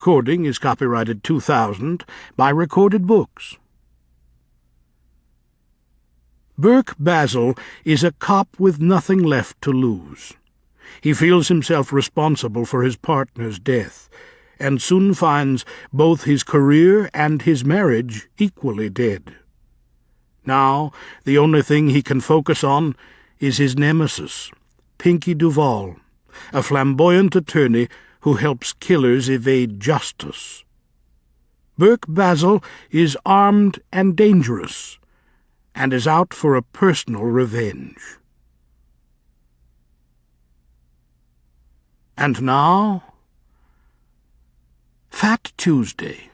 Recording is copyrighted 2000 by Recorded Books. Burke Basile is a cop with nothing left to lose. He feels himself responsible for his partner's death, and soon finds both his career and his marriage equally dead. Now, the only thing he can focus on is his nemesis, Pinkie Duvall, a flamboyant attorney who helps killers evade justice. Burke Basile is armed and dangerous, and is out for a personal revenge. And now, Fat Tuesday.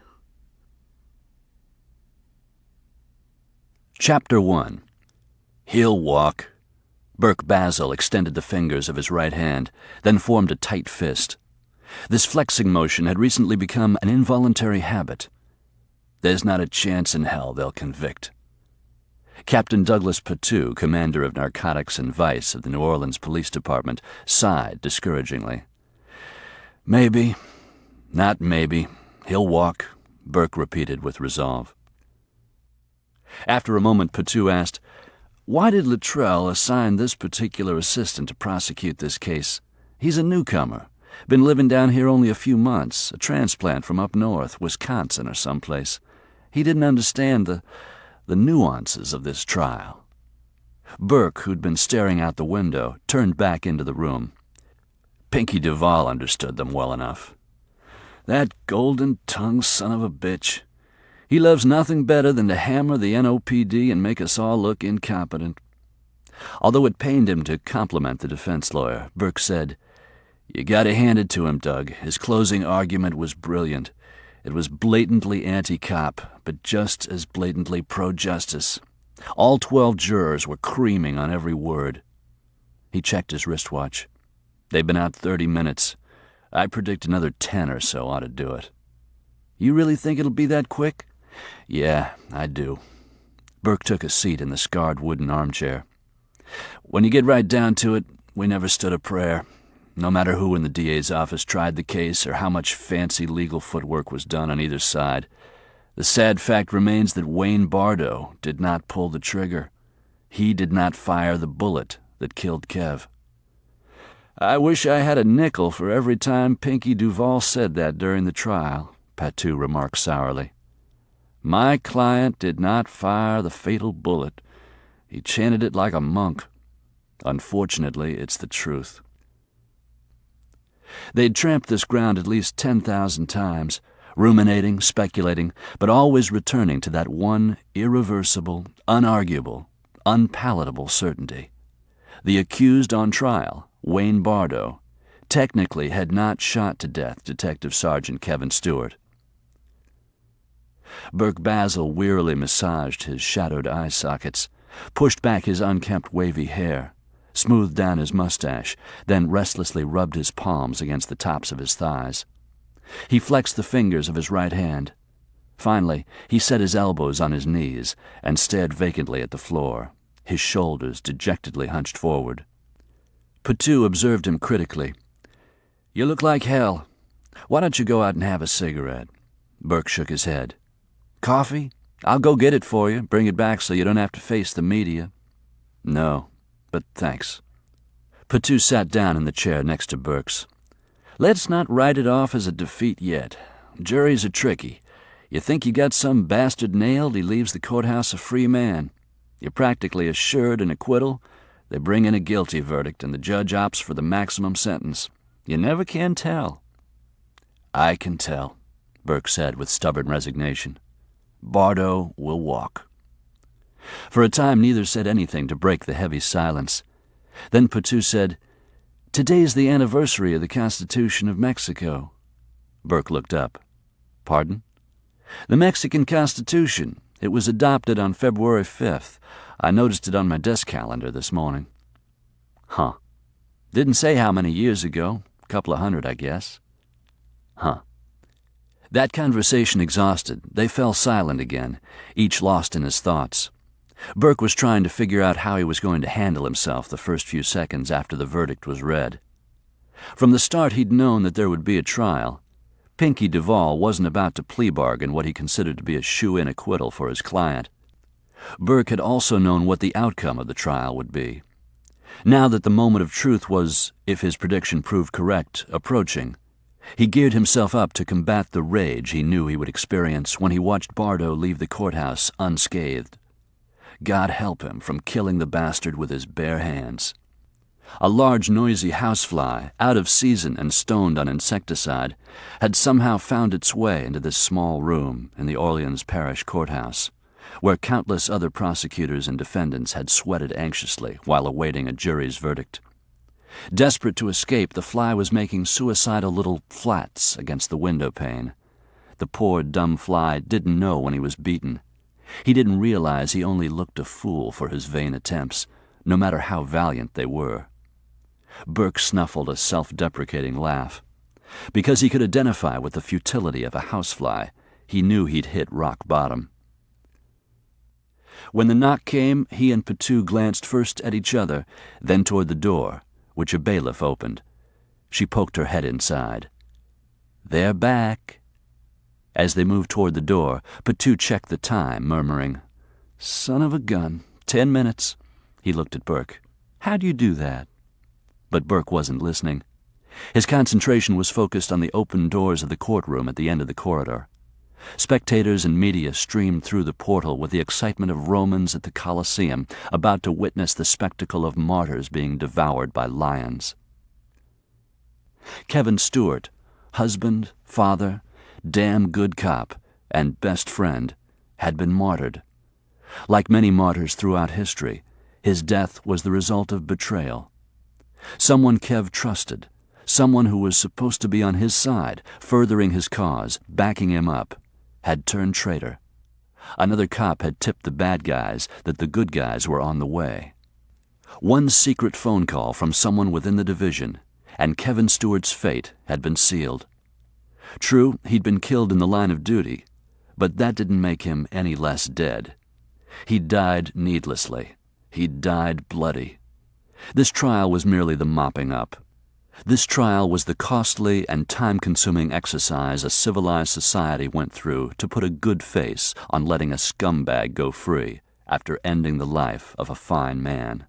Chapter 1. He'll walk. Burke Basile extended the fingers of his right hand, then formed a tight fist. This flexing motion had recently become an involuntary habit. There's not a chance in hell they'll convict. Captain Douglas Patu, commander of narcotics and vice of the New Orleans Police Department, sighed discouragingly. Maybe, not maybe, he'll walk, Burke repeated with resolve. After a moment, Patu asked, "Why did Luttrell assign this particular assistant to prosecute this case? He's a newcomer. Been living down here only a few months, a transplant from up north, Wisconsin or someplace. He didn't understand the nuances of this trial." Burke, who'd been staring out the window, turned back into the room. Pinkie Duvall understood them well enough. That golden-tongued son of a bitch. He loves nothing better than to hammer the NOPD and make us all look incompetent. Although it pained him to compliment the defense lawyer, Burke said, "You gotta hand it to him, Doug. His closing argument was brilliant. It was blatantly anti-cop, but just as blatantly pro-justice. All 12 jurors were creaming on every word." He checked his wristwatch. "They've been out 30 minutes. I predict another 10 or so ought to do it." "You really think it'll be that quick?" "Yeah, I do." Burke took a seat in the scarred wooden armchair. "When you get right down to it, we never stood a prayer. No matter who in the DA's office tried the case or how much fancy legal footwork was done on either side, the sad fact remains that Wayne Bardo did not pull the trigger. He did not fire the bullet that killed Kev. I wish I had a nickel for every time Pinkie Duvall said that during the trial," Patu remarked sourly. "My client did not fire the fatal bullet. He chanted it like a monk. Unfortunately, it's the truth." They'd tramped this ground at least 10,000 times, ruminating, speculating, but always returning to that one irreversible, unarguable, unpalatable certainty. The accused on trial, Wayne Bardo, technically had not shot to death Detective Sergeant Kevin Stewart. Burke Basile wearily massaged his shadowed eye sockets, pushed back his unkempt wavy hair, smoothed down his mustache, then restlessly rubbed his palms against the tops of his thighs. He flexed the fingers of his right hand. Finally, he set his elbows on his knees and stared vacantly at the floor, his shoulders dejectedly hunched forward. Patu observed him critically. "You look like hell. Why don't you go out and have a cigarette?" Burke shook his head. "Coffee? I'll go get it for you, bring it back so you don't have to face the media." "No, but thanks." Patu sat down in the chair next to Burke's. "Let's not write it off as a defeat yet. Juries are tricky. You think you got some bastard nailed, he leaves the courthouse a free man. You're practically assured an acquittal. They bring in a guilty verdict, and the judge opts for the maximum sentence. You never can tell." "I can tell," Burke said with stubborn resignation. "Bardo will walk." For a time neither said anything to break the heavy silence. Then Patu said, "Today's the anniversary of the Constitution of Mexico." Burke looked up. "Pardon?" "The Mexican Constitution. It was adopted on February 5th. I noticed it on my desk calendar this morning." "Huh. Didn't say how many years ago. A couple of hundred, I guess." "Huh." That conversation exhausted, they fell silent again, each lost in his thoughts. Burke was trying to figure out how he was going to handle himself the first few seconds after the verdict was read. From the start he'd known that there would be a trial. Pinkie Duvall wasn't about to plea bargain what he considered to be a shoe-in acquittal for his client. Burke had also known what the outcome of the trial would be. Now that the moment of truth was, if his prediction proved correct, approaching, he geared himself up to combat the rage he knew he would experience when he watched Bardo leave the courthouse unscathed. God help him from killing the bastard with his bare hands. A large, noisy housefly, out of season and stoned on insecticide, had somehow found its way into this small room in the Orleans Parish Courthouse, where countless other prosecutors and defendants had sweated anxiously while awaiting a jury's verdict. Desperate to escape, the fly was making suicidal little flats against the window pane. The poor, dumb fly didn't know when he was beaten. He didn't realize he only looked a fool for his vain attempts, no matter how valiant they were. Burke snuffled a self-deprecating laugh. Because he could identify with the futility of a housefly, he knew he'd hit rock bottom. When the knock came, he and Petu glanced first at each other, then toward the door, which a bailiff opened. She poked her head inside. "They're back." As they moved toward the door, Petu checked the time, murmuring, "Son of a gun, 10 minutes." He looked at Burke. "How do you do that?" But Burke wasn't listening. His concentration was focused on the open doors of the courtroom at the end of the corridor. Spectators and media streamed through the portal with the excitement of Romans at the Colosseum, about to witness the spectacle of martyrs being devoured by lions. Kevin Stewart, husband, father, damn good cop, and best friend, had been martyred. Like many martyrs throughout history, his death was the result of betrayal. Someone Kev trusted, someone who was supposed to be on his side, furthering his cause, backing him up, had turned traitor. Another cop had tipped the bad guys that the good guys were on the way. One secret phone call from someone within the division, and Kevin Stewart's fate had been sealed. True, he'd been killed in the line of duty, but that didn't make him any less dead. He'd died needlessly. He'd died bloody. This trial was merely the mopping up. This trial was the costly and time-consuming exercise a civilized society went through to put a good face on letting a scumbag go free after ending the life of a fine man.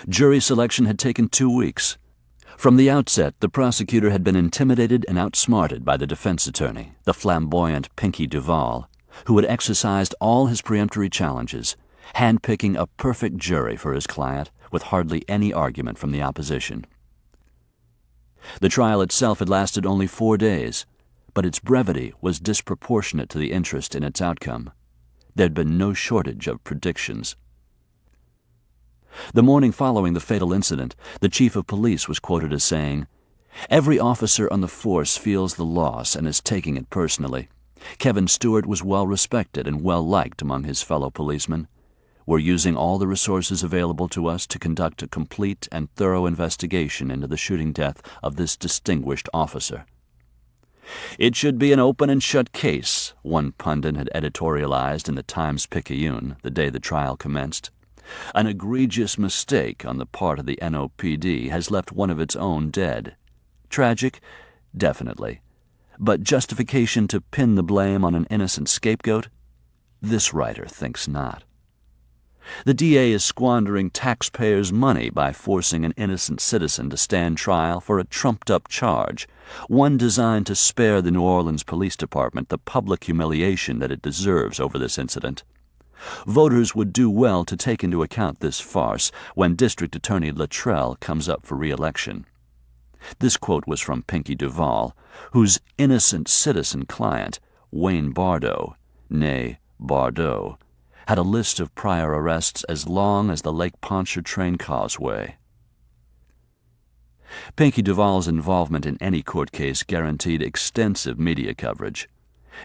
Jury selection had taken 2 weeks. From the outset, the prosecutor had been intimidated and outsmarted by the defense attorney, the flamboyant Pinkie Duvall, who had exercised all his peremptory challenges, handpicking a perfect jury for his client with hardly any argument from the opposition. The trial itself had lasted only 4 days, but its brevity was disproportionate to the interest in its outcome. There'd been no shortage of predictions. The morning following the fatal incident, the chief of police was quoted as saying, "Every officer on the force feels the loss and is taking it personally. Kevin Stewart was well respected and well liked among his fellow policemen. We're using all the resources available to us to conduct a complete and thorough investigation into the shooting death of this distinguished officer." "It should be an open and shut case," one pundit had editorialized in the Times-Picayune the day the trial commenced. "An egregious mistake on the part of the NOPD has left one of its own dead. Tragic? Definitely. But justification to pin the blame on an innocent scapegoat? This writer thinks not. The DA is squandering taxpayers' money by forcing an innocent citizen to stand trial for a trumped-up charge, one designed to spare the New Orleans Police Department the public humiliation that it deserves over this incident. Voters would do well to take into account this farce when District Attorney Luttrell comes up for re-election." This quote was from Pinkie Duvall, whose innocent citizen client, Wayne Bardo, née Bardo, had a list of prior arrests as long as the Lake Pontchartrain Causeway. Pinkie Duvall's involvement in any court case guaranteed extensive media coverage.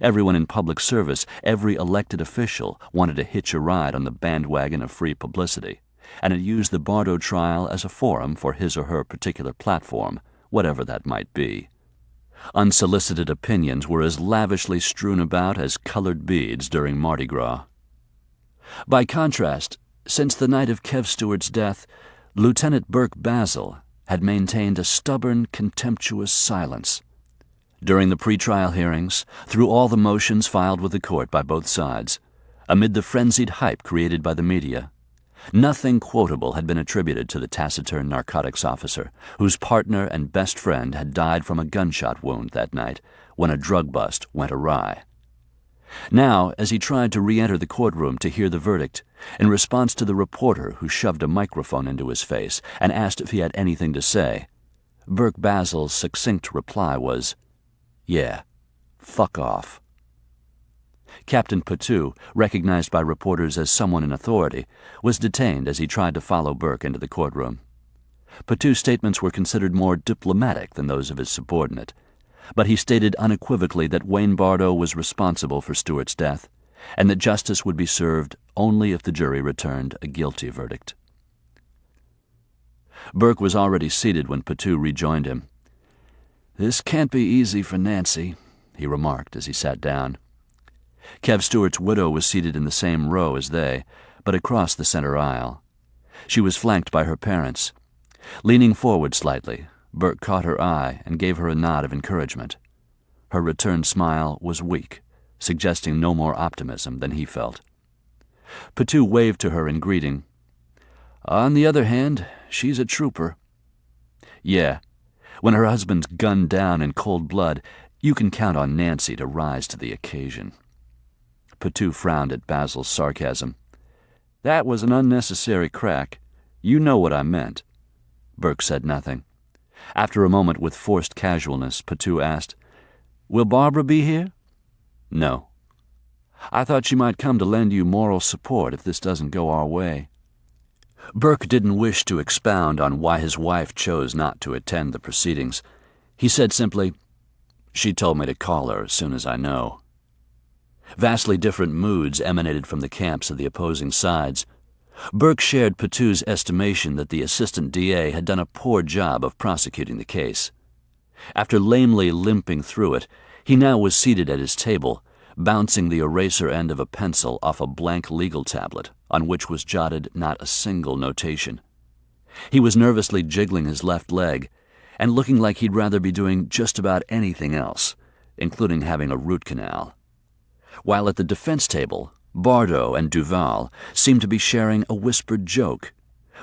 Everyone in public service, every elected official, wanted to hitch a ride on the bandwagon of free publicity, and had used the Bardo trial as a forum for his or her particular platform, whatever that might be. Unsolicited opinions were as lavishly strewn about as colored beads during Mardi Gras. By contrast, since the night of Kev Stewart's death, Lieutenant Burke Basile had maintained a stubborn, contemptuous silence. During the pretrial hearings, through all the motions filed with the court by both sides, amid the frenzied hype created by the media, nothing quotable had been attributed to the taciturn narcotics officer, whose partner and best friend had died from a gunshot wound that night when a drug bust went awry. Now, as he tried to re-enter the courtroom to hear the verdict, in response to the reporter who shoved a microphone into his face and asked if he had anything to say, Burke Basile's succinct reply was, "Yeah, fuck off." Captain Patou, recognized by reporters as someone in authority, was detained as he tried to follow Burke into the courtroom. Patou's statements were considered more diplomatic than those of his subordinate, but he stated unequivocally that Wayne Bardo was responsible for Stewart's death, and that justice would be served only if the jury returned a guilty verdict. Burke was already seated when Patou rejoined him. "This can't be easy for Nancy," he remarked as he sat down. Kev Stewart's widow was seated in the same row as they, but across the center aisle. She was flanked by her parents. Leaning forward slightly, Burke caught her eye and gave her a nod of encouragement. Her return smile was weak, suggesting no more optimism than he felt. Patou waved to her in greeting. "On the other hand, she's a trooper." "Yeah, when her husband's gunned down in cold blood, you can count on Nancy to rise to the occasion." Patou frowned at Basile's sarcasm. "That was an unnecessary crack. You know what I meant." Burke said nothing. After a moment with forced casualness, Patou asked, "Will Barbara be here?" "No." "I thought she might come to lend you moral support if this doesn't go our way." Burke didn't wish to expound on why his wife chose not to attend the proceedings. He said simply, "She told me to call her as soon as I know." Vastly different moods emanated from the camps of the opposing sides. Burke shared Patou's estimation that the assistant DA had done a poor job of prosecuting the case. After lamely limping through it, he now was seated at his table, bouncing the eraser end of a pencil off a blank legal tablet on which was jotted not a single notation. He was nervously jiggling his left leg and looking like he'd rather be doing just about anything else, including having a root canal. While at the defense table, Bardo and Duvall seemed to be sharing a whispered joke.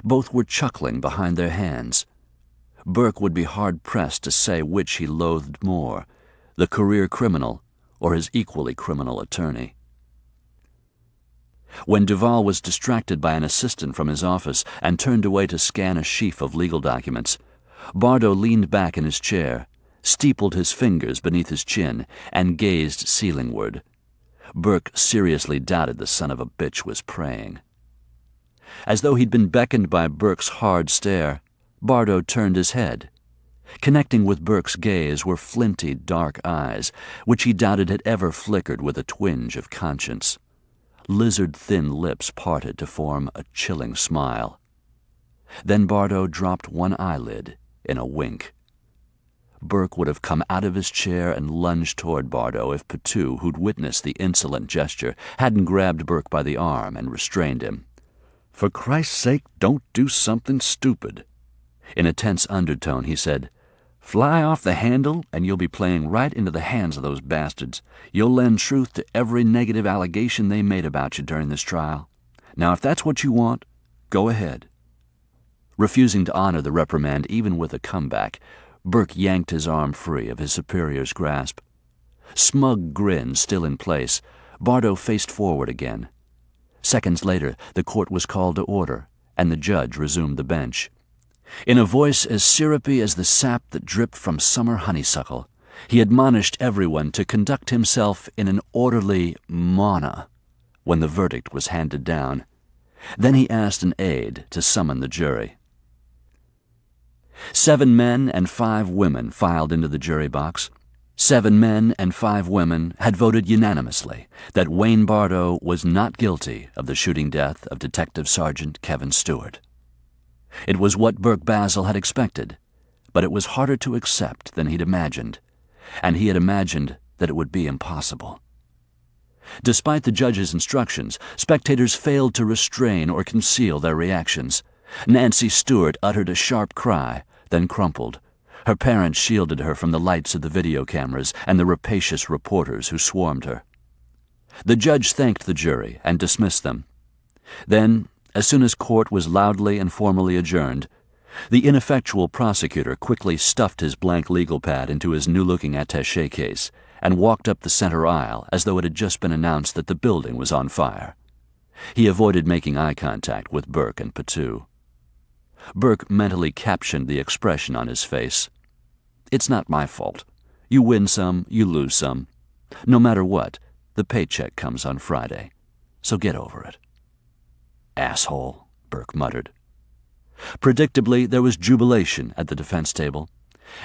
Both were chuckling behind their hands. Burke would be hard-pressed to say which he loathed more, the career criminal or his equally criminal attorney. When Duvall was distracted by an assistant from his office and turned away to scan a sheaf of legal documents, Bardo leaned back in his chair, steepled his fingers beneath his chin, and gazed ceilingward. Burke seriously doubted the son of a bitch was praying. As though he'd been beckoned by Burke's hard stare, Bardo turned his head. Connecting with Burke's gaze were flinty, dark eyes, which he doubted had ever flickered with a twinge of conscience. Lizard-thin lips parted to form a chilling smile. Then Bardo dropped one eyelid in a wink. Burke would have come out of his chair and lunged toward Bardo if Patou, who'd witnessed the insolent gesture, hadn't grabbed Burke by the arm and restrained him. "For Christ's sake, don't do something stupid." In a tense undertone, he said, "Fly off the handle, and you'll be playing right into the hands of those bastards. You'll lend truth to every negative allegation they made about you during this trial. Now, if that's what you want, go ahead." Refusing to honor the reprimand even with a comeback, Burke yanked his arm free of his superior's grasp. Smug grin still in place, Bardo faced forward again. Seconds later, the court was called to order, and the judge resumed the bench. In a voice as syrupy as the sap that dripped from summer honeysuckle, he admonished everyone to conduct himself in an orderly manner when the verdict was handed down. Then he asked an aide to summon the jury. 7 men and 5 women filed into the jury box. 7 men and 5 women had voted unanimously that Wayne Bardo was not guilty of the shooting death of Detective Sergeant Kevin Stewart. It was what Burke Basile had expected, but it was harder to accept than he'd imagined, and he had imagined that it would be impossible. Despite the judge's instructions, spectators failed to restrain or conceal their reactions. Nancy Stewart uttered a sharp cry, then crumpled. Her parents shielded her from the lights of the video cameras and the rapacious reporters who swarmed her. The judge thanked the jury and dismissed them. Then, as soon as court was loudly and formally adjourned, the ineffectual prosecutor quickly stuffed his blank legal pad into his new-looking attaché case and walked up the center aisle as though it had just been announced that the building was on fire. He avoided making eye contact with Burke and Patu. Burke mentally captioned the expression on his face. "It's not my fault. You win some, you lose some. No matter what, the paycheck comes on Friday. So get over it." "Asshole," Burke muttered. Predictably, there was jubilation at the defense table,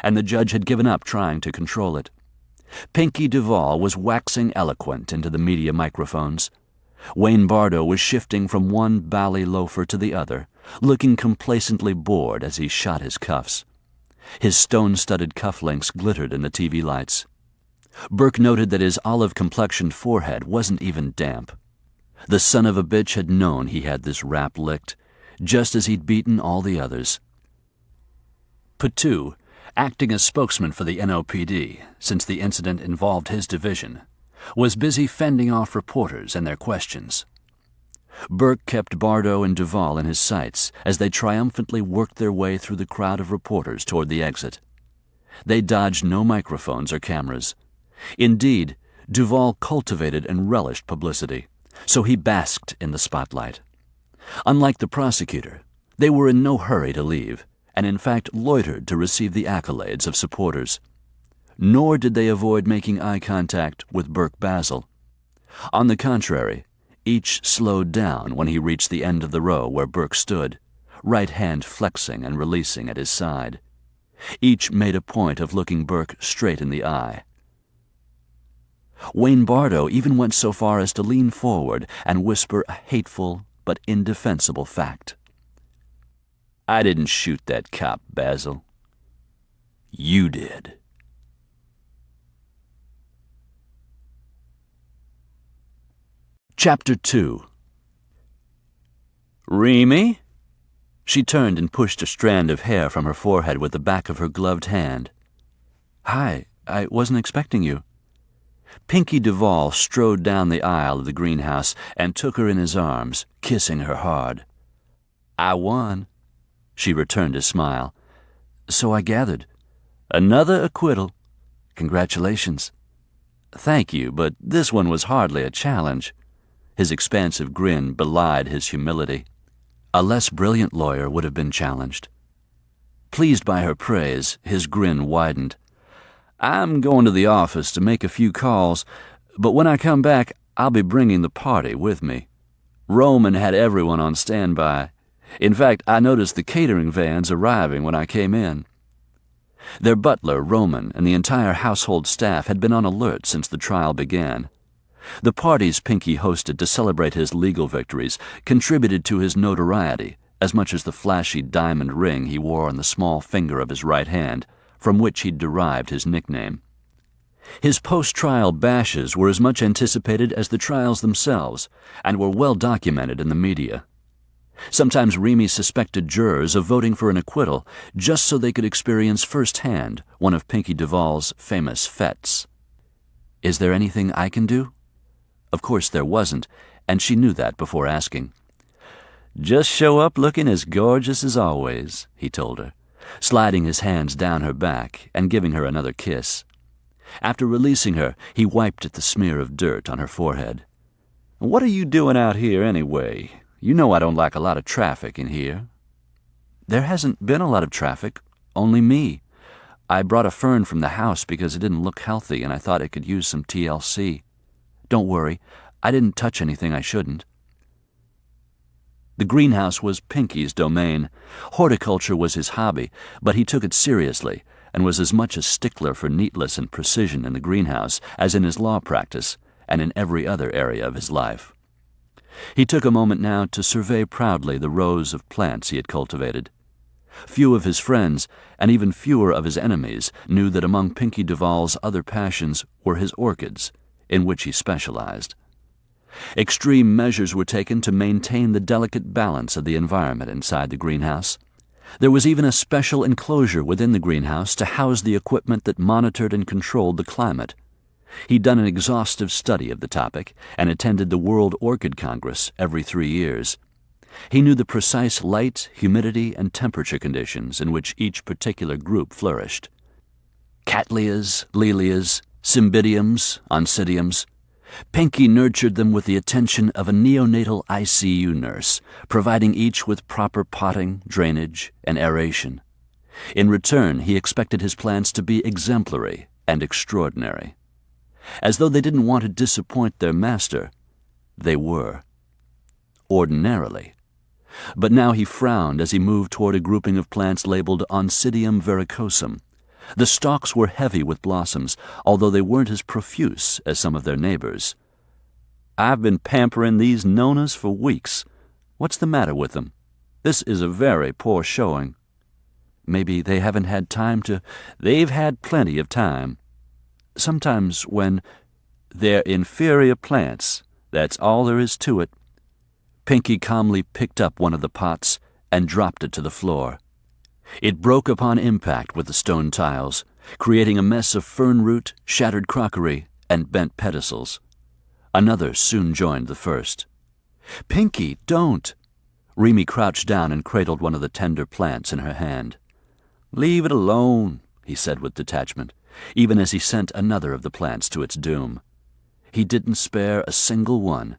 and the judge had given up trying to control it. Pinkie Duvall was waxing eloquent into the media microphones. Wayne Bardo was shifting from one bally loafer to the other, looking complacently bored as he shot his cuffs. His stone-studded cufflinks glittered in the TV lights. Burke noted that his olive-complexioned forehead wasn't even damp. The son of a bitch had known he had this rap licked, just as he'd beaten all the others. Patu, acting as spokesman for the NOPD, since the incident involved his division, was busy fending off reporters and their questions. Burke kept Bardo and Duvall in his sights as they triumphantly worked their way through the crowd of reporters toward the exit. They dodged no microphones or cameras. Indeed, Duvall cultivated and relished publicity, so he basked in the spotlight. Unlike the prosecutor, they were in no hurry to leave, and in fact loitered to receive the accolades of supporters. Nor did they avoid making eye contact with Burke Basile. On the contrary, each slowed down when he reached the end of the row where Burke stood, right hand flexing and releasing at his side. Each made a point of looking Burke straight in the eye. Wayne Bardo even went so far as to lean forward and whisper a hateful but indefensible fact. "I didn't shoot that cop, Basile. You did." Chapter 2. "Remy?" She turned and pushed a strand of hair from her forehead with the back of her gloved hand. "Hi, I wasn't expecting you." Pinkie Duvall strode down the aisle of the greenhouse and took her in his arms, kissing her hard. "I won." She returned his smile. "So I gathered." "Another acquittal. Congratulations." "Thank you, but this one was hardly a challenge." His expansive grin belied his humility. A less brilliant lawyer would have been challenged. Pleased by her praise, his grin widened. "I'm going to the office to make a few calls, but when I come back, I'll be bringing the party with me. Roman had everyone on standby. In fact, I noticed the catering vans arriving when I came in." Their butler, Roman, and the entire household staff had been on alert since the trial began. The parties Pinkie hosted to celebrate his legal victories contributed to his notoriety as much as the flashy diamond ring he wore on the small finger of his right hand, from which he'd derived his nickname. His post-trial bashes were as much anticipated as the trials themselves, and were well documented in the media. Sometimes Remy suspected jurors of voting for an acquittal just so they could experience firsthand one of Pinkie Duvall's famous fetes. "Is there anything I can do?" Of course there wasn't, and she knew that before asking. "Just show up looking as gorgeous as always," he told her, sliding his hands down her back and giving her another kiss. After releasing her, he wiped at the smear of dirt on her forehead. "What are you doing out here anyway? You know I don't like a lot of traffic in here." "There hasn't been a lot of traffic, only me. I brought a fern from the house because it didn't look healthy and I thought it could use some TLC. Don't worry, I didn't touch anything I shouldn't." The greenhouse was Pinkie's domain. Horticulture was his hobby, but he took it seriously and was as much a stickler for neatness and precision in the greenhouse as in his law practice and in every other area of his life. He took a moment now to survey proudly the rows of plants he had cultivated. Few of his friends, and even fewer of his enemies, knew that among Pinkie Duvall's other passions were his orchids, in which he specialized. Extreme measures were taken to maintain the delicate balance of the environment inside the greenhouse. There was even a special enclosure within the greenhouse to house the equipment that monitored and controlled the climate. He'd done an exhaustive study of the topic and attended the World Orchid Congress every 3 years. He knew the precise light, humidity, and temperature conditions in which each particular group flourished. Cattleyas, Lelias, Cymbidiums, Oncidiums. Pinkie nurtured them with the attention of a neonatal ICU nurse, providing each with proper potting, drainage, and aeration. In return, he expected his plants to be exemplary and extraordinary. As though they didn't want to disappoint their master, they were. Ordinarily. But now he frowned as he moved toward a grouping of plants labeled Oncidium verrucosum. The stalks were heavy with blossoms, although they weren't as profuse as some of their neighbors. "I've been pampering these nonas for weeks. What's the matter with them? This is a very poor showing." "Maybe they haven't had time to—" "They've had plenty of time. Sometimes when they're inferior plants, that's all there is to it." Pinkie calmly picked up one of the pots and dropped it to the floor. It broke upon impact with the stone tiles, creating a mess of fern root, shattered crockery, and bent pedestals. Another soon joined the first. "Pinkie, don't!" Remy crouched down and cradled one of the tender plants in her hand. "Leave it alone," he said with detachment, even as he sent another of the plants to its doom. He didn't spare a single one.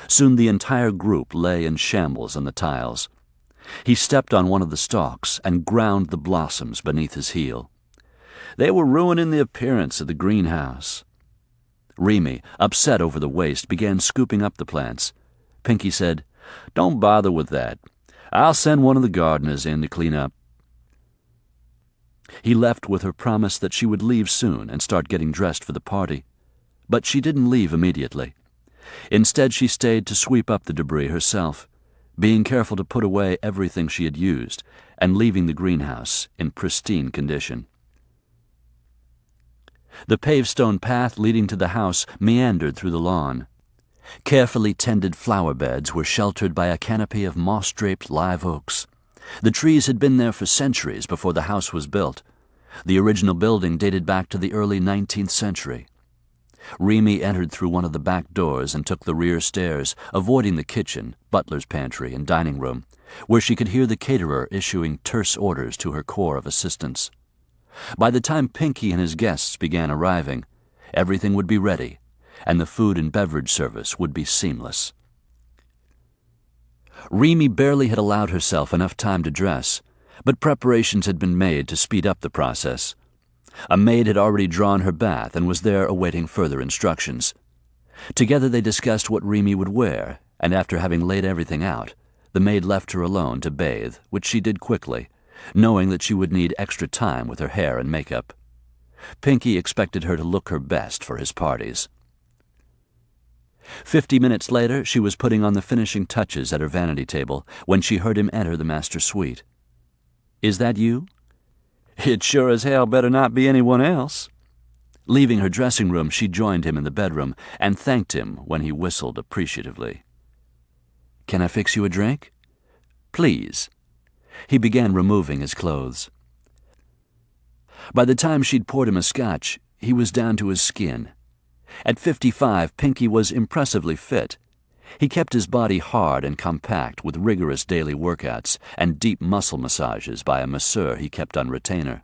Soon the entire group lay in shambles on the tiles. He stepped on one of the stalks and ground the blossoms beneath his heel. They were ruining the appearance of the greenhouse. Remy, upset over the waste, began scooping up the plants. Pinkie said, "Don't bother with that. I'll send one of the gardeners in to clean up." He left with her promise that she would leave soon and start getting dressed for the party. But she didn't leave immediately. Instead, she stayed to sweep up the debris herself, being careful to put away everything she had used and leaving the greenhouse in pristine condition. The paved stone path leading to the house meandered through the lawn. Carefully tended flower beds were sheltered by a canopy of moss-draped live oaks. The trees had been there for centuries before the house was built. The original building dated back to the early 19th century. Remy entered through one of the back doors and took the rear stairs, avoiding the kitchen, butler's pantry, and dining room, where she could hear the caterer issuing terse orders to her corps of assistants. By the time Pinkie and his guests began arriving, everything would be ready, and the food and beverage service would be seamless. Remy barely had allowed herself enough time to dress, but preparations had been made to speed up the process. A maid had already drawn her bath and was there awaiting further instructions. Together they discussed what Remy would wear, and after having laid everything out, the maid left her alone to bathe, which she did quickly, knowing that she would need extra time with her hair and makeup. Pinkie expected her to look her best for his parties. 50 minutes later, she was putting on the finishing touches at her vanity table when she heard him enter the master suite. "Is that you?" "It sure as hell better not be anyone else." Leaving her dressing room, she joined him in the bedroom and thanked him when he whistled appreciatively. "Can I fix you a drink?" "Please." He began removing his clothes. By the time she'd poured him a scotch, he was down to his skin. At 55, Pinkie was impressively fit. He kept his body hard and compact with rigorous daily workouts and deep muscle massages by a masseur he kept on retainer.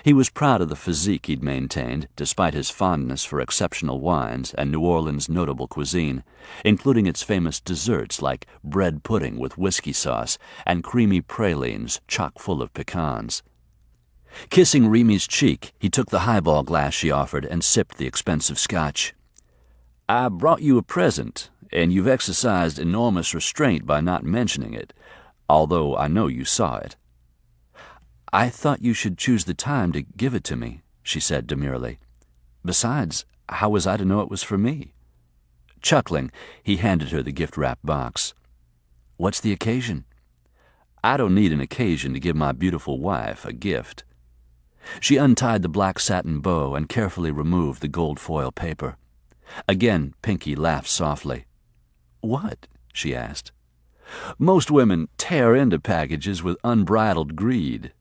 He was proud of the physique he'd maintained, despite his fondness for exceptional wines and New Orleans' notable cuisine, including its famous desserts like bread pudding with whiskey sauce and creamy pralines chock full of pecans. Kissing Remy's cheek, he took the highball glass she offered and sipped the expensive scotch. "I brought you a present, and you've exercised enormous restraint by not mentioning it, although I know you saw it." "I thought you should choose the time to give it to me," she said demurely. "Besides, how was I to know it was for me?" Chuckling, he handed her the gift-wrapped box. "What's the occasion?" "I don't need an occasion to give my beautiful wife a gift." She untied the black satin bow and carefully removed the gold foil paper. Again, Pinkie laughed softly. "What?" she asked. Most women tear into packages with unbridled greed.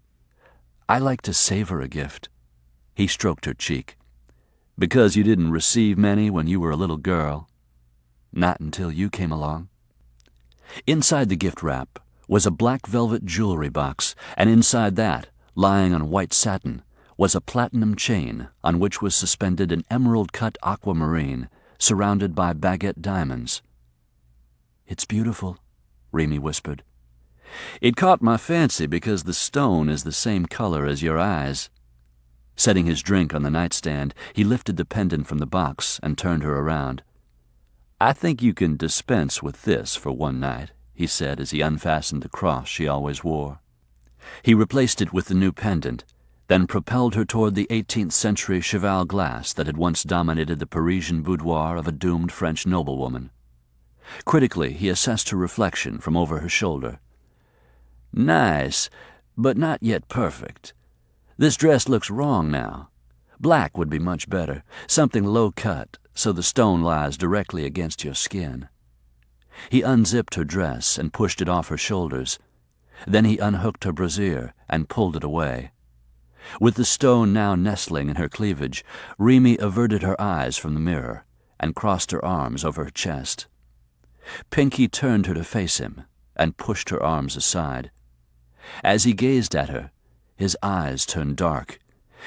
I like to savor a gift. He stroked her cheek. Because you didn't receive many when you were a little girl. Not until you came along. Inside the gift wrap was a black velvet jewelry box, and inside that, lying on white satin, was a platinum chain on which was suspended an emerald-cut aquamarine surrounded by baguette diamonds. "It's beautiful," Remy whispered. "It caught my fancy because the stone is the same color as your eyes." Setting his drink on the nightstand, he lifted the pendant from the box and turned her around. "I think you can dispense with this for one night," he said as he unfastened the cross she always wore. He replaced it with the new pendant, then propelled her toward the 18th century cheval glass that had once dominated the Parisian boudoir of a doomed French noblewoman. Critically, he assessed her reflection from over her shoulder. "Nice, but not yet perfect. This dress looks wrong now. Black would be much better, something low-cut, so the stone lies directly against your skin." He unzipped her dress and pushed it off her shoulders. Then he unhooked her brassiere and pulled it away. With the stone now nestling in her cleavage, Remy averted her eyes from the mirror and crossed her arms over her chest. Pinkie turned her to face him and pushed her arms aside. As he gazed at her, his eyes turned dark.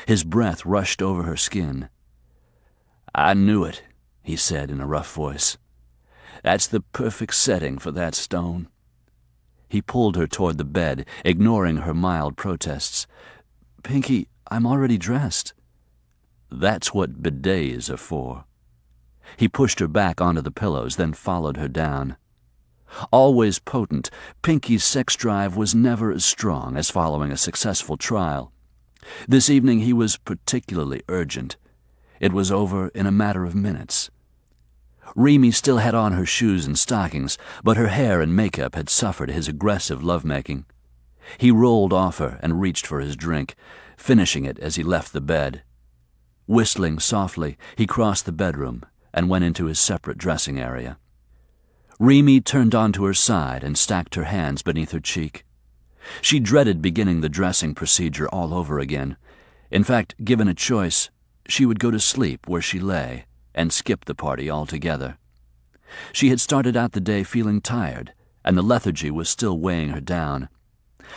His breath rushed over her skin. "I knew it," he said in a rough voice. "That's the perfect setting for that stone." He pulled her toward the bed, ignoring her mild protests. "Pinkie, I'm already dressed." "That's what bidets are for." He pushed her back onto the pillows, then followed her down. Always potent, Pinkie's sex drive was never as strong as following a successful trial. This evening he was particularly urgent. It was over in a matter of minutes. Remy still had on her shoes and stockings, but her hair and makeup had suffered his aggressive lovemaking. He rolled off her and reached for his drink, finishing it as he left the bed. Whistling softly, he crossed the bedroom and went into his separate dressing area. Remy turned onto her side and stacked her hands beneath her cheek. She dreaded beginning the dressing procedure all over again. In fact, given a choice, she would go to sleep where she lay and skip the party altogether. She had started out the day feeling tired, and the lethargy was still weighing her down.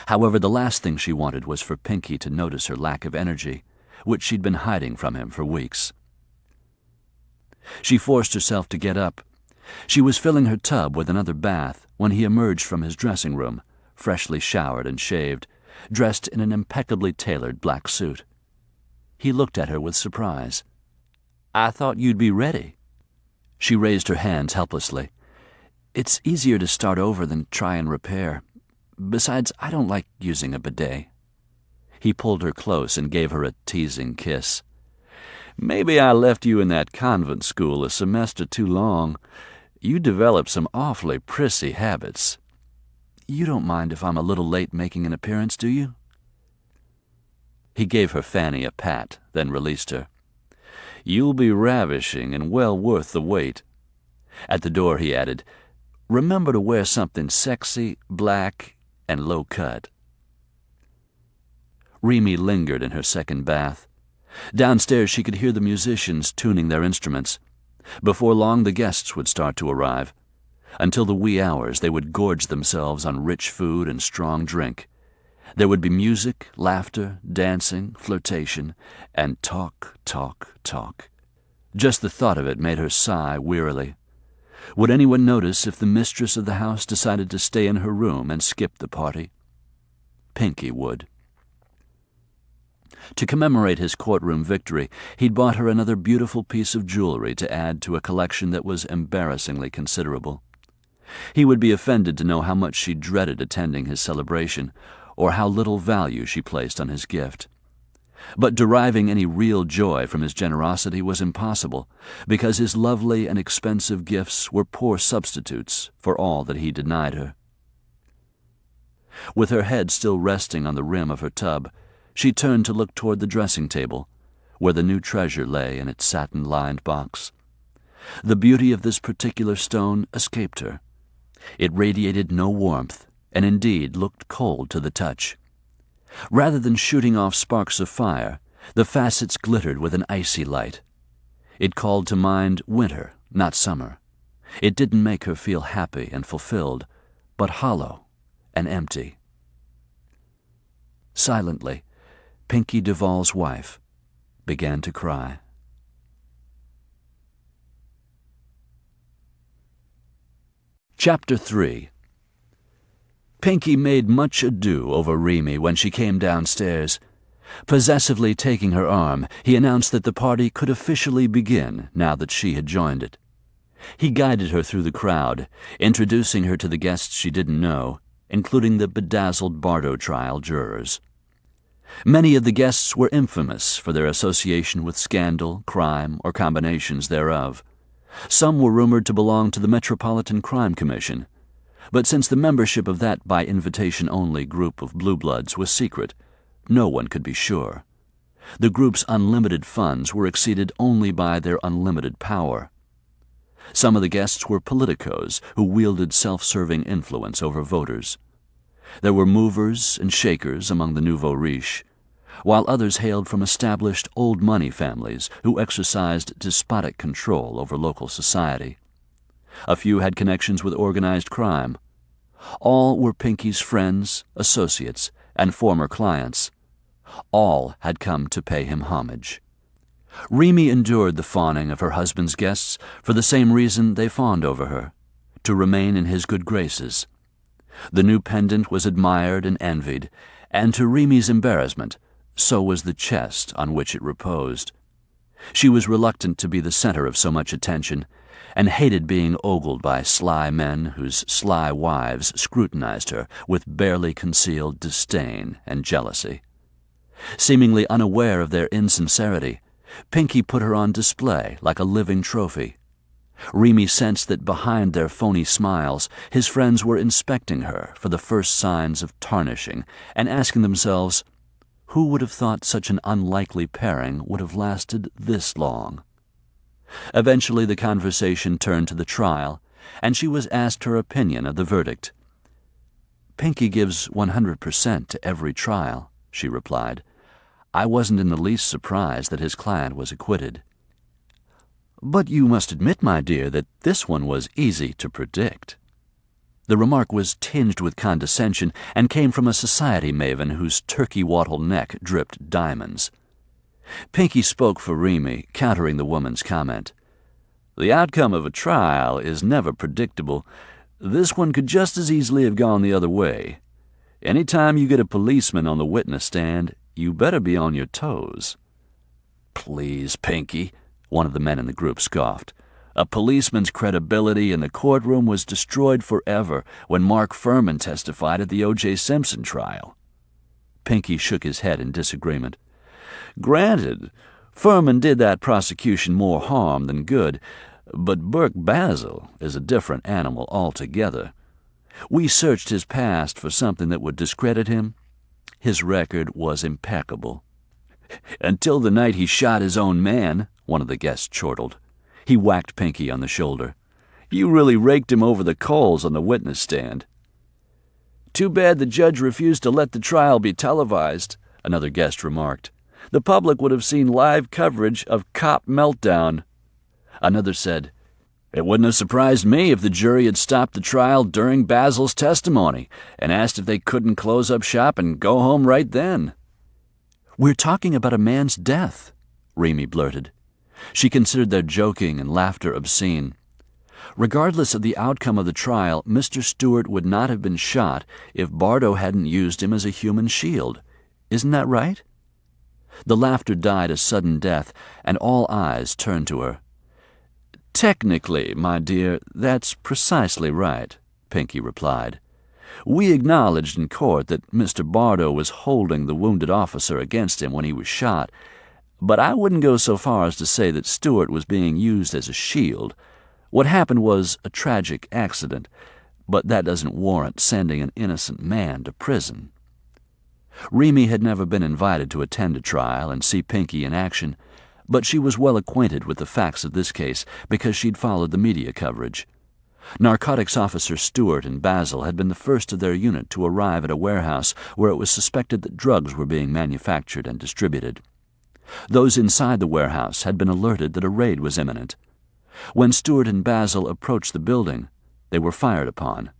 However, the last thing she wanted was for Pinkie to notice her lack of energy, which she'd been hiding from him for weeks. She forced herself to get up. She was filling her tub with another bath when he emerged from his dressing room, freshly showered and shaved, dressed in an impeccably tailored black suit. He looked at her with surprise. "I thought you'd be ready." She raised her hands helplessly. "It's easier to start over than try and repair. Besides, I don't like using a bidet." He pulled her close and gave her a teasing kiss. "Maybe I left you in that convent school a semester too long. You developed some awfully prissy habits." "You don't mind if I'm a little late making an appearance, do you?" He gave her fanny a pat, then released her. "You'll be ravishing and well worth the wait." At the door he added, "Remember to wear something sexy, black, and low-cut." Remy lingered in her second bath. Downstairs she could hear the musicians tuning their instruments. Before long the guests would start to arrive. Until the wee hours they would gorge themselves on rich food and strong drink. There would be music, laughter, dancing, flirtation, and talk, talk, talk. Just the thought of it made her sigh wearily. Would anyone notice if the mistress of the house decided to stay in her room and skip the party? Pinkie would. To commemorate his courtroom victory, he'd bought her another beautiful piece of jewelry to add to a collection that was embarrassingly considerable. He would be offended to know how much she dreaded attending his celebration, or how little value she placed on his gift. But deriving any real joy from his generosity was impossible, because his lovely and expensive gifts were poor substitutes for all that he denied her. With her head still resting on the rim of her tub, she turned to look toward the dressing table, where the new treasure lay in its satin-lined box. The beauty of this particular stone escaped her. It radiated no warmth, and indeed looked cold to the touch. Rather than shooting off sparks of fire, the facets glittered with an icy light. It called to mind winter, not summer. It didn't make her feel happy and fulfilled, but hollow and empty. Silently, Pinkie Duvall's wife began to cry. Chapter 3. Pinkie made much ado over Remy when she came downstairs. Possessively taking her arm, he announced that the party could officially begin now that she had joined it. He guided her through the crowd, introducing her to the guests she didn't know, including the bedazzled Bardo trial jurors. Many of the guests were infamous for their association with scandal, crime, or combinations thereof. Some were rumored to belong to the Metropolitan Crime Commission, but since the membership of that by-invitation-only group of blue bloods was secret, no one could be sure. The group's unlimited funds were exceeded only by their unlimited power. Some of the guests were politicos who wielded self-serving influence over voters. There were movers and shakers among the nouveau riche, while others hailed from established old money families who exercised despotic control over local society. A few had connections with organized crime. All were Pinkie's friends, associates, and former clients. All had come to pay him homage. Remy endured the fawning of her husband's guests for the same reason they fawned over her, to remain in his good graces. The new pendant was admired and envied, and to Remy's embarrassment, so was the chest on which it reposed. She was reluctant to be the center of so much attention, and hated being ogled by sly men whose sly wives scrutinized her with barely concealed disdain and jealousy. Seemingly unaware of their insincerity, Pinkie put her on display like a living trophy. Remy sensed that behind their phony smiles, his friends were inspecting her for the first signs of tarnishing and asking themselves, who would have thought such an unlikely pairing would have lasted this long? Eventually the conversation turned to the trial, and she was asked her opinion of the verdict. "Pinkie gives 100% to every trial," she replied. "I wasn't in the least surprised that his client was acquitted." "But you must admit, my dear, that this one was easy to predict." The remark was tinged with condescension and came from a society maven whose turkey-wattle neck dripped diamonds. Pinkie spoke for Remy, countering the woman's comment. "The outcome of a trial is never predictable. This one could just as easily have gone the other way. Any time you get a policeman on the witness stand, you better be on your toes." "Please, Pinkie," one of the men in the group scoffed. "A policeman's credibility in the courtroom was destroyed forever when Mark Furman testified at the O.J. Simpson trial." Pinkie shook his head in disagreement. "Granted, Furman did that prosecution more harm than good, but Burke Basile is a different animal altogether. We searched his past for something that would discredit him. His record was impeccable." "Until the night he shot his own man," one of the guests chortled. He whacked Pinkie on the shoulder. "You really raked him over the coals on the witness stand." "Too bad the judge refused to let the trial be televised," another guest remarked. "The public would have seen live coverage of cop meltdown." Another said, "It wouldn't have surprised me if the jury had stopped the trial during Basile's testimony and asked if they couldn't close up shop and go home right then." "We're talking about a man's death," Remy blurted. She considered their joking and laughter obscene. Regardless of the outcome of the trial, Mr. Stewart would not have been shot if Bardo hadn't used him as a human shield. Isn't that right? The laughter died a sudden death, and all eyes turned to her. "Technically, my dear, that's precisely right," Pinkie replied. "We acknowledged in court that Mr. Bardo was holding the wounded officer against him when he was shot, but I wouldn't go so far as to say that Stewart was being used as a shield. What happened was a tragic accident, but that doesn't warrant sending an innocent man to prison." Remy had never been invited to attend a trial and see Pinkie in action, but she was well acquainted with the facts of this case because she'd followed the media coverage. Narcotics officer Stewart and Basile had been the first of their unit to arrive at a warehouse where it was suspected that drugs were being manufactured and distributed. Those inside the warehouse had been alerted that a raid was imminent. When Stewart and Basile approached the building, they were fired upon.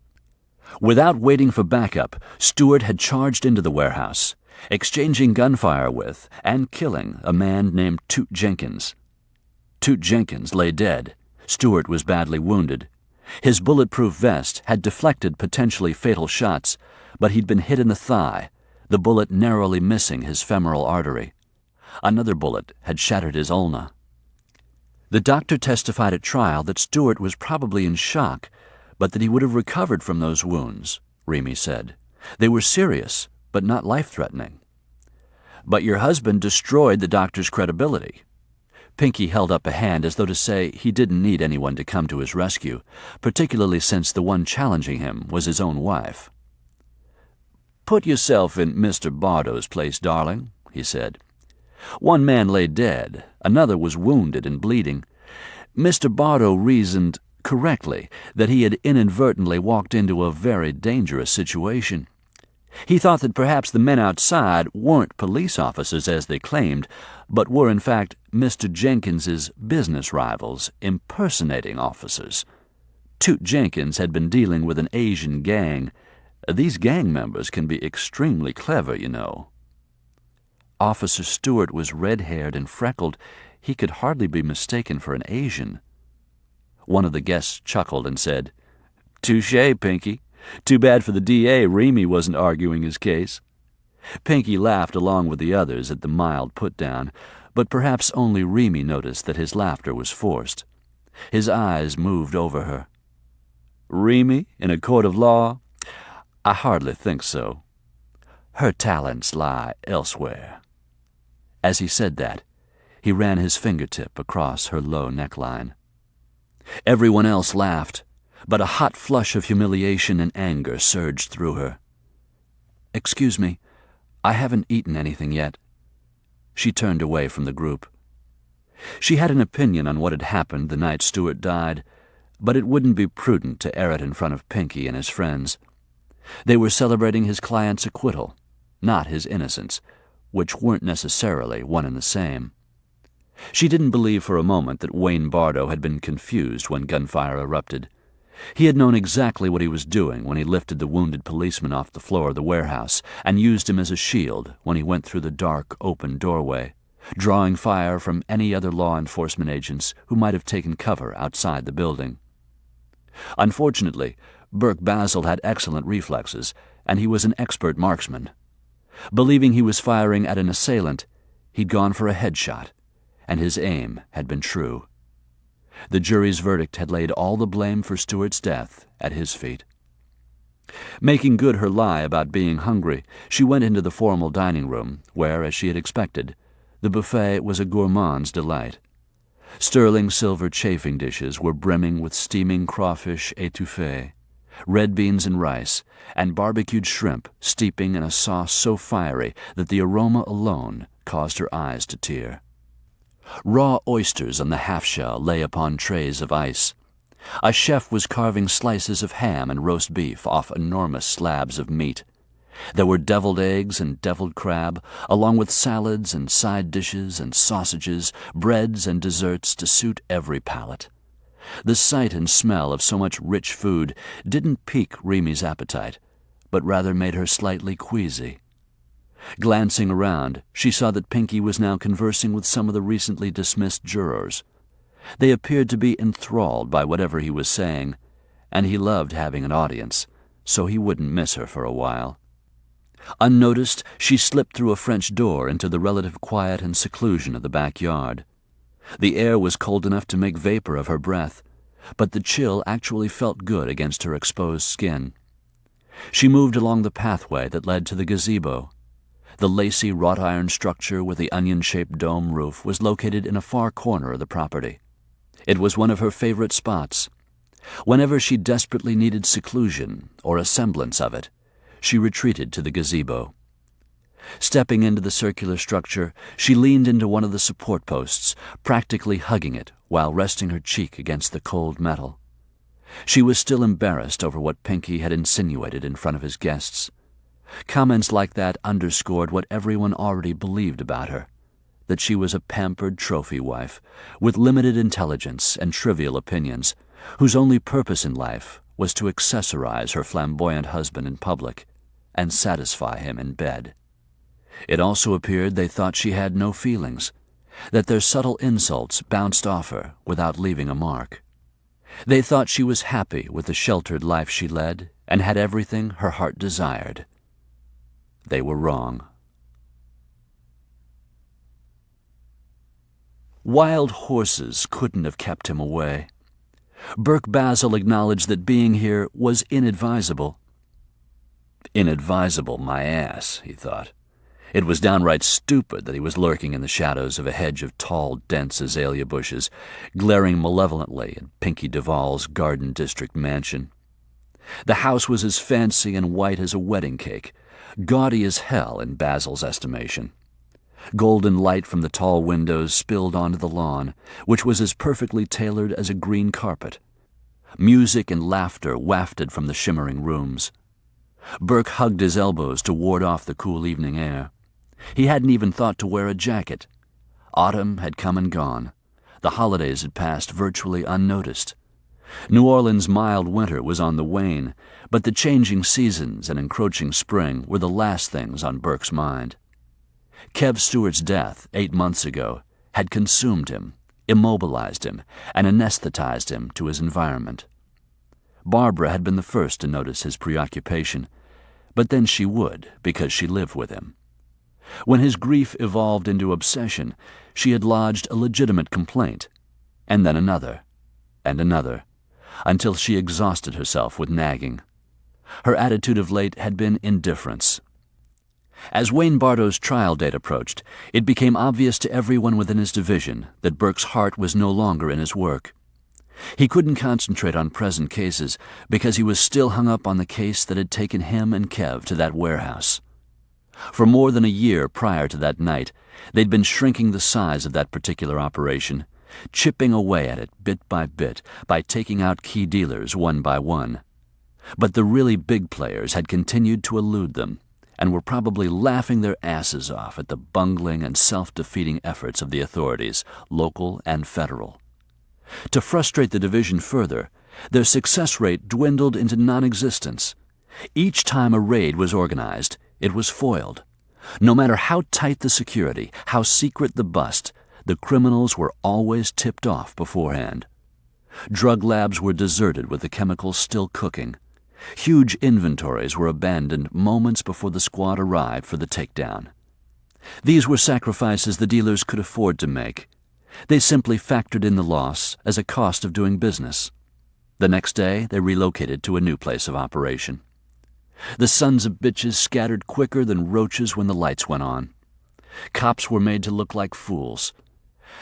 Without waiting for backup, Stewart had charged into the warehouse, exchanging gunfire with and killing a man named Toot Jenkins. Toot Jenkins lay dead. Stewart was badly wounded. His bulletproof vest had deflected potentially fatal shots, but he'd been hit in the thigh, the bullet narrowly missing his femoral artery. Another bullet had shattered his ulna. The doctor testified at trial that Stewart was probably in shock, but that he would have recovered from those wounds, Remy said. They were serious, but not life-threatening. But your husband destroyed the doctor's credibility. Pinkie held up a hand as though to say he didn't need anyone to come to his rescue, particularly since the one challenging him was his own wife. "Put yourself in Mr. Bardo's place, darling," he said. "One man lay dead, another was wounded and bleeding. Mr. Bardo reasoned correctly that he had inadvertently walked into a very dangerous situation. He thought that perhaps the men outside weren't police officers as they claimed, but were in fact Mr. Jenkins's business rivals impersonating officers. Toot Jenkins had been dealing with an Asian gang. These gang members can be extremely clever, you know." Officer Stewart was red-haired and freckled. He could hardly be mistaken for an Asian. One of the guests chuckled and said, "Touché, Pinkie. Too bad for the D.A. Remy wasn't arguing his case." Pinkie laughed along with the others at the mild put-down, but perhaps only Remy noticed that his laughter was forced. His eyes moved over her. "Remy in a court of law? I hardly think so. Her talents lie elsewhere." As he said that, he ran his fingertip across her low neckline. Everyone else laughed, but a hot flush of humiliation and anger surged through her. "Excuse me, I haven't eaten anything yet." She turned away from the group. She had an opinion on what had happened the night Stewart died, but it wouldn't be prudent to air it in front of Pinkie and his friends. They were celebrating his client's acquittal, not his innocence, which weren't necessarily one and the same. She didn't believe for a moment that Wayne Bardo had been confused when gunfire erupted. He had known exactly what he was doing when he lifted the wounded policeman off the floor of the warehouse and used him as a shield when he went through the dark, open doorway, drawing fire from any other law enforcement agents who might have taken cover outside the building. Unfortunately, Burke Basile had excellent reflexes, and he was an expert marksman. Believing he was firing at an assailant, he'd gone for a headshot, and his aim had been true. The jury's verdict had laid all the blame for Stewart's death at his feet. Making good her lie about being hungry, she went into the formal dining room, where, as she had expected, the buffet was a gourmand's delight. Sterling silver chafing dishes were brimming with steaming crawfish étouffée, red beans and rice, and barbecued shrimp steeping in a sauce so fiery that the aroma alone caused her eyes to tear. Raw oysters on the half-shell lay upon trays of ice. A chef was carving slices of ham and roast beef off enormous slabs of meat. There were deviled eggs and deviled crab, along with salads and side dishes and sausages, breads and desserts to suit every palate. The sight and smell of so much rich food didn't pique Remy's appetite, but rather made her slightly queasy. Glancing around, she saw that Pinkie was now conversing with some of the recently dismissed jurors. They appeared to be enthralled by whatever he was saying, and he loved having an audience, so he wouldn't miss her for a while. Unnoticed, she slipped through a French door into the relative quiet and seclusion of the backyard. The air was cold enough to make vapor of her breath, but the chill actually felt good against her exposed skin. She moved along the pathway that led to the gazebo. The lacy wrought-iron structure with the onion-shaped dome roof was located in a far corner of the property. It was one of her favorite spots. Whenever she desperately needed seclusion, or a semblance of it, she retreated to the gazebo. Stepping into the circular structure, she leaned into one of the support posts, practically hugging it while resting her cheek against the cold metal. She was still embarrassed over what Pinkie had insinuated in front of his guests. Comments like that underscored what everyone already believed about her, that she was a pampered trophy wife with limited intelligence and trivial opinions, whose only purpose in life was to accessorize her flamboyant husband in public and satisfy him in bed. It also appeared they thought she had no feelings, that their subtle insults bounced off her without leaving a mark. They thought she was happy with the sheltered life she led and had everything her heart desired. They were wrong. Wild horses couldn't have kept him away. Burke Basile acknowledged that being here was inadvisable. Inadvisable, my ass, he thought. It was downright stupid that he was lurking in the shadows of a hedge of tall, dense azalea bushes, glaring malevolently at Pinkie Duvall's Garden District mansion. The house was as fancy and white as a wedding cake, gaudy as hell in Basile's estimation. Golden light from the tall windows spilled onto the lawn, which was as perfectly tailored as a green carpet. Music and laughter wafted from the shimmering rooms. Burke hugged his elbows to ward off the cool evening air. He hadn't even thought to wear a jacket. Autumn had come and gone. The holidays had passed virtually unnoticed. New Orleans' mild winter was on the wane, but the changing seasons and encroaching spring were the last things on Burke's mind. Kev Stewart's death 8 months ago had consumed him, immobilized him, and anesthetized him to his environment. Barbara had been the first to notice his preoccupation, but then she would, because she lived with him. When his grief evolved into obsession, she had lodged a legitimate complaint, and then another, and another, until she exhausted herself with nagging. Her attitude of late had been indifference. As Wayne Bartow's trial date approached, it became obvious to everyone within his division that Burke's heart was no longer in his work. He couldn't concentrate on present cases because he was still hung up on the case that had taken him and Kev to that warehouse. For more than a year prior to that night, they'd been shrinking the size of that particular operation, chipping away at it bit by taking out key dealers one by one. But the really big players had continued to elude them, and were probably laughing their asses off at the bungling and self-defeating efforts of the authorities, local and federal. To frustrate the division further, their success rate dwindled into non-existence. Each time a raid was organized, it was foiled. No matter how tight the security, how secret the bust, the criminals were always tipped off beforehand. Drug labs were deserted with the chemicals still cooking. Huge inventories were abandoned moments before the squad arrived for the takedown. These were sacrifices the dealers could afford to make. They simply factored in the loss as a cost of doing business. The next day, they relocated to a new place of operation. The sons of bitches scattered quicker than roaches when the lights went on. Cops were made to look like fools.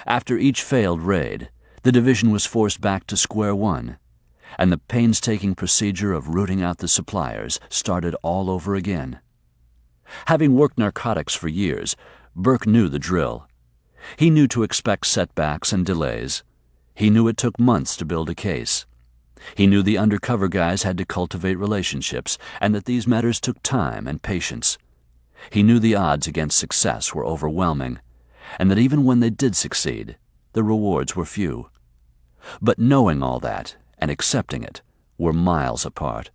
After each failed raid, the division was forced back to square one, and the painstaking procedure of rooting out the suppliers started all over again. Having worked narcotics for years, Burke knew the drill. He knew to expect setbacks and delays. He knew it took months to build a case. He knew the undercover guys had to cultivate relationships, and that these matters took time and patience. He knew the odds against success were overwhelming, and that even when they did succeed, the rewards were few. But knowing all that and accepting it were miles apart.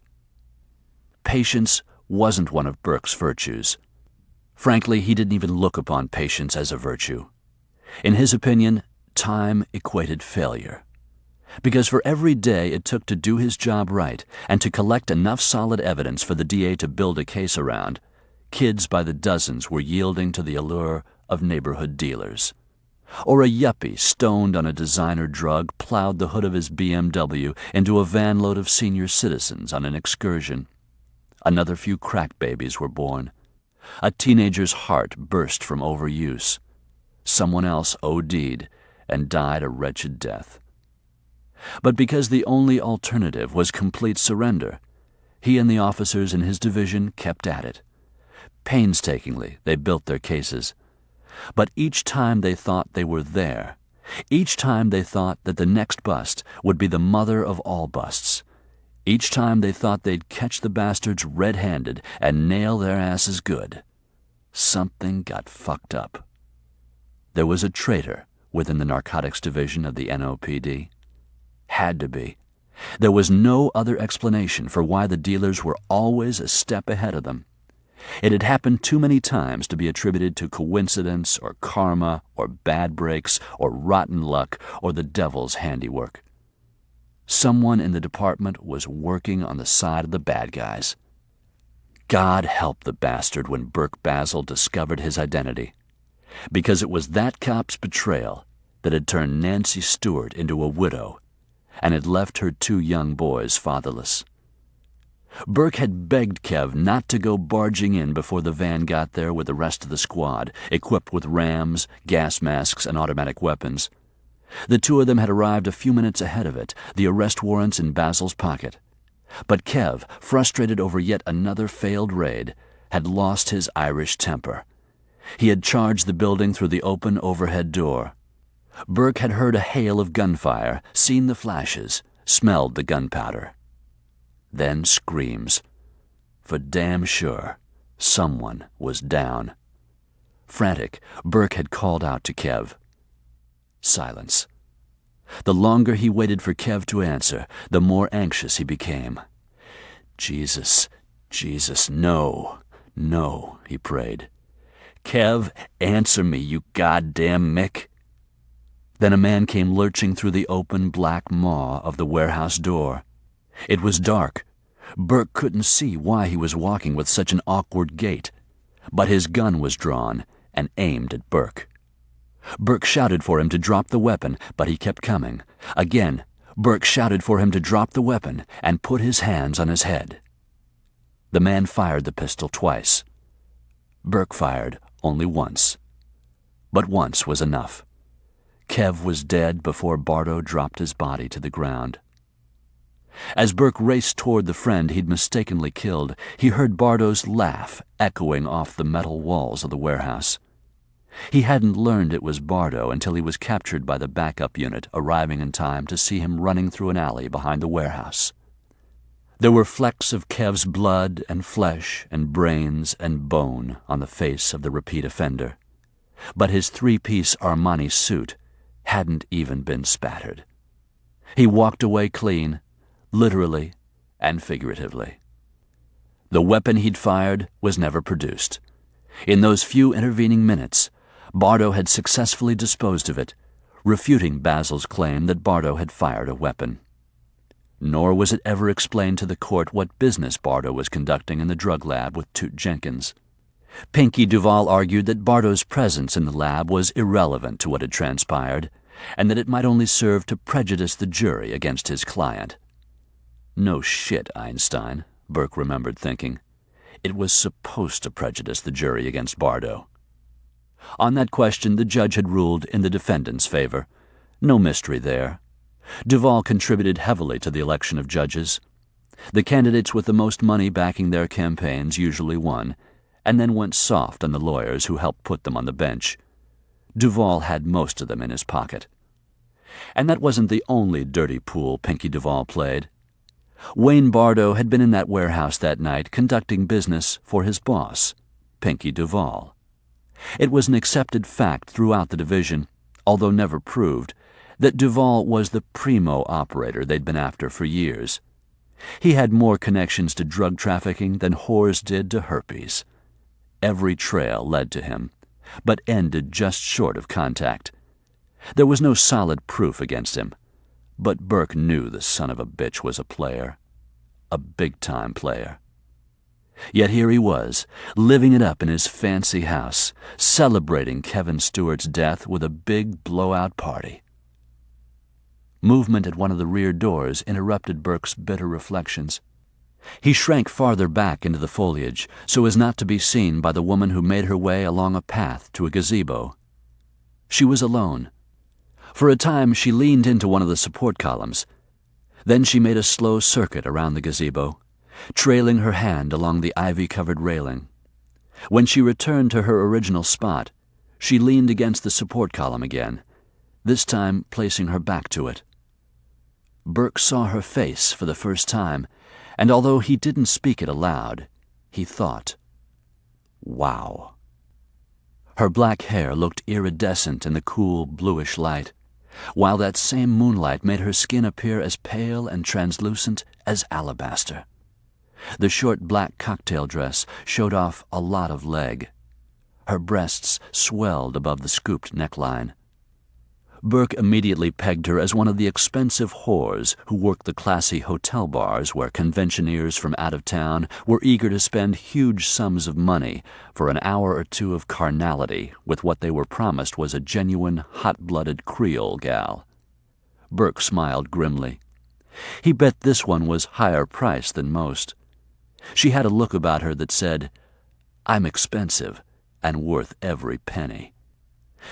Patience wasn't one of Burke's virtues. Frankly, he didn't even look upon patience as a virtue. In his opinion, time equated failure. Because for every day it took to do his job right and to collect enough solid evidence for the DA to build a case around, kids by the dozens were yielding to the allure of neighborhood dealers. Or a yuppie stoned on a designer drug plowed the hood of his BMW into a van load of senior citizens on an excursion. Another few crack babies were born. A teenager's heart burst from overuse. Someone else OD'd and died a wretched death. But because the only alternative was complete surrender, he and the officers in his division kept at it. Painstakingly, they built their cases. But each time they thought they were there, each time they thought that the next bust would be the mother of all busts, Each time they thought they'd catch the bastards red-handed and nail their asses good, something got fucked up. There was a traitor within the narcotics division of the NOPD. Had to be. There was no other explanation for why the dealers were always a step ahead of them. It had happened too many times to be attributed to coincidence or karma or bad breaks or rotten luck or the devil's handiwork. Someone in the department was working on the side of the bad guys. God help the bastard when Burke Basile discovered his identity, because it was that cop's betrayal that had turned Nancy Stewart into a widow and had left her 2 young boys fatherless. Burke had begged Kev not to go barging in before the van got there with the rest of the squad, equipped with rams, gas masks, and automatic weapons. The 2 of them had arrived a few minutes ahead of it, the arrest warrants in Basile's pocket. But Kev, frustrated over yet another failed raid, had lost his Irish temper. He had charged the building through the open overhead door. Burke had heard a hail of gunfire, seen the flashes, smelled the gunpowder. Then screams. For damn sure, someone was down. Frantic, Burke had called out to Kev. Silence. The longer he waited for Kev to answer, the more anxious he became. Jesus, Jesus, no, no, he prayed. Kev, answer me, you goddamn Mick. Then a man came lurching through the open black maw of the warehouse door. It was dark. Burke couldn't see why he was walking with such an awkward gait, but his gun was drawn and aimed at Burke. Burke shouted for him to drop the weapon, but he kept coming. Again, Burke shouted for him to drop the weapon and put his hands on his head. The man fired the pistol twice. Burke fired only once. But once was enough. Kev was dead before Bardo dropped his body to the ground. As Burke raced toward the friend he'd mistakenly killed, he heard Bardo's laugh echoing off the metal walls of the warehouse. He hadn't learned it was Bardo until he was captured by the backup unit, arriving in time to see him running through an alley behind the warehouse. There were flecks of Kev's blood and flesh and brains and bone on the face of the repeat offender, but his 3-piece Armani suit hadn't even been spattered. He walked away clean, literally and figuratively. The weapon he'd fired was never produced. In those few intervening minutes, Bardo had successfully disposed of it, refuting Basile's claim that Bardo had fired a weapon. Nor was it ever explained to the court what business Bardo was conducting in the drug lab with Toot Jenkins. Pinkie Duvall argued that Bardo's presence in the lab was irrelevant to what had transpired, and that it might only serve to prejudice the jury against his client. No shit, Einstein, Burke remembered thinking. It was supposed to prejudice the jury against Bardo. On that question, the judge had ruled in the defendant's favor. No mystery there. Duvall contributed heavily to the election of judges. The candidates with the most money backing their campaigns usually won, and then went soft on the lawyers who helped put them on the bench. Duvall had most of them in his pocket. And that wasn't the only dirty pool Pinkie Duvall played. Wayne Bardo had been in that warehouse that night conducting business for his boss, Pinkie Duvall. It was an accepted fact throughout the division, although never proved, that Duvall was the primo operator they'd been after for years. He had more connections to drug trafficking than whores did to herpes. Every trail led to him, but ended just short of contact. There was no solid proof against him, but Burke knew the son of a bitch was a player. A big-time player. Yet here he was, living it up in his fancy house, celebrating Kevin Stewart's death with a big blowout party. Movement at one of the rear doors interrupted Burke's bitter reflections. He shrank farther back into the foliage so as not to be seen by the woman who made her way along a path to a gazebo. She was alone. For a time she leaned into one of the support columns. Then she made a slow circuit around the gazebo, trailing her hand along the ivy-covered railing. When she returned to her original spot, she leaned against the support column again, this time placing her back to it. Burke saw her face for the first time, and although he didn't speak it aloud, he thought, "Wow." Her black hair looked iridescent in the cool, bluish light, while that same moonlight made her skin appear as pale and translucent as alabaster. The short black cocktail dress showed off a lot of leg. Her breasts swelled above the scooped neckline. Burke immediately pegged her as one of the expensive whores who worked the classy hotel bars where conventioneers from out of town were eager to spend huge sums of money for an hour or two of carnality with what they were promised was a genuine, hot-blooded Creole gal. Burke smiled grimly. He bet this one was higher priced than most. She had a look about her that said, "I'm expensive and worth every penny."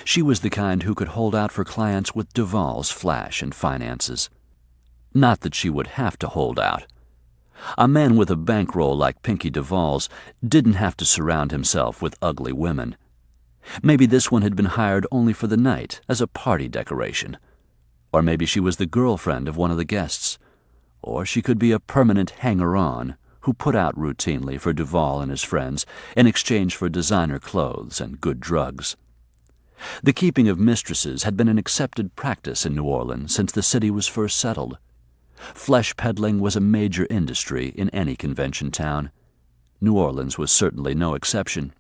She was the kind who could hold out for clients with Duvall's flash and finances. Not that she would have to hold out. A man with a bankroll like Pinkie Duvall's didn't have to surround himself with ugly women. Maybe this one had been hired only for the night as a party decoration. Or maybe she was the girlfriend of one of the guests. Or she could be a permanent hanger-on who put out routinely for Duvall and his friends in exchange for designer clothes and good drugs. The keeping of mistresses had been an accepted practice in New Orleans since the city was first settled. Flesh peddling was a major industry in any convention town. New Orleans was certainly no exception.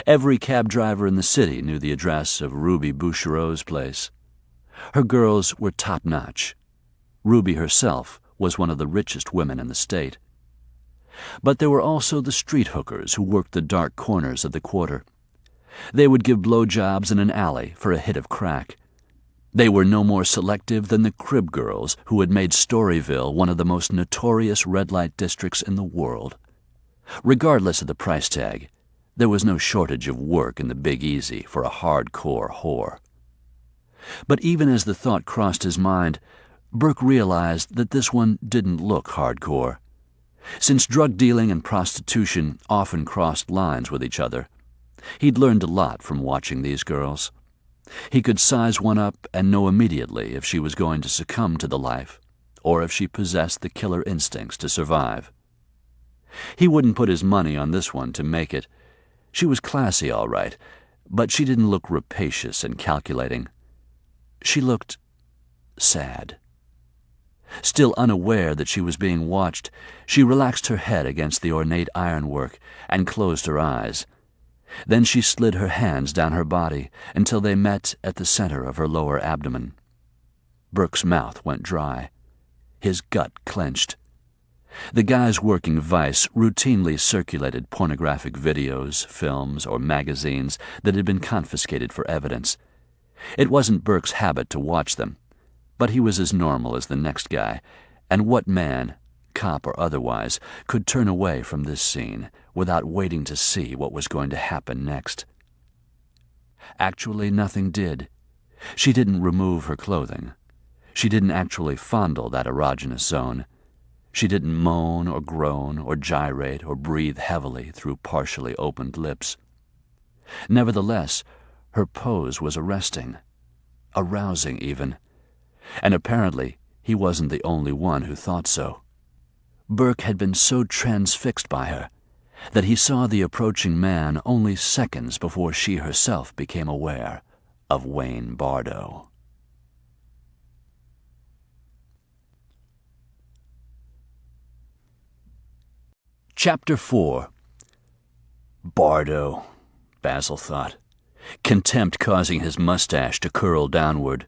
Every cab driver in the city knew the address of Ruby Bouchereau's place. Her girls were top-notch. Ruby herself was one of the richest women in the state. But there were also the street hookers who worked the dark corners of the quarter. They would give blowjobs in an alley for a hit of crack. They were no more selective than the crib girls who had made Storyville one of the most notorious red-light districts in the world. Regardless of the price tag, there was no shortage of work in the Big Easy for a hardcore whore. But even as the thought crossed his mind, Burke realized that this one didn't look hardcore. Since drug dealing and prostitution often crossed lines with each other, he'd learned a lot from watching these girls. He could size one up and know immediately if she was going to succumb to the life, or if she possessed the killer instincts to survive. He wouldn't put his money on this one to make it. She was classy, all right, but she didn't look rapacious and calculating. She looked sad. Still unaware that she was being watched, she relaxed her head against the ornate ironwork and closed her eyes. Then she slid her hands down her body until they met at the center of her lower abdomen. Burke's mouth went dry. His gut clenched. The guys working Vice routinely circulated pornographic videos, films, or magazines that had been confiscated for evidence. It wasn't Burke's habit to watch them, but he was as normal as the next guy, and what man, cop or otherwise, could turn away from this scene without waiting to see what was going to happen next? Actually, nothing did. She didn't remove her clothing. She didn't actually fondle that erogenous zone. She didn't moan or groan or gyrate or breathe heavily through partially opened lips. Nevertheless, her pose was arresting, arousing even, and apparently he wasn't the only one who thought so. Burke had been so transfixed by her that he saw the approaching man only seconds before she herself became aware of Wayne Bardo. Chapter 4. Bardo, Basile thought, contempt causing his mustache to curl downward.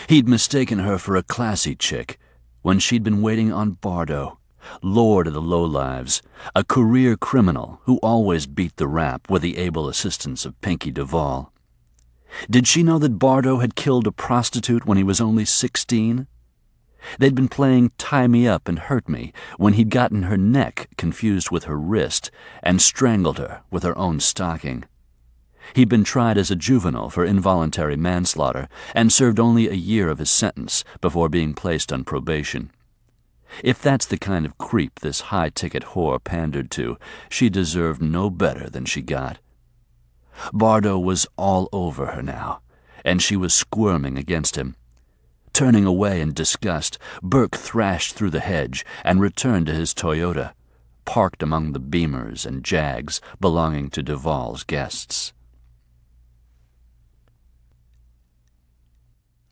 He'd mistaken her for a classy chick when she'd been waiting on Bardo, lord of the lowlives, a career criminal who always beat the rap with the able assistance of Pinkie Duvall. Did she know that Bardo had killed a prostitute when he was only 16? They'd been playing Tie Me Up and Hurt Me when he'd gotten her neck confused with her wrist and strangled her with her own stocking. He'd been tried as a juvenile for involuntary manslaughter and served only a year of his sentence before being placed on probation. If that's the kind of creep this high-ticket whore pandered to, she deserved no better than she got. Bardo was all over her now, and she was squirming against him. Turning away in disgust, Burke thrashed through the hedge and returned to his Toyota, parked among the Beamers and Jags belonging to Duvall's guests.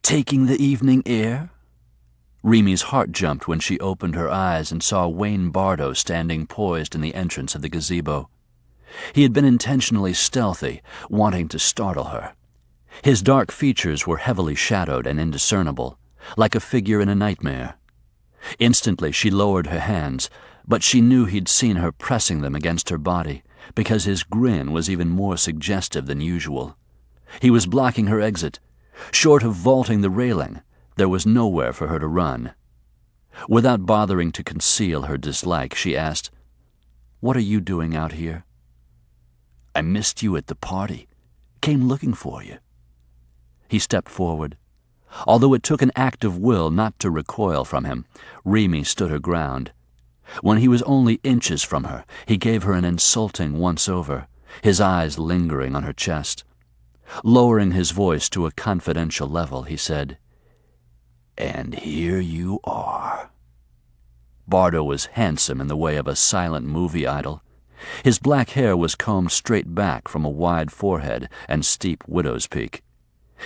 Taking the evening air? Remy's heart jumped when she opened her eyes and saw Wayne Bardo standing poised in the entrance of the gazebo. He had been intentionally stealthy, wanting to startle her. His dark features were heavily shadowed and indiscernible, like a figure in a nightmare. Instantly she lowered her hands, but she knew he'd seen her pressing them against her body, because his grin was even more suggestive than usual. He was blocking her exit. Short of vaulting the railing, there was nowhere for her to run. Without bothering to conceal her dislike, she asked, "What are you doing out here?" "I missed you at the party. Came looking for you." He stepped forward. Although it took an act of will not to recoil from him, Remy stood her ground. When he was only inches from her, he gave her an insulting once-over, his eyes lingering on her chest. Lowering his voice to a confidential level, he said, "And here you are." Bardo was handsome in the way of a silent movie idol. His black hair was combed straight back from a wide forehead and steep widow's peak.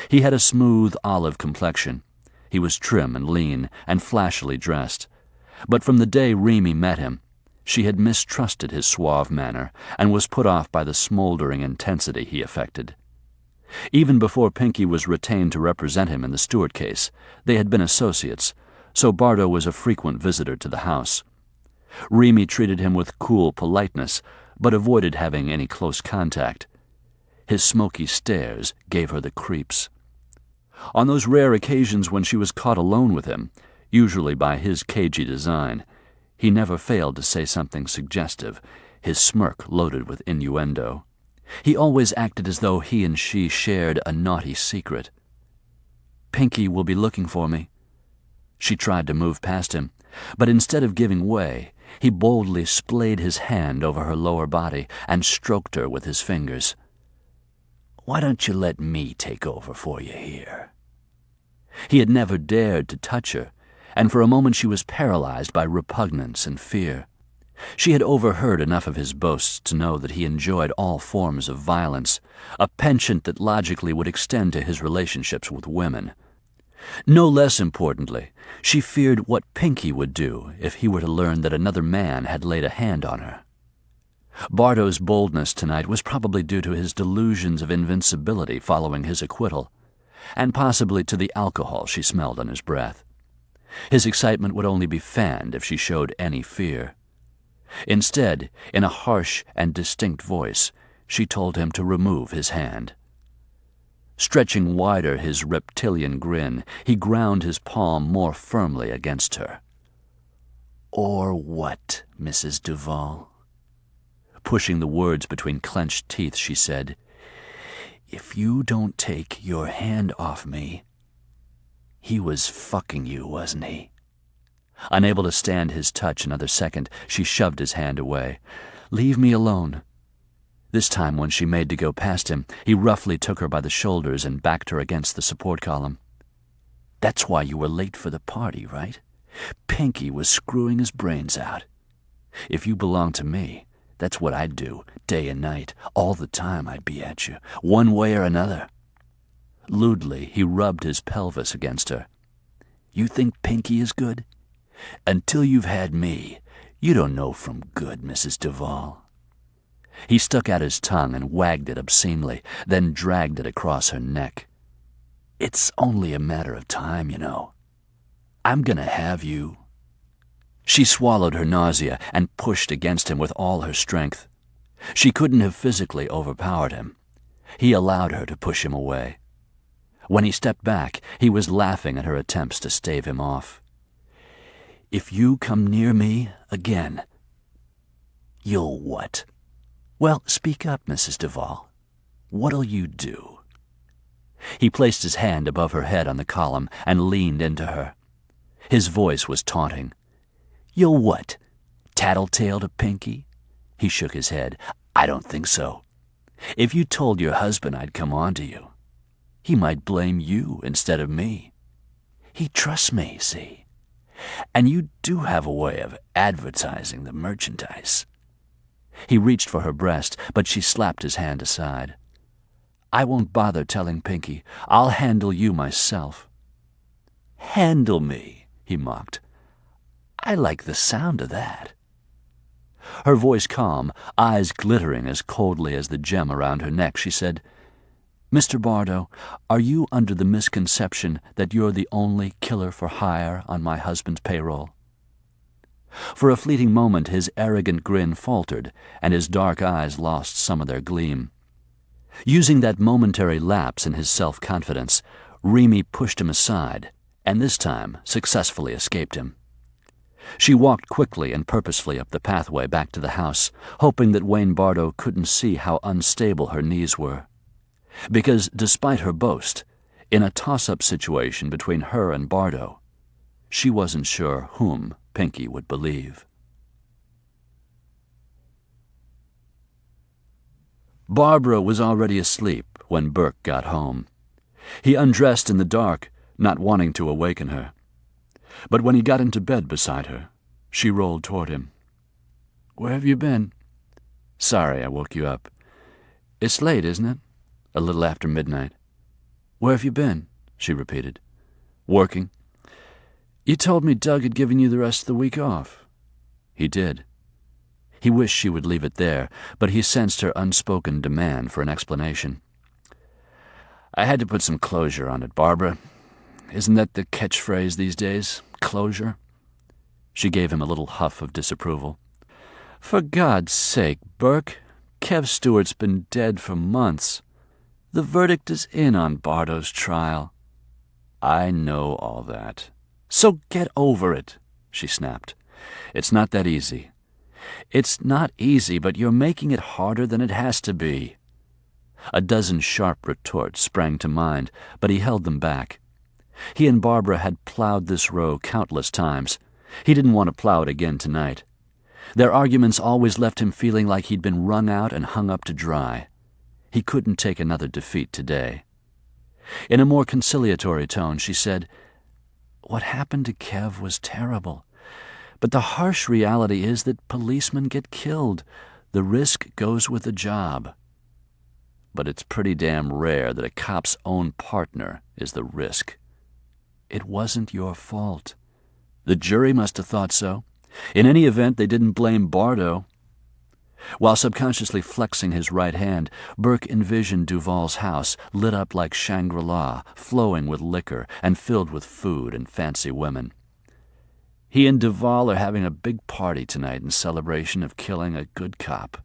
He had a smooth olive complexion. He was trim and lean and flashily dressed. But from the day Remy met him, she had mistrusted his suave manner and was put off by the smoldering intensity he affected. Even before Pinkie was retained to represent him in the Stewart case, they had been associates, so Bardo was a frequent visitor to the house. Remy treated him with cool politeness, but avoided having any close contact. His smoky stares gave her the creeps. On those rare occasions when she was caught alone with him, usually by his cagey design, he never failed to say something suggestive, his smirk loaded with innuendo. He always acted as though he and she shared a naughty secret. "Pinkie will be looking for me." She tried to move past him, but instead of giving way, he boldly splayed his hand over her lower body and stroked her with his fingers. "Why don't you let me take over for you here?" He had never dared to touch her, and for a moment she was paralyzed by repugnance and fear. She had overheard enough of his boasts to know that he enjoyed all forms of violence, a penchant that logically would extend to his relationships with women. No less importantly, she feared what Pinkie would do if he were to learn that another man had laid a hand on her. Bardo's boldness tonight was probably due to his delusions of invincibility following his acquittal, and possibly to the alcohol she smelled on his breath. His excitement would only be fanned if she showed any fear. Instead, in a harsh and distinct voice, she told him to remove his hand. Stretching wider his reptilian grin, he ground his palm more firmly against her. "Or what, Mrs. Duvall?" Pushing the words between clenched teeth, she said, "If you don't take your hand off me—" "He was fucking you, wasn't he?" Unable to stand his touch another second, she shoved his hand away. "Leave me alone." This time, when she made to go past him, he roughly took her by the shoulders and backed her against the support column. "That's why you were late for the party, right? Pinkie was screwing his brains out. If you belonged to me, that's what I'd do, day and night. All the time I'd be at you, one way or another." Lewdly, he rubbed his pelvis against her. "You think Pinkie is good? Until you've had me, you don't know from good, Mrs. Duvall." He stuck out his tongue and wagged it obscenely, then dragged it across her neck. "It's only a matter of time, you know. I'm gonna have you." She swallowed her nausea and pushed against him with all her strength. She couldn't have physically overpowered him. He allowed her to push him away. When he stepped back, he was laughing at her attempts to stave him off. "If you come near me again—" "You'll what?" "Well, speak up, Mrs. Duvall. What'll you do?" He placed his hand above her head on the column and leaned into her. His voice was taunting. "You'll what? Tattletale to Pinkie?" He shook his head. "I don't think so. If you told your husband I'd come on to you, he might blame you instead of me. He trusts me, see? And you do have a way of advertising the merchandise." He reached for her breast, but she slapped his hand aside. "I won't bother telling Pinkie. I'll handle you myself." "Handle me," he mocked. "I like the sound of that." Her voice calm, eyes glittering as coldly as the gem around her neck, she said, "Mr. Bardo, are you under the misconception that you're the only killer for hire on my husband's payroll?" For a fleeting moment his arrogant grin faltered, and his dark eyes lost some of their gleam. Using that momentary lapse in his self-confidence, Remy pushed him aside, and this time successfully escaped him. She walked quickly and purposefully up the pathway back to the house, hoping that Wayne Bardo couldn't see how unstable her knees were. Because, despite her boast, in a toss-up situation between her and Bardo, she wasn't sure whom Pinkie would believe. Barbara was already asleep when Burke got home. He undressed in the dark, not wanting to awaken her. But when he got into bed beside her, she rolled toward him. "Where have you been?" "Sorry I woke you up." "It's late, isn't it?" "A little after midnight." "Where have you been?" she repeated. "Working." "You told me Doug had given you the rest of the week off." He did. He wished she would leave it there, but he sensed her unspoken demand for an explanation. "I had to put some closure on it, Barbara. Isn't that the catchphrase these days? Closure?" She gave him a little huff of disapproval. "For God's sake, Burke, Kev Stewart's been dead for months. The verdict is in on Bardo's trial." "I know all that." "So get over it," she snapped. "It's not that easy." "It's not easy, but you're making it harder than it has to be." A dozen sharp retorts sprang to mind, but he held them back. He and Barbara had plowed this row countless times. He didn't want to plow it again tonight. Their arguments always left him feeling like he'd been wrung out and hung up to dry. He couldn't take another defeat today. In a more conciliatory tone, she said, "What happened to Kev was terrible. But the harsh reality is that policemen get killed. The risk goes with the job. But it's pretty damn rare that a cop's own partner is the risk. It wasn't your fault. The jury must have thought so. In any event, they didn't blame Bardo." While subconsciously flexing his right hand, Burke envisioned Duvall's house, lit up like Shangri-La, flowing with liquor and filled with food and fancy women. He and Duvall are having a big party tonight in celebration of killing a good cop.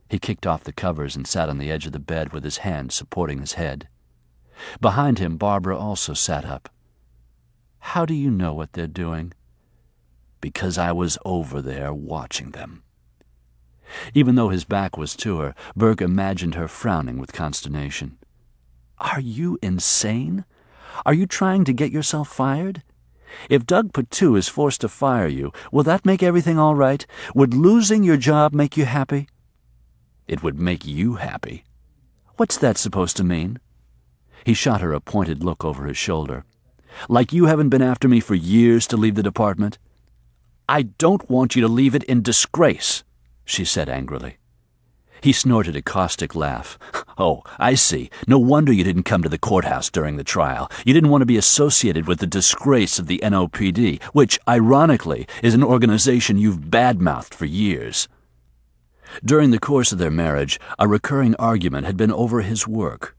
He kicked off the covers and sat on the edge of the bed with his hand supporting his head. Behind him, Barbara also sat up. "How do you know what they're doing?" "Because I was over there watching them." Even though his back was to her, Burke imagined her frowning with consternation. "Are you insane? Are you trying to get yourself fired? If Doug Patu is forced to fire you, will that make everything all right? Would losing your job make you happy?" "It would make you happy." "What's that supposed to mean?" He shot her a pointed look over his shoulder. "Like you haven't been after me for years to leave the department?" "I don't want you to leave it in disgrace," she said angrily. He snorted a caustic laugh. "Oh, I see. No wonder you didn't come to the courthouse during the trial. You didn't want to be associated with the disgrace of the NOPD, which, ironically, is an organization you've badmouthed for years." During the course of their marriage, a recurring argument had been over his work.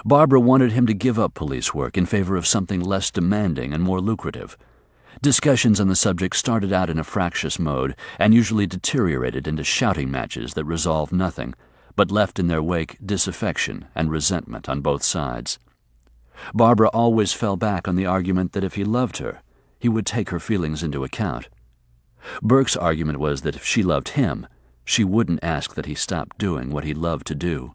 Barbara wanted him to give up police work in favor of something less demanding and more lucrative. Discussions on the subject started out in a fractious mode and usually deteriorated into shouting matches that resolved nothing, but left in their wake disaffection and resentment on both sides. Barbara always fell back on the argument that if he loved her, he would take her feelings into account. Burke's argument was that if she loved him, she wouldn't ask that he stop doing what he loved to do.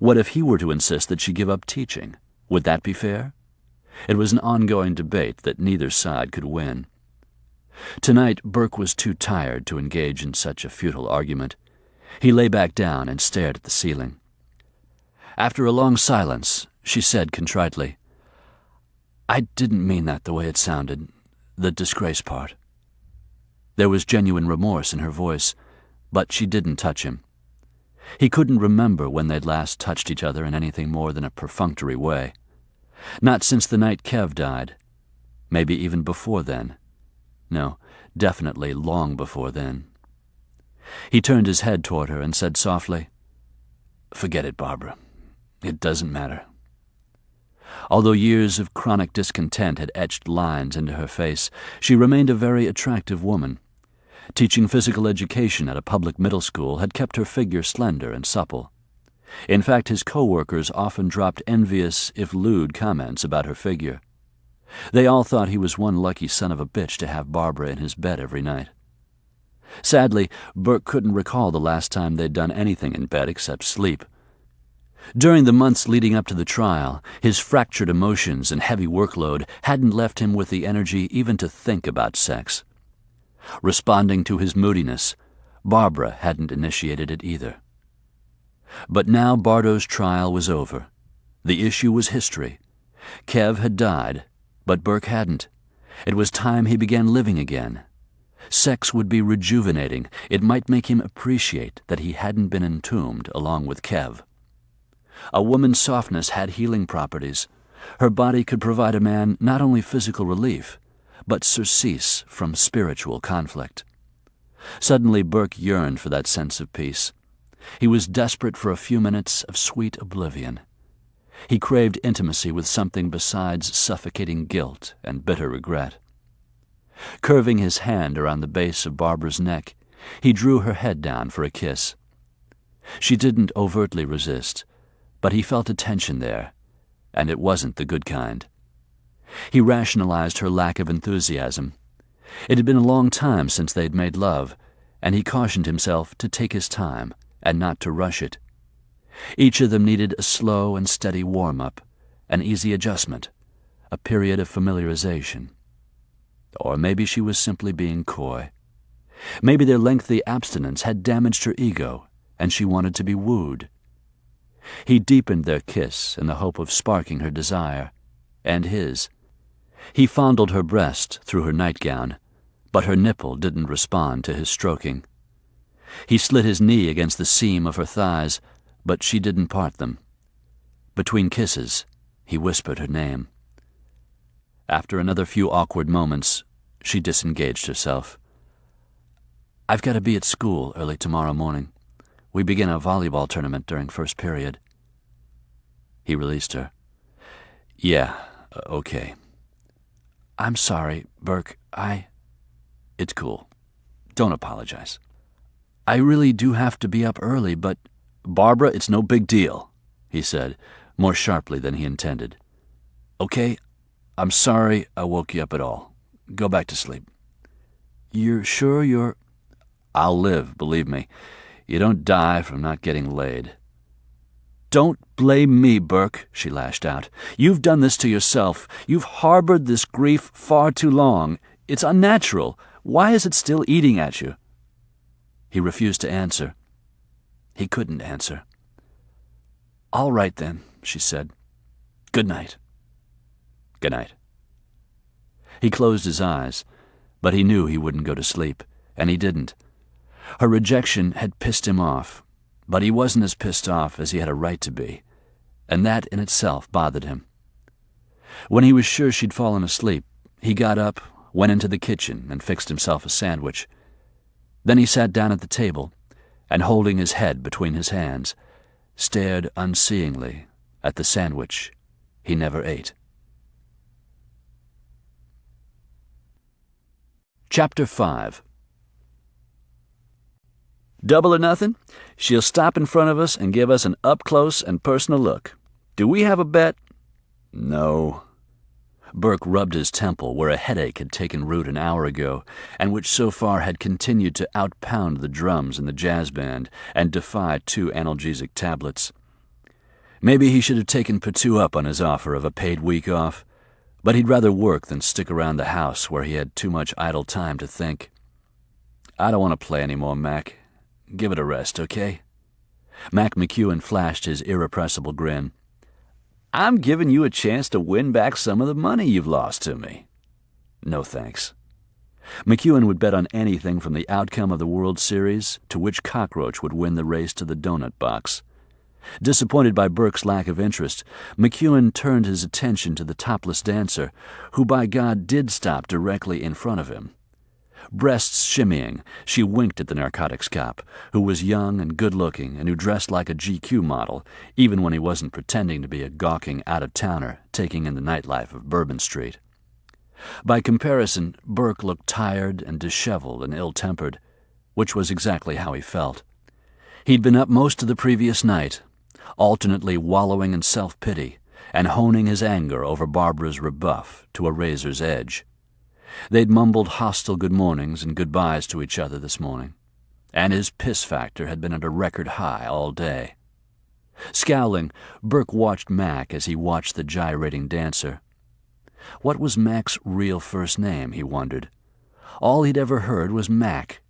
What if he were to insist that she give up teaching? Would that be fair? It was an ongoing debate that neither side could win. Tonight, Burke was too tired to engage in such a futile argument. He lay back down and stared at the ceiling. After a long silence, she said contritely, I didn't mean that the way it sounded, the disgrace part. There was genuine remorse in her voice, but she didn't touch him. He couldn't remember when they'd last touched each other in anything more than a perfunctory way. Not since the night Kev died. Maybe even before then. No, definitely long before then. He turned his head toward her and said softly, "Forget it, Barbara. It doesn't matter." Although years of chronic discontent had etched lines into her face, she remained a very attractive woman. Teaching physical education at a public middle school had kept her figure slender and supple. In fact, his co-workers often dropped envious, if lewd, comments about her figure. They all thought he was one lucky son of a bitch to have Barbara in his bed every night. Sadly, Burke couldn't recall the last time they'd done anything in bed except sleep. During the months leading up to the trial, his fractured emotions and heavy workload hadn't left him with the energy even to think about sex. Responding to his moodiness, Barbara hadn't initiated it either. But now Bardo's trial was over. The issue was history. Kev had died, but Burke hadn't. It was time he began living again. Sex would be rejuvenating. It might make him appreciate that he hadn't been entombed along with Kev. A woman's softness had healing properties. Her body could provide a man not only physical relief, but surcease from spiritual conflict. Suddenly Burke yearned for that sense of peace. He was desperate for a few minutes of sweet oblivion. He craved intimacy with something besides suffocating guilt and bitter regret. Curving his hand around the base of Barbara's neck, he drew her head down for a kiss. She didn't overtly resist, but he felt a tension there, and it wasn't the good kind. He rationalized her lack of enthusiasm. It had been a long time since they'd made love, and he cautioned himself to take his time and not to rush it. Each of them needed a slow and steady warm-up, an easy adjustment, a period of familiarization. Or maybe she was simply being coy. Maybe their lengthy abstinence had damaged her ego, and she wanted to be wooed. He deepened their kiss in the hope of sparking her desire, and his. He fondled her breast through her nightgown, but her nipple didn't respond to his stroking. He slid his knee against the seam of her thighs, but she didn't part them. Between kisses, he whispered her name. After another few awkward moments, she disengaged herself. "I've got to be at school early tomorrow morning. We begin a volleyball tournament during first period." He released her. "Yeah, okay." "I'm sorry, Burke. It's cool. Don't apologize. I really do have to be up early, but—" "Barbara, it's no big deal," he said, more sharply than he intended. "Okay, I'm sorry I woke you up at all. Go back to sleep." "You're sure you're—" "I'll live, believe me. You don't die from not getting laid." "Don't blame me, Burke," she lashed out. "You've done this to yourself. You've harbored this grief far too long. It's unnatural. Why is it still eating at you?" He refused to answer. He couldn't answer. "All right, then," she said. "Good night." "Good night." He closed his eyes, but he knew he wouldn't go to sleep, and he didn't. Her rejection had pissed him off, but he wasn't as pissed off as he had a right to be, and that in itself bothered him. When he was sure she'd fallen asleep, he got up, went into the kitchen, and fixed himself a sandwich. Then he sat down at the table, and holding his head between his hands, stared unseeingly at the sandwich he never ate. Chapter 5. Double or nothing? She'll stop in front of us and give us an up-close and personal look. Do we have a bet? No. Burke rubbed his temple where a headache had taken root an hour ago, and which so far had continued to outpound the drums in the jazz band and defy 2 analgesic tablets. Maybe he should have taken Patu up on his offer of a paid week off, but he'd rather work than stick around the house where he had too much idle time to think. "I don't want to play anymore, Mac. Give it a rest, okay?" Mac McEwen flashed his irrepressible grin. I'm giving you a chance to win back some of the money you've lost to me." "No thanks." McEwen would bet on anything from the outcome of the World Series to which cockroach would win the race to the donut box. Disappointed by Burke's lack of interest, McEwen turned his attention to the topless dancer, who by God did stop directly in front of him. Breasts shimmying, she winked at the narcotics cop, who was young and good-looking and who dressed like a GQ model, even when he wasn't pretending to be a gawking out-of-towner taking in the nightlife of Bourbon Street. By comparison, Burke looked tired and disheveled and ill-tempered, which was exactly how he felt. He'd been up most of the previous night, alternately wallowing in self-pity and honing his anger over Barbara's rebuff to a razor's edge. They'd mumbled hostile good mornings and goodbyes to each other this morning, and his piss factor had been at a record high all day. Scowling, Burke watched Mac as he watched the gyrating dancer. What was Mac's real first name, he wondered. All he'd ever heard was Mac.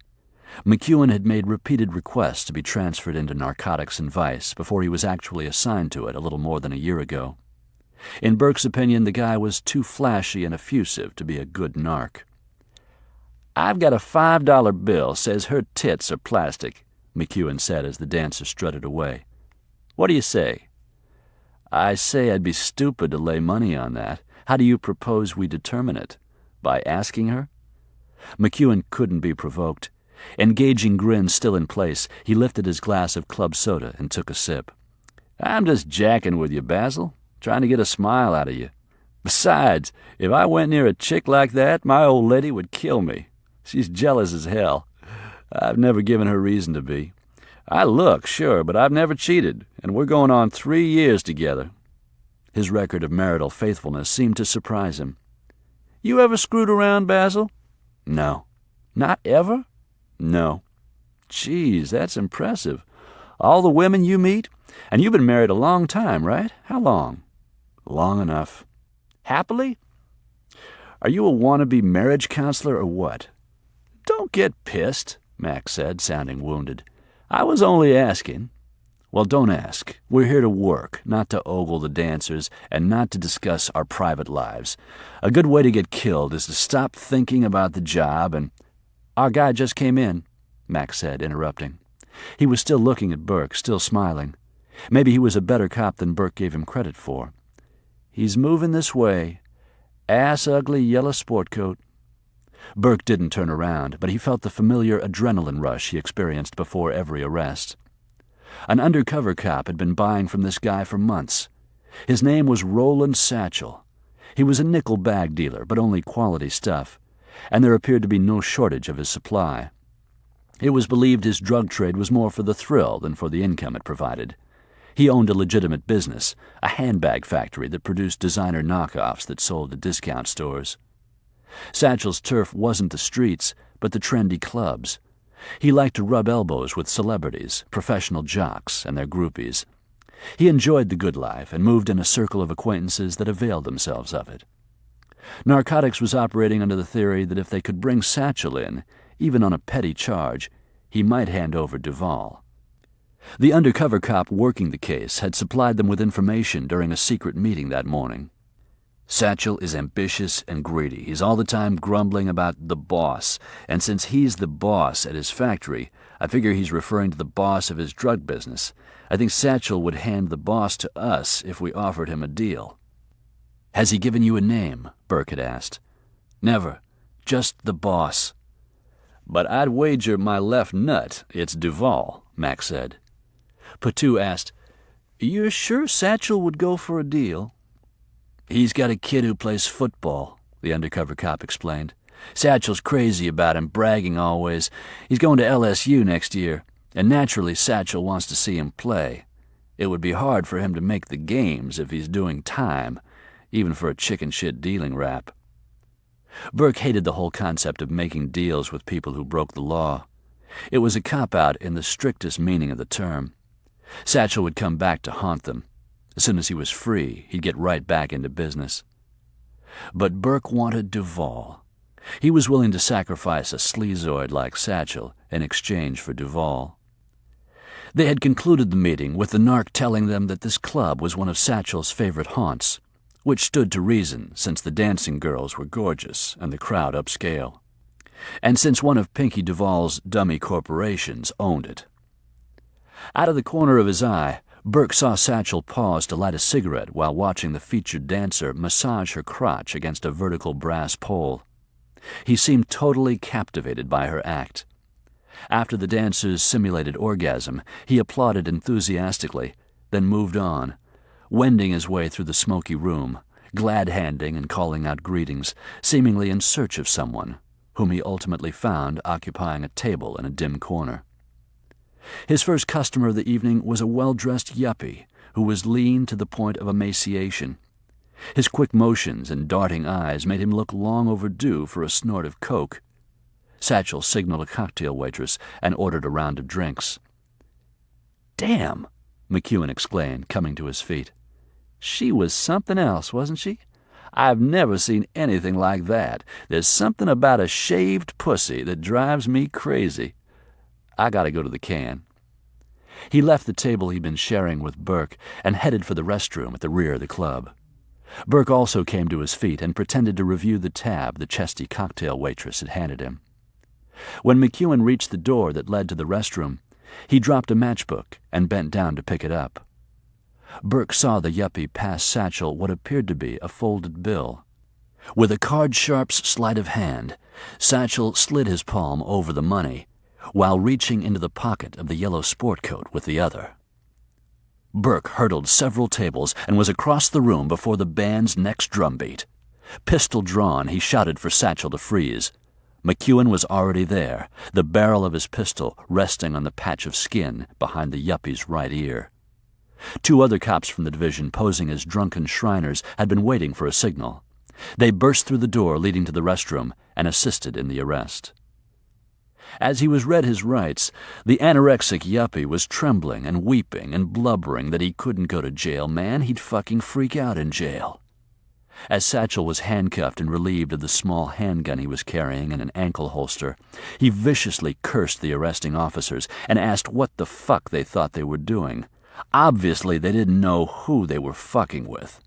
McEwen had made repeated requests to be transferred into narcotics and vice before he was actually assigned to it a little more than a year ago. In Burke's opinion, the guy was too flashy and effusive to be a good narc. "I've got a $5 bill, says her tits are plastic," McEwen said as the dancer strutted away. "What do you say?" "I say I'd be stupid to lay money on that. How do you propose we determine it? By asking her?" McEwen couldn't be provoked. Engaging grin still in place, he lifted his glass of club soda and took a sip. "I'm just jacking with you, Basile, trying to get a smile out of you. Besides, if I went near a chick like that, my old lady would kill me. She's jealous as hell. I've never given her reason to be. I look, sure, but I've never cheated, and we're going on 3 years together." His record of marital faithfulness seemed to surprise him. "You ever screwed around, Basile?" "No." "Not ever?" "No." "Geez, that's impressive. All the women you meet? And you've been married a long time, right? How long?" "Long enough." "Happily?" "Are you a wannabe marriage counselor or what?" "Don't get pissed," Mac said, sounding wounded. "I was only asking." "Well, don't ask. We're here to work, not to ogle the dancers, and not to discuss our private lives. A good way to get killed is to stop thinking about the job and—" "Our guy just came in," Mac said, interrupting. He was still looking at Burke, still smiling. Maybe he was a better cop than Burke gave him credit for. "He's moving this way. Ass-ugly yellow sport coat." Burke didn't turn around, but he felt the familiar adrenaline rush he experienced before every arrest. An undercover cop had been buying from this guy for months. His name was Roland Satchel. He was a nickel bag dealer, but only quality stuff, and there appeared to be no shortage of his supply. It was believed his drug trade was more for the thrill than for the income it provided. He owned a legitimate business, a handbag factory that produced designer knockoffs that sold to discount stores. Satchel's turf wasn't the streets, but the trendy clubs. He liked to rub elbows with celebrities, professional jocks, and their groupies. He enjoyed the good life and moved in a circle of acquaintances that availed themselves of it. Narcotics was operating under the theory that if they could bring Satchel in, even on a petty charge, he might hand over Duvall. The undercover cop working the case had supplied them with information during a secret meeting that morning. "Satchel is ambitious and greedy. He's all the time grumbling about the boss, and since he's the boss at his factory, I figure he's referring to the boss of his drug business. I think Satchel would hand the boss to us if we offered him a deal." "Has he given you a name?" Burke had asked. "Never. Just the boss." "But I'd wager my left nut it's Duvall," Mac said. Patu asked, "You're sure Satchel would go for a deal?" "He's got a kid who plays football," the undercover cop explained. "Satchel's crazy about him, bragging always. He's going to LSU next year, and naturally Satchel wants to see him play. It would be hard for him to make the games if he's doing time, even for a chicken shit dealing rap." Burke hated the whole concept of making deals with people who broke the law. It was a cop-out in the strictest meaning of the term. Satchel would come back to haunt them. As soon as he was free, he'd get right back into business. But Burke wanted Duvall. He was willing to sacrifice a sleazoid like Satchel in exchange for Duvall. They had concluded the meeting with the narc telling them that this club was one of Satchel's favorite haunts, which stood to reason since the dancing girls were gorgeous and the crowd upscale, and since one of Pinkie Duvall's dummy corporations owned it. Out of the corner of his eye, Burke saw Satchel pause to light a cigarette while watching the featured dancer massage her crotch against a vertical brass pole. He seemed totally captivated by her act. After the dancer's simulated orgasm, he applauded enthusiastically, then moved on, wending his way through the smoky room, glad-handing and calling out greetings, seemingly in search of someone, whom he ultimately found occupying a table in a dim corner. His first customer of the evening was a well-dressed yuppie who was lean to the point of emaciation. His quick motions and darting eyes made him look long overdue for a snort of coke. Satchel signaled a cocktail waitress and ordered a round of drinks. "Damn!" McEwen exclaimed, coming to his feet. "She was something else, wasn't she? I've never seen anything like that. There's something about a shaved pussy that drives me crazy. I gotta go to the can." He left the table he'd been sharing with Burke and headed for the restroom at the rear of the club. Burke also came to his feet and pretended to review the tab the chesty cocktail waitress had handed him. When McEwen reached the door that led to the restroom, he dropped a matchbook and bent down to pick it up. Burke saw the yuppie pass Satchel what appeared to be a folded bill. With a card-sharp's sleight of hand, Satchel slid his palm over the money, while reaching into the pocket of the yellow sport coat with the other. Burke hurdled several tables and was across the room before the band's next drumbeat. Pistol drawn, he shouted for Satchel to freeze. McEwen was already there, the barrel of his pistol resting on the patch of skin behind the yuppie's right ear. Two other cops from the division posing as drunken Shriners had been waiting for a signal. They burst through the door leading to the restroom and assisted in the arrest. As he was read his rights, the anorexic yuppie was trembling and weeping and blubbering that he couldn't go to jail, man. He'd fucking freak out in jail. As Satchel was handcuffed and relieved of the small handgun he was carrying in an ankle holster, he viciously cursed the arresting officers and asked what the fuck they thought they were doing. Obviously, they didn't know who they were fucking with.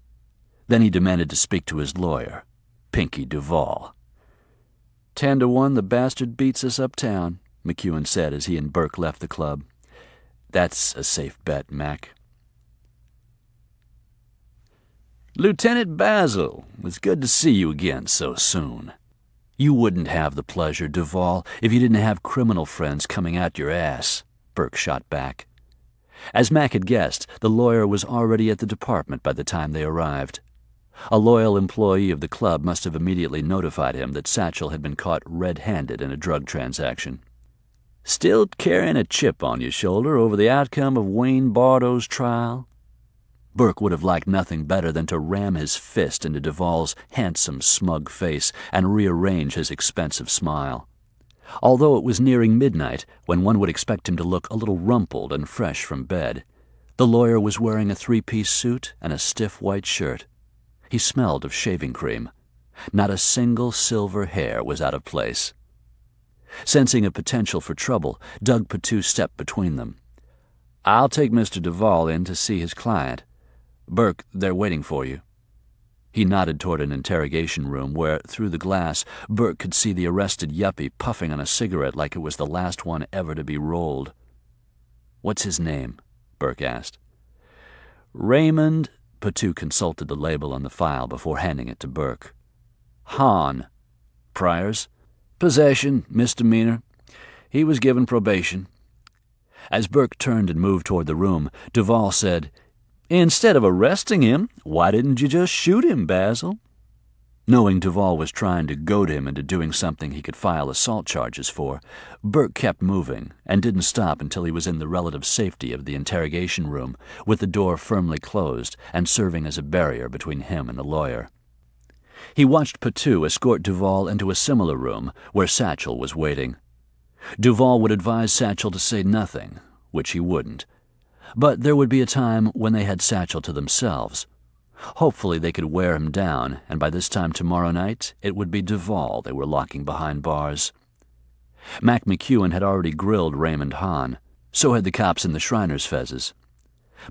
Then he demanded to speak to his lawyer, Pinkie Duvall. 10-1 the bastard beats us uptown, McEwen said as he and Burke left the club. That's a safe bet, Mac. Lieutenant Basile, it's good to see you again so soon. You wouldn't have the pleasure, Duvall, if you didn't have criminal friends coming out your ass, Burke shot back. As Mac had guessed, the lawyer was already at the department by the time they arrived. A loyal employee of the club must have immediately notified him that Satchel had been caught red-handed in a drug transaction. Still carrying a chip on your shoulder over the outcome of Wayne Bardo's trial? Burke would have liked nothing better than to ram his fist into Duvall's handsome, smug face and rearrange his expensive smile. Although it was nearing midnight, when one would expect him to look a little rumpled and fresh from bed, the lawyer was wearing a three-piece suit and a stiff white shirt. He smelled of shaving cream. Not a single silver hair was out of place. Sensing a potential for trouble, Doug Patu stepped between them. "I'll take Mr. Duvall in to see his client. Burke, they're waiting for you." He nodded toward an interrogation room where, through the glass, Burke could see the arrested yuppie puffing on a cigarette like it was the last one ever to be rolled. "What's his name?" Burke asked. "Raymond." Patu consulted the label on the file before handing it to Burke. "Hahn. Priors?" "Possession, misdemeanor. He was given probation." As Burke turned and moved toward the room, Duvall said, "Instead of arresting him, why didn't you just shoot him, Basile?" Knowing Duvall was trying to goad him into doing something he could file assault charges for, Burke kept moving and didn't stop until he was in the relative safety of the interrogation room, with the door firmly closed and serving as a barrier between him and the lawyer. He watched Patu escort Duvall into a similar room where Satchel was waiting. Duvall would advise Satchel to say nothing, which he wouldn't. But there would be a time when they had Satchel to themselves. Hopefully they could wear him down, and by this time tomorrow night it would be Duvall they were locking behind bars. Mac McEwen had already grilled Raymond Hahn. So had the cops in the Shriners' fezzes.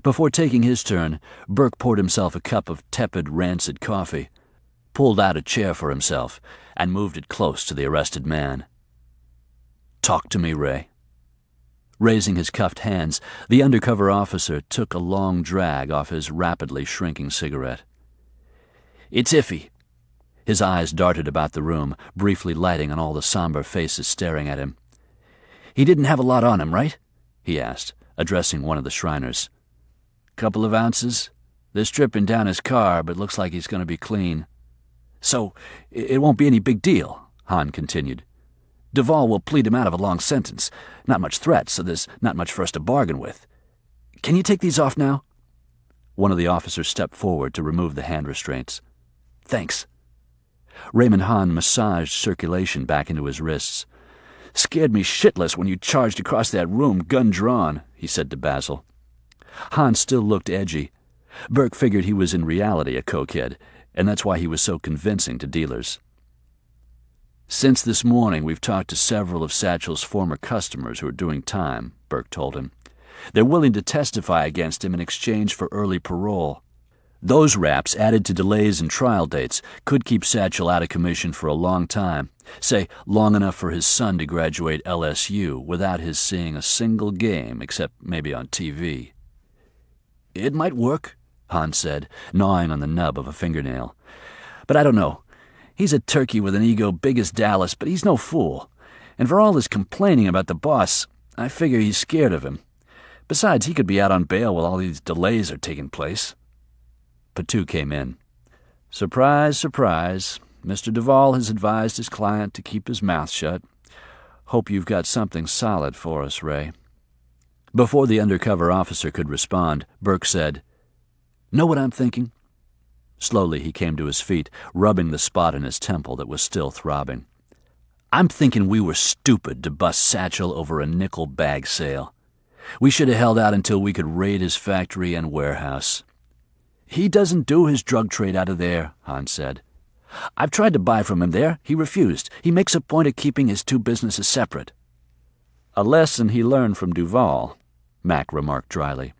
Before taking his turn, Burke poured himself a cup of tepid, rancid coffee, pulled out a chair for himself, and moved it close to the arrested man. "Talk to me, Ray." Raising his cuffed hands, the undercover officer took a long drag off his rapidly shrinking cigarette. "It's iffy." His eyes darted about the room, briefly lighting on all the somber faces staring at him. "He didn't have a lot on him, right?" he asked, addressing one of the Shriners. "Couple of ounces. They're stripping down his car, but looks like he's going to be clean." "So it won't be any big deal," Hahn continued. "Duvall will plead him out of a long sentence. Not much threat, so there's not much for us to bargain with. Can you take these off now?" One of the officers stepped forward to remove the hand restraints. "Thanks." Raymond Hahn massaged circulation back into his wrists. "Scared me shitless when you charged across that room, gun drawn," he said to Basile. Hahn still looked edgy. Burke figured he was in reality a cokehead, and that's why he was so convincing to dealers. "Since this morning, we've talked to several of Satchel's former customers who are doing time," Burke told him. "They're willing to testify against him in exchange for early parole. Those raps, added to delays in trial dates, could keep Satchel out of commission for a long time, say long enough for his son to graduate LSU without his seeing a single game except maybe on TV. "It might work," Hahn said, gnawing on the nub of a fingernail. "But I don't know. He's a turkey with an ego big as Dallas, but he's no fool. And for all his complaining about the boss, I figure he's scared of him. Besides, he could be out on bail while all these delays are taking place." Patu came in. "Surprise, surprise. Mr. Duvall has advised his client to keep his mouth shut. Hope you've got something solid for us, Ray." Before the undercover officer could respond, Burke said, "Know what I'm thinking?" Slowly he came to his feet, rubbing the spot in his temple that was still throbbing. "I'm thinking we were stupid to bust Satchel over a nickel bag sale. We should have held out until we could raid his factory and warehouse." "He doesn't do his drug trade out of there," Hahn said. "I've tried to buy from him there. He refused. He makes a point of keeping his two businesses separate." "A lesson he learned from Duvall," Mac remarked dryly.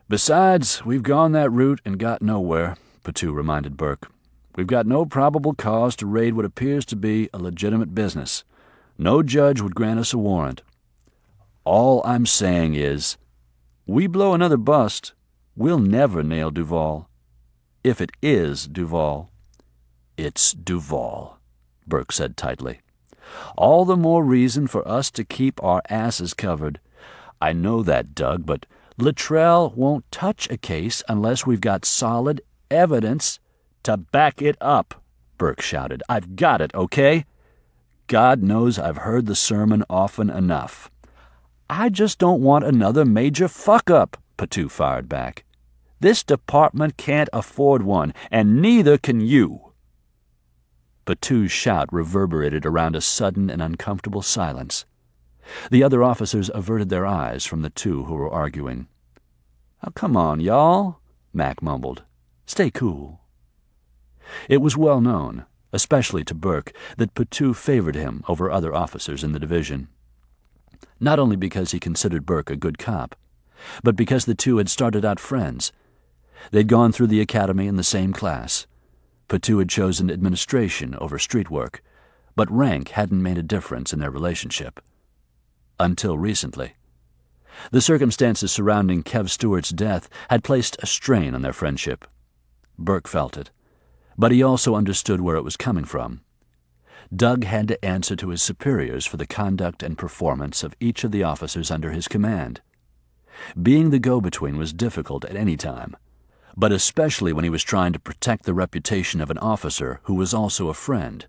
"Besides, we've gone that route and got nowhere," Patu reminded Burke. "We've got no probable cause to raid what appears to be a legitimate business. No judge would grant us a warrant. All I'm saying is, we blow another bust, we'll never nail Duvall. If it is Duvall." "It's Duvall," Burke said tightly. "All the more reason for us to keep our asses covered. I know that, Doug, but Luttrell won't touch a case unless we've got solid evidence to back it up," Burke shouted. "I've got it, okay? God knows I've heard the sermon often enough." "I just don't want another major fuck-up," Patu fired back. "This department can't afford one, and neither can you." Patu's shout reverberated around a sudden and uncomfortable silence. The other officers averted their eyes from the two who were arguing. "Oh, come on, y'all," Mac mumbled. "Stay cool." It was well known, especially to Burke, that Patu favored him over other officers in the division. Not only because he considered Burke a good cop, but because the two had started out friends. They'd gone through the academy in the same class. Patu had chosen administration over street work, but rank hadn't made a difference in their relationship. Until recently. The circumstances surrounding Kev Stewart's death had placed a strain on their friendship. Burke felt it, but he also understood where it was coming from. Doug had to answer to his superiors for the conduct and performance of each of the officers under his command. Being the go-between was difficult at any time, but especially when he was trying to protect the reputation of an officer who was also a friend.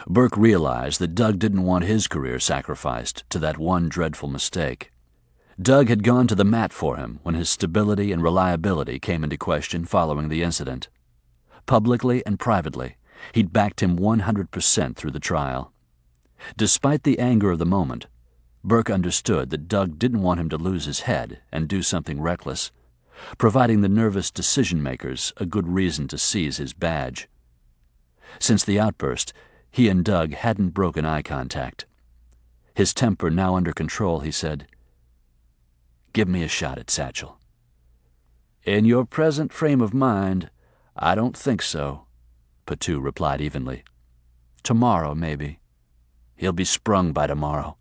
Burke realized that Doug didn't want his career sacrificed to that one dreadful mistake. Doug had gone to the mat for him when his stability and reliability came into question following the incident. Publicly and privately, he'd backed him 100% through the trial. Despite the anger of the moment, Burke understood that Doug didn't want him to lose his head and do something reckless, providing the nervous decision-makers a good reason to seize his badge. Since the outburst, he and Doug hadn't broken eye contact. His temper now under control, he said, Give me a shot at Satchel." "In your present frame of mind, I don't think so," Patu replied evenly. "Tomorrow, maybe. He'll be sprung by tomorrow.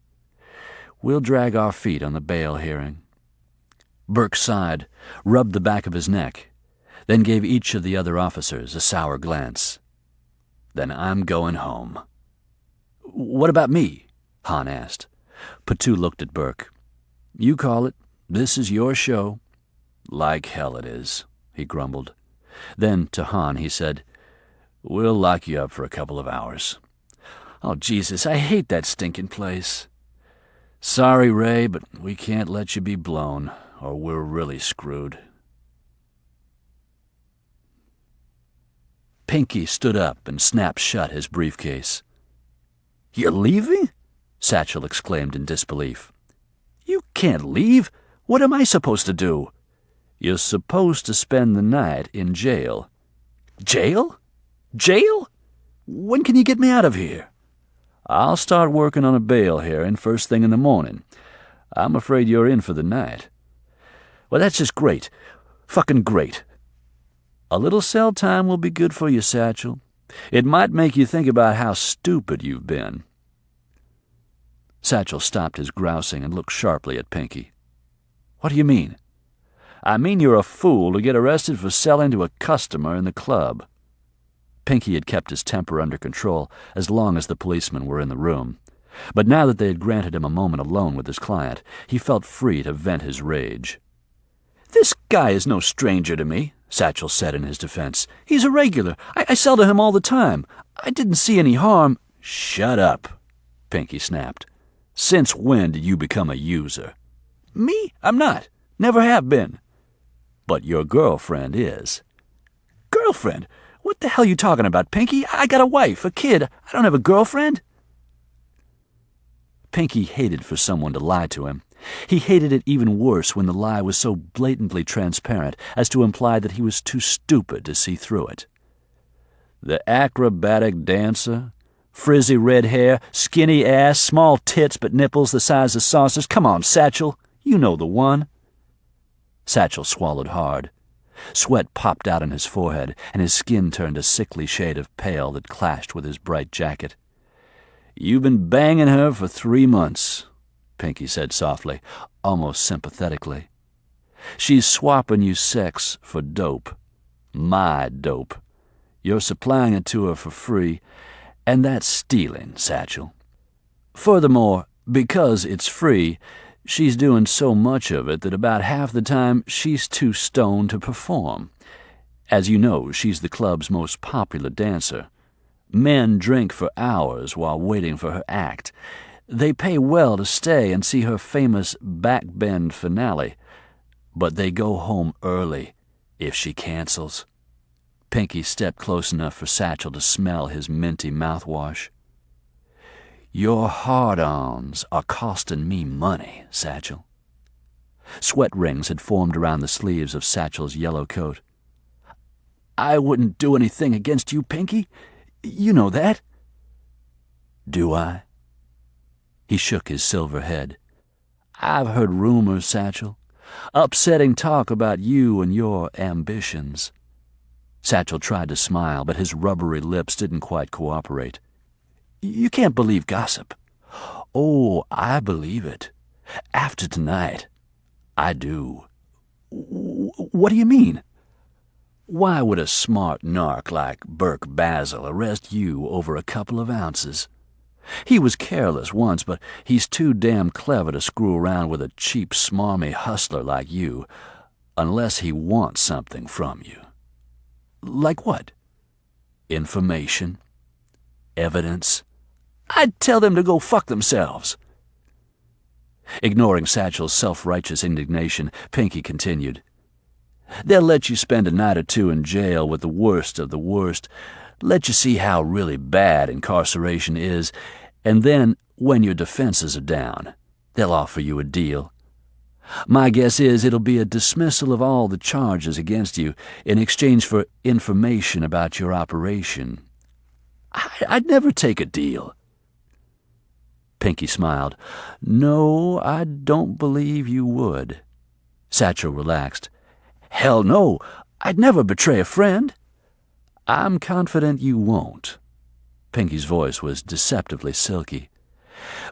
We'll drag our feet on the bail hearing." Burke sighed, rubbed the back of his neck, then gave each of the other officers a sour glance. "Then I'm going home." "What about me?" Hahn asked. Patu looked at Burke. "You call it. This is your show." "Like hell it is," he grumbled. Then, to Hahn, he said, "We'll lock you up for a couple of hours." "Oh, Jesus, I hate that stinking place." "Sorry, Ray, but we can't let you be blown, or we're really screwed." Pinkie stood up and snapped shut his briefcase. "You're leaving?" Satchel exclaimed in disbelief. "You can't leave. What am I supposed to do?" "You're supposed to spend the night in jail." "Jail? Jail? When can you get me out of here?" "I'll start working on a bail hearing first thing in the morning. I'm afraid you're in for the night." "Well, that's just great. Fucking great." "A little cell time will be good for you, Satchel. It might make you think about how stupid you've been." Satchel stopped his grousing and looked sharply at Pinkie. "What do you mean?" "I mean you're a fool to get arrested for selling to a customer in the club." Pinkie had kept his temper under control as long as the policemen were in the room, but now that they had granted him a moment alone with his client, he felt free to vent his rage. "This guy is no stranger to me," Satchel said in his defense. "He's a regular. I sell to him all the time. I didn't see any harm." "Shut up," Pinkie snapped. "Since when did you become a user?" "Me? I'm not. Never have been." "But your girlfriend is." "Girlfriend? What the hell are you talking about, Pinkie? I got a wife, a kid. I don't have a girlfriend." Pinkie hated for someone to lie to him. He hated it even worse when the lie was so blatantly transparent as to imply that he was too stupid to see through it. "The acrobatic dancer? Frizzy red hair, skinny ass, small tits but nipples the size of saucers. Come on, Satchel. You know the one." Satchel swallowed hard. Sweat popped out on his forehead, and his skin turned a sickly shade of pale that clashed with his bright jacket. "You've been banging her for 3 months," Pinkie said softly, almost sympathetically. "She's swapping you sex for dope. My dope. You're supplying it to her for free, and that's stealing, Satchel. Furthermore, because it's free, she's doing so much of it that about half the time she's too stoned to perform. As you know, she's the club's most popular dancer. Men drink for hours while waiting for her act. They pay well to stay and see her famous backbend finale, but they go home early if she cancels." Pinkie stepped close enough for Satchel to smell his minty mouthwash. "Your hard-ons are costing me money, Satchel." Sweat rings had formed around the sleeves of Satchel's yellow coat. "I wouldn't do anything against you, Pinkie. You know that." "Do I?" He shook his silver head. "I've heard rumors, Satchel. Upsetting talk about you and your ambitions." Satchel tried to smile, but his rubbery lips didn't quite cooperate. "You can't believe gossip." "Oh, I believe it. After tonight, I do." "What do you mean?" "Why would a smart narc like Burke Basile arrest you over a couple of ounces? He was careless once, but he's too damn clever to screw around with a cheap, smarmy hustler like you, unless he wants something from you." "Like what?" "Information. Evidence." "I'd tell them to go fuck themselves." Ignoring Satchel's self-righteous indignation, Pinkie continued. "They'll let you spend a night or two in jail with the worst of the worst, let you see how really bad incarceration is, and then, when your defenses are down, they'll offer you a deal. My guess is it'll be a dismissal of all the charges against you in exchange for information about your operation." I'd never take a deal." Pinkie smiled. "No, I don't believe you would. Satchel relaxed. "Hell no, I'd never betray a friend." "I'm confident you won't." Pinkie's voice was deceptively silky.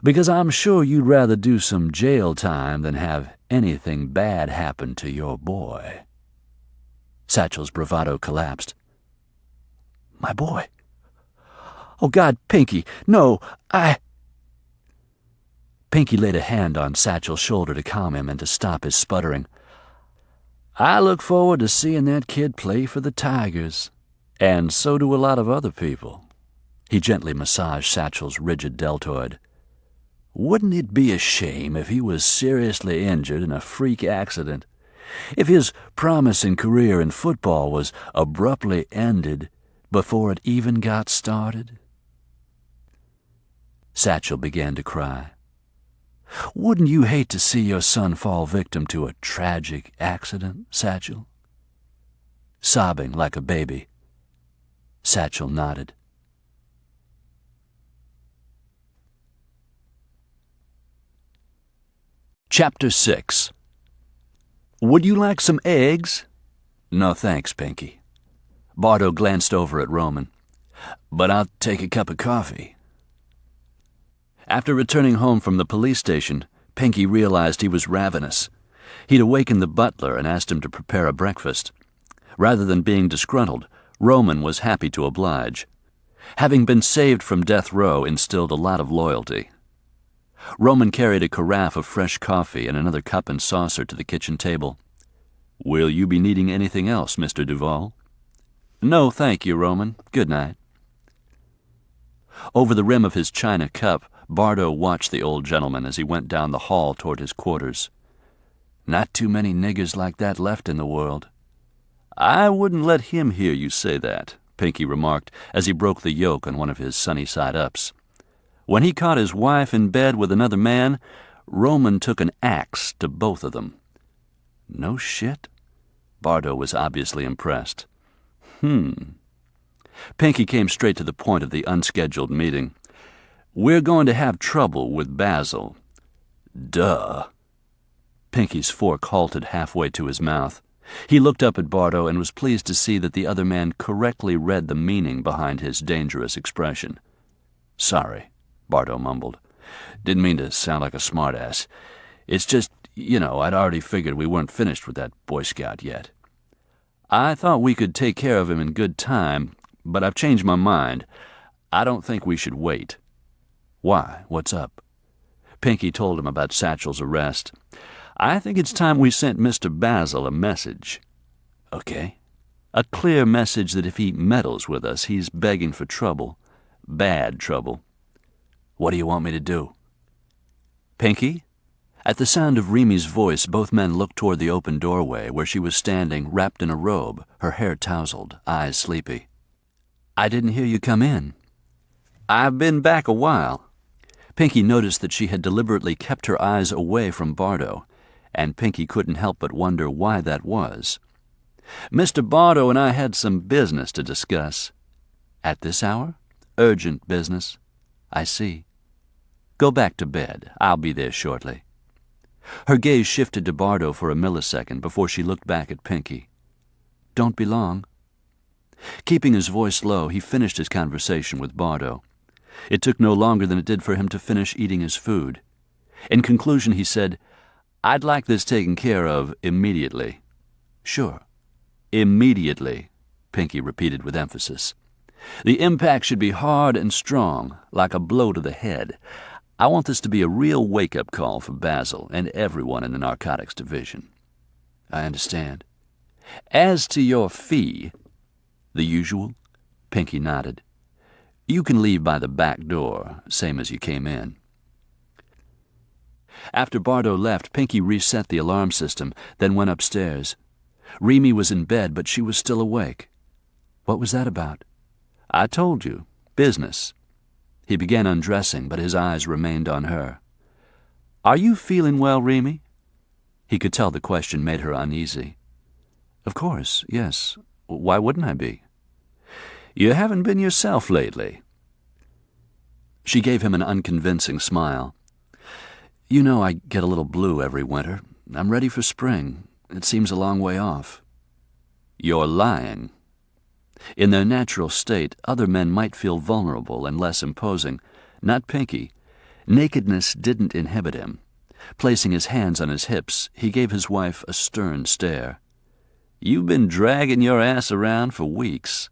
"Because I'm sure you'd rather do some jail time than have anything bad happen to your boy." Satchel's bravado collapsed. "My boy? Oh, God, Pinkie, no, Pinkie laid a hand on Satchel's shoulder to calm him and to stop his sputtering. "I look forward to seeing that kid play for the Tigers, and so do a lot of other people." He gently massaged Satchel's rigid deltoid. "Wouldn't it be a shame if he was seriously injured in a freak accident? If his promising career in football was abruptly ended before it even got started?" Satchel began to cry. "Wouldn't you hate to see your son fall victim to a tragic accident, Satchel?" Sobbing like a baby, Satchel nodded. Chapter 6. "Would you like some eggs?" "No thanks, Pinkie." Bardo glanced over at Roman. "But I'll take a cup of coffee." After returning home from the police station, Pinkie realized he was ravenous. He'd awakened the butler and asked him to prepare a breakfast. Rather than being disgruntled, Roman was happy to oblige. Having been saved from death row instilled a lot of loyalty. Roman carried a carafe of fresh coffee and another cup and saucer to the kitchen table. "Will you be needing anything else, Mr. Duvall?" "No, thank you, Roman. Good night." Over the rim of his china cup, Bardo watched the old gentleman as he went down the hall toward his quarters. "Not too many niggers like that left in the world." "I wouldn't let him hear you say that," Pinkie remarked as he broke the yolk on one of his sunny-side-ups. "When he caught his wife in bed with another man, Roman took an axe to both of them." "No shit?" Bardo was obviously impressed. Pinkie came straight to the point of the unscheduled meeting. "We're going to have trouble with Basile." "Duh." Pinkie's fork halted halfway to his mouth. He looked up at Bardo and was pleased to see that the other man correctly read the meaning behind his dangerous expression. "Sorry," Bardo mumbled. "Didn't mean to sound like a smartass. It's just, I'd already figured we weren't finished with that Boy Scout yet. I thought we could take care of him in good time, but I've changed my mind. I don't think we should wait." "Why? What's up?" Pinkie told him about Satchel's arrest. "I think it's time we sent Mr. Basile a message." "Okay." "A clear message that if he meddles with us, he's begging for trouble. Bad trouble." "What do you want me to do?" "Pinkie?" At the sound of Remy's voice, both men looked toward the open doorway where she was standing, wrapped in a robe, her hair tousled, eyes sleepy. "I didn't hear you come in." "I've been back a while." Pinkie noticed that she had deliberately kept her eyes away from Bardo, and Pinkie couldn't help but wonder why that was. "Mr. Bardo and I had some business to discuss." "At this hour? Urgent business. I see. Go back to bed. I'll be there shortly." Her gaze shifted to Bardo for a millisecond before she looked back at Pinkie. "Don't be long." Keeping his voice low, he finished his conversation with Bardo. It took no longer than it did for him to finish eating his food. In conclusion, he said, "I'd like this taken care of immediately." "Sure." "Immediately," Pinkie repeated with emphasis. "The impact should be hard and strong, like a blow to the head. I want this to be a real wake-up call for Basile and everyone in the narcotics division." "I understand." "As to your fee—" "The usual?" Pinkie nodded. "You can leave by the back door, same as you came in." After Bardo left, Pinkie reset the alarm system, then went upstairs. Remy was in bed, but she was still awake. "What was that about?" "I told you. Business." He began undressing, but his eyes remained on her. "Are you feeling well, Remy?" He could tell the question made her uneasy. "Of course, yes. Why wouldn't I be?" "You haven't been yourself lately." She gave him an unconvincing smile. "You know I get a little blue every winter. I'm ready for spring. It seems a long way off." "You're lying." In their natural state, other men might feel vulnerable and less imposing. Not Pinkie. Nakedness didn't inhibit him. Placing his hands on his hips, he gave his wife a stern stare. "You've been dragging your ass around for weeks."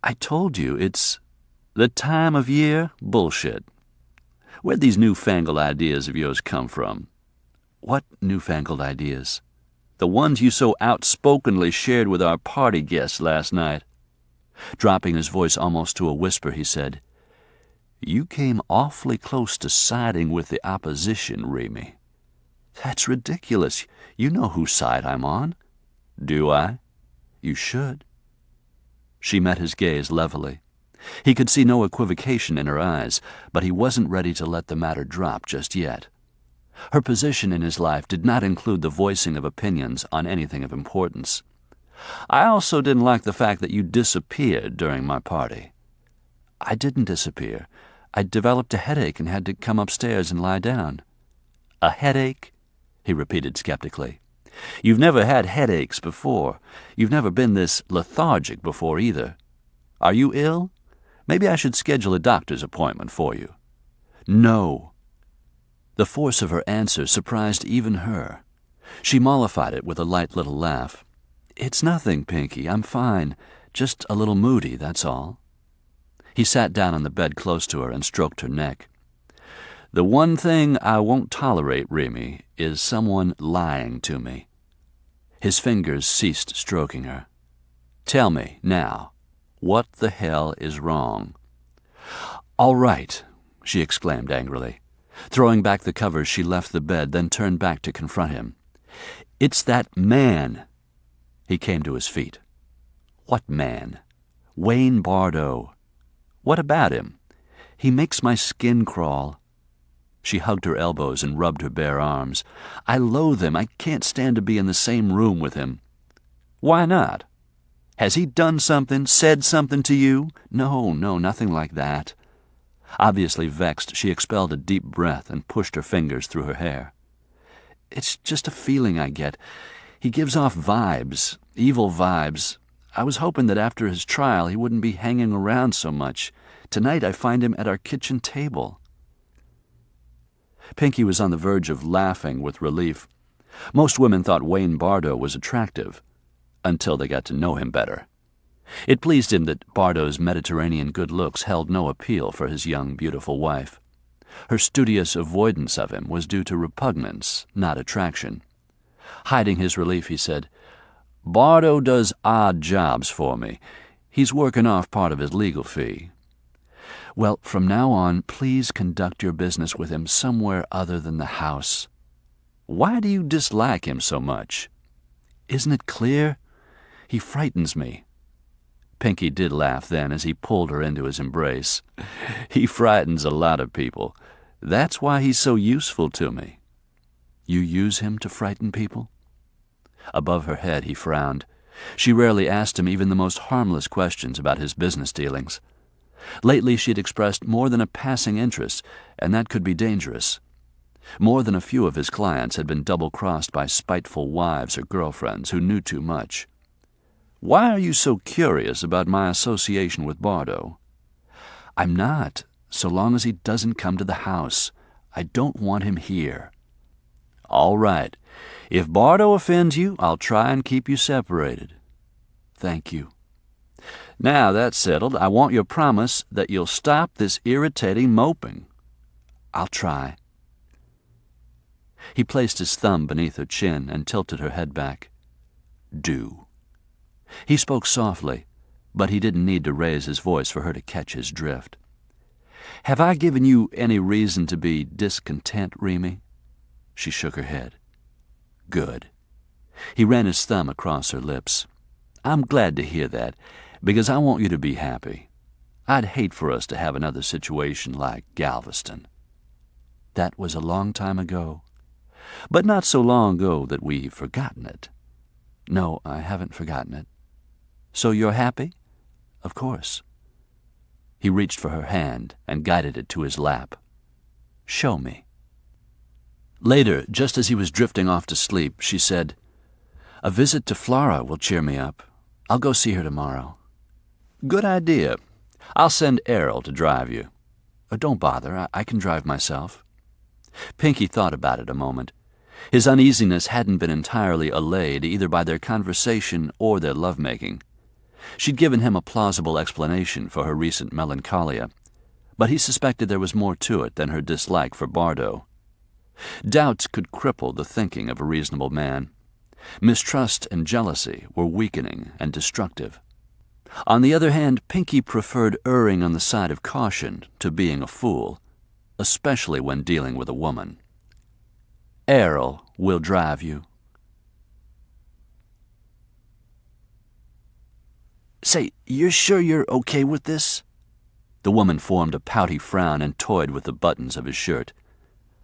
"I told you, it's the time of year? Bullshit. Where'd these newfangled ideas of yours come from?" "What newfangled ideas?" "The ones you so outspokenly shared with our party guests last night." Dropping his voice almost to a whisper, he said, "You came awfully close to siding with the opposition, Remy." "That's ridiculous. You know whose side I'm on." "Do I?" "You should." She met his gaze levelly. He could see no equivocation in her eyes, but he wasn't ready to let the matter drop just yet. Her position in his life did not include the voicing of opinions on anything of importance. "I also didn't like the fact that you disappeared during my party." "I didn't disappear. I developed a headache and had to come upstairs and lie down." "A headache?" he repeated skeptically. "You've never had headaches before. You've never been this lethargic before either. Are you ill? Maybe I should schedule a doctor's appointment for you." "No." The force of her answer surprised even her. She mollified it with a light little laugh. "It's nothing, Pinkie. I'm fine. Just a little moody, that's all." He sat down on the bed close to her and stroked her neck. "The one thing I won't tolerate, Remy, is someone lying to me." His fingers ceased stroking her. "Tell me, now, what the hell is wrong?" "All right," she exclaimed angrily. Throwing back the covers, she left the bed, then turned back to confront him. "It's that man." He came to his feet. "What man?" "Wayne Bardo." "What about him?" "He makes my skin crawl." She hugged her elbows and rubbed her bare arms. "I loathe him. I can't stand to be in the same room with him." "Why not? Has he done something, said something to you?" No, nothing like that." Obviously vexed, she expelled a deep breath and pushed her fingers through her hair. "It's just a feeling I get. He gives off vibes, evil vibes. I was hoping that after his trial he wouldn't be hanging around so much. Tonight I find him at our kitchen table." Pinkie was on the verge of laughing with relief. Most women thought Wayne Bardo was attractive, until they got to know him better. It pleased him that Bardo's Mediterranean good looks held no appeal for his young, beautiful wife. Her studious avoidance of him was due to repugnance, not attraction. Hiding his relief, he said, "Bardo does odd jobs for me. He's working off part of his legal fee." "Well, from now on, please conduct your business with him somewhere other than the house." "Why do you dislike him so much?" "Isn't it clear? He frightens me." Pinkie did laugh then as he pulled her into his embrace. "He frightens a lot of people. That's why he's so useful to me." "You use him to frighten people?" Above her head he frowned. She rarely asked him even the most harmless questions about his business dealings. Lately she had expressed more than a passing interest, and that could be dangerous. More than a few of his clients had been double-crossed by spiteful wives or girlfriends who knew too much. "Why are you so curious about my association with Bardo?" "I'm not, so long as he doesn't come to the house. I don't want him here." "All right. If Bardo offends you, I'll try and keep you separated." "Thank you." "Now that's settled, I want your promise that you'll stop this irritating moping." "I'll try." He placed his thumb beneath her chin and tilted her head back. "Do." He spoke softly, but he didn't need to raise his voice for her to catch his drift. "Have I given you any reason to be discontent, Remy?" She shook her head. "Good." He ran his thumb across her lips. "I'm glad to hear that, because I want you to be happy. I'd hate for us to have another situation like Galveston." "That was a long time ago." "But not so long ago that we've forgotten it." "No, I haven't forgotten it." "So you're happy?" "Of course." He reached for her hand and guided it to his lap. "Show me." Later, just as he was drifting off to sleep, she said, A visit to Flora will cheer me up. I'll go see her tomorrow. Good idea. I'll send Errol to drive you. Don't bother, I can drive myself. Pinkie thought about it a moment. His uneasiness hadn't been entirely allayed either by their conversation or their lovemaking. She'd given him a plausible explanation for her recent melancholia, but he suspected there was more to it than her dislike for Bardo. Doubts could cripple the thinking of a reasonable man. Mistrust and jealousy were weakening and destructive. On the other hand, Pinkie preferred erring on the side of caution to being a fool, especially when dealing with a woman. Errol will drive you. Say, you're sure you're okay with this? The woman formed a pouty frown and toyed with the buttons of his shirt.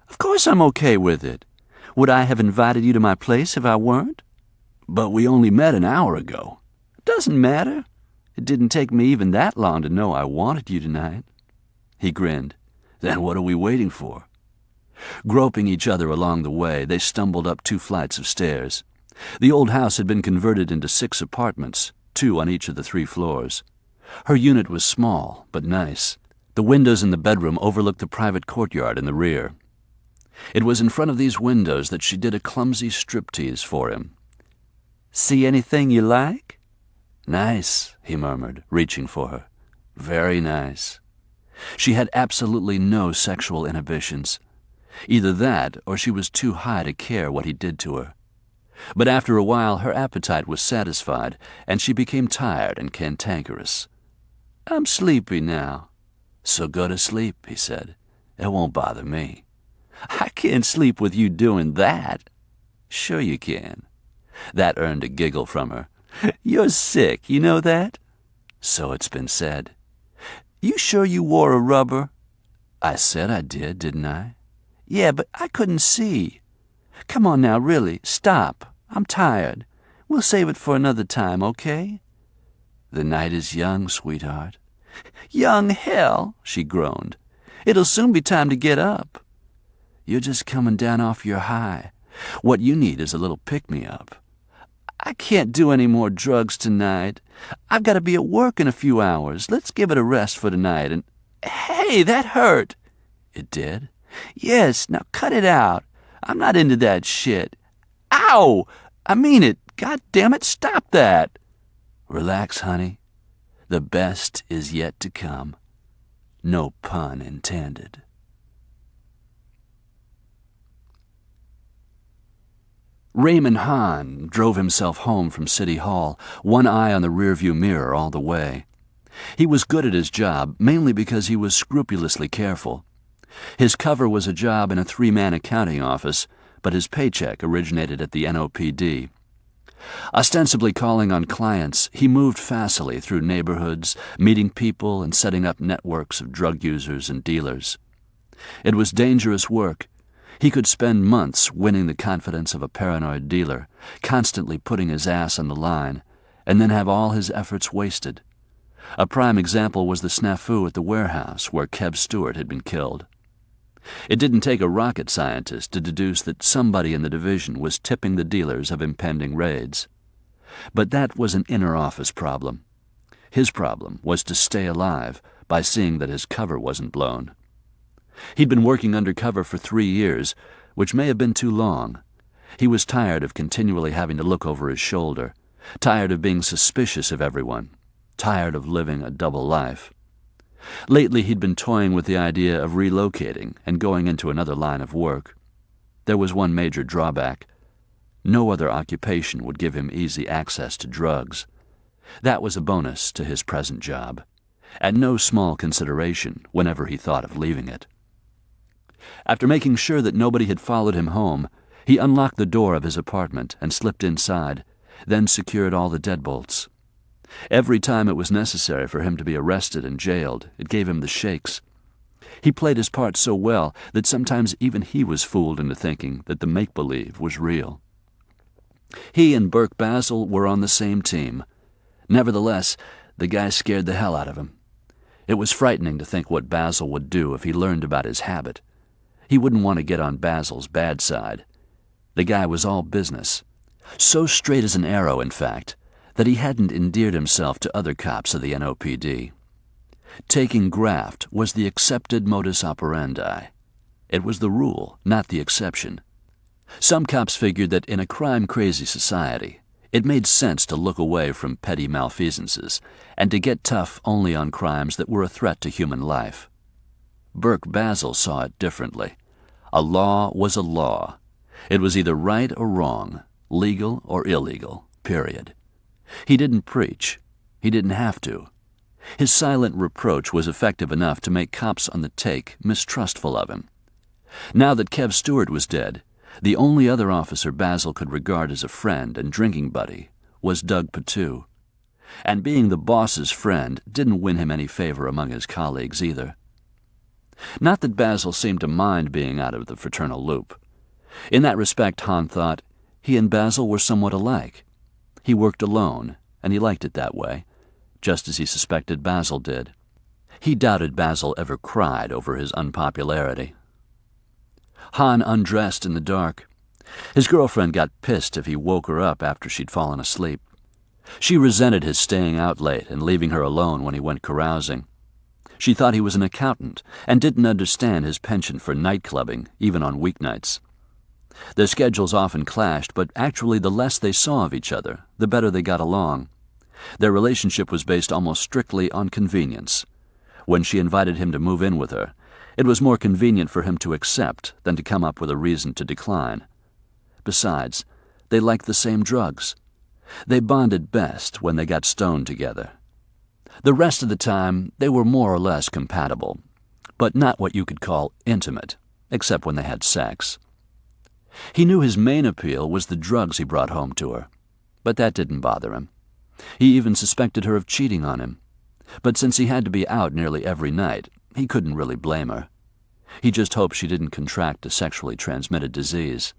Of course I'm okay with it. Would I have invited you to my place if I weren't? But we only met an hour ago. Doesn't matter. It didn't take me even that long to know I wanted you tonight. He grinned. Then what are we waiting for? Groping each other along the way, they stumbled up 2 flights of stairs. The old house had been converted into 6 apartments, 2 on each of the 3 floors. Her unit was small, but nice. The windows in the bedroom overlooked the private courtyard in the rear. It was in front of these windows that she did a clumsy striptease for him. See anything you like? Nice, he murmured, reaching for her. Very nice. She had absolutely no sexual inhibitions. Either that, or she was too high to care what he did to her. But after a while, her appetite was satisfied, and she became tired and cantankerous. I'm sleepy now. So go to sleep, he said. It won't bother me. I can't sleep with you doing that. Sure you can. That earned a giggle from her. You're sick, you know that? So it's been said. You sure you wore a rubber? I said I did, didn't I? Yeah, but I couldn't see. Come on now, really, stop. I'm tired. We'll save it for another time, okay? The night is young, sweetheart. Young hell, she groaned. It'll soon be time to get up. You're just coming down off your high. What you need is a little pick-me-up. I can't do any more drugs tonight. I've got to be at work in a few hours. Let's give it a rest for tonight. And hey, that hurt. It did? Yes, now cut it out. I'm not into that shit. Ow! I mean it. God damn it, stop that. Relax, honey. The best is yet to come. No pun intended. Raymond Hahn drove himself home from City Hall, one eye on the rearview mirror all the way. He was good at his job, mainly because he was scrupulously careful. His cover was a job in a 3-man accounting office, but his paycheck originated at the NOPD. Ostensibly calling on clients, he moved facilely through neighborhoods, meeting people and setting up networks of drug users and dealers. It was dangerous work. He could spend months winning the confidence of a paranoid dealer, constantly putting his ass on the line, and then have all his efforts wasted. A prime example was the snafu at the warehouse where Kev Stewart had been killed. It didn't take a rocket scientist to deduce that somebody in the division was tipping the dealers of impending raids. But that was an inner office problem. His problem was to stay alive by seeing that his cover wasn't blown. He'd been working undercover for 3 years, which may have been too long. He was tired of continually having to look over his shoulder, tired of being suspicious of everyone, tired of living a double life. Lately he'd been toying with the idea of relocating and going into another line of work. There was one major drawback. No other occupation would give him easy access to drugs. That was a bonus to his present job, at no small consideration whenever he thought of leaving it. After making sure that nobody had followed him home, he unlocked the door of his apartment and slipped inside, then secured all the deadbolts. Every time it was necessary for him to be arrested and jailed, it gave him the shakes. He played his part so well that sometimes even he was fooled into thinking that the make-believe was real. He and Burke Basile were on the same team. Nevertheless, the guy scared the hell out of him. It was frightening to think what Basile would do if he learned about his habit. He wouldn't want to get on Basile's bad side. The guy was all business. So straight as an arrow, in fact, that he hadn't endeared himself to other cops of the NOPD. Taking graft was the accepted modus operandi. It was the rule, not the exception. Some cops figured that in a crime-crazy society, it made sense to look away from petty malfeasances and to get tough only on crimes that were a threat to human life. Burke Basile saw it differently. A law was a law. It was either right or wrong, legal or illegal, period. He didn't preach. He didn't have to. His silent reproach was effective enough to make cops on the take mistrustful of him. Now that Kev Stewart was dead, the only other officer Basile could regard as a friend and drinking buddy was Doug Patu. And being the boss's friend didn't win him any favor among his colleagues either. Not that Basile seemed to mind being out of the fraternal loop. In that respect, Hahn thought, he and Basile were somewhat alike. He worked alone, and he liked it that way, just as he suspected Basile did. He doubted Basile ever cried over his unpopularity. Hahn undressed in the dark. His girlfriend got pissed if he woke her up after she'd fallen asleep. She resented his staying out late and leaving her alone when he went carousing. She thought he was an accountant and didn't understand his penchant for night-clubbing, even on weeknights. Their schedules often clashed, but actually the less they saw of each other, the better they got along. Their relationship was based almost strictly on convenience. When she invited him to move in with her, it was more convenient for him to accept than to come up with a reason to decline. Besides, they liked the same drugs. They bonded best when they got stoned together. The rest of the time, they were more or less compatible, but not what you could call intimate, except when they had sex. He knew his main appeal was the drugs he brought home to her, but that didn't bother him. He even suspected her of cheating on him, but since he had to be out nearly every night, he couldn't really blame her. He just hoped she didn't contract a sexually transmitted disease.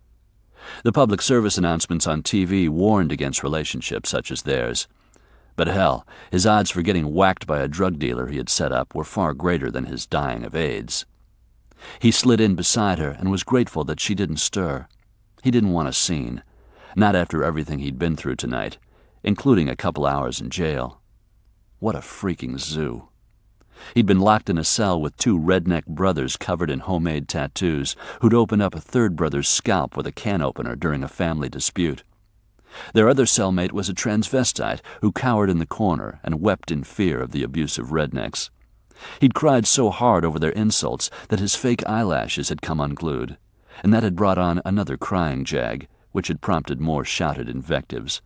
The public service announcements on TV warned against relationships such as theirs. But hell, his odds for getting whacked by a drug dealer he had set up were far greater than his dying of AIDS. He slid in beside her and was grateful that she didn't stir. He didn't want a scene, not after everything he'd been through tonight, including a couple hours in jail. What a freaking zoo. He'd been locked in a cell with two redneck brothers covered in homemade tattoos who'd opened up a third brother's scalp with a can opener during a family dispute. Their other cellmate was a transvestite who cowered in the corner and wept in fear of the abusive rednecks. He'd cried so hard over their insults that his fake eyelashes had come unglued, and that had brought on another crying jag, which had prompted more shouted invectives.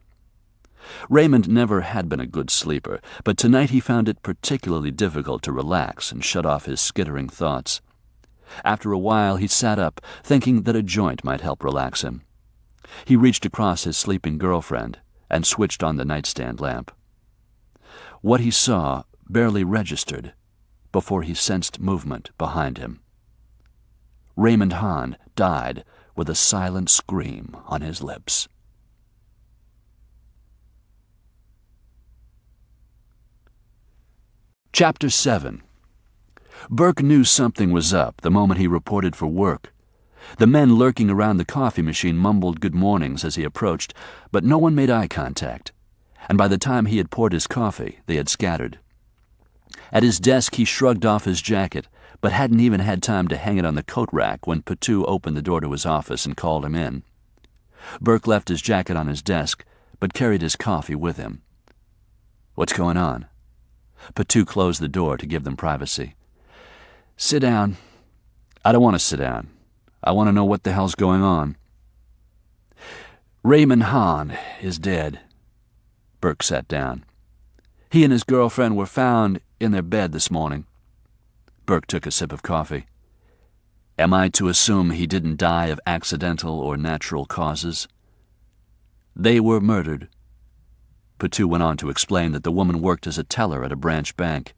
Raymond never had been a good sleeper, but tonight he found it particularly difficult to relax and shut off his skittering thoughts. After a while he sat up, thinking that a joint might help relax him. He reached across his sleeping girlfriend and switched on the nightstand lamp. What he saw barely registered before he sensed movement behind him. Raymond Hahn died with a silent scream on his lips. Chapter 7. Burke knew something was up the moment he reported for work. The men lurking around the coffee machine mumbled good mornings as he approached, but no one made eye contact, and by the time he had poured his coffee, they had scattered. At his desk he shrugged off his jacket, but hadn't even had time to hang it on the coat rack when Patu opened the door to his office and called him in. Burke left his jacket on his desk, but carried his coffee with him. "What's going on?" Patu closed the door to give them privacy. "Sit down." "I don't want to sit down. I want to know what the hell's going on." "Raymond Hahn is dead." Burke sat down. "He and his girlfriend were found in their bed this morning." Burke took a sip of coffee. "Am I to assume he didn't die of accidental or natural causes?" "They were murdered." Patu went on to explain that the woman worked as a teller at a branch bank.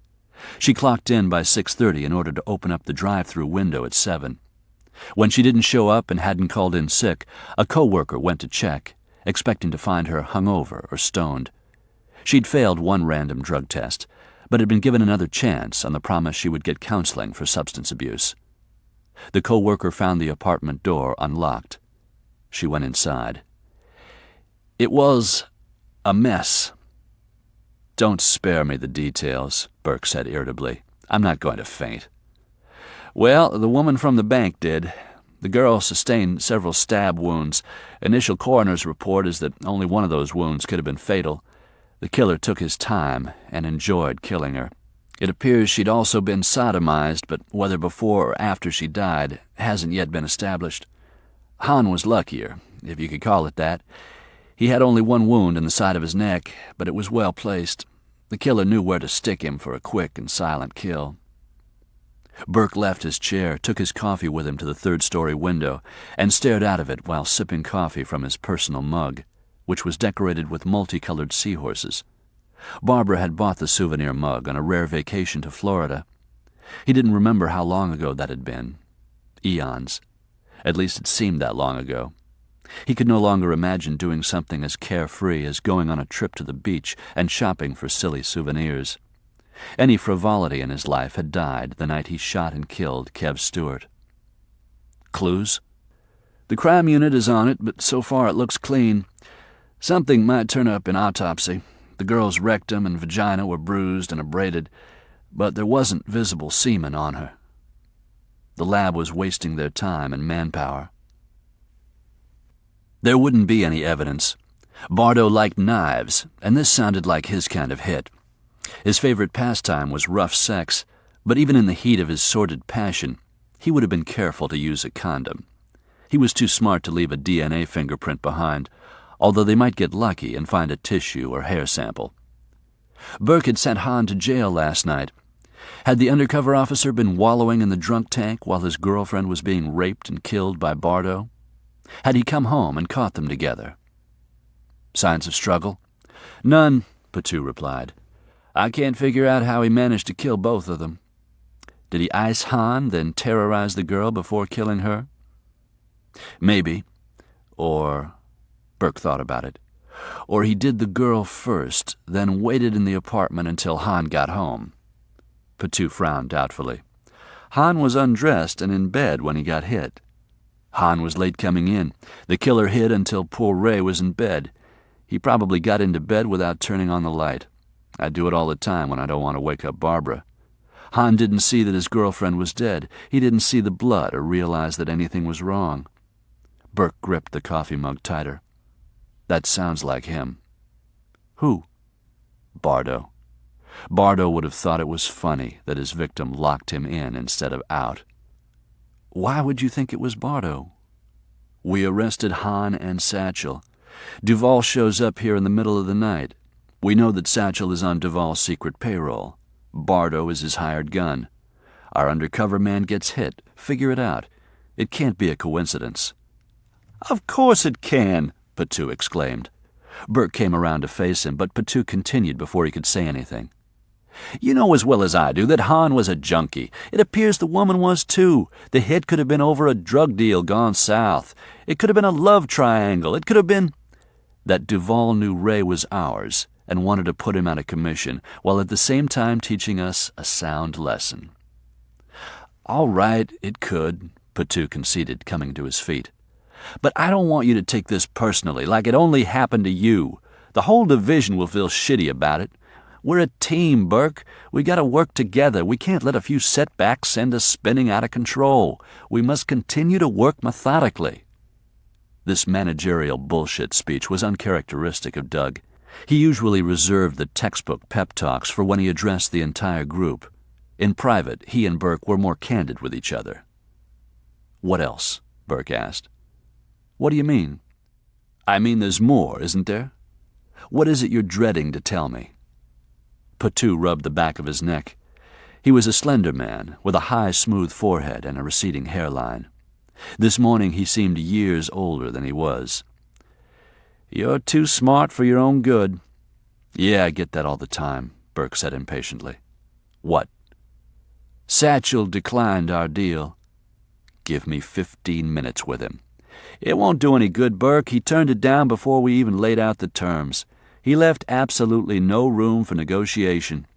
She clocked in by 6:30 in order to open up the drive-through window at 7. When she didn't show up and hadn't called in sick, a co-worker went to check, expecting to find her hungover or stoned. She'd failed one random drug test, but had been given another chance on the promise she would get counseling for substance abuse. The co-worker found the apartment door unlocked. She went inside. It was a mess. Don't spare me the details, Burke said irritably. I'm not going to faint. Well, the woman from the bank did. The girl sustained several stab wounds. Initial coroner's report is that only one of those wounds could have been fatal. The killer took his time and enjoyed killing her. It appears she'd also been sodomized, but whether before or after she died hasn't yet been established. Han was luckier, if you could call it that. He had only one wound in the side of his neck, but it was well placed. The killer knew where to stick him for a quick and silent kill. Burke left his chair, took his coffee with him to the third-story window, and stared out of it while sipping coffee from his personal mug, which was decorated with multicolored seahorses. Barbara had bought the souvenir mug on a rare vacation to Florida. He didn't remember how long ago that had been. Eons. At least it seemed that long ago. He could no longer imagine doing something as carefree as going on a trip to the beach and shopping for silly souvenirs. Any frivolity in his life had died the night he shot and killed Kev Stewart. Clues? The crime unit is on it, but so far it looks clean. Something might turn up in autopsy. The girl's rectum and vagina were bruised and abraded, but there wasn't visible semen on her. The lab was wasting their time and manpower. There wouldn't be any evidence. Bardo liked knives, and this sounded like his kind of hit. His favorite pastime was rough sex, but even in the heat of his sordid passion, he would have been careful to use a condom. He was too smart to leave a DNA fingerprint behind, although they might get lucky and find a tissue or hair sample. Burke had sent Han to jail last night. Had the undercover officer been wallowing in the drunk tank while his girlfriend was being raped and killed by Bardo? Had he come home and caught them together? Signs of struggle? None, Patu replied. I can't figure out how he managed to kill both of them. Did he ice Han, then terrorize the girl before killing her? Maybe. Or... Burke thought about it. Or he did the girl first, then waited in the apartment until Han got home. Patu frowned doubtfully. Han was undressed and in bed when he got hit. Han was late coming in. The killer hid until poor Ray was in bed. He probably got into bed without turning on the light. I do it all the time when I don't want to wake up Barbara. Han didn't see that his girlfriend was dead. He didn't see the blood or realize that anything was wrong. Burke gripped the coffee mug tighter. That sounds like him. Who? Bardo. Bardo would have thought it was funny that his victim locked him in instead of out. Why would you think it was Bardo? We arrested Han and Satchel. Duvall shows up here in the middle of the night. We know that Satchel is on Duvall's secret payroll. Bardo is his hired gun. Our undercover man gets hit. Figure it out. It can't be a coincidence. Of course it can, Patu exclaimed. Burke came around to face him, but Patu continued before he could say anything. You know as well as I do that Han was a junkie. It appears the woman was too. The hit could have been over a drug deal gone south. It could have been a love triangle. It could have been... That Duvall knew Ray was ours and wanted to put him out of commission, while at the same time teaching us a sound lesson. All right, it could, Patu conceded, coming to his feet. But I don't want you to take this personally, like it only happened to you. The whole division will feel shitty about it. We're a team, Burke. We gotta work together. We can't let a few setbacks send us spinning out of control. We must continue to work methodically. This managerial bullshit speech was uncharacteristic of Doug. He usually reserved the textbook pep talks for when he addressed the entire group. In private, he and Burke were more candid with each other. What else? Burke asked. What do you mean? I mean there's more, isn't there? What is it you're dreading to tell me? Patu rubbed the back of his neck. He was a slender man, with a high, smooth forehead and a receding hairline. This morning he seemed years older than he was. You're too smart for your own good. Yeah, I get that all the time, Burke said impatiently. What? Satchel declined our deal. Give me 15 minutes with him. It won't do any good, Burke. He turned it down before we even laid out the terms. He left absolutely no room for negotiation.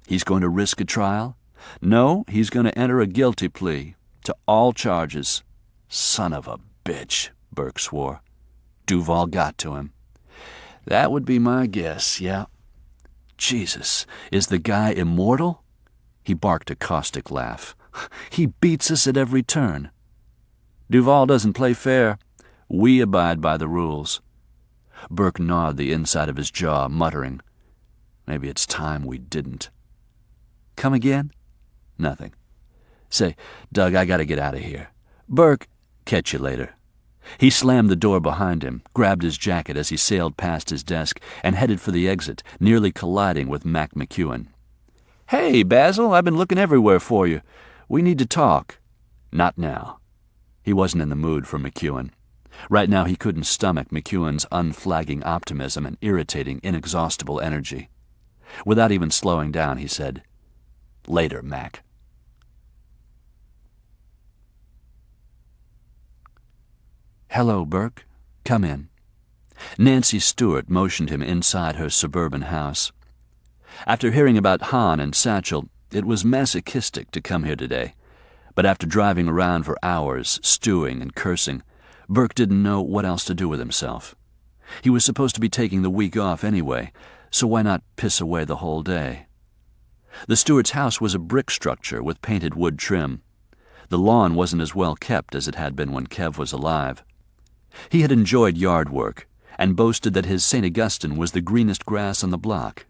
He's going to risk a trial? No, he's going to enter a guilty plea to all charges. Son of a bitch, Burke swore. Duvall got to him. That would be my guess, yeah. Jesus, is the guy immortal? He barked a caustic laugh. He beats us at every turn. Duvall doesn't play fair. We abide by the rules. Burke gnawed the inside of his jaw, muttering, Maybe it's time we didn't. Come again? Nothing. Say, Doug, I gotta get out of here. Burke, catch you later. He slammed the door behind him, grabbed his jacket as he sailed past his desk, and headed for the exit, nearly colliding with Mac McEwen. Hey, Basil, I've been looking everywhere for you. We need to talk. Not now. He wasn't in the mood for McEwen. Right now he couldn't stomach McEwen's unflagging optimism and irritating, inexhaustible energy. Without even slowing down, he said, Later, Mac. Hello, Burke. Come in. Nancy Stewart motioned him inside her suburban house. After hearing about Han and Satchel, it was masochistic to come here today. But after driving around for hours, stewing and cursing, Burke didn't know what else to do with himself. He was supposed to be taking the week off anyway, so why not piss away the whole day? The Stewart's house was a brick structure with painted wood trim. The lawn wasn't as well kept as it had been when Kev was alive. He had enjoyed yard work, and boasted that his St. Augustine was the greenest grass on the block.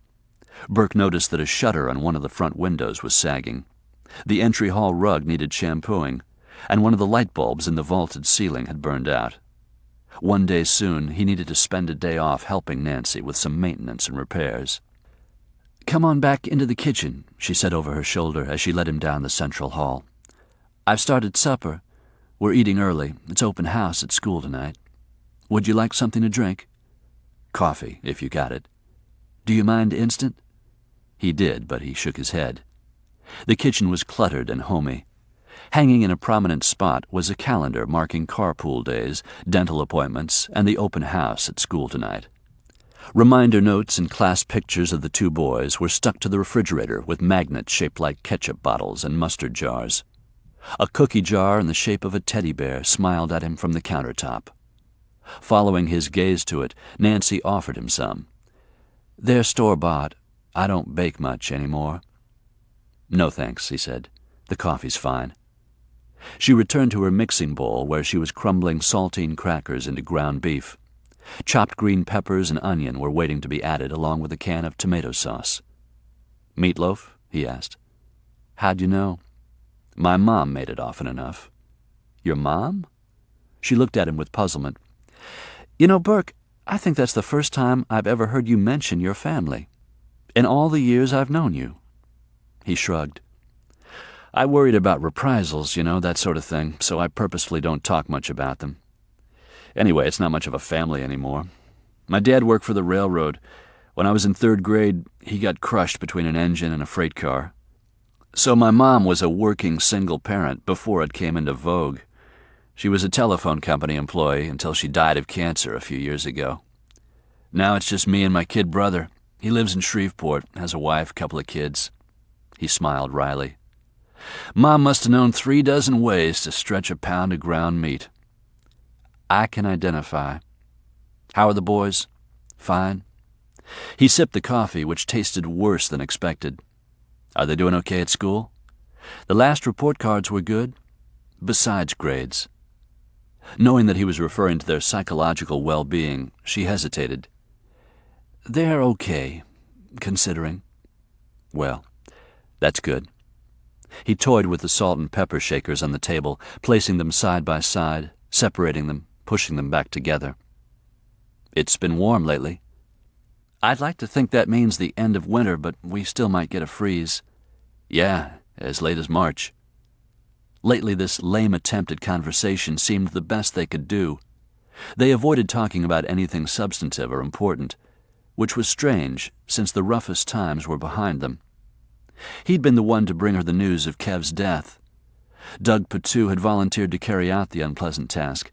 Burke noticed that a shutter on one of the front windows was sagging. The entry hall rug needed shampooing, and one of the light bulbs in the vaulted ceiling had burned out. One day soon he needed to spend a day off helping Nancy with some maintenance and repairs. Come on back into the kitchen, she said over her shoulder as she led him down the central hall. I've started supper. We're eating early. It's open house at school tonight. Would you like something to drink? Coffee, if you got it. Do you mind instant? He did, but he shook his head. The kitchen was cluttered and homey. Hanging in a prominent spot was a calendar marking carpool days, dental appointments, and the open house at school tonight. Reminder notes and class pictures of the two boys were stuck to the refrigerator with magnets shaped like ketchup bottles and mustard jars. A cookie jar in the shape of a teddy bear smiled at him from the countertop. Following his gaze to it, Nancy offered him some. They're store-bought. I don't bake much anymore. No thanks, he said. The coffee's fine. She returned to her mixing bowl where she was crumbling saltine crackers into ground beef. Chopped green peppers and onion were waiting to be added along with a can of tomato sauce. Meatloaf? He asked. How'd you know? My mom made it often enough. Your mom? She looked at him with puzzlement. You know, Burke, I think that's the first time I've ever heard you mention your family. In all the years I've known you. He shrugged. I worried about reprisals, that sort of thing, so I purposefully don't talk much about them. Anyway, it's not much of a family anymore. My dad worked for the railroad. When I was in 3rd grade, he got crushed between an engine and a freight car. So my mom was a working single parent before it came into vogue. She was a telephone company employee until she died of cancer a few years ago. Now it's just me and my kid brother. He lives in Shreveport, has a wife, couple of kids. He smiled wryly. Mom must have known 3 dozen ways to stretch a pound of ground meat. I can identify. How are the boys? Fine. He sipped the coffee, which tasted worse than expected. Are they doing okay at school? The last report cards were good, besides grades. Knowing that he was referring to their psychological well-being, she hesitated. They're okay, considering. Well, that's good. He toyed with the salt and pepper shakers on the table, placing them side by side, separating them, pushing them back together. It's been warm lately. I'd like to think that means the end of winter, but we still might get a freeze. Yeah, as late as March. Lately, this lame attempt at conversation seemed the best they could do. They avoided talking about anything substantive or important, which was strange, since the roughest times were behind them. He'd been the one to bring her the news of Kev's death. Doug Patu had volunteered to carry out the unpleasant task,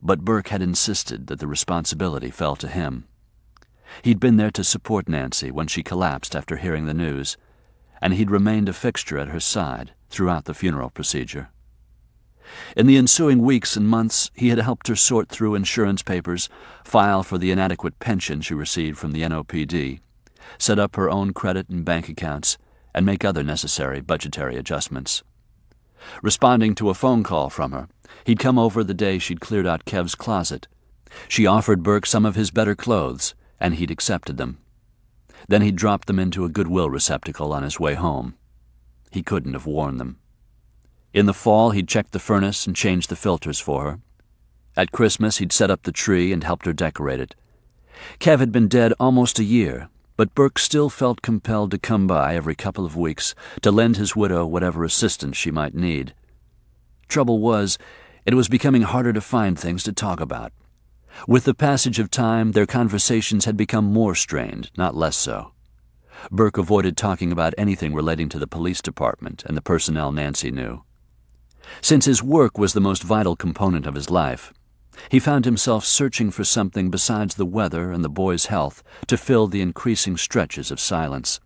but Burke had insisted that the responsibility fell to him. He'd been there to support Nancy when she collapsed after hearing the news, and he'd remained a fixture at her side throughout the funeral procedure. In the ensuing weeks and months, he had helped her sort through insurance papers, file for the inadequate pension she received from the NOPD, set up her own credit and bank accounts, and make other necessary budgetary adjustments. Responding to a phone call from her, he'd come over the day she'd cleared out Kev's closet. She offered Burke some of his better clothes, and he'd accepted them. Then he'd dropped them into a Goodwill receptacle on his way home. He couldn't have worn them. In the fall, he'd checked the furnace and changed the filters for her. At Christmas, he'd set up the tree and helped her decorate it. Kev had been dead almost a year, but Burke still felt compelled to come by every couple of weeks to lend his widow whatever assistance she might need. Trouble was, it was becoming harder to find things to talk about. With the passage of time, their conversations had become more strained, not less so. Burke avoided talking about anything relating to the police department and the personnel Nancy knew. Since his work was the most vital component of his life, he found himself searching for something besides the weather and the boy's health to fill the increasing stretches of silence.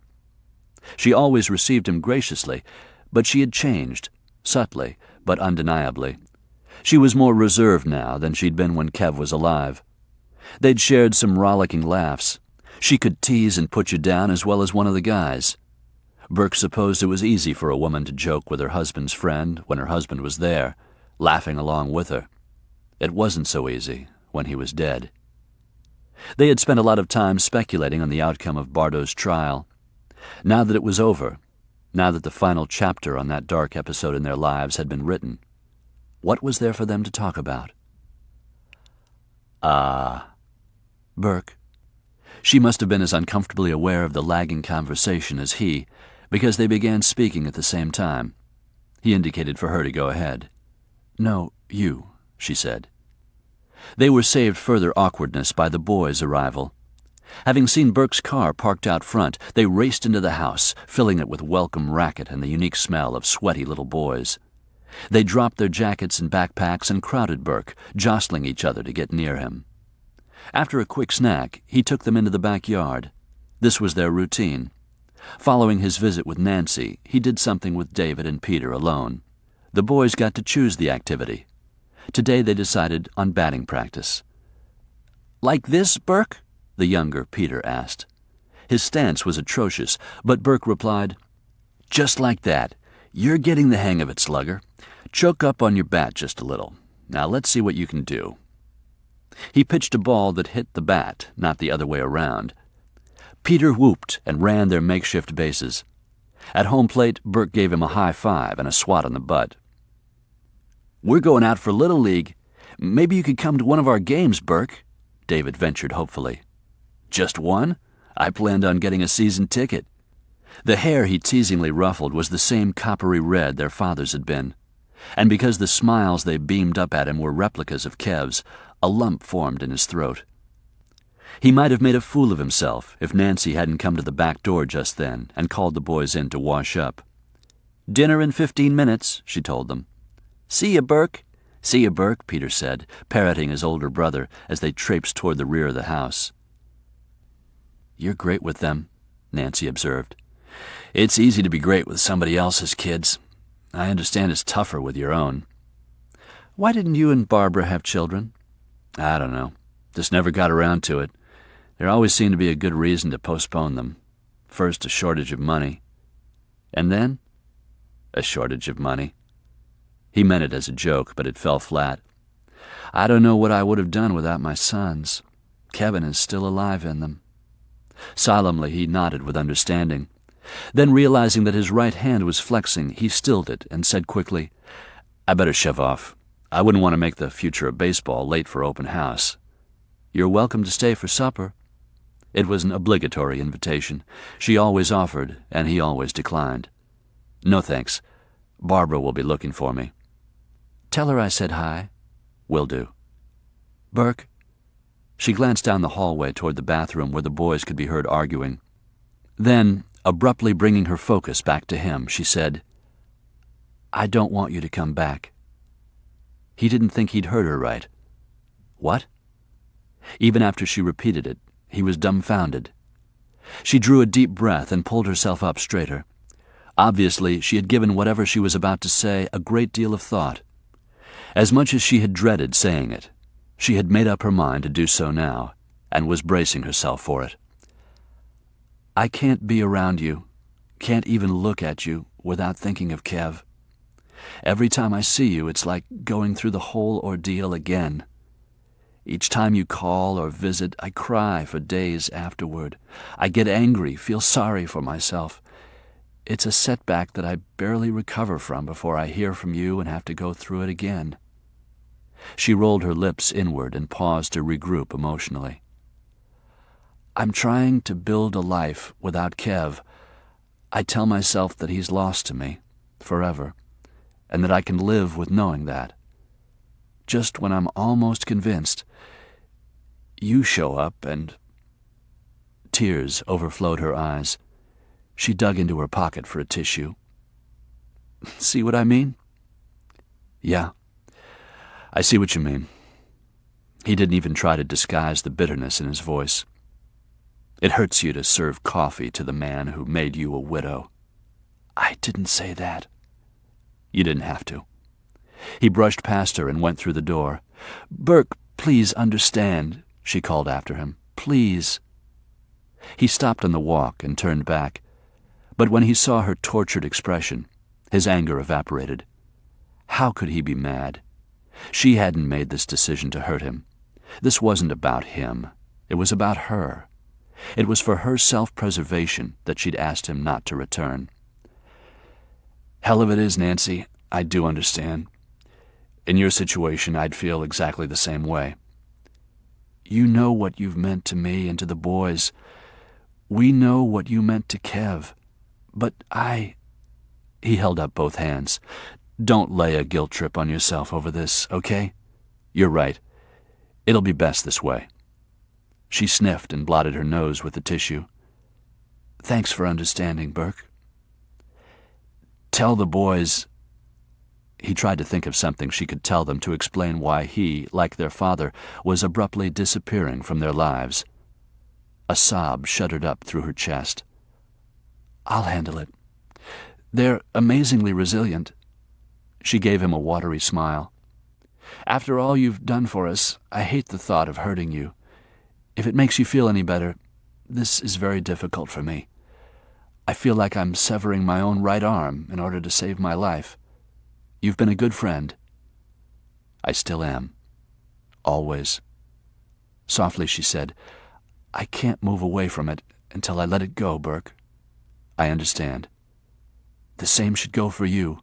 She always received him graciously, but she had changed, subtly but undeniably. She was more reserved now than she'd been when Kev was alive. They'd shared some rollicking laughs. She could tease and put you down as well as one of the guys. Burke supposed it was easy for a woman to joke with her husband's friend when her husband was there, laughing along with her. It wasn't so easy when he was dead. They had spent a lot of time speculating on the outcome of Bardo's trial. Now that it was over, now that the final chapter on that dark episode in their lives had been written, what was there for them to talk about? Burke. She must have been as uncomfortably aware of the lagging conversation as he, because they began speaking at the same time. He indicated for her to go ahead. "No, you," she said. They were saved further awkwardness by the boys' arrival. Having seen Burke's car parked out front, they raced into the house, filling it with welcome racket and the unique smell of sweaty little boys. They dropped their jackets and backpacks and crowded Burke, jostling each other to get near him. After a quick snack, he took them into the backyard. This was their routine. Following his visit with Nancy, he did something with David and Peter alone. The boys got to choose the activity. Today they decided on batting practice. "Like this, Burke?" the younger Peter asked. His stance was atrocious, but Burke replied, "Just like that. You're getting the hang of it, slugger. Choke up on your bat just a little. Now let's see what you can do." He pitched a ball that hit the bat, not the other way around. Peter whooped and ran their makeshift bases. At home plate, Burke gave him a high five and a swat on the butt. "We're going out for Little League. Maybe you could come to one of our games, Burke," David ventured hopefully. "Just one? I planned on getting a season ticket." The hair he teasingly ruffled was the same coppery red their father's had been, and because the smiles they beamed up at him were replicas of Kev's, a lump formed in his throat. He might have made a fool of himself if Nancy hadn't come to the back door just then and called the boys in to wash up. "Dinner in 15 minutes, she told them. "See ya, Burke." "See ya, Burke," Peter said, parroting his older brother as they traipsed toward the rear of the house. "You're great with them," Nancy observed. "It's easy to be great with somebody else's kids. I understand it's tougher with your own." "Why didn't you and Barbara have children?" "I don't know. Just never got around to it. There always seemed to be a good reason to postpone them. First, a shortage of money. And then, a shortage of money." He meant it as a joke, but it fell flat. "I don't know what I would have done without my sons. Kevin is still alive in them." Solemnly, he nodded with understanding. Then, realizing that his right hand was flexing, he stilled it and said quickly, "I better shove off. I wouldn't want to make the future of baseball late for open house." "You're welcome to stay for supper." It was an obligatory invitation. She always offered, and he always declined. "No thanks. Barbara will be looking for me." "Tell her I said hi." "Will do." "Burke." She glanced down the hallway toward the bathroom where the boys could be heard arguing. Then, abruptly bringing her focus back to him, she said, "I don't want you to come back." He didn't think he'd heard her right. "What?" Even after she repeated it, he was dumbfounded. She drew a deep breath and pulled herself up straighter. Obviously, she had given whatever she was about to say a great deal of thought. As much as she had dreaded saying it, she had made up her mind to do so now, and was bracing herself for it. "I can't be around you, can't even look at you without thinking of Kev. Every time I see you, it's like going through the whole ordeal again. Each time you call or visit, I cry for days afterward. I get angry, feel sorry for myself. It's a setback that I barely recover from before I hear from you and have to go through it again." She rolled her lips inward and paused to regroup emotionally. "I'm trying to build a life without Kev. I tell myself that he's lost to me, forever, and that I can live with knowing that. Just when I'm almost convinced, you show up and—" Tears overflowed her eyes. She dug into her pocket for a tissue. "See what I mean?" "Yeah, I see what you mean." He didn't even try to disguise the bitterness in his voice. "It hurts you to serve coffee to the man who made you a widow." "I didn't say that." "You didn't have to." He brushed past her and went through the door. "Burke, please understand," she called after him. "Please." He stopped on the walk and turned back, but when he saw her tortured expression, his anger evaporated. How could he be mad? She hadn't made this decision to hurt him. This wasn't about him. It was about her. It was for her self-preservation that she'd asked him not to return. "Hell of it is, Nancy. I do understand. In your situation, I'd feel exactly the same way. You know what you've meant to me and to the boys. We know what you meant to Kev. But He held up both hands. "Don't lay a guilt trip on yourself over this, okay? You're right. It'll be best this way." She sniffed and blotted her nose with the tissue. "Thanks for understanding, Burke." "Tell the boys—" He tried to think of something she could tell them to explain why he, like their father, was abruptly disappearing from their lives. A sob shuddered up through her chest. "I'll handle it. They're amazingly resilient." She gave him a watery smile. "After all you've done for us, I hate the thought of hurting you. If it makes you feel any better, this is very difficult for me. I feel like I'm severing my own right arm in order to save my life. You've been a good friend." "I still am. Always." Softly she said, "I can't move away from it until I let it go, Burke. I understand. The same should go for you.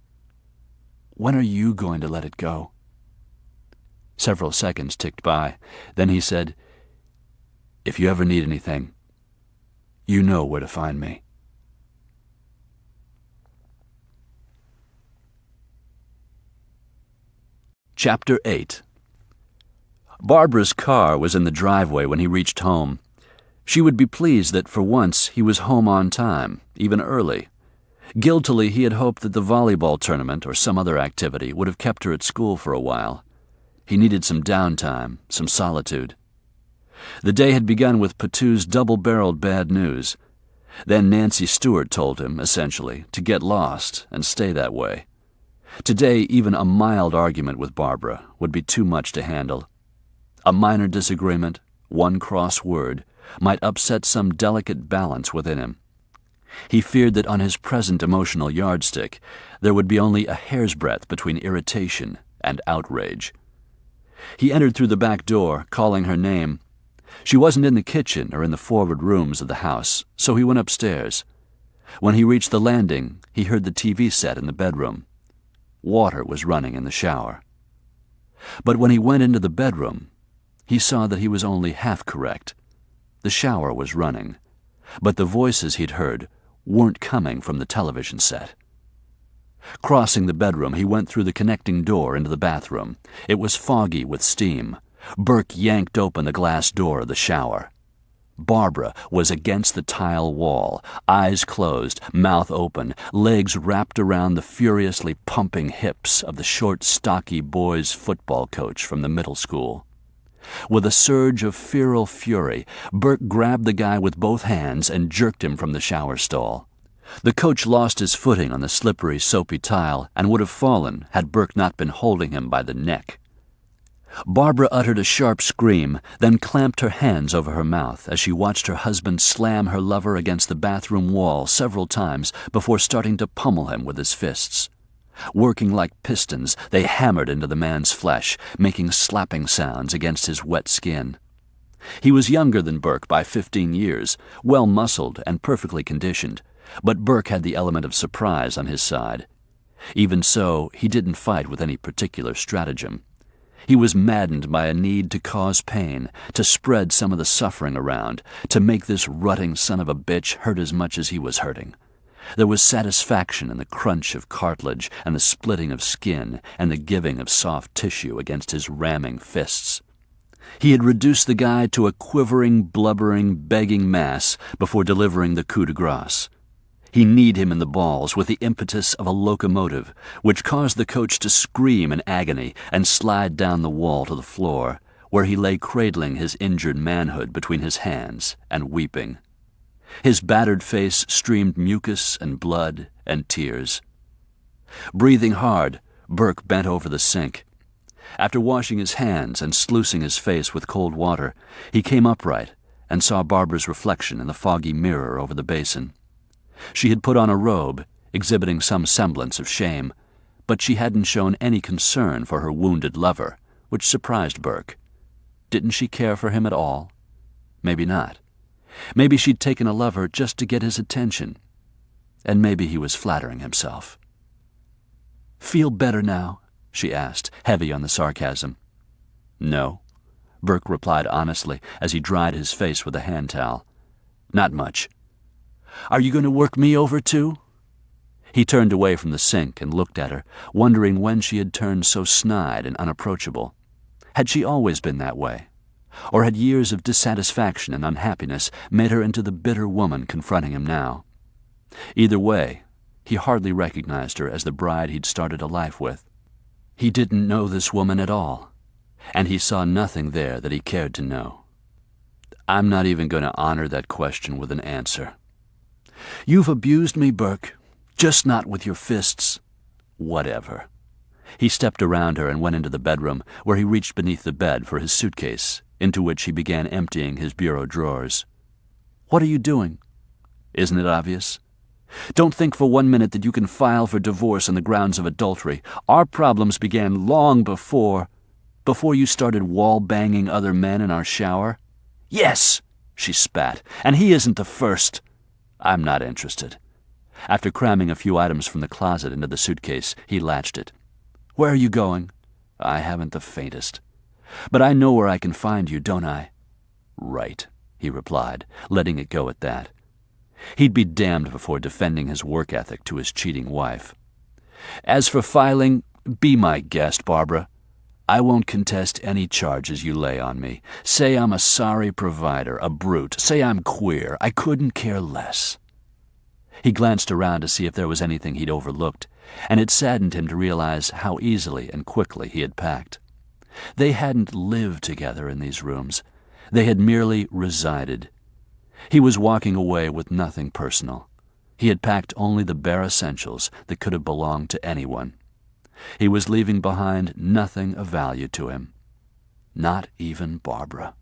When are you going to let it go?" Several seconds ticked by. Then he said, "If you ever need anything, you know where to find me." Chapter 8. Barbara's car was in the driveway when he reached home. She would be pleased that for once he was home on time, even early. Guiltily, he had hoped that the volleyball tournament or some other activity would have kept her at school for a while. He needed some downtime, some solitude. The day had begun with Patou's double-barreled bad news. Then Nancy Stewart told him, essentially, to get lost and stay that way. Today, even a mild argument with Barbara would be too much to handle. A minor disagreement, one cross word, might upset some delicate balance within him. He feared that on his present emotional yardstick, there would be only a hair's breadth between irritation and outrage. He entered through the back door, calling her name. She wasn't in the kitchen or in the forward rooms of the house, so he went upstairs. When he reached the landing, he heard the TV set in the bedroom. Water was running in the shower. But when he went into the bedroom, he saw that he was only half correct. The shower was running, but the voices he'd heard weren't coming from the television set. Crossing the bedroom, he went through the connecting door into the bathroom. It was foggy with steam. Burke yanked open the glass door of the shower. Barbara was against the tile wall, eyes closed, mouth open, legs wrapped around the furiously pumping hips of the short, stocky boys' football coach from the middle school. With a surge of feral fury, Burke grabbed the guy with both hands and jerked him from the shower stall. The coach lost his footing on the slippery, soapy tile and would have fallen had Burke not been holding him by the neck. Barbara uttered a sharp scream, then clamped her hands over her mouth as she watched her husband slam her lover against the bathroom wall several times before starting to pummel him with his fists. Working like pistons, they hammered into the man's flesh, making slapping sounds against his wet skin. He was younger than Burke by 15 years, well-muscled and perfectly conditioned, but Burke had the element of surprise on his side. Even so, he didn't fight with any particular stratagem. He was maddened by a need to cause pain, to spread some of the suffering around, to make this rutting son of a bitch hurt as much as he was hurting. There was satisfaction in the crunch of cartilage and the splitting of skin and the giving of soft tissue against his ramming fists. He had reduced the guy to a quivering, blubbering, begging mass before delivering the coup de grace. He kneed him in the balls with the impetus of a locomotive, which caused the coach to scream in agony and slide down the wall to the floor, where he lay cradling his injured manhood between his hands and weeping. His battered face streamed mucus and blood and tears. Breathing hard, Burke bent over the sink. After washing his hands and sluicing his face with cold water, he came upright and saw Barbara's reflection in the foggy mirror over the basin. She had put on a robe, exhibiting some semblance of shame, but she hadn't shown any concern for her wounded lover, which surprised Burke. Didn't she care for him at all? Maybe not. Maybe she'd taken a lover just to get his attention. And maybe he was flattering himself. "Feel better now?" she asked, heavy on the sarcasm. "No," Burke replied honestly as he dried his face with a hand towel. "Not much." "Are you going to work me over too?" He turned away from the sink and looked at her, wondering when she had turned so snide and unapproachable. Had she always been that way? Or had years of dissatisfaction and unhappiness made her into the bitter woman confronting him now? Either way, he hardly recognized her as the bride he'd started a life with. He didn't know this woman at all, and he saw nothing there that he cared to know. "I'm not even going to honor that question with an answer." "You've abused me, Burke, just not with your fists." "Whatever." He stepped around her and went into the bedroom, where he reached beneath the bed for his suitcase, into which he began emptying his bureau drawers. "What are you doing?" "Isn't it obvious? Don't think for 1 minute that you can file for divorce on the grounds of adultery. Our problems began long before you started wall-banging other men in our shower." "Yes," she spat, "and he isn't the first." "I'm not interested." After cramming a few items from the closet into the suitcase, he latched it. "Where are you going?" "I haven't the faintest." "But I know where I can find you, don't I?" "Right," he replied, letting it go at that. He'd be damned before defending his work ethic to his cheating wife. "As for filing, be my guest, Barbara. I won't contest any charges you lay on me. Say I'm a sorry provider, a brute. Say I'm queer. I couldn't care less." He glanced around to see if there was anything he'd overlooked, and it saddened him to realize how easily and quickly he had packed. They hadn't lived together in these rooms. They had merely resided. He was walking away with nothing personal. He had packed only the bare essentials that could have belonged to anyone. He was leaving behind nothing of value to him. Not even Barbara.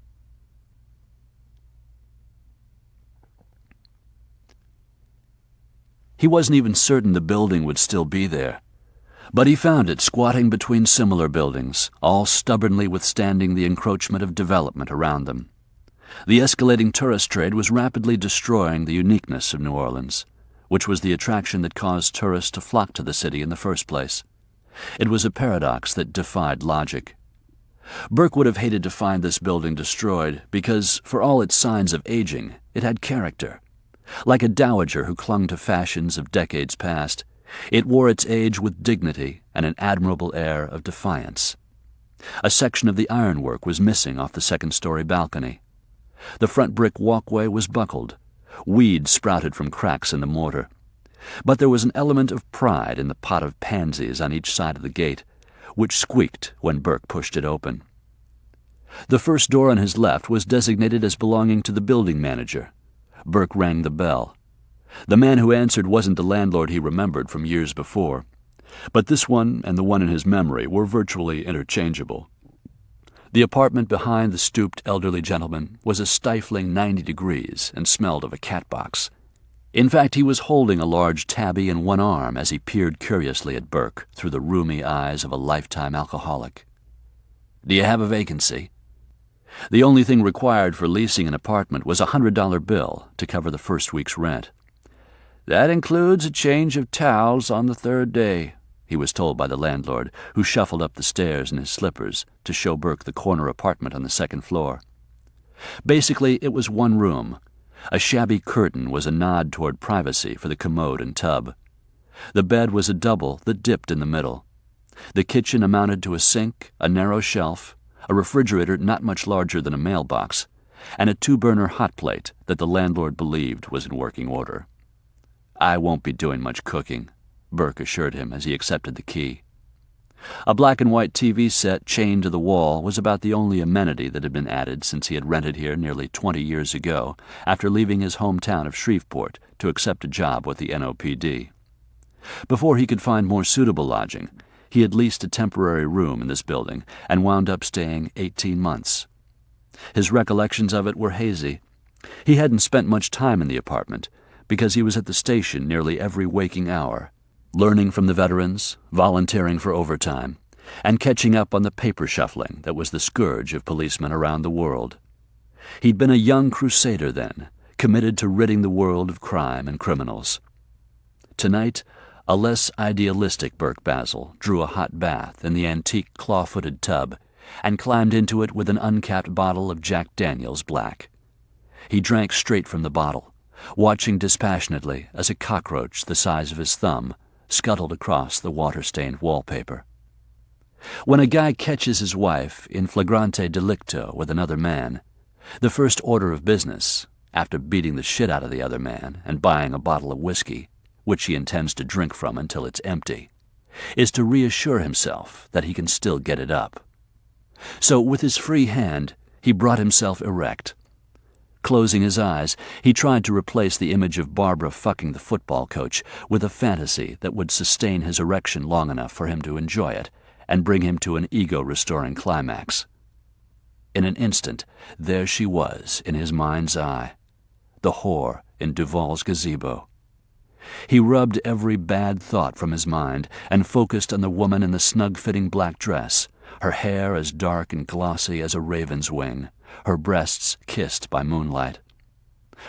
He wasn't even certain the building would still be there. But he found it squatting between similar buildings, all stubbornly withstanding the encroachment of development around them. The escalating tourist trade was rapidly destroying the uniqueness of New Orleans, which was the attraction that caused tourists to flock to the city in the first place. It was a paradox that defied logic. Burke would have hated to find this building destroyed because, for all its signs of aging, it had character. Like a dowager who clung to fashions of decades past, it wore its age with dignity and an admirable air of defiance. A section of the ironwork was missing off the second-story balcony. The front brick walkway was buckled. Weeds sprouted from cracks in the mortar. But there was an element of pride in the pot of pansies on each side of the gate, which squeaked when Burke pushed it open. The first door on his left was designated as belonging to the building manager. Burke rang the bell. The man who answered wasn't the landlord he remembered from years before, but this one and the one in his memory were virtually interchangeable. The apartment behind the stooped elderly gentleman was a stifling 90 degrees and smelled of a cat box. In fact, he was holding a large tabby in one arm as he peered curiously at Burke through the rheumy eyes of a lifetime alcoholic. "Do you have a vacancy?" The only thing required for leasing an apartment was a $100 bill to cover the first week's rent. "That includes a change of towels on the third day," he was told by the landlord, who shuffled up the stairs in his slippers to show Burke the corner apartment on the second floor. Basically, it was one room. A shabby curtain was a nod toward privacy for the commode and tub. The bed was a double that dipped in the middle. The kitchen amounted to a sink, a narrow shelf, a refrigerator not much larger than a mailbox, and a 2-burner hot plate that the landlord believed was in working order. "I won't be doing much cooking," Burke assured him as he accepted the key. A black-and-white TV set chained to the wall was about the only amenity that had been added since he had rented here nearly 20 years ago, after leaving his hometown of Shreveport to accept a job with the NOPD. Before he could find more suitable lodging, he had leased a temporary room in this building and wound up staying 18 months. His recollections of it were hazy. He hadn't spent much time in the apartment because he was at the station nearly every waking hour, learning from the veterans, volunteering for overtime, and catching up on the paper shuffling that was the scourge of policemen around the world. He'd been a young crusader then, committed to ridding the world of crime and criminals. Tonight, a less idealistic Burke Basile drew a hot bath in the antique claw-footed tub and climbed into it with an uncapped bottle of Jack Daniels Black. He drank straight from the bottle, watching dispassionately as a cockroach the size of his thumb scuttled across the water-stained wallpaper. When a guy catches his wife in flagrante delicto with another man, the first order of business, after beating the shit out of the other man and buying a bottle of whiskey, which he intends to drink from until it's empty, is to reassure himself that he can still get it up. So with his free hand, he brought himself erect. Closing his eyes, he tried to replace the image of Barbara fucking the football coach with a fantasy that would sustain his erection long enough for him to enjoy it and bring him to an ego-restoring climax. In an instant, there she was in his mind's eye, the whore in Duvall's gazebo. He rubbed every bad thought from his mind and focused on the woman in the snug-fitting black dress, her hair as dark and glossy as a raven's wing, her breasts kissed by moonlight.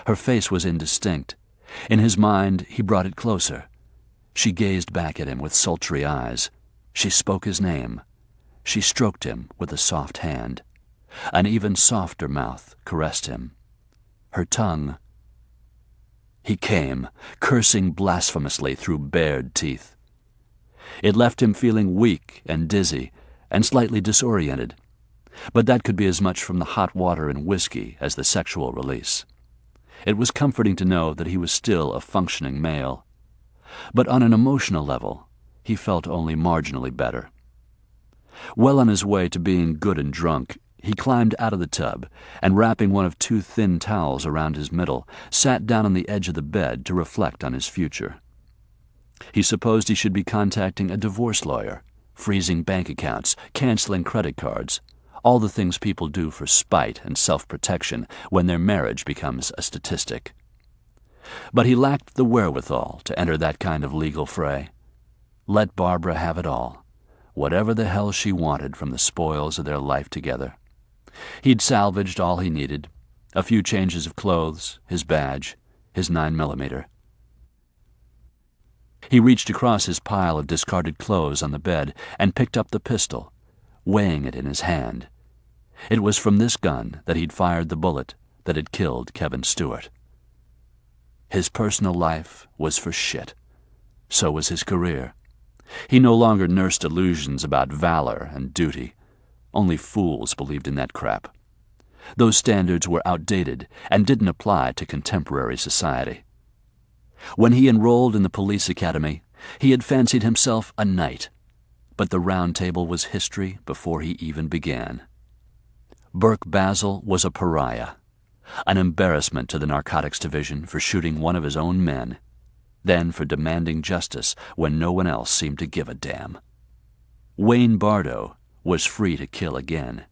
Her face was indistinct. In his mind, he brought it closer. She gazed back at him with sultry eyes. She spoke his name. She stroked him with a soft hand. An even softer mouth caressed him. Her tongue. He came, cursing blasphemously through bared teeth. It left him feeling weak and dizzy and slightly disoriented, but that could be as much from the hot water and whiskey as the sexual release. It was comforting to know that he was still a functioning male. But on an emotional level, he felt only marginally better. Well on his way to being good and drunk, he climbed out of the tub and, wrapping one of 2 thin towels around his middle, sat down on the edge of the bed to reflect on his future. He supposed he should be contacting a divorce lawyer, freezing bank accounts, canceling credit cards, all the things people do for spite and self-protection when their marriage becomes a statistic. But he lacked the wherewithal to enter that kind of legal fray. Let Barbara have it all, whatever the hell she wanted from the spoils of their life together. He'd salvaged all he needed, a few changes of clothes, his badge, his 9mm. He reached across his pile of discarded clothes on the bed and picked up the pistol, weighing it in his hand. It was from this gun that he'd fired the bullet that had killed Kevin Stewart. His personal life was for shit. So was his career. He no longer nursed illusions about valor and duty. Only fools believed in that crap. Those standards were outdated and didn't apply to contemporary society. When he enrolled in the police academy, he had fancied himself a knight, but the Round Table was history before he even began. Burke Basile was a pariah, an embarrassment to the Narcotics Division for shooting one of his own men, then for demanding justice when no one else seemed to give a damn. Wayne Bardo was free to kill again,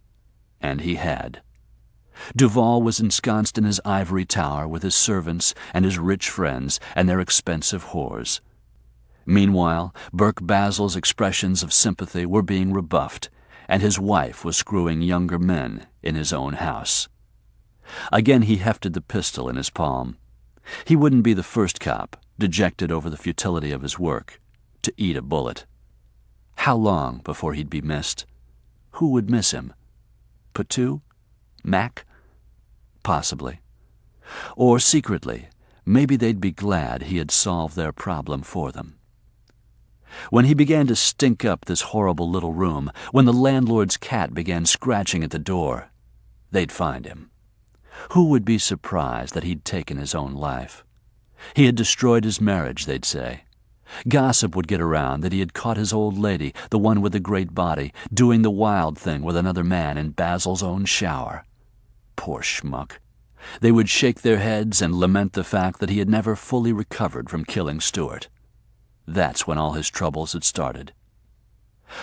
and he had. Duvall was ensconced in his ivory tower with his servants and his rich friends and their expensive whores. Meanwhile, Burke Basile's expressions of sympathy were being rebuffed, and his wife was screwing younger men in his own house. Again he hefted the pistol in his palm. He wouldn't be the first cop, dejected over the futility of his work, to eat a bullet. How long before he'd be missed? Who would miss him? Patu? Mac? Possibly. Or secretly, maybe they'd be glad he had solved their problem for them. When he began to stink up this horrible little room, when the landlord's cat began scratching at the door, they'd find him. Who would be surprised that he'd taken his own life? He had destroyed his marriage, they'd say. Gossip would get around that he had caught his old lady, the one with the great body, doing the wild thing with another man in Basile's own shower. Poor schmuck. They would shake their heads and lament the fact that he had never fully recovered from killing Stewart. That's when all his troubles had started.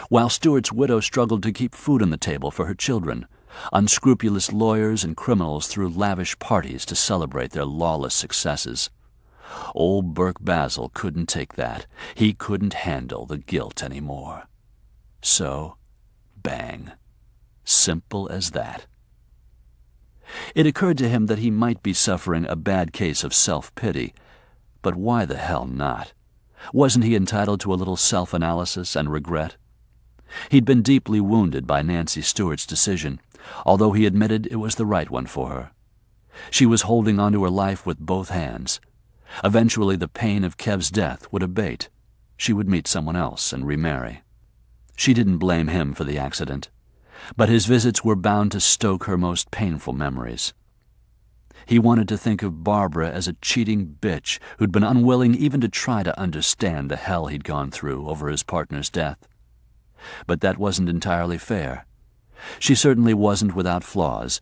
While Stewart's widow struggled to keep food on the table for her children, unscrupulous lawyers and criminals threw lavish parties to celebrate their lawless successes. Old Burke Basile couldn't take that. He couldn't handle the guilt anymore. So, bang. Simple as that. It occurred to him that he might be suffering a bad case of self-pity, but why the hell not? Wasn't he entitled to a little self-analysis and regret? He'd been deeply wounded by Nancy Stewart's decision, although he admitted it was the right one for her. She was holding on to her life with both hands. Eventually the pain of Kev's death would abate. She would meet someone else and remarry. She didn't blame him for the accident, but his visits were bound to stoke her most painful memories. He wanted to think of Barbara as a cheating bitch who'd been unwilling even to try to understand the hell he'd gone through over his partner's death. But that wasn't entirely fair. She certainly wasn't without flaws,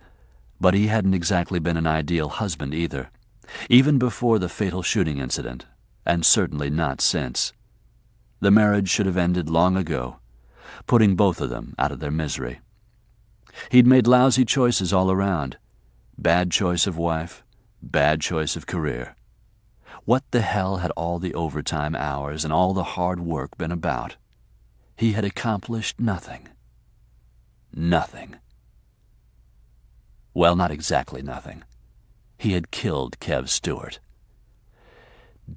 but he hadn't exactly been an ideal husband either, even before the fatal shooting incident, and certainly not since. The marriage should have ended long ago, putting both of them out of their misery. He'd made lousy choices all around. Bad choice of wife, bad choice of career. What the hell had all the overtime hours and all the hard work been about? He had accomplished nothing. Nothing. Well, not exactly nothing. He had killed Kev Stewart.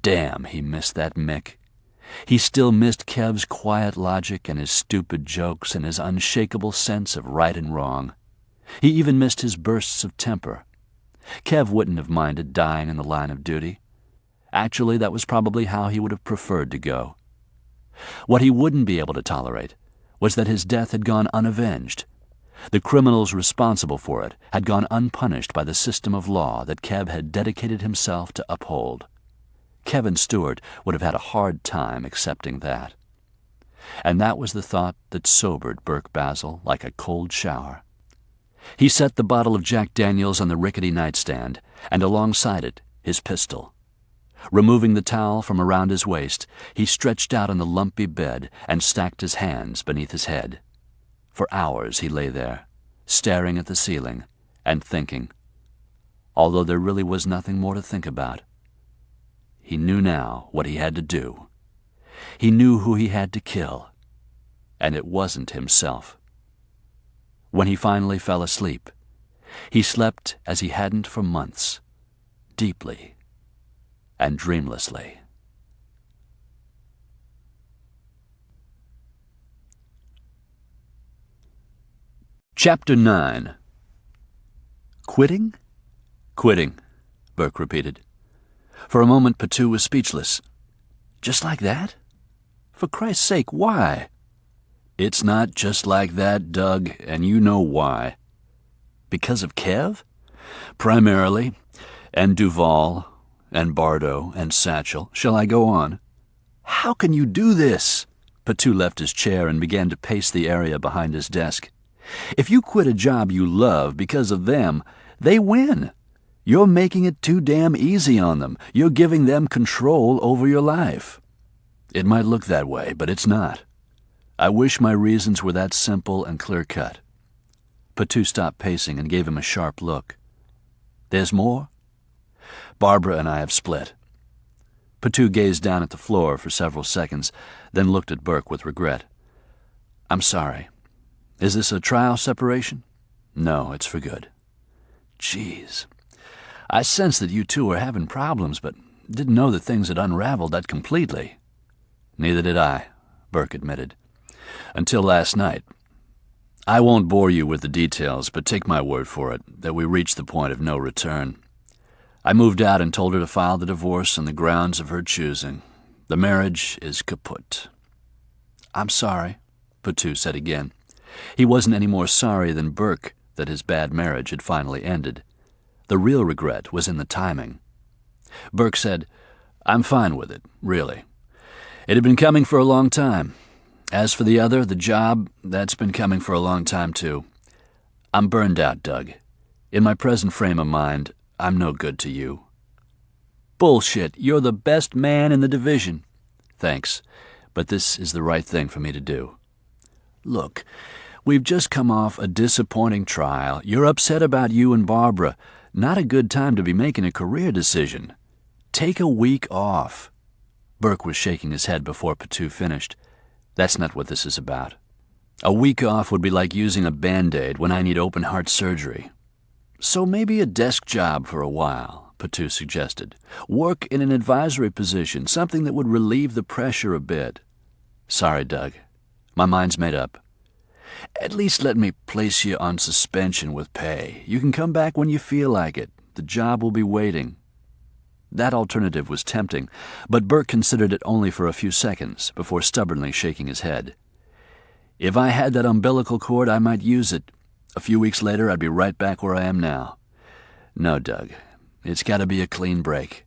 Damn, he missed that Mick. He still missed Kev's quiet logic and his stupid jokes and his unshakable sense of right and wrong. He even missed his bursts of temper. Kev wouldn't have minded dying in the line of duty. Actually, that was probably how he would have preferred to go. What he wouldn't be able to tolerate was that his death had gone unavenged. The criminals responsible for it had gone unpunished by the system of law that Kev had dedicated himself to uphold. Kevin Stewart would have had a hard time accepting that. And that was the thought that sobered Burke Basile like a cold shower. He set the bottle of Jack Daniels on the rickety nightstand, and alongside it, his pistol. Removing the towel from around his waist, he stretched out on the lumpy bed and stacked his hands beneath his head. For hours he lay there, staring at the ceiling and thinking, although there really was nothing more to think about. He knew now what he had to do. He knew who he had to kill, and it wasn't himself. When he finally fell asleep, he slept as he hadn't for months, deeply and dreamlessly. Chapter 9. Quitting? Quitting, Burke repeated. For a moment, Patu was speechless. Just like that? For Christ's sake, why? It's not just like that, Doug, and you know why. Because of Kev? Primarily, and Duvall, and Bardo, and Satchel. Shall I go on? How can you do this? Patu left his chair and began to pace the area behind his desk. If you quit a job you love because of them, they win. You're making it too damn easy on them. You're giving them control over your life. It might look that way, but it's not. I wish my reasons were that simple and clear-cut. Patu stopped pacing and gave him a sharp look. There's more? Barbara and I have split. Patu gazed down at the floor for several seconds, then looked at Burke with regret. I'm sorry. Is this a trial separation? No, it's for good. Jeez. I sensed that you two were having problems, but didn't know that things had unraveled that completely. Neither did I, Burke admitted. Until last night. I won't bore you with the details, but take my word for it that we reached the point of no return. I moved out and told her to file the divorce on the grounds of her choosing. The marriage is kaput. I'm sorry, Patu said again. He wasn't any more sorry than Burke that his bad marriage had finally ended. The real regret was in the timing. Burke said, I'm fine with it, really. It had been coming for a long time. As for the other, the job, that's been coming for a long time, too. I'm burned out, Doug. In my present frame of mind, I'm no good to you. Bullshit. You're the best man in the division. Thanks, but this is the right thing for me to do. Look, we've just come off a disappointing trial. You're upset about you and Barbara. Not a good time to be making a career decision. Take a week off. Burke was shaking his head before Patu finished. That's not what this is about. A week off would be like using a Band-Aid when I need open-heart surgery. So maybe a desk job for a while, Patu suggested. Work in an advisory position, something that would relieve the pressure a bit. Sorry, Doug. My mind's made up. At least let me place you on suspension with pay. You can come back when you feel like it. The job will be waiting. That alternative was tempting, but Burke considered it only for a few seconds before stubbornly shaking his head. If I had that umbilical cord, I might use it. A few weeks later, I'd be right back where I am now. No, Doug. It's got to be a clean break.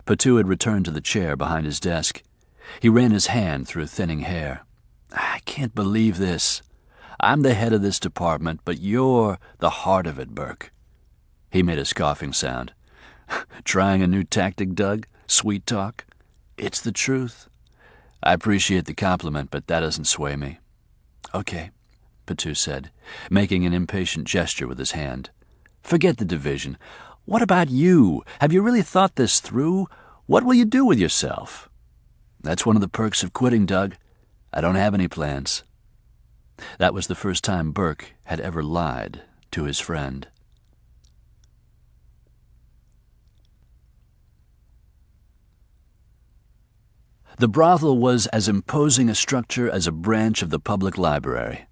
Patu had returned to the chair behind his desk. He ran his hand through thinning hair. I can't believe this. I'm the head of this department, but you're the heart of it, Burke. He made a scoffing sound. Trying a new tactic, Doug? Sweet talk? It's the truth. I appreciate the compliment, but that doesn't sway me. Okay, Patu said, making an impatient gesture with his hand. Forget the division. What about you? Have you really thought this through? What will you do with yourself? That's one of the perks of quitting, Doug. I don't have any plans. That was the first time Burke had ever lied to his friend. The brothel was as imposing a structure as a branch of the public library.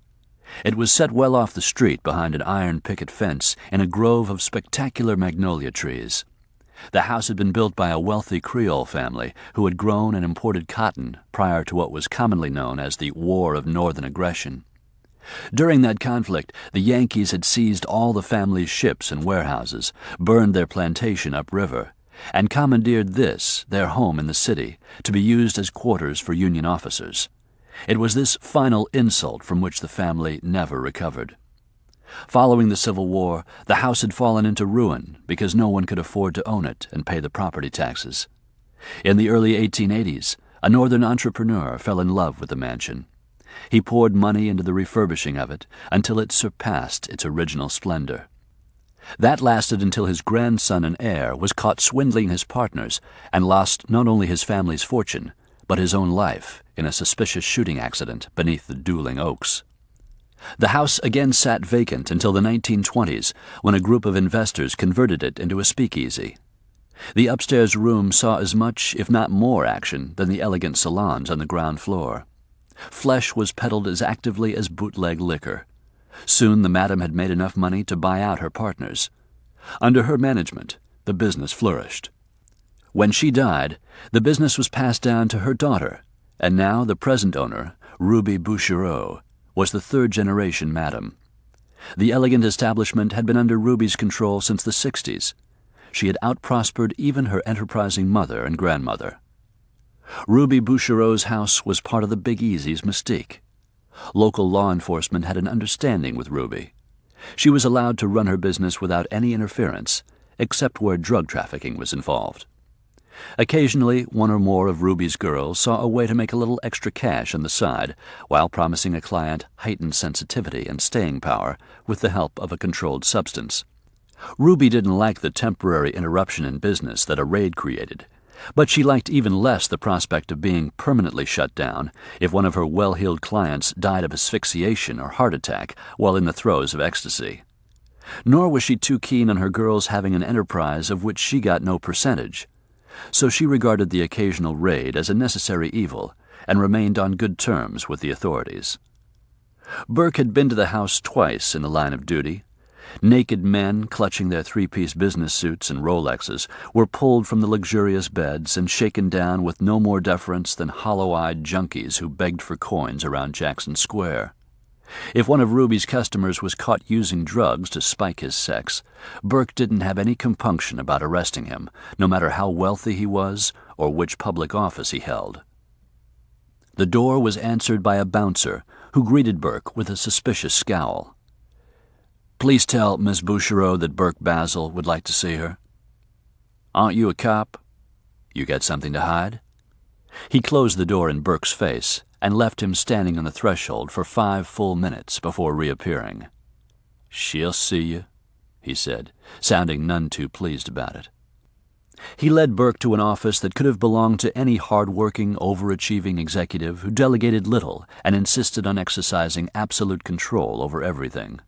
It was set well off the street behind an iron picket fence in a grove of spectacular magnolia trees. The house had been built by a wealthy Creole family who had grown and imported cotton prior to what was commonly known as the War of Northern Aggression. During that conflict, the Yankees had seized all the family's ships and warehouses, burned their plantation upriver, and commandeered this, their home in the city, to be used as quarters for Union officers. It was this final insult from which the family never recovered. Following the Civil War, the house had fallen into ruin because no one could afford to own it and pay the property taxes. In the early 1880s, a northern entrepreneur fell in love with the mansion. He poured money into the refurbishing of it until it surpassed its original splendor. That lasted until his grandson and heir was caught swindling his partners and lost not only his family's fortune, but his own life in a suspicious shooting accident beneath the dueling oaks. The house again sat vacant until the 1920s, when a group of investors converted it into a speakeasy. The upstairs room saw as much, if not more, action than the elegant salons on the ground floor. Flesh was peddled as actively as bootleg liquor. Soon the madam had made enough money to buy out her partners. Under her management, the business flourished. When she died, the business was passed down to her daughter, and now the present owner, Ruby Bouchereau, was the third-generation madam. The elegant establishment had been under Ruby's control since the 60s. She had outprospered even her enterprising mother and grandmother. Ruby Bouchereau's house was part of the Big Easy's mystique. Local law enforcement had an understanding with Ruby. She was allowed to run her business without any interference, except where drug trafficking was involved. Occasionally, one or more of Ruby's girls saw a way to make a little extra cash on the side while promising a client heightened sensitivity and staying power with the help of a controlled substance. Ruby didn't like the temporary interruption in business that a raid created, but she liked even less the prospect of being permanently shut down if one of her well-heeled clients died of asphyxiation or heart attack while in the throes of ecstasy. Nor was she too keen on her girls having an enterprise of which she got no percentage, so she regarded the occasional raid as a necessary evil and remained on good terms with the authorities. Burke had been to the house twice in the line of duty. Naked men, clutching their three-piece business suits and Rolexes, were pulled from the luxurious beds and shaken down with no more deference than hollow-eyed junkies who begged for coins around Jackson Square. If one of Ruby's customers was caught using drugs to spike his sex, Burke didn't have any compunction about arresting him, no matter how wealthy he was or which public office he held. The door was answered by a bouncer who greeted Burke with a suspicious scowl. "Please tell Miss Bouchereau that Burke Basile would like to see her." "Aren't you a cop? You got something to hide?" He closed the door in Burke's face and left him standing on the threshold for 5 full minutes before reappearing. "She'll see you," he said, sounding none too pleased about it. He led Burke to an office that could have belonged to any hard-working, overachieving executive who delegated little and insisted on exercising absolute control over everything.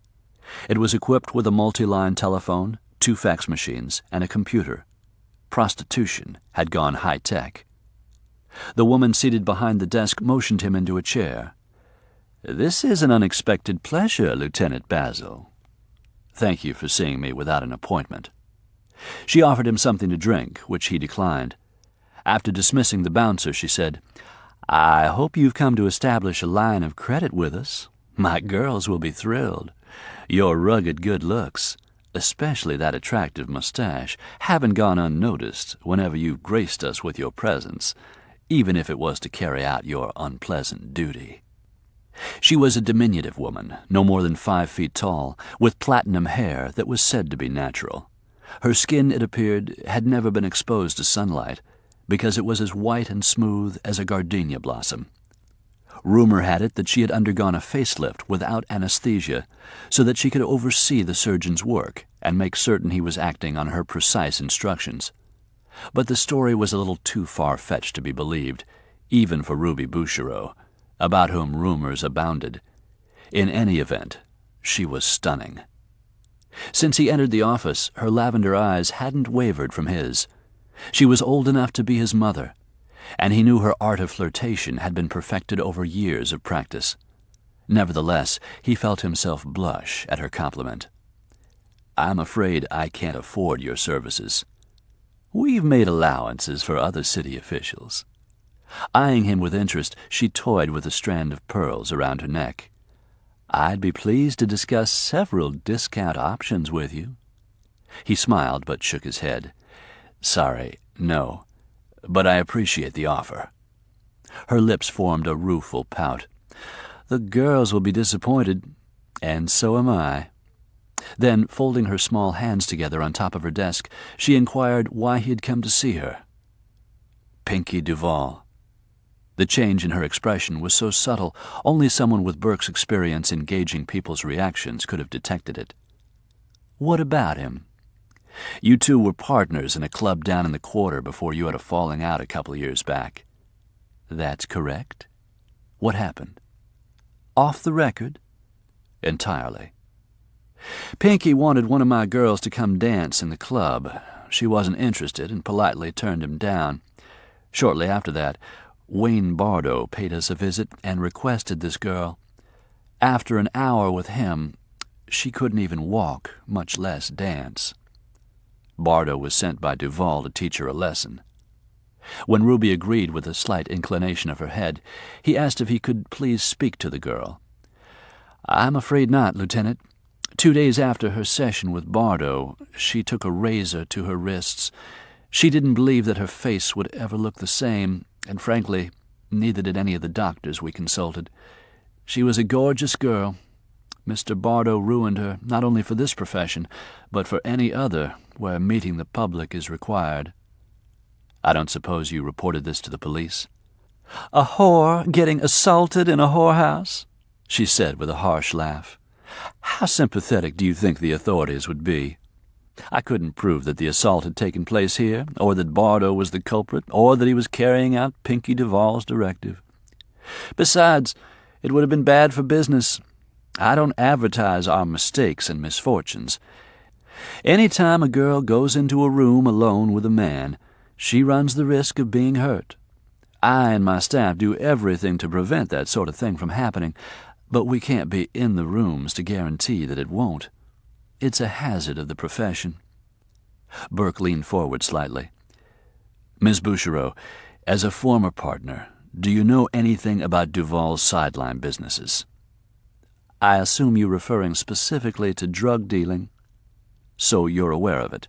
It was equipped with a multi-line telephone, 2 fax machines, and a computer. Prostitution had gone high-tech. The woman seated behind the desk motioned him into a chair. "This is an unexpected pleasure, Lieutenant Basile. Thank you for seeing me without an appointment." She offered him something to drink, which he declined. After dismissing the bouncer, she said, "I hope you've come to establish a line of credit with us. My girls will be thrilled. Your rugged good looks, especially that attractive mustache, haven't gone unnoticed whenever you've graced us with your presence, even if it was to carry out your unpleasant duty." She was a diminutive woman, no more than 5 feet tall, with platinum hair that was said to be natural. Her skin, it appeared, had never been exposed to sunlight, because it was as white and smooth as a gardenia blossom. Rumor had it that she had undergone a facelift without anesthesia, so that she could oversee the surgeon's work and make certain he was acting on her precise instructions. But the story was a little too far-fetched to be believed, even for Ruby Bouchereau, about whom rumors abounded. In any event, she was stunning. Since he entered the office, her lavender eyes hadn't wavered from his. She was old enough to be his mother, and he knew her art of flirtation had been perfected over years of practice. Nevertheless, he felt himself blush at her compliment. "I'm afraid I can't afford your services. We've made allowances for other city officials." Eyeing him with interest, she toyed with a strand of pearls around her neck. "I'd be pleased to discuss several discount options with you." He smiled but shook his head. "Sorry, no, but I appreciate the offer." Her lips formed a rueful pout. "The girls will be disappointed, and so am I." Then, folding her small hands together on top of her desk, she inquired why he had come to see her. "Pinkie Duvall." The change in her expression was so subtle, only someone with Burke's experience in gauging people's reactions could have detected it. "What about him?" "You two were partners in a club down in the Quarter before you had a falling out a couple of years back." "That's correct." "What happened?" "Off the record?" "Entirely." "Pinkie wanted one of my girls to come dance in the club. She wasn't interested and politely turned him down. Shortly after that, Wayne Bardo paid us a visit and requested this girl. After an hour with him, she couldn't even walk, much less dance. Bardo was sent by Duvall to teach her a lesson." When Ruby agreed with a slight inclination of her head, he asked if he could please speak to the girl. "I'm afraid not, Lieutenant. 2 days after her session with Bardo, she took a razor to her wrists. She didn't believe that her face would ever look the same, and frankly, neither did any of the doctors we consulted. She was a gorgeous girl, Mr. Bardo ruined her not only for this profession, but for any other where meeting the public is required. I don't suppose you reported this to the police? A whore getting assaulted in a whorehouse? She said with a harsh laugh. How sympathetic do you think the authorities would be? I couldn't prove that the assault had taken place here, or that Bardo was the culprit, or that he was carrying out Pinkie Duvall's directive. Besides, it would have been bad for business. I don't advertise our mistakes and misfortunes. Any time a girl goes into a room alone with a man, she runs the risk of being hurt. I and my staff do everything to prevent that sort of thing from happening, but we can't be in the rooms to guarantee that it won't. It's a hazard of the profession. Burke leaned forward slightly. Miss Bouchereau, as a former partner, do you know anything about Duvall's sideline businesses? I assume you're referring specifically to drug dealing. So you're aware of it.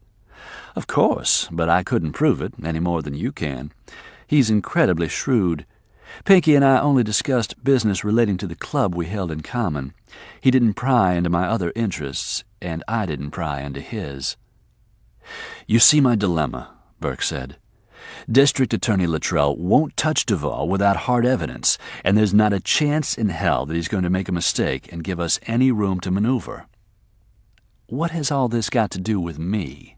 Of course, but I couldn't prove it any more than you can. He's incredibly shrewd. Pinkie and I only discussed business relating to the club we held in common. He didn't pry into my other interests, and I didn't pry into his. You see my dilemma, Burke said. District Attorney Luttrell won't touch Duvall without hard evidence, and there's not a chance in hell that he's going to make a mistake and give us any room to maneuver. What has all this got to do with me?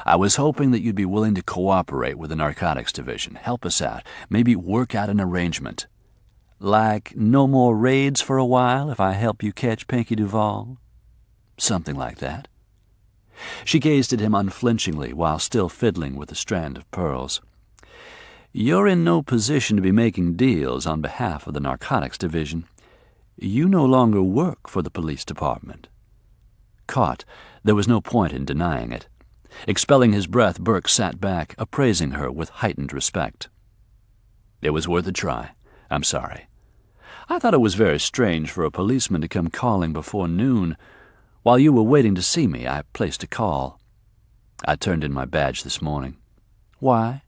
I was hoping that you'd be willing to cooperate with the Narcotics Division, help us out, maybe work out an arrangement. Like no more raids for a while if I help you catch Pinkie Duvall? Something like that. She gazed at him unflinchingly while still fiddling with a strand of pearls. You're in no position to be making deals on behalf of the Narcotics Division. You no longer work for the police department. Caught, there was no point in denying it. Expelling his breath, Burke sat back, appraising her with heightened respect. It was worth a try. I'm sorry. I thought it was very strange for a policeman to come calling before noon. While you were waiting to see me, I placed a call. I turned in my badge this morning. Why?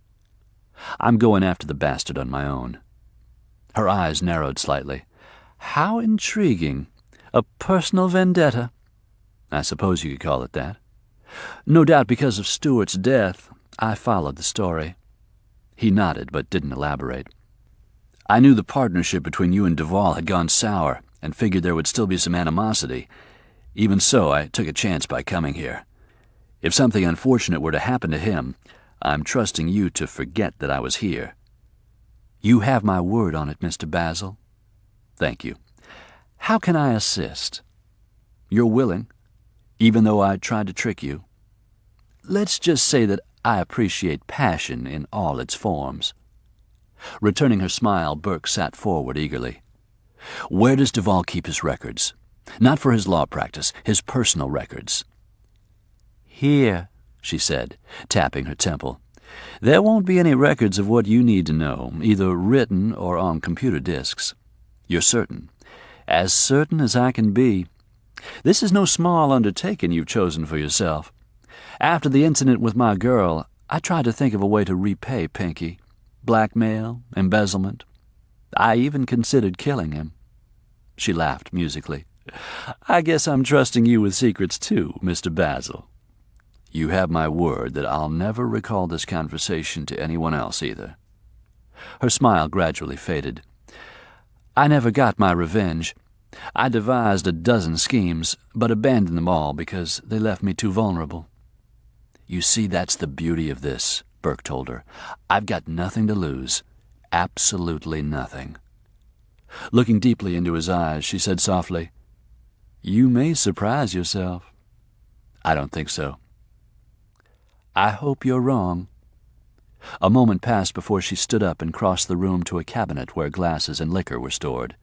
I'm going after the bastard on my own. Her eyes narrowed slightly. How intriguing. A personal vendetta. I suppose you could call it that. No doubt because of Stewart's death, I followed the story. He nodded, but didn't elaborate. I knew the partnership between you and Duvall had gone sour, and figured there would still be some animosity. Even so, I took a chance by coming here. If something unfortunate were to happen to him, I'm trusting you to forget that I was here. You have my word on it, Mr. Basile. Thank you. How can I assist? You're willing, even though I tried to trick you. Let's just say that I appreciate passion in all its forms. Returning her smile, Burke sat forward eagerly. Where does Duvall keep his records? Not for his law practice, his personal records. Here, she said, tapping her temple. There won't be any records of what you need to know, either written or on computer disks. You're certain. As certain as I can be. This is no small undertaking you've chosen for yourself. After the incident with my girl, I tried to think of a way to repay Pinkie. Blackmail, embezzlement. I even considered killing him. She laughed musically. I guess I'm trusting you with secrets too, Mr. Basile. You have my word that I'll never recall this conversation to anyone else either. Her smile gradually faded. I never got my revenge. I devised a dozen schemes, but abandoned them all because they left me too vulnerable. You see, that's the beauty of this, Burke told her. I've got nothing to lose. Absolutely nothing. Looking deeply into his eyes, she said softly, You may surprise yourself. I don't think so. I hope you're wrong. A moment passed before she stood up and crossed the room to a cabinet where glasses and liquor were stored.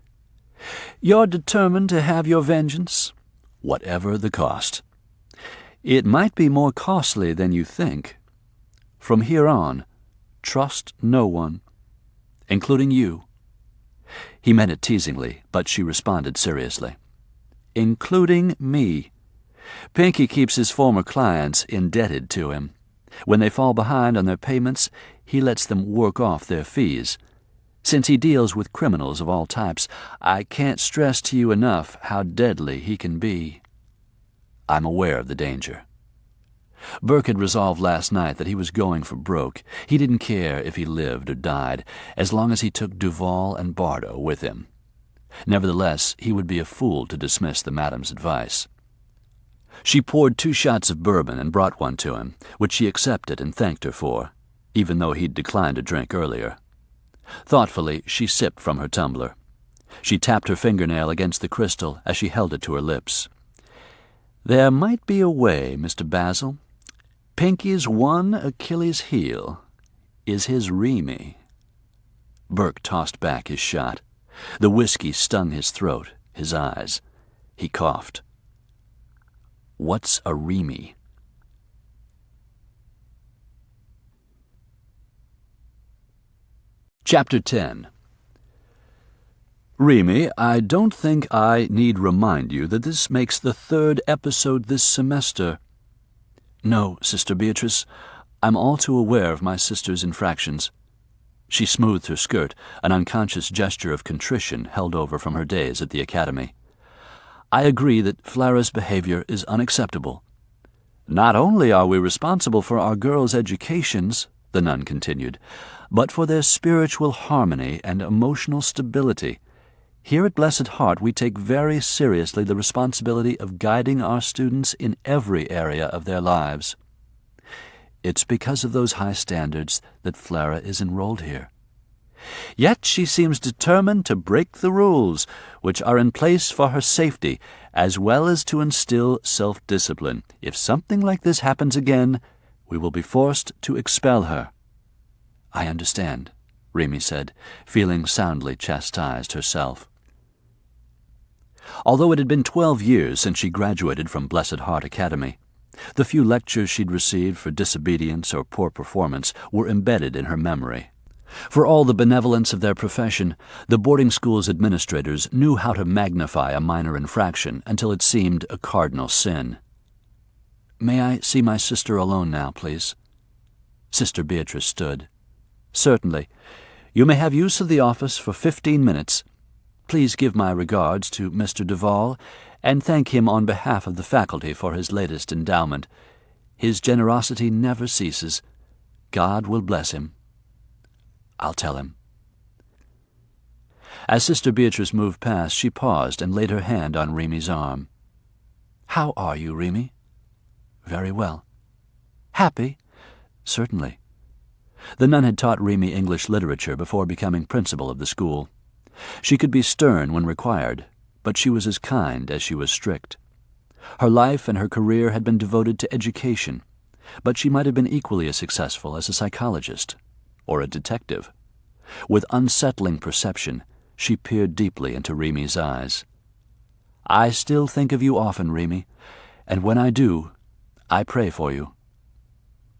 You're determined to have your vengeance? Whatever the cost. It might be more costly than you think. From here on, trust no one, including you. He meant it teasingly, but she responded seriously. Including me. Pinkie keeps his former clients indebted to him. When they fall behind on their payments, he lets them work off their fees. Since he deals with criminals of all types, I can't stress to you enough how deadly he can be. I'm aware of the danger. Burke had resolved last night that he was going for broke. He didn't care if he lived or died, as long as he took Duvall and Bardo with him. Nevertheless, he would be a fool to dismiss the madam's advice. She poured 2 shots of bourbon and brought one to him, which he accepted and thanked her for, even though he'd declined a drink earlier. Thoughtfully, she sipped from her tumbler. She tapped her fingernail against the crystal as she held it to her lips. "There might be a way, Mr. Basile. Pinkie's one Achilles' heel is his Remy." Burke tossed back his shot. The whiskey stung his throat, his eyes. He coughed. "What's a Remy?" Chapter 10. Remy, I don't think I need remind you that this makes the 3rd episode this semester. No, Sister Beatrice, I'm all too aware of my sister's infractions. She smoothed her skirt, an unconscious gesture of contrition held over from her days at the academy. I agree that Flara's behavior is unacceptable. Not only are we responsible for our girls' educations, the nun continued, but for their spiritual harmony and emotional stability. Here at Blessed Heart we take very seriously the responsibility of guiding our students in every area of their lives. It's because of those high standards that Flora is enrolled here. Yet she seems determined to break the rules, which are in place for her safety, as well as to instill self-discipline. If something like this happens again, we will be forced to expel her. I understand, Remy said, feeling soundly chastised herself. Although it had been 12 years since she graduated from Blessed Heart Academy, the few lectures she'd received for disobedience or poor performance were embedded in her memory. For all the benevolence of their profession, the boarding school's administrators knew how to magnify a minor infraction until it seemed a cardinal sin. "May I see my sister alone now, please?" Sister Beatrice stood. "Certainly. You may have use of the office for 15 minutes. Please give my regards to Mr. Duvall, and thank him on behalf of the faculty for his latest endowment. His generosity never ceases. God will bless him." "I'll tell him." As Sister Beatrice moved past, she paused and laid her hand on Remy's arm. "How are you, Remy?" "Very well." "Happy?" "Certainly." The nun had taught Remy English literature before becoming principal of the school. She could be stern when required, but she was as kind as she was strict. Her life and her career had been devoted to education, but she might have been equally as successful as a psychologist or a detective. With unsettling perception, she peered deeply into Remy's eyes. "I still think of you often, Remy, and when I do, I pray for you."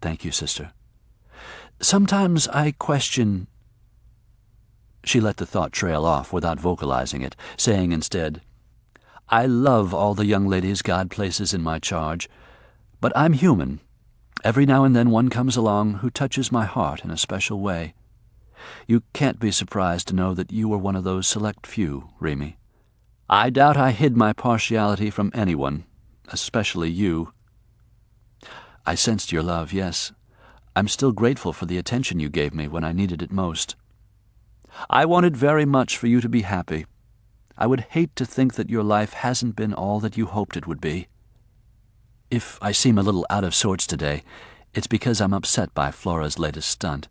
"Thank you, sister." "Sometimes I question—" She let the thought trail off without vocalizing it, saying instead, "I love all the young ladies God places in my charge, but I'm human. Every now and then one comes along who touches my heart in a special way. You can't be surprised to know that you were one of those select few, Remy. I doubt I hid my partiality from anyone, especially you." "I sensed your love, yes. I'm still grateful for the attention you gave me when I needed it most." "I wanted very much for you to be happy. I would hate to think that your life hasn't been all that you hoped it would be. If I seem a little out of sorts today, it's because I'm upset by Flora's latest stunt."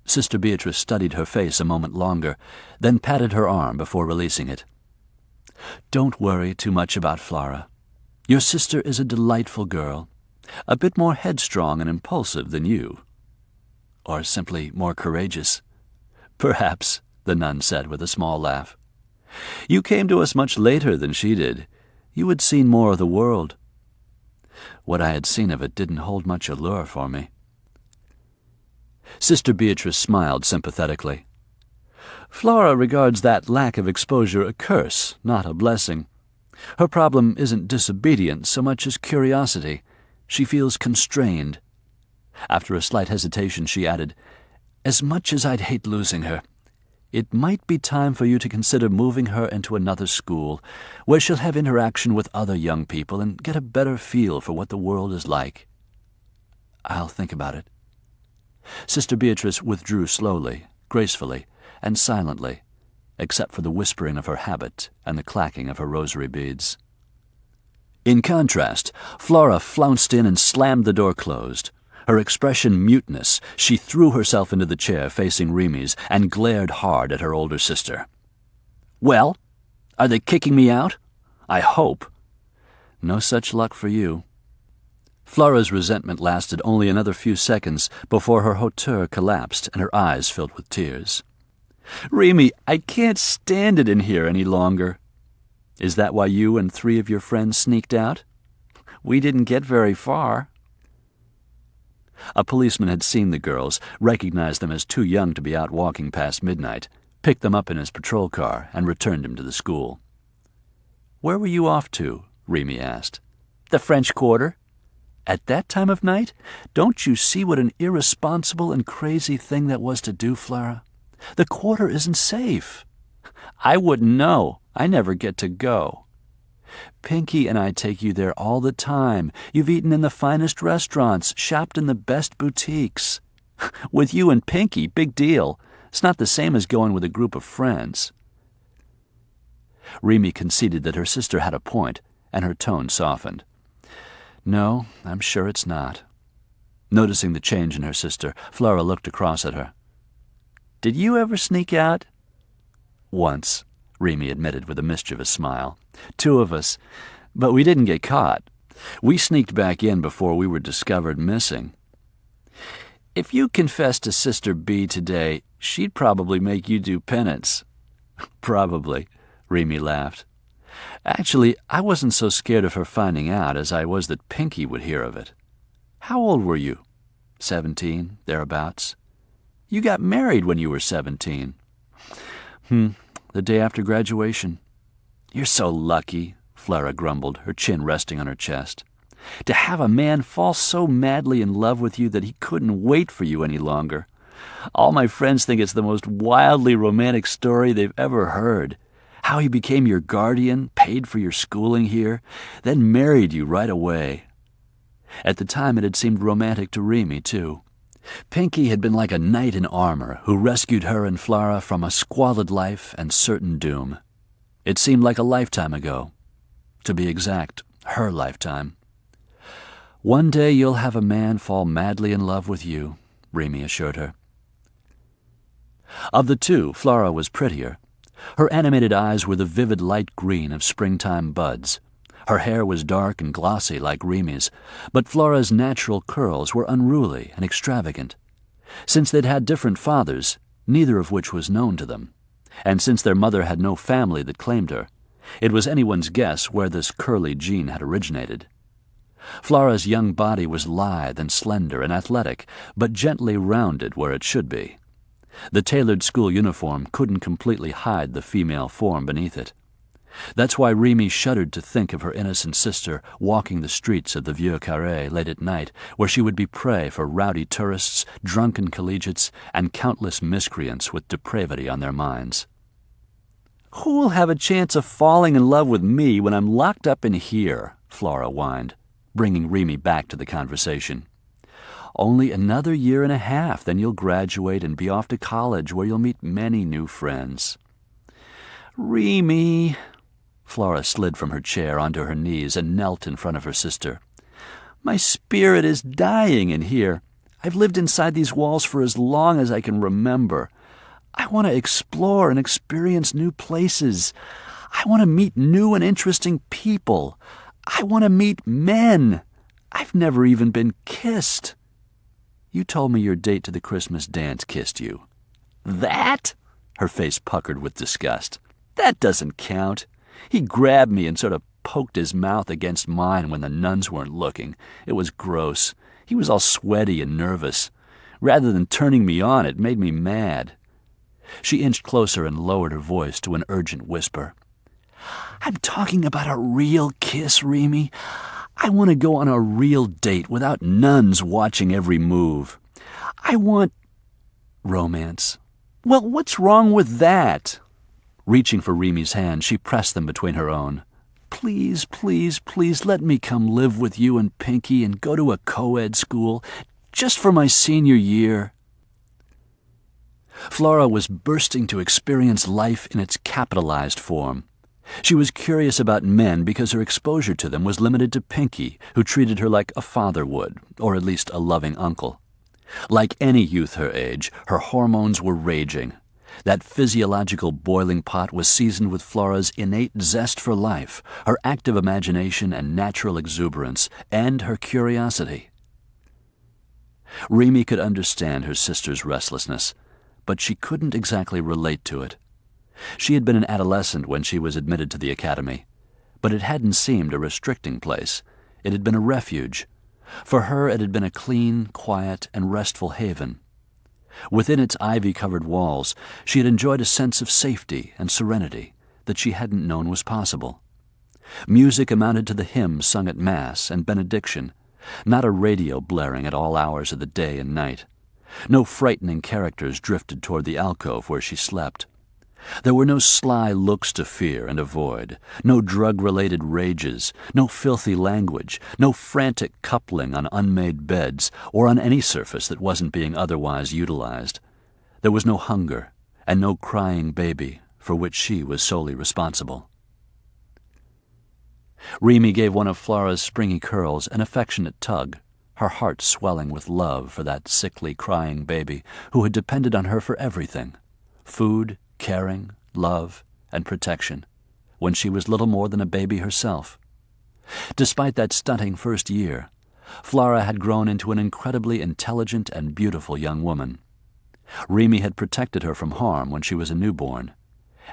Sister Beatrice studied her face a moment longer, then patted her arm before releasing it. "Don't worry too much about Flora. Your sister is a delightful girl, a bit more headstrong and impulsive than you. Or simply more courageous." "Perhaps," the nun said with a small laugh. "You came to us much later than she did. You had seen more of the world." What I had seen of it didn't hold much allure for me. Sister Beatrice smiled sympathetically. "Flora regards that lack of exposure a curse, not a blessing. Her problem isn't disobedience so much as curiosity. She feels constrained." After a slight hesitation, she added, "As much as I'd hate losing her, It might be time for you to consider moving her into another school, where she'll have interaction with other young people and get a better feel for what the world is like." "I'll think about it." Sister Beatrice withdrew slowly, gracefully, and silently, except for the whispering of her habit and the clacking of her rosary beads. In contrast, Flora flounced in and slammed the door closed. Her expression mutinous, she threw herself into the chair facing Remy's and glared hard at her older sister. "Well, are they kicking me out? I hope." "No such luck for you." Flora's resentment lasted only another few seconds before her hauteur collapsed and her eyes filled with tears. "Remy, I can't stand it in here any longer." "Is that why you and 3 of your friends sneaked out?" "We didn't get very far." A policeman had seen the girls, recognized them as too young to be out walking past midnight, picked them up in his patrol car, and returned them to the school. "Where were you off to?" Remy asked. "The French Quarter." "At that time of night? Don't you see what an irresponsible and crazy thing that was to do, Flora? The Quarter isn't safe." "I wouldn't know. I never get to go." "Pinkie and I take you there all the time. You've eaten in the finest restaurants, shopped in the best boutiques." "With you and Pinkie, big deal. It's not the same as going with a group of friends." Remy conceded that her sister had a point, and her tone softened. "No, I'm sure it's not." Noticing the change in her sister, Flora looked across at her. "Did you ever sneak out?" "Once," Remy admitted with a mischievous smile. 2 of us, but we didn't get caught. We sneaked back in before we were discovered missing." "If you confessed to Sister B today, she'd probably make you do penance." "Probably," Remy laughed. "Actually, I wasn't so scared of her finding out as I was that Pinkie would hear of it." "How old were you?" 17, thereabouts." "You got married when you were 17. The day after graduation." "You're so lucky," Flora grumbled, her chin resting on her chest. "To have a man fall so madly in love with you that he couldn't wait for you any longer. All my friends think it's the most wildly romantic story they've ever heard. How he became your guardian, paid for your schooling here, then married you right away." At the time it had seemed romantic to Remy, too. Pinkie had been like a knight in armor who rescued her and Flora from a squalid life and certain doom. It seemed like a lifetime ago. To be exact, her lifetime. "One day you'll have a man fall madly in love with you," Remy assured her. Of the 2, Flora was prettier. Her animated eyes were the vivid light green of springtime buds. Her hair was dark and glossy like Remy's, but Flora's natural curls were unruly and extravagant. Since they'd had different fathers, neither of which was known to them, and since their mother had no family that claimed her, it was anyone's guess where this curly gene had originated. Flora's young body was lithe and slender and athletic, but gently rounded where it should be. The tailored school uniform couldn't completely hide the female form beneath it. That's why Remy shuddered to think of her innocent sister walking the streets of the Vieux Carré late at night, where she would be prey for rowdy tourists, drunken collegiates, and countless miscreants with depravity on their minds. "Who'll have a chance of falling in love with me when I'm locked up in here?" Flora whined, bringing Remy back to the conversation. "Only another year and a half, then you'll graduate and be off to college where you'll meet many new friends." "Remy!" Flora slid from her chair onto her knees and knelt in front of her sister. "My spirit is dying in here. I've lived inside these walls for as long as I can remember. I want to explore and experience new places. I want to meet new and interesting people. I want to meet men. I've never even been kissed." "You told me your date to the Christmas dance kissed you." "That?" Her face puckered with disgust. "That doesn't count. He grabbed me and sort of poked his mouth against mine when the nuns weren't looking. It was gross. He was all sweaty and nervous. Rather than turning me on, it made me mad." She inched closer and lowered her voice to an urgent whisper. "I'm talking about a real kiss, Remy. I want to go on a real date without nuns watching every move. I want romance. Well, what's wrong with that? Reaching for Remy's hand, she pressed them between her own. Please, please, please let me come live with you and Pinkie and go to a co-ed school, just for my senior year. Flora was bursting to experience life in its capitalized form. She was curious about men because her exposure to them was limited to Pinkie, who treated her like a father would, or at least a loving uncle. Like any youth her age, her hormones were raging. That physiological boiling pot was seasoned with Flora's innate zest for life, her active imagination and natural exuberance, and her curiosity. Remy could understand her sister's restlessness, but she couldn't exactly relate to it. She had been an adolescent when she was admitted to the academy, but it hadn't seemed a restricting place. It had been a refuge. For her it had been a clean, quiet, and restful haven. Within its ivy-covered walls, she had enjoyed a sense of safety and serenity that she hadn't known was possible. Music amounted to the hymns sung at Mass and benediction, not a radio blaring at all hours of the day and night. No frightening characters drifted toward the alcove where she slept. There were no sly looks to fear and avoid, no drug-related rages, no filthy language, no frantic coupling on unmade beds or on any surface that wasn't being otherwise utilized. There was no hunger and no crying baby for which she was solely responsible. Remy gave one of Flora's springy curls an affectionate tug, her heart swelling with love for that sickly, crying baby who had depended on her for everything: food, caring, love, and protection, when she was little more than a baby herself. Despite that stunting first year, Flora had grown into an incredibly intelligent and beautiful young woman. Remy had protected her from harm when she was a newborn,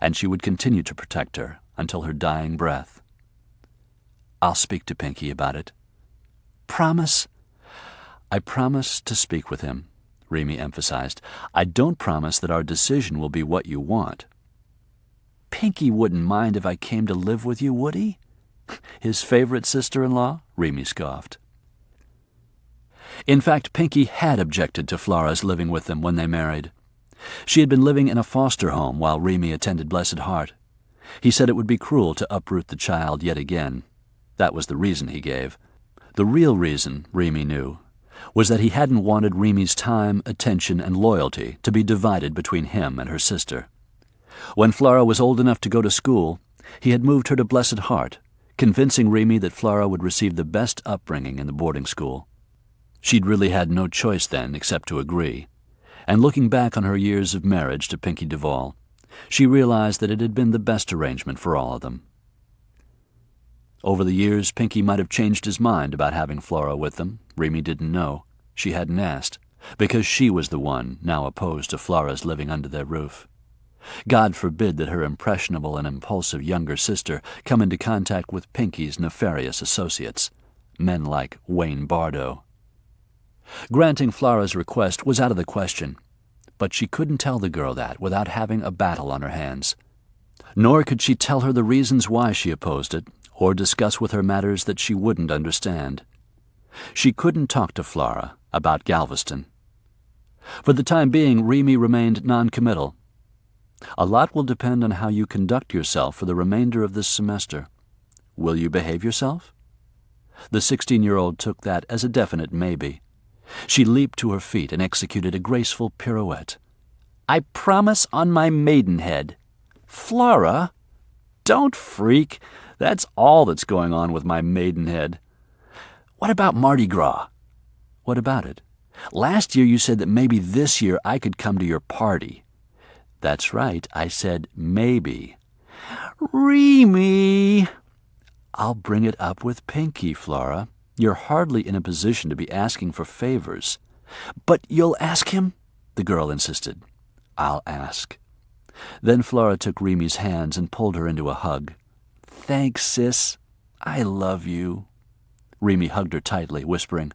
and she would continue to protect her until her dying breath. I'll speak to Pinkie about it. Promise? I promise to speak with him, Remy emphasized. I don't promise that our decision will be what you want. Pinkie wouldn't mind if I came to live with you, would he? His favorite sister-in-law? Remy scoffed. In fact, Pinkie had objected to Flora's living with them when they married. She had been living in a foster home while Remy attended Blessed Heart. He said it would be cruel to uproot the child yet again. That was the reason he gave. The real reason, Remy knew, was that he hadn't wanted Remy's time, attention, and loyalty to be divided between him and her sister. When Flora was old enough to go to school, he had moved her to Blessed Heart, convincing Remy that Flora would receive the best upbringing in the boarding school. She'd really had no choice then except to agree, and looking back on her years of marriage to Pinkie Duvall, she realized that it had been the best arrangement for all of them. Over the years, Pinkie might have changed his mind about having Flora with them. Remy didn't know. She hadn't asked, because she was the one now opposed to Flora's living under their roof. God forbid that her impressionable and impulsive younger sister come into contact with Pinkie's nefarious associates, men like Wayne Bardo. Granting Flora's request was out of the question, but she couldn't tell the girl that without having a battle on her hands. Nor could she tell her the reasons why she opposed it, or discuss with her matters that she wouldn't understand. She couldn't talk to Flora about Galveston. For the time being, Remy remained non-committal. A lot will depend on how you conduct yourself for the remainder of this semester. Will you behave yourself? The 16-year-old took that as a definite maybe. She leaped to her feet and executed a graceful pirouette. I promise on my maidenhead. Flora, don't freak. That's all that's going on with my maidenhead. What about Mardi Gras? What about it? Last year you said that maybe this year I could come to your party. That's right, I said maybe. Remy! I'll bring it up with Pinkie, Flora. You're hardly in a position to be asking for favors. But you'll ask him? The girl insisted. I'll ask. Then Flora took Remy's hands and pulled her into a hug. Thanks, sis. I love you. Remy hugged her tightly, whispering,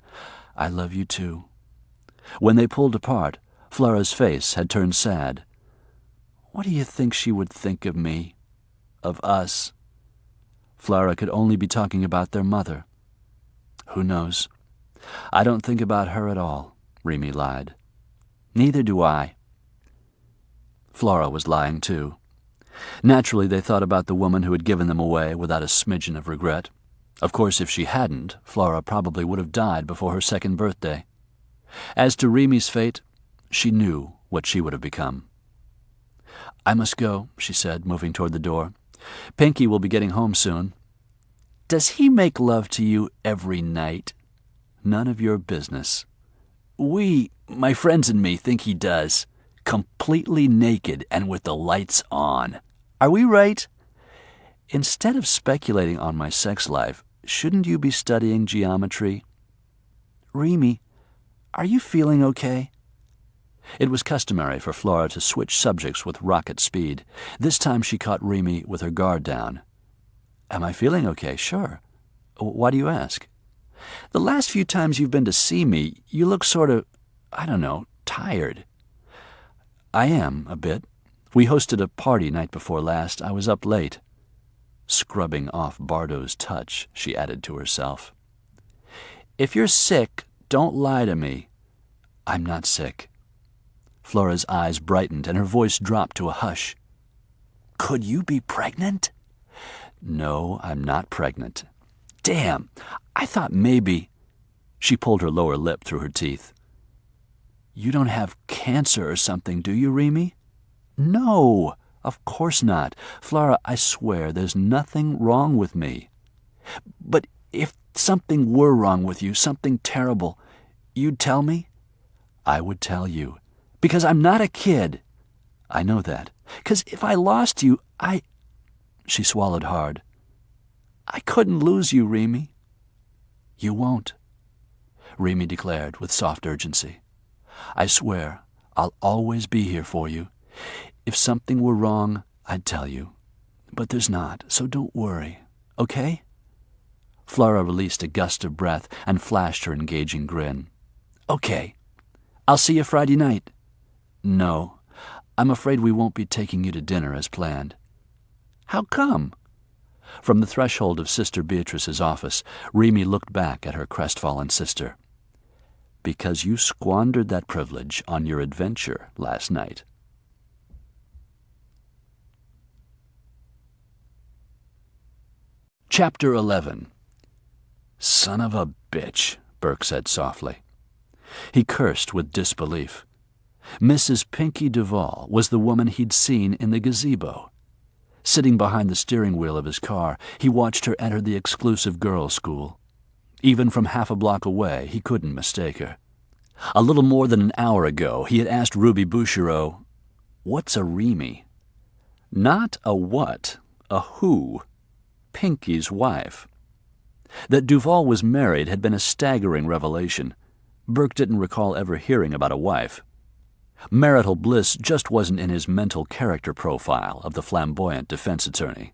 I love you too. When they pulled apart, Flora's face had turned sad. What do you think she would think of me? Of us? Flora could only be talking about their mother. Who knows? I don't think about her at all, Remy lied. Neither do I. Flora was lying, too. Naturally, they thought about the woman who had given them away without a smidgen of regret. Of course, if she hadn't, Flora probably would have died before her 2nd birthday. As to Remy's fate, she knew what she would have become. "I must go," she said, moving toward the door. "Pinkie will be getting home soon." "Does he make love to you every night?" "None of your business." My friends and me, think he does. Completely naked and with the lights on. Are we right?" "Instead of speculating on my sex life, shouldn't you be studying geometry?" "Remy, are you feeling okay?" It was customary for Flora to switch subjects with rocket speed. This time she caught Remy with her guard down. "Am I feeling okay? Sure. Why do you ask?" "The last few times you've been to see me, you look sort of, tired." "I am, a bit. We hosted a party night before last. I was up late." Scrubbing off Bardo's touch, she added to herself. "If you're sick, don't lie to me." "I'm not sick." Flora's eyes brightened and her voice dropped to a hush. "Could you be pregnant?" "No, I'm not pregnant." "Damn, I thought maybe—" She pulled her lower lip through her teeth. "You don't have cancer or something, do you, Remy?" "No, of course not. Flora, I swear there's nothing wrong with me." "But if something were wrong with you, something terrible, you'd tell me?" "I would tell you." "Because I'm not a kid." "I know that." "'Cause if I lost you, She swallowed hard. "I couldn't lose you, Remy." "You won't," Remy declared with soft urgency. "I swear I'll always be here for you. If something were wrong, I'd tell you. But there's not, so don't worry, okay?" Flora released a gust of breath and flashed her engaging grin. "Okay. I'll see you Friday night." "No, I'm afraid we won't be taking you to dinner as planned." "How come?" From the threshold of Sister Beatrice's office, Remy looked back at her crestfallen sister. "Because you squandered that privilege on your adventure last night." Chapter 11. "Son of a bitch," Burke said softly. He cursed with disbelief. Mrs. Pinkie Duvall was the woman he'd seen in the gazebo. Sitting behind the steering wheel of his car, he watched her enter the exclusive girls' school. Even from half a block away, he couldn't mistake her. A little more than an hour ago, he had asked Ruby Bouchereau, "What's a Remy?" Not a what, a who. Pinkie's wife. That Duvall was married had been a staggering revelation. Burke didn't recall ever hearing about a wife. Marital bliss just wasn't in his mental character profile of the flamboyant defense attorney.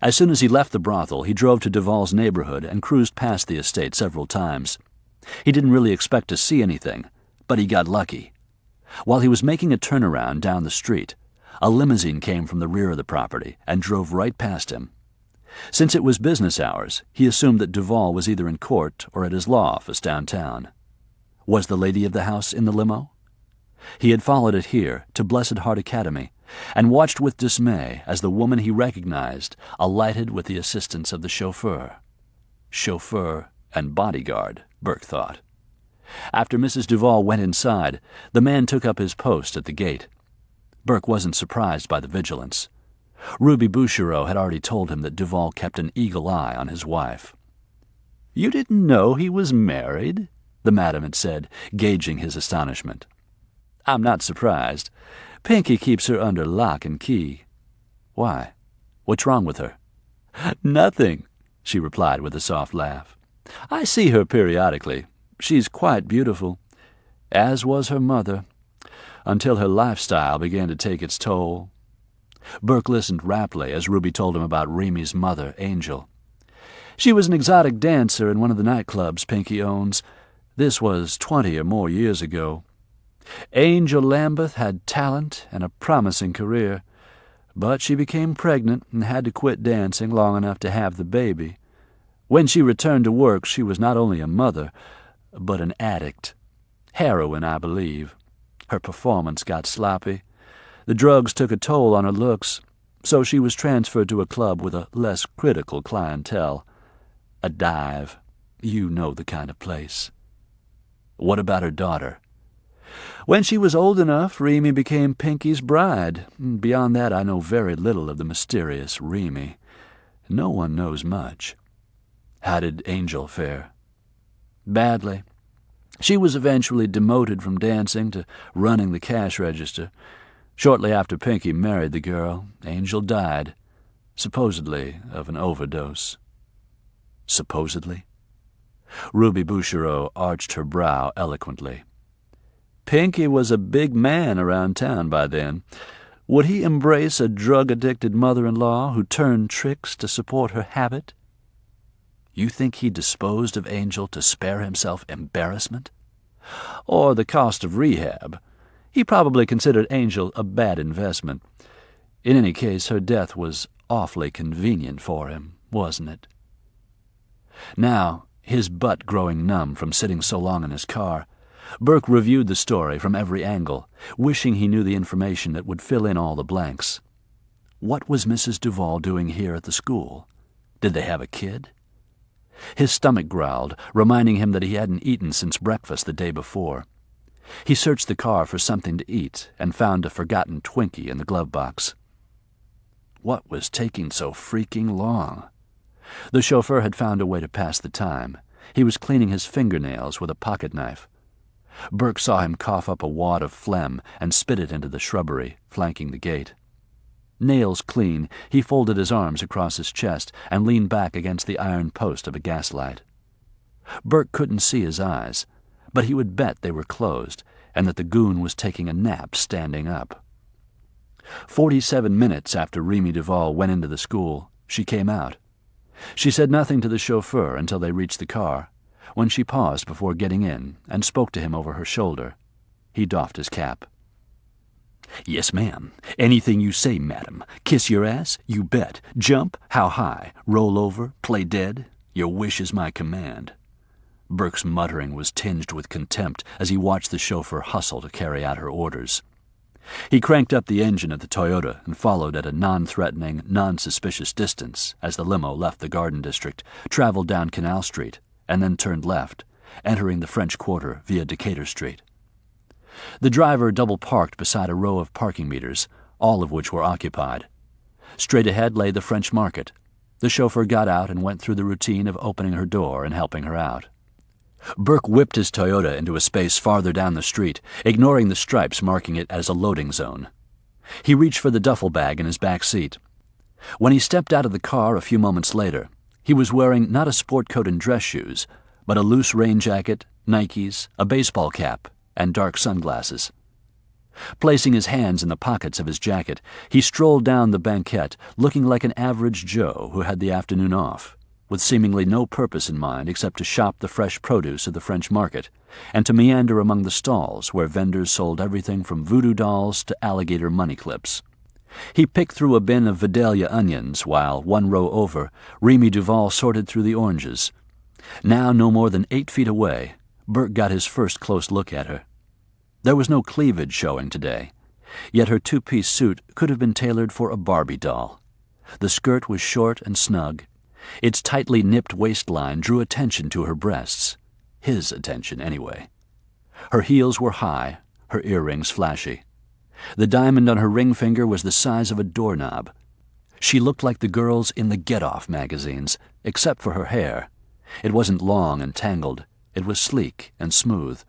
As soon as he left the brothel, he drove to Duvall's neighborhood and cruised past the estate several times. He didn't really expect to see anything, but he got lucky. While he was making a turnaround down the street, a limousine came from the rear of the property and drove right past him. Since it was business hours, he assumed that Duvall was either in court or at his law office downtown. Was the lady of the house in the limo? He had followed it here, to Blessed Heart Academy, and watched with dismay as the woman he recognized alighted with the assistance of the chauffeur. Chauffeur and bodyguard, Burke thought. After Mrs. Duvall went inside, the man took up his post at the gate. Burke wasn't surprised by the vigilance. Ruby Bouchereau had already told him that Duvall kept an eagle eye on his wife. "You didn't know he was married?" the madam had said, gauging his astonishment. "I'm not surprised. Pinkie keeps her under lock and key." "Why? What's wrong with her?" "Nothing," she replied with a soft laugh. "I see her periodically. She's quite beautiful, as was her mother, until her lifestyle began to take its toll." Burke listened raptly as Ruby told him about Remy's mother, Angel. "She was an exotic dancer in one of the nightclubs Pinkie owns. This was 20 or more years ago. Angel Lambeth had talent and a promising career, but she became pregnant and had to quit dancing long enough to have the baby. When she returned to work, she was not only a mother, but an addict. Heroin, I believe. Her performance got sloppy. The drugs took a toll on her looks, so she was transferred to a club with a less critical clientele. A dive. You know the kind of place. What about her daughter? When she was old enough, Remy became Pinkie's bride. Beyond that, I know very little of the mysterious Remy. No one knows much. How did Angel fare? Badly. She was eventually demoted from dancing to running the cash register. Shortly after Pinkie married the girl, Angel died, supposedly of an overdose. Supposedly? Ruby Bouchereau arched her brow eloquently. Pinkie was a big man around town by then. Would he embrace a drug-addicted mother-in-law who turned tricks to support her habit? You think he disposed of Angel to spare himself embarrassment? Or the cost of rehab? He probably considered Angel a bad investment. In any case, her death was awfully convenient for him, wasn't it? Now, his butt growing numb from sitting so long in his car, Burke reviewed the story from every angle, wishing he knew the information that would fill in all the blanks. What was Mrs. Duvall doing here at the school? Did they have a kid? His stomach growled, reminding him that he hadn't eaten since breakfast the day before. He searched the car for something to eat and found a forgotten Twinkie in the glove box. What was taking so freaking long? The chauffeur had found a way to pass the time. He was cleaning his fingernails with a pocket knife. Burke saw him cough up a wad of phlegm and spit it into the shrubbery flanking the gate. Nails clean, he folded his arms across his chest and leaned back against the iron post of a gaslight. Burke couldn't see his eyes, but he would bet they were closed and that the goon was taking a nap standing up. 47 minutes after Remy Duvall went into the school, she came out. She said nothing to the chauffeur until they reached the car, when she paused before getting in and spoke to him over her shoulder. He doffed his cap. "Yes, ma'am. Anything you say, madam. Kiss your ass? You bet. Jump? How high? Roll over? Play dead? Your wish is my command." Burke's muttering was tinged with contempt as he watched the chauffeur hustle to carry out her orders. He cranked up the engine of the Toyota and followed at a non-threatening, non-suspicious distance as the limo left the Garden District, traveled down Canal Street, and then turned left, entering the French Quarter via Decatur Street. The driver double-parked beside a row of parking meters, all of which were occupied. Straight ahead lay the French Market. The chauffeur got out and went through the routine of opening her door and helping her out. Burke whipped his Toyota into a space farther down the street, ignoring the stripes marking it as a loading zone. He reached for the duffel bag in his back seat. When he stepped out of the car a few moments later, he was wearing not a sport coat and dress shoes, but a loose rain jacket, Nikes, a baseball cap, and dark sunglasses. Placing his hands in the pockets of his jacket, he strolled down the banquette, looking like an average Joe who had the afternoon off, with seemingly no purpose in mind except to shop the fresh produce of the French market, and to meander among the stalls where vendors sold everything from voodoo dolls to alligator money clips. He picked through a bin of Vidalia onions while, one row over, Remy Duvall sorted through the oranges. Now no more than 8 feet away, Burke got his first close look at her. There was no cleavage showing today, yet her two-piece suit could have been tailored for a Barbie doll. The skirt was short and snug. Its tightly nipped waistline drew attention to her breasts. His attention, anyway. Her heels were high, her earrings flashy. The diamond on her ring finger was the size of a doorknob. She looked like the girls in the Get Off magazines, except for her hair. It wasn't long and tangled. It was sleek and smooth.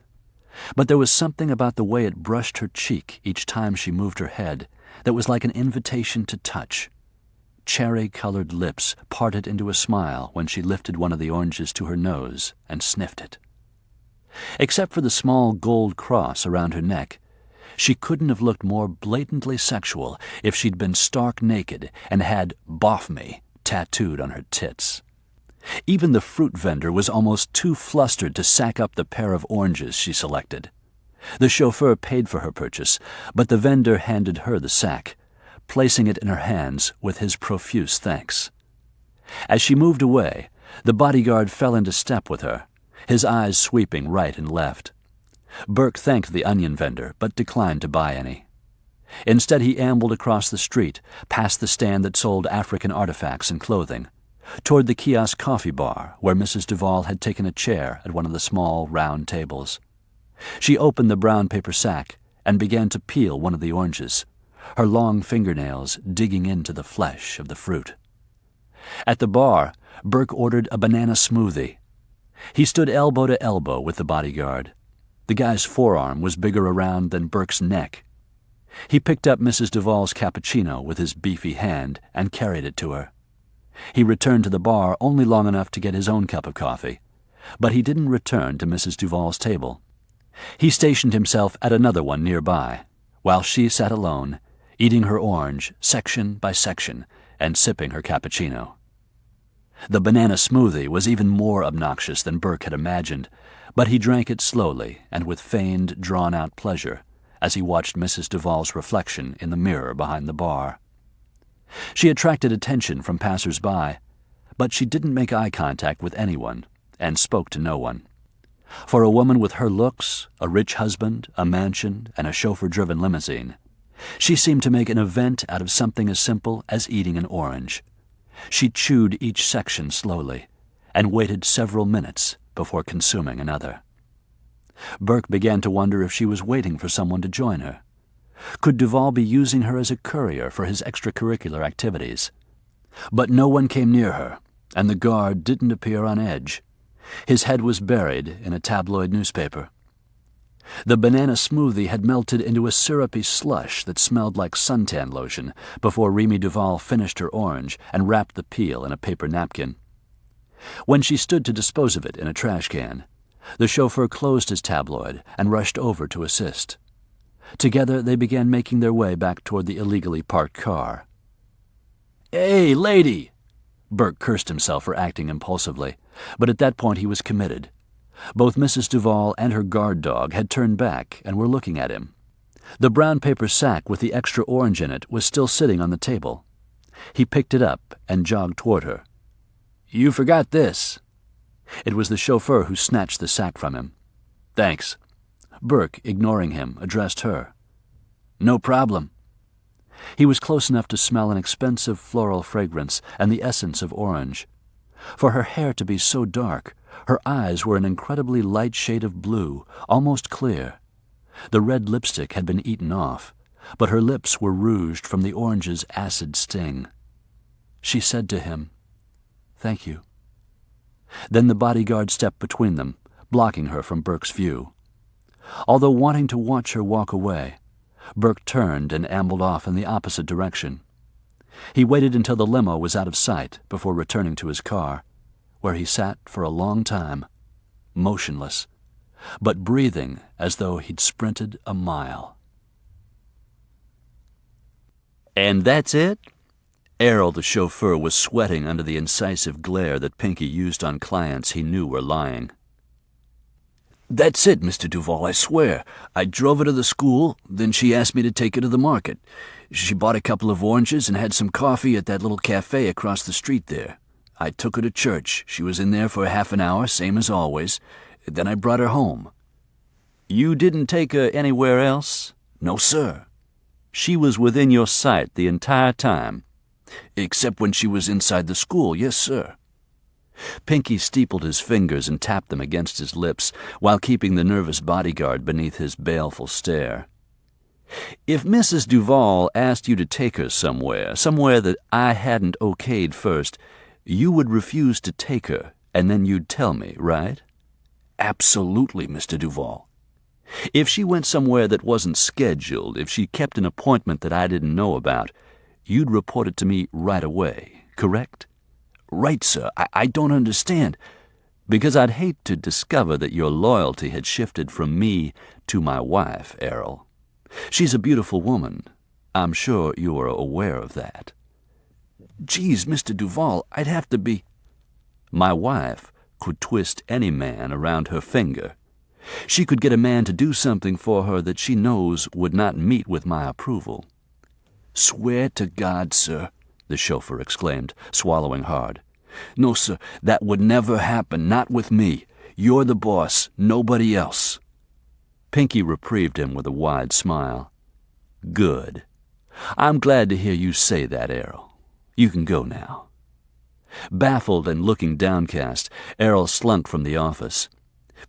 But there was something about the way it brushed her cheek each time she moved her head that was like an invitation to touch. Cherry-colored lips parted into a smile when she lifted one of the oranges to her nose and sniffed it. Except for the small gold cross around her neck, she couldn't have looked more blatantly sexual if she'd been stark naked and had "Boff Me" tattooed on her tits. Even the fruit vendor was almost too flustered to sack up the pair of oranges she selected. The chauffeur paid for her purchase, but the vendor handed her the sack, placing it in her hands with his profuse thanks. As she moved away, the bodyguard fell into step with her, his eyes sweeping right and left. Burke thanked the onion vendor, but declined to buy any. Instead, he ambled across the street, past the stand that sold African artifacts and clothing, toward the kiosk coffee bar where Mrs. Duvall had taken a chair at one of the small, round tables. She opened the brown paper sack and began to peel one of the oranges, her long fingernails digging into the flesh of the fruit. At the bar, Burke ordered a banana smoothie. He stood elbow to elbow with the bodyguard. The guy's forearm was bigger around than Burke's neck. He picked up Mrs. Duvall's cappuccino with his beefy hand and carried it to her. He returned to the bar only long enough to get his own cup of coffee, but he didn't return to Mrs. Duvall's table. He stationed himself at another one nearby, while she sat alone, eating her orange section by section and sipping her cappuccino. The banana smoothie was even more obnoxious than Burke had imagined, but he drank it slowly and with feigned, drawn-out pleasure as he watched Mrs. Duvall's reflection in the mirror behind the bar. She attracted attention from passers-by, but she didn't make eye contact with anyone and spoke to no one. For a woman with her looks, a rich husband, a mansion, and a chauffeur-driven limousine, she seemed to make an event out of something as simple as eating an orange. She chewed each section slowly and waited several minutes before consuming another. Burke began to wonder if she was waiting for someone to join her. Could Duvall be using her as a courier for his extracurricular activities? But no one came near her, and the guard didn't appear on edge. His head was buried in a tabloid newspaper. The banana smoothie had melted into a syrupy slush that smelled like suntan lotion before Remy Duvall finished her orange and wrapped the peel in a paper napkin. When she stood to dispose of it in a trash can, the chauffeur closed his tabloid and rushed over to assist. Together they began making their way back toward the illegally parked car. "Hey, lady!" Burke cursed himself for acting impulsively, but at that point he was committed. Both Mrs. Duvall and her guard dog had turned back and were looking at him. The brown paper sack with the extra orange in it was still sitting on the table. He picked it up and jogged toward her. "You forgot this." It was the chauffeur who snatched the sack from him. "Thanks." Burke, ignoring him, addressed her. "No problem." He was close enough to smell an expensive floral fragrance and the essence of orange. For her hair to be so dark, her eyes were an incredibly light shade of blue, almost clear. The red lipstick had been eaten off, but her lips were rouged from the orange's acid sting. She said to him, "Thank you." Then the bodyguard stepped between them, blocking her from Burke's view. Although wanting to watch her walk away, Burke turned and ambled off in the opposite direction. He waited until the limo was out of sight before returning to his car, where he sat for a long time, motionless, but breathing as though he'd sprinted a mile. "And that's it?" Errol, the chauffeur, was sweating under the incisive glare that Pinkie used on clients he knew were lying. "That's it, Mr. Duvall, I swear. I drove her to the school, then she asked me to take her to the market. She bought a couple of oranges and had some coffee at that little cafe across the street there. I took her to church. She was in there for half an hour, same as always. Then I brought her home." "You didn't take her anywhere else?" "No, sir." "She was within your sight the entire time?" "Except when she was inside the school, yes, sir." Pinkie steepled his fingers and tapped them against his lips while keeping the nervous bodyguard beneath his baleful stare. "If Mrs. Duvall asked you to take her somewhere that I hadn't okayed first, you would refuse to take her, and then you'd tell me, right?" "Absolutely, Mr. Duvall." "If she went somewhere that wasn't scheduled, if she kept an appointment that I didn't know about, you'd report it to me right away, correct?" "Right, sir. I don't understand." "Because I'd hate to discover that your loyalty had shifted from me to my wife, Errol. She's a beautiful woman. I'm sure you are aware of that." "Geez, Mr. Duvall, I'd have to be—" "My wife could twist any man around her finger. She could get a man to do something for her that she knows would not meet with my approval." "Swear to God, sir," the chauffeur exclaimed, swallowing hard. "No, sir, that would never happen, not with me. You're the boss, nobody else." Pinkie reprieved him with a wide smile. Good. I'm glad to hear you say that, Errol. You can go now." Baffled and looking downcast, Errol slunk from the office.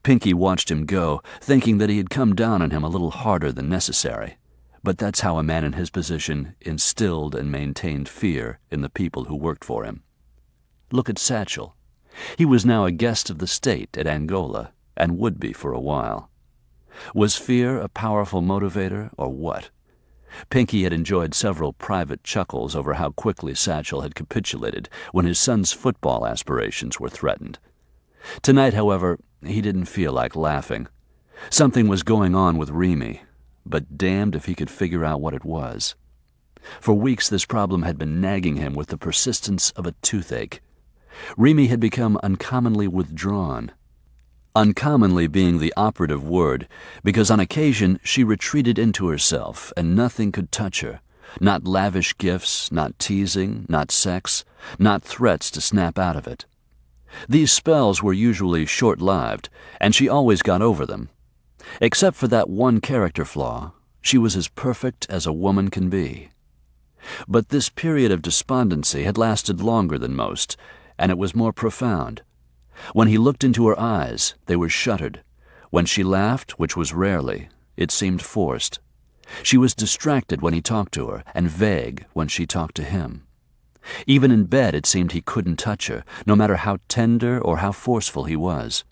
Pinkie watched him go, thinking that he had come down on him a little harder than necessary. But that's how a man in his position instilled and maintained fear in the people who worked for him. Look at Satchel. He was now a guest of the state at Angola, and would be for a while. Was fear a powerful motivator, or what? Pinkie had enjoyed several private chuckles over how quickly Satchel had capitulated when his son's football aspirations were threatened. Tonight, however, he didn't feel like laughing. Something was going on with Remy, but damned if he could figure out what it was. For weeks this problem had been nagging him with the persistence of a toothache. Remy had become uncommonly withdrawn. Uncommonly being the operative word, because on occasion she retreated into herself and nothing could touch her. Not lavish gifts, not teasing, not sex, not threats to snap out of it. These spells were usually short-lived, and she always got over them. Except for that one character flaw, she was as perfect as a woman can be. But this period of despondency had lasted longer than most, and it was more profound. When he looked into her eyes, they were shuttered. When she laughed, which was rarely, it seemed forced. She was distracted when he talked to her, and vague when she talked to him. Even in bed it seemed he couldn't touch her, no matter how tender or how forceful he was.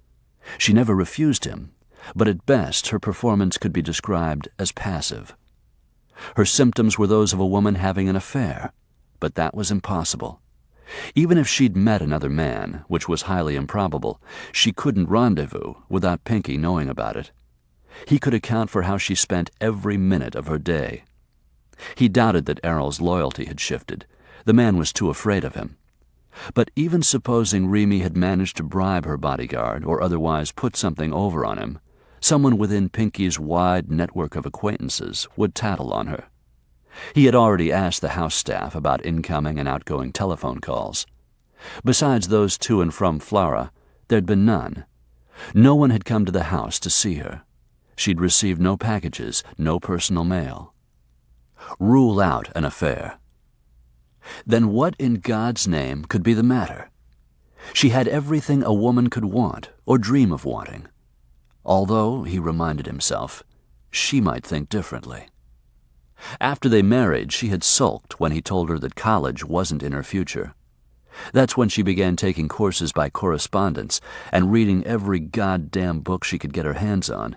She never refused him, but at best her performance could be described as passive. Her symptoms were those of a woman having an affair, but that was impossible. Even if she'd met another man, which was highly improbable, she couldn't rendezvous without Pinkie knowing about it. He could account for how she spent every minute of her day. He doubted that Errol's loyalty had shifted. The man was too afraid of him. But even supposing Remy had managed to bribe her bodyguard or otherwise put something over on him, someone within Pinkie's wide network of acquaintances would tattle on her. He had already asked the house staff about incoming and outgoing telephone calls. Besides those to and from Flora, there'd been none. No one had come to the house to see her. She'd received no packages, no personal mail. Rule out an affair. Then what in God's name could be the matter? She had everything a woman could want or dream of wanting. Although, he reminded himself, she might think differently. After they married, she had sulked when he told her that college wasn't in her future. That's when she began taking courses by correspondence and reading every goddamn book she could get her hands on.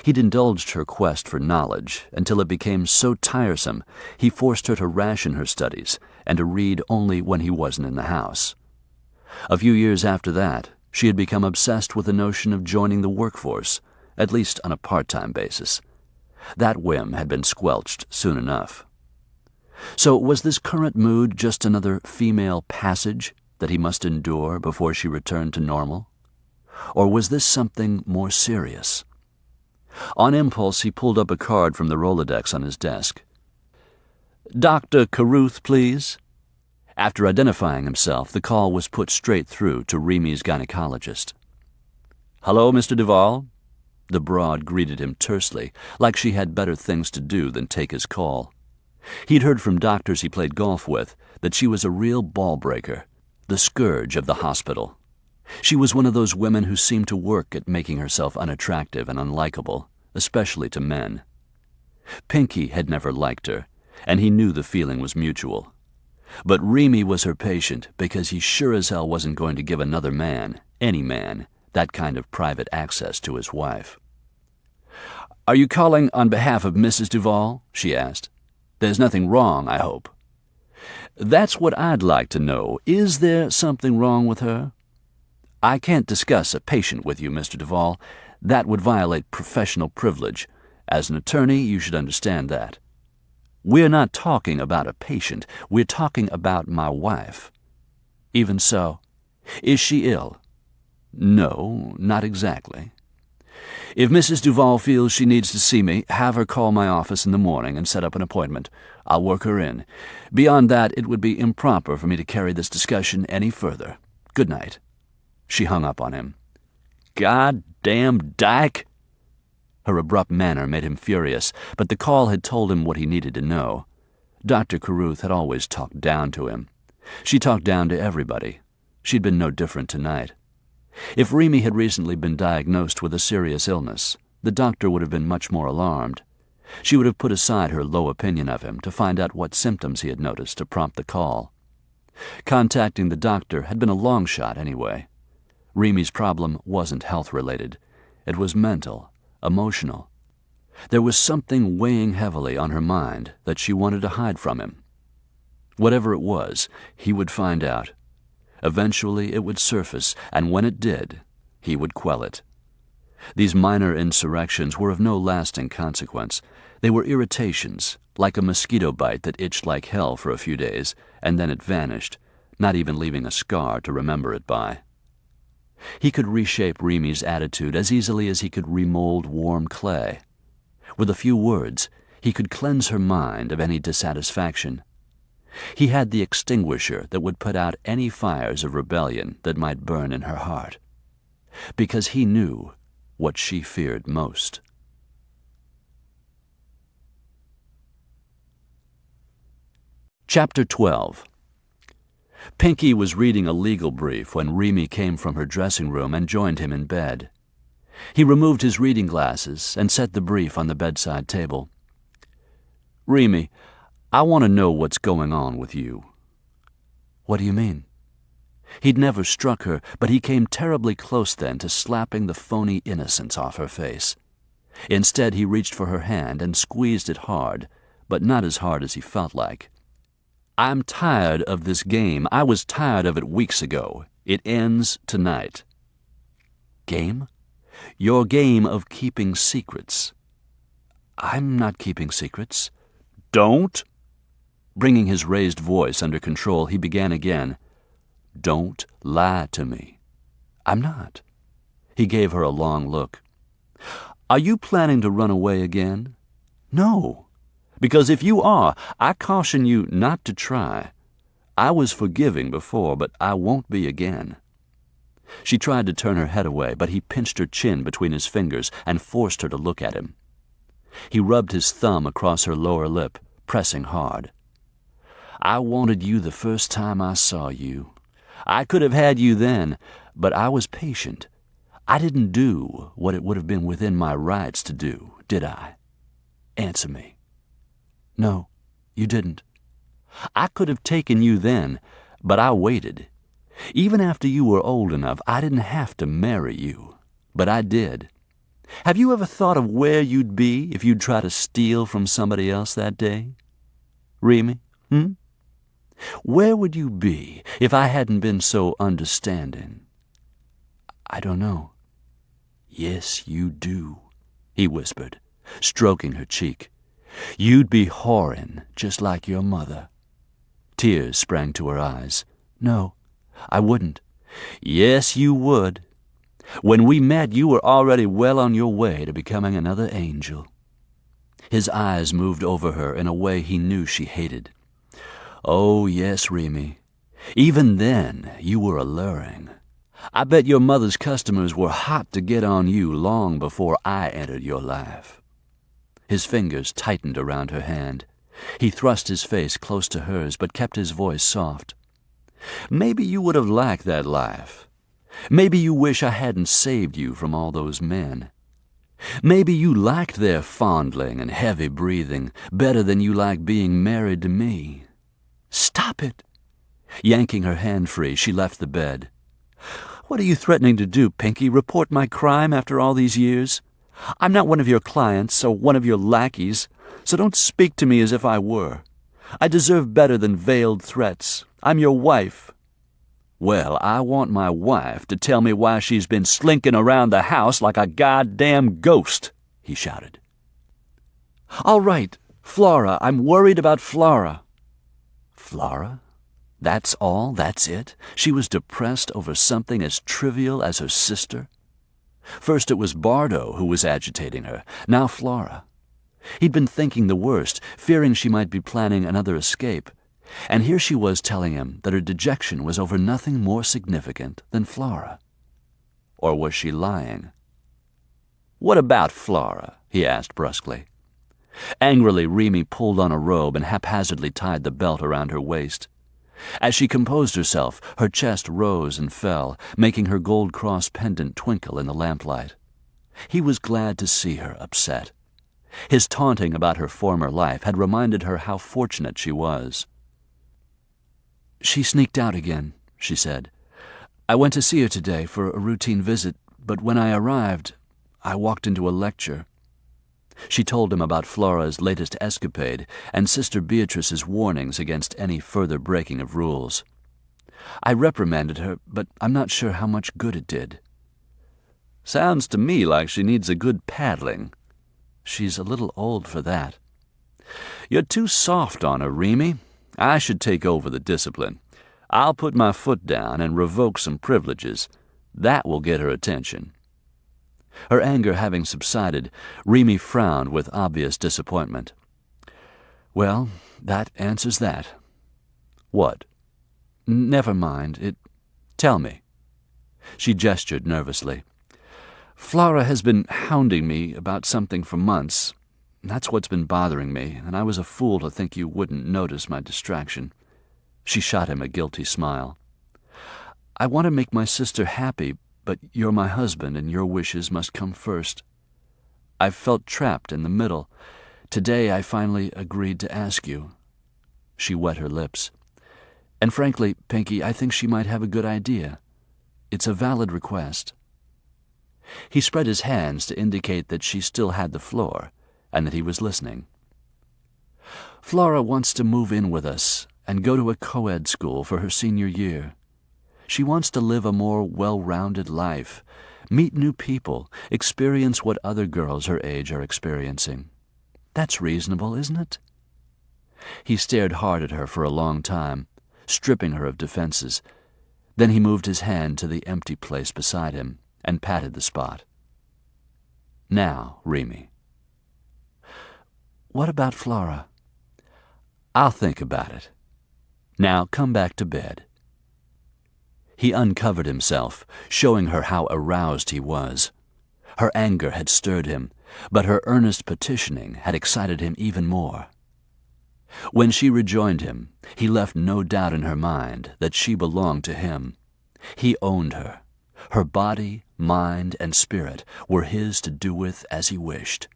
He'd indulged her quest for knowledge until it became so tiresome he forced her to ration her studies and to read only when he wasn't in the house. A few years after that, she had become obsessed with the notion of joining the workforce, at least on a part-time basis. That whim had been squelched soon enough. So was this current mood just another female passage that he must endure before she returned to normal? Or was this something more serious? On impulse, he pulled up a card from the Rolodex on his desk. "Dr. Caruth, please." After identifying himself, the call was put straight through to Remy's gynecologist. "Hello, Mr. Duvall." The broad greeted him tersely, like she had better things to do than take his call. He'd heard from doctors he played golf with that she was a real ball-breaker, the scourge of the hospital. She was one of those women who seemed to work at making herself unattractive and unlikable, especially to men. Pinkie had never liked her, and he knew the feeling was mutual. But Remy was her patient because he sure as hell wasn't going to give another man, any man, that kind of private access to his wife. "Are you calling on behalf of Mrs. Duvall?" she asked. "There's nothing wrong, I hope." "That's what I'd like to know. Is there something wrong with her?" "I can't discuss a patient with you, Mr. Duvall. That would violate professional privilege. As an attorney, you should understand that." "We're not talking about a patient. We're talking about my wife." "Even so. Is she ill?" "No, not exactly." "If Mrs. Duvall feels she needs to see me, have her call my office in the morning and set up an appointment. I'll work her in. Beyond that, it would be improper for me to carry this discussion any further. Good night." She hung up on him. "Goddamn dyke!" Her abrupt manner made him furious, but the call had told him what he needed to know. Dr. Carruth had always talked down to him. She talked down to everybody. She'd been no different tonight. If Remy had recently been diagnosed with a serious illness, the doctor would have been much more alarmed. She would have put aside her low opinion of him to find out what symptoms he had noticed to prompt the call. Contacting the doctor had been a long shot anyway. Remy's problem wasn't health-related. It was mental, emotional. There was something weighing heavily on her mind that she wanted to hide from him. Whatever it was, he would find out. Eventually it would surface, and when it did, he would quell it. These minor insurrections were of no lasting consequence. They were irritations, like a mosquito bite that itched like hell for a few days, and then it vanished, not even leaving a scar to remember it by. He could reshape Remy's attitude as easily as he could remold warm clay. With a few words, he could cleanse her mind of any dissatisfaction. He had the extinguisher that would put out any fires of rebellion that might burn in her heart, because he knew what she feared most. Chapter 12. Pinkie was reading a legal brief when Remy came from her dressing room and joined him in bed. He removed his reading glasses and set the brief on the bedside table. "Remy, I want to know what's going on with you." "What do you mean?" He'd never struck her, but he came terribly close then to slapping the phony innocence off her face. Instead, he reached for her hand and squeezed it hard, but not as hard as he felt like. "I'm tired of this game. I was tired of it weeks ago. It ends tonight." "Game?" "Your game of keeping secrets." "I'm not keeping secrets." "Don't?" Bringing his raised voice under control, he began again. "Don't lie to me." "I'm not." He gave her a long look. "Are you planning to run away again?" "No." "Because if you are, I caution you not to try. I was forgiving before, but I won't be again." She tried to turn her head away, but he pinched her chin between his fingers and forced her to look at him. He rubbed his thumb across her lower lip, pressing hard. "I wanted you the first time I saw you. I could have had you then, but I was patient. I didn't do what it would have been within my rights to do, did I? Answer me." "No, you didn't." "I could have taken you then, but I waited. Even after you were old enough, I didn't have to marry you, but I did. Have you ever thought of where you'd be if you'd try to steal from somebody else that day? Remy, Where would you be if I hadn't been so understanding?" "I don't know." "Yes, you do," he whispered, stroking her cheek. "You'd be whoring just like your mother." Tears sprang to her eyes. "No, I wouldn't." "Yes, you would. When we met, you were already well on your way to becoming another angel." His eyes moved over her in a way he knew she hated. "Oh, yes, Remy. Even then, you were alluring. I bet your mother's customers were hot to get on you long before I entered your life." His fingers tightened around her hand. He thrust his face close to hers, but kept his voice soft. "Maybe you would have liked that life. Maybe you wish I hadn't saved you from all those men. Maybe you liked their fondling and heavy breathing better than you like being married to me." "Stop it!" Yanking her hand free, she left the bed. "What are you threatening to do, Pinkie? Report my crime after all these years? I'm not one of your clients or one of your lackeys, so don't speak to me as if I were. I deserve better than veiled threats. I'm your wife." "Well, I want my wife to tell me why she's been slinking around the house like a goddamn ghost," he shouted. "All right, Flora. I'm worried about Flora." Flora? That's all? That's it? She was depressed over something as trivial as her sister? First it was Bardo who was agitating her, now Flora. He'd been thinking the worst, fearing she might be planning another escape, and here she was telling him that her dejection was over nothing more significant than Flora. Or was she lying? "What about Flora?" he asked brusquely. Angrily, Remy pulled on a robe and haphazardly tied the belt around her waist. As she composed herself, her chest rose and fell, making her gold cross pendant twinkle in the lamplight. He was glad to see her upset. His taunting about her former life had reminded her how fortunate she was. "She sneaked out again," she said. "I went to see her today for a routine visit, but when I arrived, I walked into a lecture." She told him about Flora's latest escapade and Sister Beatrice's warnings against any further breaking of rules. "I reprimanded her, but I'm not sure how much good it did." "Sounds to me like she needs a good paddling." "She's a little old for that." "You're too soft on her, Remy. I should take over the discipline. I'll put my foot down and revoke some privileges. That will get her attention." Her anger having subsided, Remy frowned with obvious disappointment. "Well, that answers that." "What?" "Never mind. Tell me." She gestured nervously. "Flora has been hounding me about something for months. That's what's been bothering me, and I was a fool to think you wouldn't notice my distraction." She shot him a guilty smile. "I want to make my sister happy, but you're my husband, and your wishes must come first. I've felt trapped in the middle. Today I finally agreed to ask you." She wet her lips. "And frankly, Pinkie, I think she might have a good idea. It's a valid request." He spread his hands to indicate that she still had the floor, and that he was listening. "Flora wants to move in with us and go to a co-ed school for her senior year. She wants to live a more well-rounded life, meet new people, experience what other girls her age are experiencing. That's reasonable, isn't it?" He stared hard at her for a long time, stripping her of defenses. Then he moved his hand to the empty place beside him and patted the spot. "Now, Remy." "What about Flora?" "I'll think about it. Now come back to bed." He uncovered himself, showing her how aroused he was. Her anger had stirred him, but her earnest petitioning had excited him even more. When she rejoined him, he left no doubt in her mind that she belonged to him. He owned her. Her body, mind, and spirit were his to do with as he wished.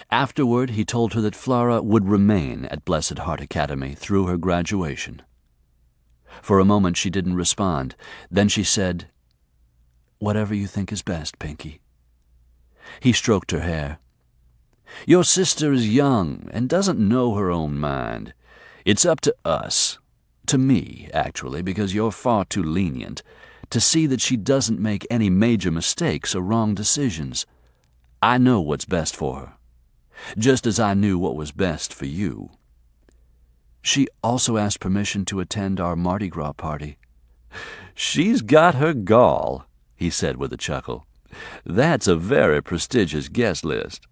Afterward, he told her that Flora would remain at Blessed Heart Academy through her graduation. For a moment she didn't respond. Then she said, "Whatever you think is best, Pinkie." He stroked her hair. "Your sister is young and doesn't know her own mind. It's up to us, to me, actually, because you're far too lenient, to see that she doesn't make any major mistakes or wrong decisions. I know what's best for her, just as I knew what was best for you." She also asked permission to attend our Mardi Gras party. "She's got her gall," he said with a chuckle. "That's a very prestigious guest list."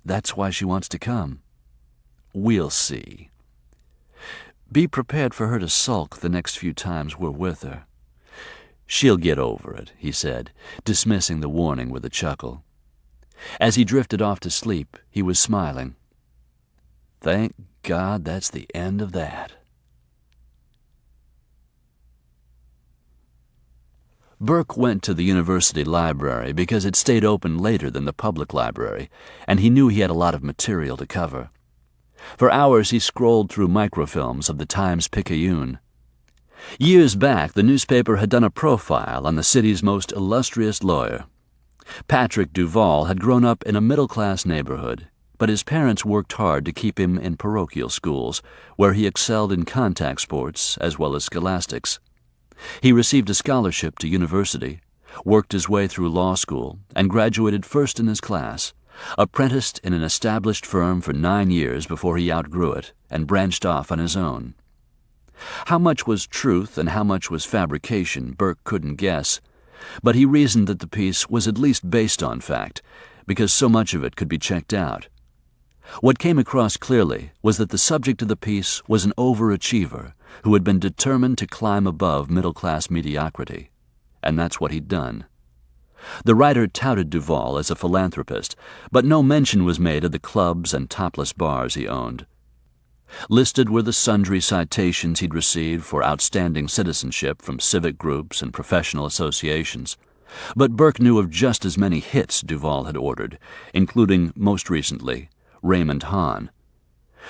"That's why she wants to come." "We'll see." "Be prepared for her to sulk the next few times we're with her." "She'll get over it," he said, dismissing the warning with a chuckle. As he drifted off to sleep, he was smiling. Thank God that's the end of that. Burke went to the university library because it stayed open later than the public library, and he knew he had a lot of material to cover. For hours he scrolled through microfilms of the Times-Picayune. Years back, the newspaper had done a profile on the city's most illustrious lawyer. Pinkie Duvall had grown up in a middle-class neighborhood, but his parents worked hard to keep him in parochial schools, where he excelled in contact sports as well as scholastics. He received a scholarship to university, worked his way through law school, and graduated first in his class, apprenticed in an established firm for 9 years before he outgrew it and branched off on his own. How much was truth and how much was fabrication, Burke couldn't guess, but he reasoned that the piece was at least based on fact, because so much of it could be checked out. What came across clearly was that the subject of the piece was an overachiever who had been determined to climb above middle-class mediocrity, and that's what he'd done. The writer touted Duvall as a philanthropist, but no mention was made of the clubs and topless bars he owned. Listed were the sundry citations he'd received for outstanding citizenship from civic groups and professional associations, but Burke knew of just as many hits Duvall had ordered, including, most recently, Raymond Hahn.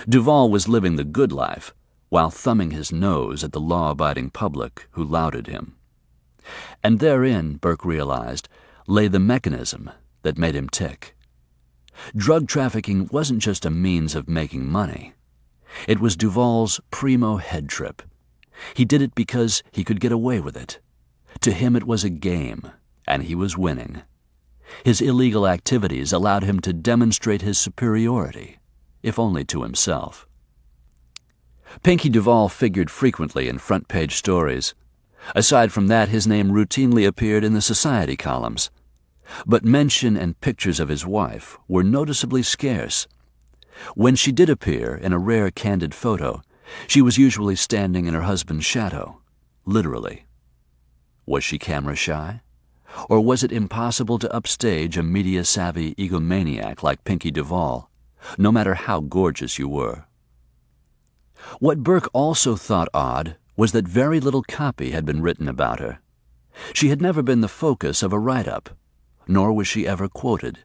Duvall was living the good life, while thumbing his nose at the law-abiding public who lauded him. And therein, Burke realized, lay the mechanism that made him tick. Drug trafficking wasn't just a means of making money. It was Duvall's primo head trip. He did it because he could get away with it. To him it was a game, and he was winning. His illegal activities allowed him to demonstrate his superiority, if only to himself. Pinkie Duvall figured frequently in front-page stories. Aside from that, his name routinely appeared in the society columns. But mention and pictures of his wife were noticeably scarce. When she did appear in a rare candid photo, she was usually standing in her husband's shadow, literally. Was she camera-shy? Or was it impossible to upstage a media-savvy egomaniac like Pinkie Duvall, no matter how gorgeous you were? What Burke also thought odd was that very little copy had been written about her. She had never been the focus of a write-up, nor was she ever quoted.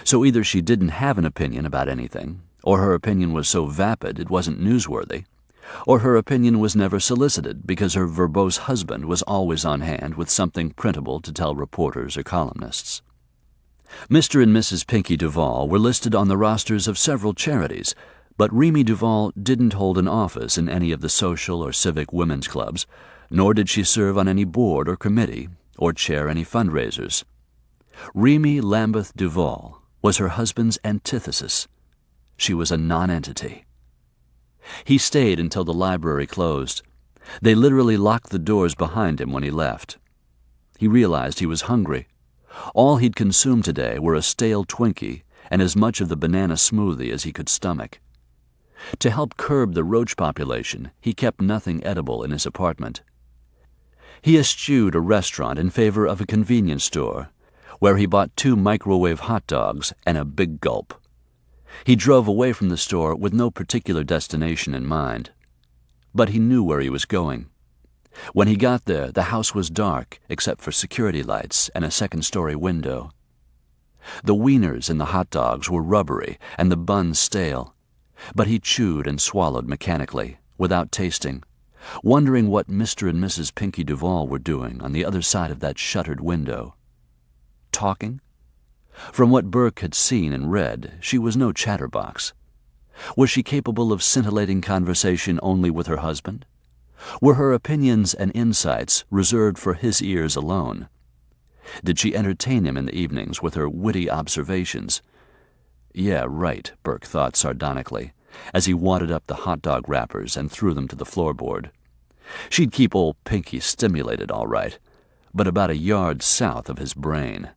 So either she didn't have an opinion about anything, or her opinion was so vapid it wasn't newsworthy, or her opinion was never solicited because her verbose husband was always on hand with something printable to tell reporters or columnists. Mr. and Mrs. Pinkie Duvall were listed on the rosters of several charities, but Remy Duvall didn't hold an office in any of the social or civic women's clubs, nor did she serve on any board or committee, or chair any fundraisers. Remy Lambeth Duvall was her husband's antithesis. She was a nonentity. He stayed until the library closed. They literally locked the doors behind him when he left. He realized he was hungry. All he'd consumed today were a stale Twinkie and as much of the banana smoothie as he could stomach. To help curb the roach population, he kept nothing edible in his apartment. He eschewed a restaurant in favor of a convenience store, where he bought 2 microwave hot dogs and a big gulp. He drove away from the store with no particular destination in mind. But he knew where he was going. When he got there, the house was dark except for security lights and a second-story window. The wieners in the hot dogs were rubbery and the buns stale, but he chewed and swallowed mechanically, without tasting, wondering what Mr. and Mrs. Pinkie Duvall were doing on the other side of that shuttered window. Talking? From what Burke had seen and read, she was no chatterbox. Was she capable of scintillating conversation only with her husband? Were her opinions and insights reserved for his ears alone? Did she entertain him in the evenings with her witty observations? Yeah, right, Burke thought sardonically, as he wadded up the hot dog wrappers and threw them to the floorboard. She'd keep old Pinkie stimulated, all right, but about a yard south of his brain.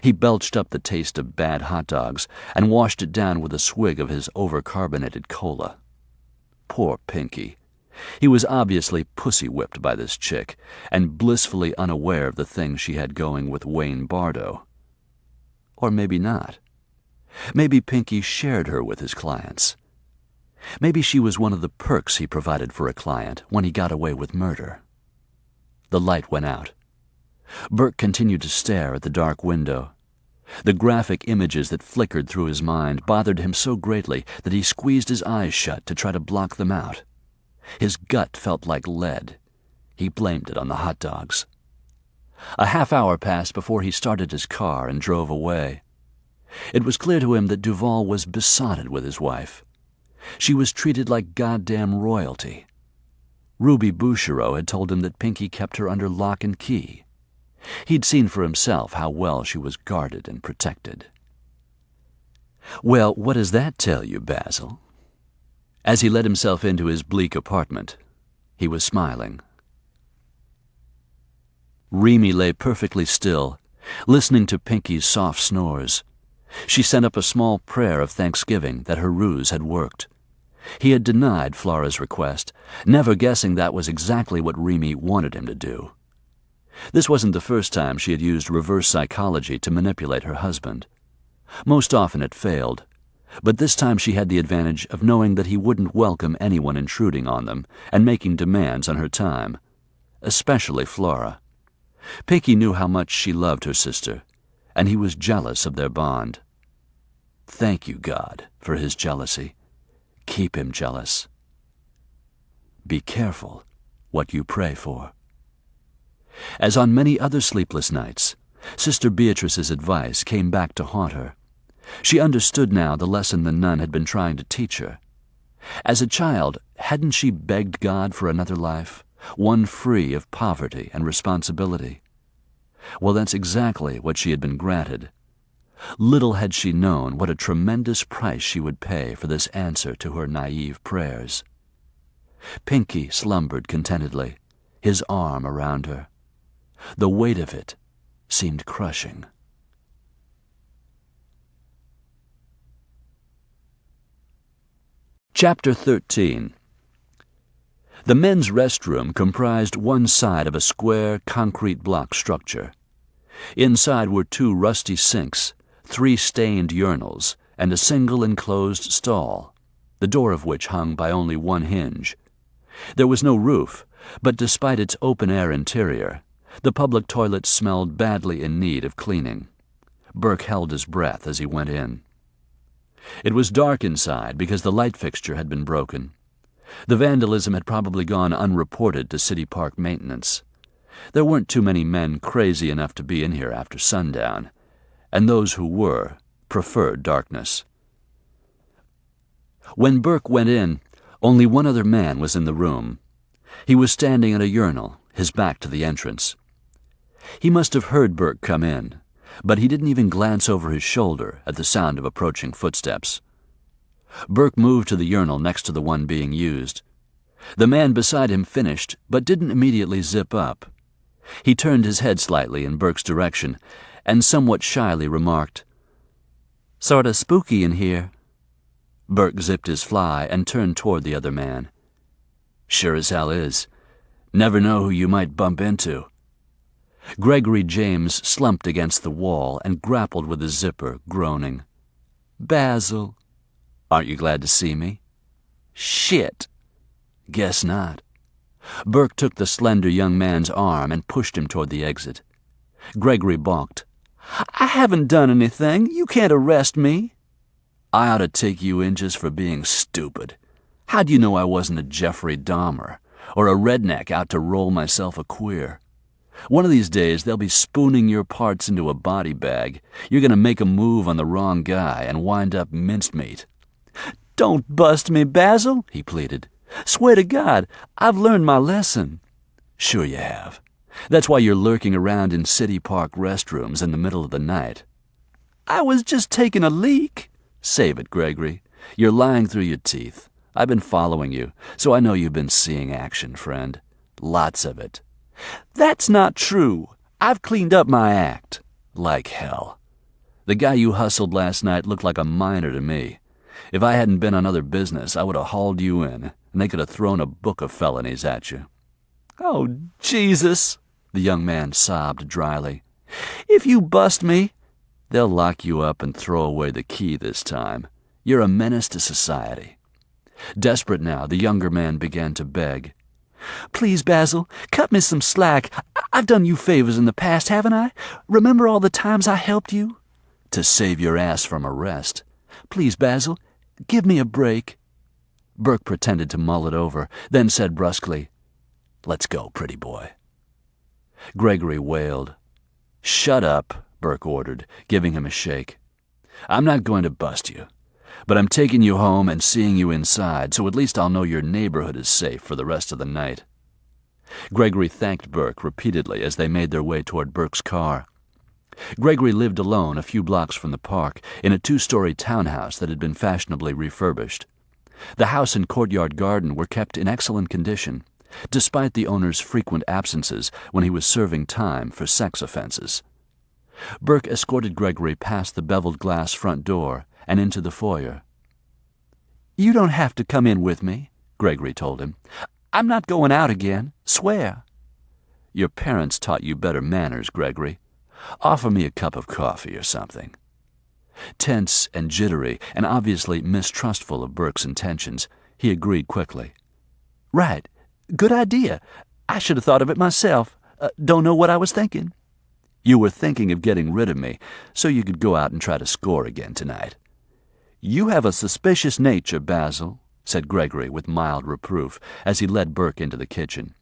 He belched up the taste of bad hot dogs and washed it down with a swig of his overcarbonated cola. Poor Pinkie. He was obviously pussy-whipped by this chick and blissfully unaware of the things she had going with Wayne Bardo. Or maybe not. Maybe Pinkie shared her with his clients. Maybe she was one of the perks he provided for a client when he got away with murder. The light went out. Burke continued to stare at the dark window. The graphic images that flickered through his mind bothered him so greatly that he squeezed his eyes shut to try to block them out. His gut felt like lead. He blamed it on the hot dogs. A half-hour passed before he started his car and drove away. It was clear to him that Duvall was besotted with his wife. She was treated like goddamn royalty. Ruby Bouchereau had told him that Pinkie kept her under lock and key. He'd seen for himself how well she was guarded and protected. Well, what does that tell you, Basil? As he let himself into his bleak apartment, he was smiling. Remy lay perfectly still, listening to Pinkie's soft snores. She sent up a small prayer of thanksgiving that her ruse had worked. He had denied Flora's request, never guessing that was exactly what Remy wanted him to do. This wasn't the first time she had used reverse psychology to manipulate her husband. Most often it failed, but this time she had the advantage of knowing that he wouldn't welcome anyone intruding on them and making demands on her time, especially Flora. Pinkie knew how much she loved her sister, and he was jealous of their bond. Thank you, God, for his jealousy. Keep him jealous. Be careful what you pray for. As on many other sleepless nights, Sister Beatrice's advice came back to haunt her. She understood now the lesson the nun had been trying to teach her. As a child, hadn't she begged God for another life, one free of poverty and responsibility? Well, that's exactly what she had been granted. Little had she known what a tremendous price she would pay for this answer to her naive prayers. Pinkie slumbered contentedly, his arm around her. The weight of it seemed crushing. Chapter 13. The men's restroom comprised one side of a square concrete block structure. Inside were 2 rusty sinks, 3 stained urinals, and a single enclosed stall, the door of which hung by only one hinge. There was no roof, but despite its open-air interior, the public toilet smelled badly in need of cleaning. Burke held his breath as he went in. It was dark inside because the light fixture had been broken. The vandalism had probably gone unreported to city park maintenance. There weren't too many men crazy enough to be in here after sundown, and those who were preferred darkness. When Burke went in, only one other man was in the room. He was standing at a urinal, his back to the entrance. He must have heard Burke come in, but he didn't even glance over his shoulder at the sound of approaching footsteps. Burke moved to the urinal next to the one being used. The man beside him finished, but didn't immediately zip up. He turned his head slightly in Burke's direction, and somewhat shyly remarked, "Sorta spooky in here." Burke zipped his fly and turned toward the other man. "Sure as hell is. Never know who you might bump into." Gregory James slumped against the wall and grappled with his zipper, groaning. "Basil. Aren't you glad to see me?" "Shit." "Guess not." Burke took the slender young man's arm and pushed him toward the exit. Gregory balked. "I haven't done anything. You can't arrest me." "I ought to take you in just for being stupid. How'd you know I wasn't a Jeffrey Dahmer, or a redneck out to roll myself a queer? One of these days they'll be spooning your parts into a body bag. You're going to make a move on the wrong guy and wind up minced meat." "Don't bust me, Basil," he pleaded. "Swear to God, I've learned my lesson." "Sure you have. That's why you're lurking around in city park restrooms in the middle of the night." "I was just taking a leak." "Save it, Gregory. You're lying through your teeth. I've been following you, so I know you've been seeing action, friend. Lots of it." "That's not true. I've cleaned up my act." "Like hell. The guy you hustled last night looked like a minor to me. If I hadn't been on other business, I would have hauled you in, and they could have thrown a book of felonies at you." "Oh, Jesus," the young man sobbed dryly. "If you bust me—" "They'll lock you up and throw away the key this time. You're a menace to society." Desperate now, the younger man began to beg. "Please, Basil, cut me some slack. I've done you favors in the past, haven't I? Remember all the times I helped you?" "To save your ass from arrest." "Please, Basil, give me a break." Burke pretended to mull it over, then said brusquely, "Let's go, pretty boy." Gregory wailed. "Shut up," Burke ordered, giving him a shake. "I'm not going to bust you, but I'm taking you home and seeing you inside, so at least I'll know your neighborhood is safe for the rest of the night." Gregory thanked Burke repeatedly as they made their way toward Burke's car. Gregory lived alone a few blocks from the park in a 2-story townhouse that had been fashionably refurbished. The house and courtyard garden were kept in excellent condition, despite the owner's frequent absences when he was serving time for sex offenses. Burke escorted Gregory past the beveled glass front door and into the foyer. "You don't have to come in with me," Gregory told him. "I'm not going out again, swear." Your parents taught you better manners, Gregory. Offer me a cup of coffee or something." Tense and jittery, and obviously mistrustful of Burke's intentions, he agreed quickly. "Right. Good idea. I should have thought of it myself. Don't know what I was thinking." "You were thinking of getting rid of me so you could go out and try to score again tonight." "You have a suspicious nature, Basil," said Gregory with mild reproof as he led Burke into the kitchen.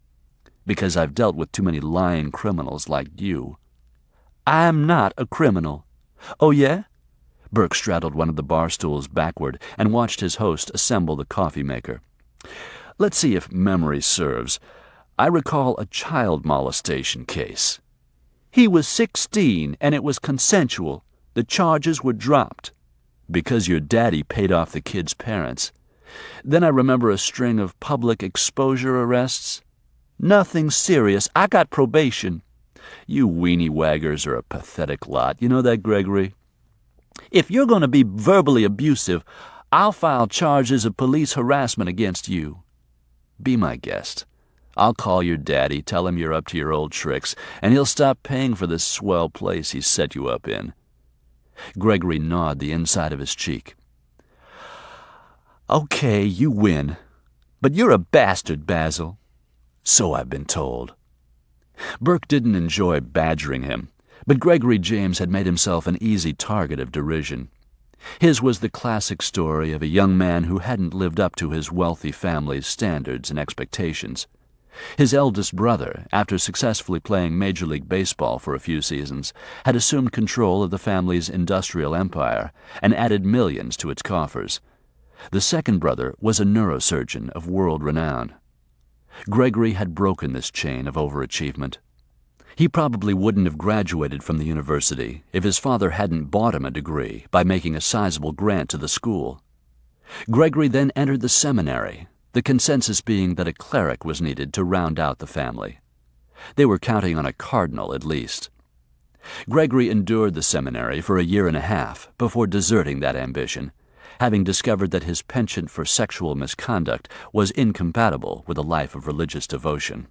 "Because I've dealt with too many lying criminals like you." "I'm not a criminal." "Oh, yeah?" Burke straddled one of the bar stools backward and watched his host assemble the coffee maker. "Let's see if memory serves. I recall a child molestation case." "He was 16, and it was consensual. The charges were dropped." "Because your daddy paid off the kid's parents." "Then I remember a string of public exposure arrests." "Nothing serious. I got probation." "You weenie waggers are a pathetic lot. You know that, Gregory?" "If you're going to be verbally abusive, I'll file charges of police harassment against you." "Be my guest. I'll call your daddy, tell him you're up to your old tricks, and he'll stop paying for this swell place he's set you up in." Gregory gnawed the inside of his cheek. "Okay, you win. But you're a bastard, Basil." "So I've been told." Burke didn't enjoy badgering him, but Gregory James had made himself an easy target of derision. His was the classic story of a young man who hadn't lived up to his wealthy family's standards and expectations. His eldest brother, after successfully playing Major League Baseball for a few seasons, had assumed control of the family's industrial empire and added millions to its coffers. The second brother was a neurosurgeon of world renown. Gregory had broken this chain of overachievement. He probably wouldn't have graduated from the university if his father hadn't bought him a degree by making a sizable grant to the school. Gregory then entered the seminary, the consensus being that a cleric was needed to round out the family. They were counting on a cardinal at least. Gregory endured the seminary for a year and a half before deserting that ambition, having discovered that his penchant for sexual misconduct was incompatible with a life of religious devotion.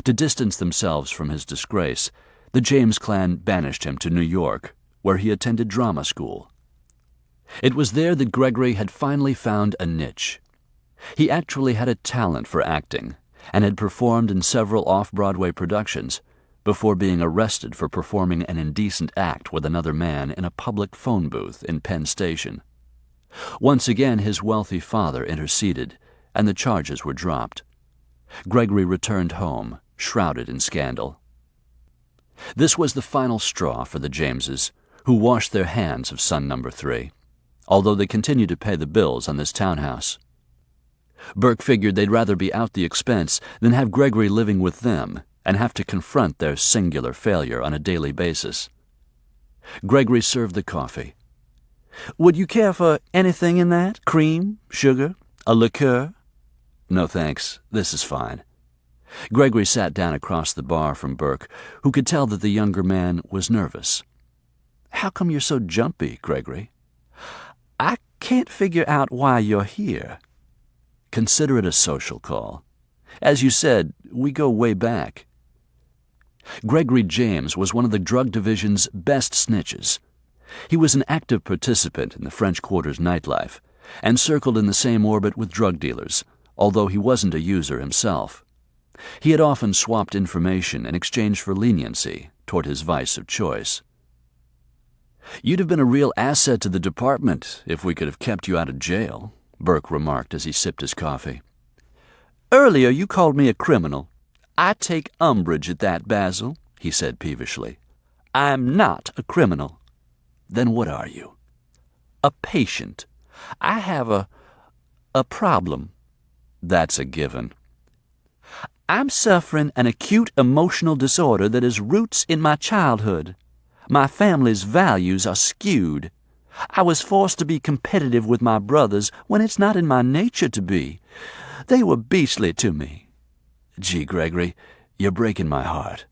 To distance themselves from his disgrace, the James clan banished him to New York, where he attended drama school. It was there that Gregory had finally found a niche. He actually had a talent for acting and had performed in several off-Broadway productions before being arrested for performing an indecent act with another man in a public phone booth in Penn Station. Once again his wealthy father interceded, and the charges were dropped. Gregory returned home, shrouded in scandal. This was the final straw for the Jameses, who washed their hands of son number 3, although they continued to pay the bills on this townhouse. Burke figured they'd rather be out the expense than have Gregory living with them and have to confront their singular failure on a daily basis. Gregory served the coffee. "Would you care for anything in that? Cream? Sugar? A liqueur?" "No, thanks. This is fine." Gregory sat down across the bar from Burke, who could tell that the younger man was nervous. "How come you're so jumpy, Gregory?" "I can't figure out why you're here." "Consider it a social call. As you said, we go way back." Gregory James was one of the drug division's best snitches. He was an active participant in the French Quarter's nightlife and circled in the same orbit with drug dealers, although he wasn't a user himself. He had often swapped information in exchange for leniency toward his vice of choice. "You'd have been a real asset to the department if we could have kept you out of jail," Burke remarked as he sipped his coffee. "Earlier you called me a criminal. I take umbrage at that, Basil," he said peevishly. "I'm not a criminal." "Then what are you?" "A patient. I have a problem." "That's a given." "I'm suffering an acute emotional disorder that has roots in my childhood. My family's values are skewed. I was forced to be competitive with my brothers when it's not in my nature to be. They were beastly to me." "Gee, Gregory, you're breaking my heart."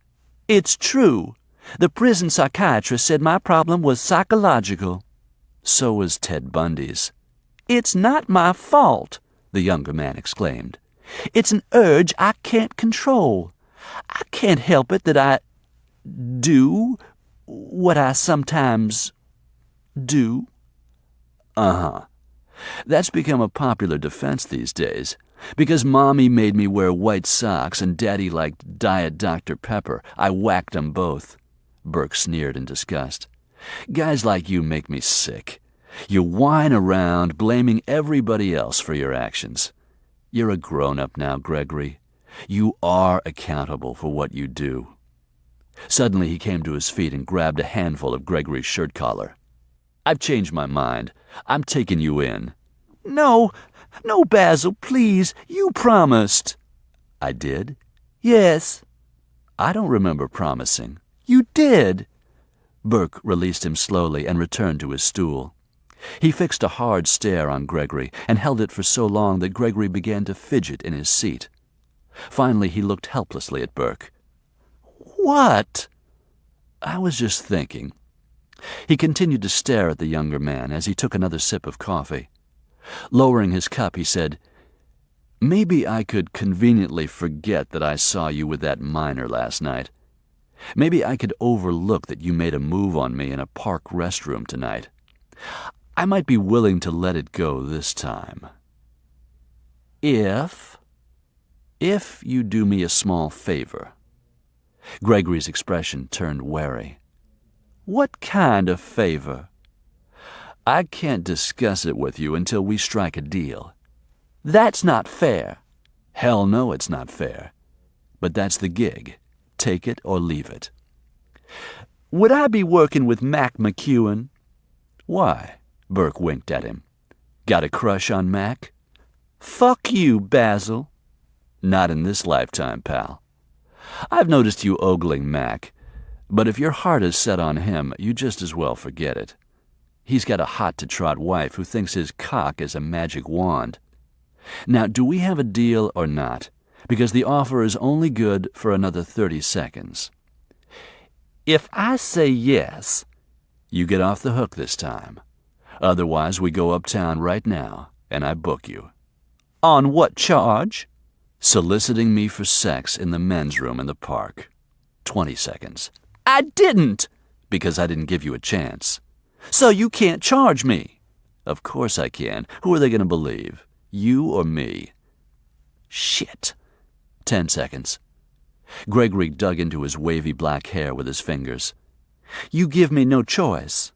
"It's true. The prison psychiatrist said my problem was psychological." "So was Ted Bundy's." "It's not my fault," the younger man exclaimed. "It's an urge I can't control. I can't help it that I do what I sometimes do. Uh-huh. That's become a popular defense these days. Because Mommy made me wear white socks and Daddy liked Diet Dr. Pepper, I whacked 'em both. Burke sneered in disgust. Guys like you make me sick. You whine around, blaming everybody else for your actions. You're a grown-up now, Gregory. You are accountable for what you do. Suddenly he came to his feet and grabbed a handful of Gregory's shirt collar. I've changed my mind. I'm taking you in. No, Basil, please. You promised. I did? Yes. I don't remember promising. You did. Burke released him slowly and returned to his stool. He fixed a hard stare on Gregory and held it for so long that Gregory began to fidget in his seat. Finally, he looked helplessly at Burke. What? I was just thinking. He continued to stare at the younger man as he took another sip of coffee. Lowering his cup, he said, Maybe I could conveniently forget that I saw you with that miner last night. Maybe I could overlook that you made a move on me in a park restroom tonight. I might be willing to let it go this time. If you do me a small favor. Gregory's expression turned wary. What kind of favor? I can't discuss it with you until we strike a deal. That's not fair. Hell no, it's not fair. But that's the gig. Take it or leave it. Would I be working with Mac McEwen? Why? Burke winked at him. Got a crush on Mac? Fuck you, Basil. Not in this lifetime, pal. I've noticed you ogling Mac, but if your heart is set on him, you just as well forget it. He's got a hot-to-trot wife who thinks his cock is a magic wand. Now, do we have a deal or not? Because the offer is only good for another 30 seconds. If I say yes, you get off the hook this time. Otherwise, we go uptown right now, and I book you. On what charge? Soliciting me for sex in the men's room in the park. 20 seconds. I didn't! Because I didn't give you a chance. So you can't charge me. Of course I can. Who are they going to believe? You or me? Shit. 10 seconds. Gregory dug into his wavy black hair with his fingers. You give me no choice.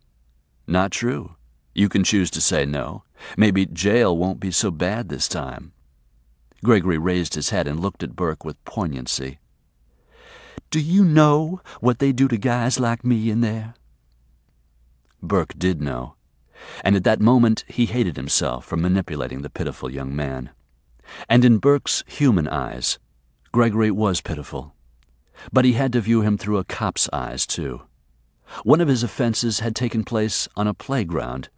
Not true. You can choose to say no. Maybe jail won't be so bad this time. Gregory raised his head and looked at Burke with poignancy. Do you know what they do to guys like me in there? Burke did know, and at that moment he hated himself for manipulating the pitiful young man. And in Burke's human eyes, Gregory was pitiful. But he had to view him through a cop's eyes, too. One of his offenses had taken place on a playground.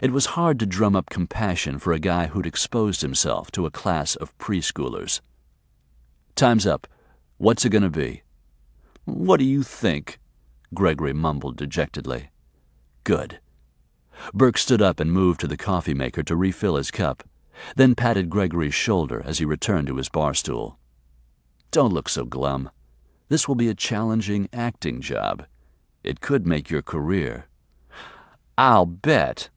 It was hard to drum up compassion for a guy who'd exposed himself to a class of preschoolers. Time's up. What's it going to be? What do you think? Gregory mumbled dejectedly. Good. Burke stood up and moved to the coffee maker to refill his cup, then patted Gregory's shoulder as he returned to his bar stool. Don't look so glum. This will be a challenging acting job. It could make your career. I'll bet.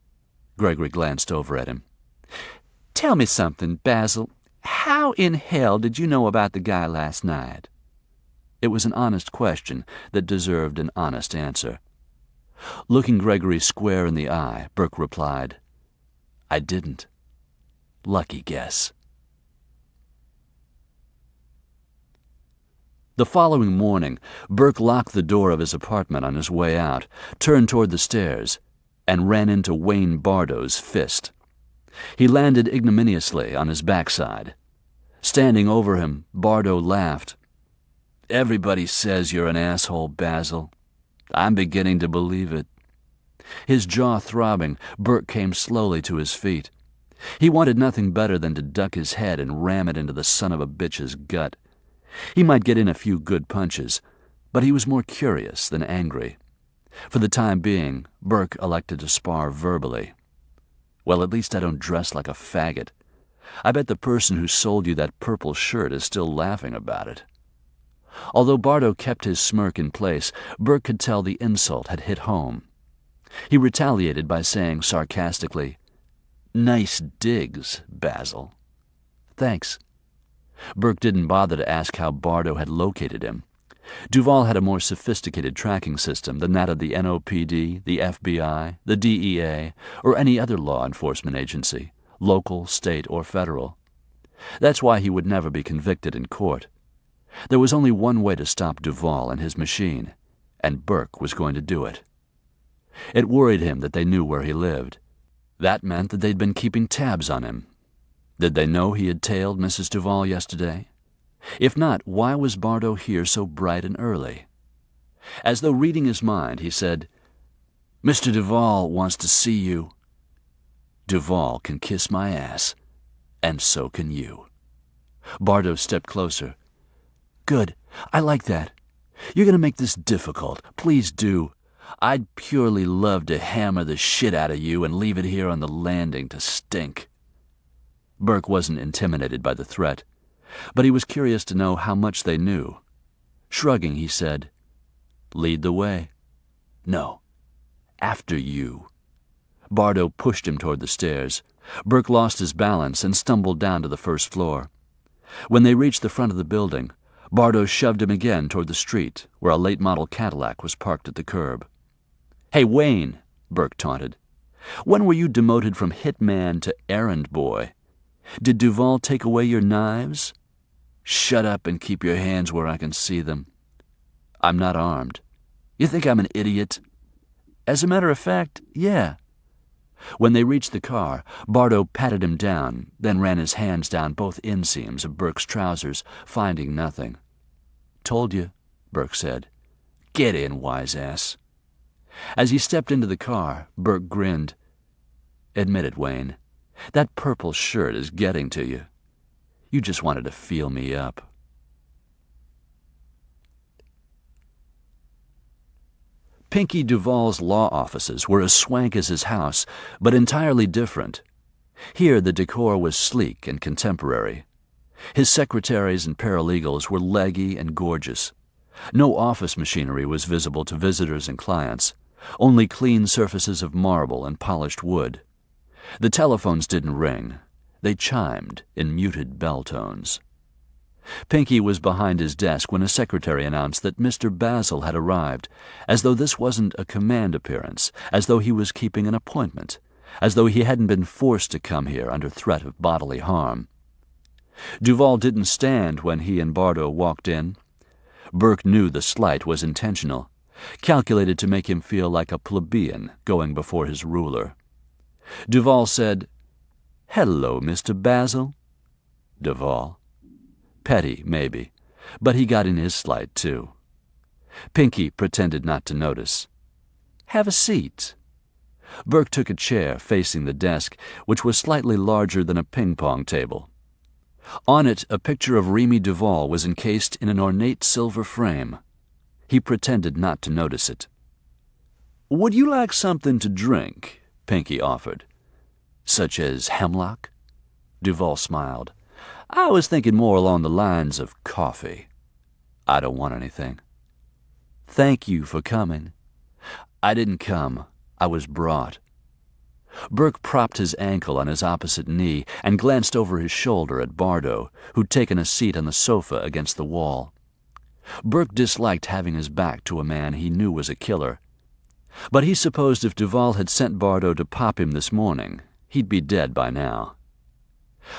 Gregory glanced over at him. Tell me something, Basil. How in hell did you know about the guy last night? It was an honest question that deserved an honest answer. Looking Gregory square in the eye, Burke replied, I didn't. Lucky guess. The following morning, Burke locked the door of his apartment on his way out, turned toward the stairs, and ran into Wayne Bardo's fist. He landed ignominiously on his backside. Standing over him, Bardo laughed. Everybody says you're an asshole, Basil. I'm beginning to believe it. His jaw throbbing, Burke came slowly to his feet. He wanted nothing better than to duck his head and ram it into the son of a bitch's gut. He might get in a few good punches, but he was more curious than angry. For the time being, Burke elected to spar verbally. Well, at least I don't dress like a faggot. I bet the person who sold you that purple shirt is still laughing about it. Although Bardo kept his smirk in place, Burke could tell the insult had hit home. He retaliated by saying sarcastically, "Nice digs, Basil." "Thanks." Burke didn't bother to ask how Bardo had located him. Duvall had a more sophisticated tracking system than that of the NOPD, the FBI, the DEA, or any other law enforcement agency, local, state, or federal. That's why he would never be convicted in court. There was only one way to stop Duvall and his machine, and Burke was going to do it. It worried him that they knew where he lived. That meant that they'd been keeping tabs on him. Did they know he had tailed Mrs. Duvall yesterday? If not, why was Bardo here so bright and early? As though reading his mind, he said, "Mr. Duvall wants to see you." "Duvall can kiss my ass, and so can you." Bardo stepped closer. "Good. I like that. You're going to make this difficult. Please do. I'd purely love to hammer the shit out of you and leave it here on the landing to stink." Burke wasn't intimidated by the threat, but he was curious to know how much they knew. Shrugging, he said, "Lead the way." "No. After you." Bardo pushed him toward the stairs. Burke lost his balance and stumbled down to the first floor. When they reached the front of the building, Bardo shoved him again toward the street, where a late-model Cadillac was parked at the curb. "Hey, Wayne," Burke taunted. "When were you demoted from hitman to errand boy? Did Duvall take away your knives?" "Shut up and keep your hands where I can see them." "I'm not armed." "You think I'm an idiot?" "As a matter of fact, yeah." When they reached the car, Bardo patted him down, then ran his hands down both inseams of Burke's trousers, finding nothing. "Told you," Burke said. "Get in, wise-ass." As he stepped into the car, Burke grinned. "Admit it, Wayne. That purple shirt is getting to you. You just wanted to feel me up." Pinkie Duvall's law offices were as swank as his house, but entirely different. Here the decor was sleek and contemporary. His secretaries and paralegals were leggy and gorgeous. No office machinery was visible to visitors and clients, only clean surfaces of marble and polished wood. The telephones didn't ring. They chimed in muted bell tones. Pinkie was behind his desk when a secretary announced that Mr. Basile had arrived, as though this wasn't a command appearance, as though he was keeping an appointment, as though he hadn't been forced to come here under threat of bodily harm. Duvall didn't stand when he and Bardo walked in. Burke knew the slight was intentional, calculated to make him feel like a plebeian going before his ruler. Duvall said, "Hello, Mr. Basile." Duvall. Petty, maybe, but he got in his slight, too. Pinkie pretended not to notice. "Have a seat." Burke took a chair facing the desk, which was slightly larger than a ping-pong table. On it, a picture of Remy Duvall was encased in an ornate silver frame. He pretended not to notice it. "Would you like something to drink?" Pinkie offered. "Such as hemlock?" Duvall smiled. "I was thinking more along the lines of coffee." "I don't want anything." "Thank you for coming." "I didn't come. I was brought." Burke propped his ankle on his opposite knee and glanced over his shoulder at Bardo, who'd taken a seat on the sofa against the wall. Burke disliked having his back to a man he knew was a killer, but he supposed if Duvall had sent Bardo to pop him this morning, he'd be dead by now.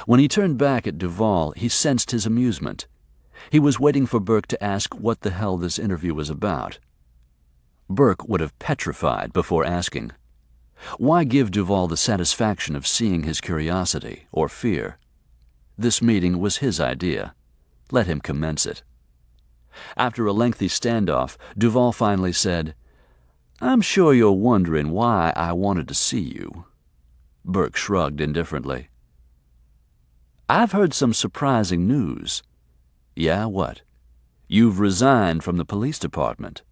When he turned back at Duvall, he sensed his amusement. He was waiting for Burke to ask what the hell this interview was about. Burke would have petrified before asking. Why give Duvall the satisfaction of seeing his curiosity or fear? This meeting was his idea. Let him commence it. After a lengthy standoff, Duvall finally said, "I'm sure you're wondering why I wanted to see you." Burke shrugged indifferently. "I've heard some surprising news." "Yeah, what?" "You've resigned from the police department."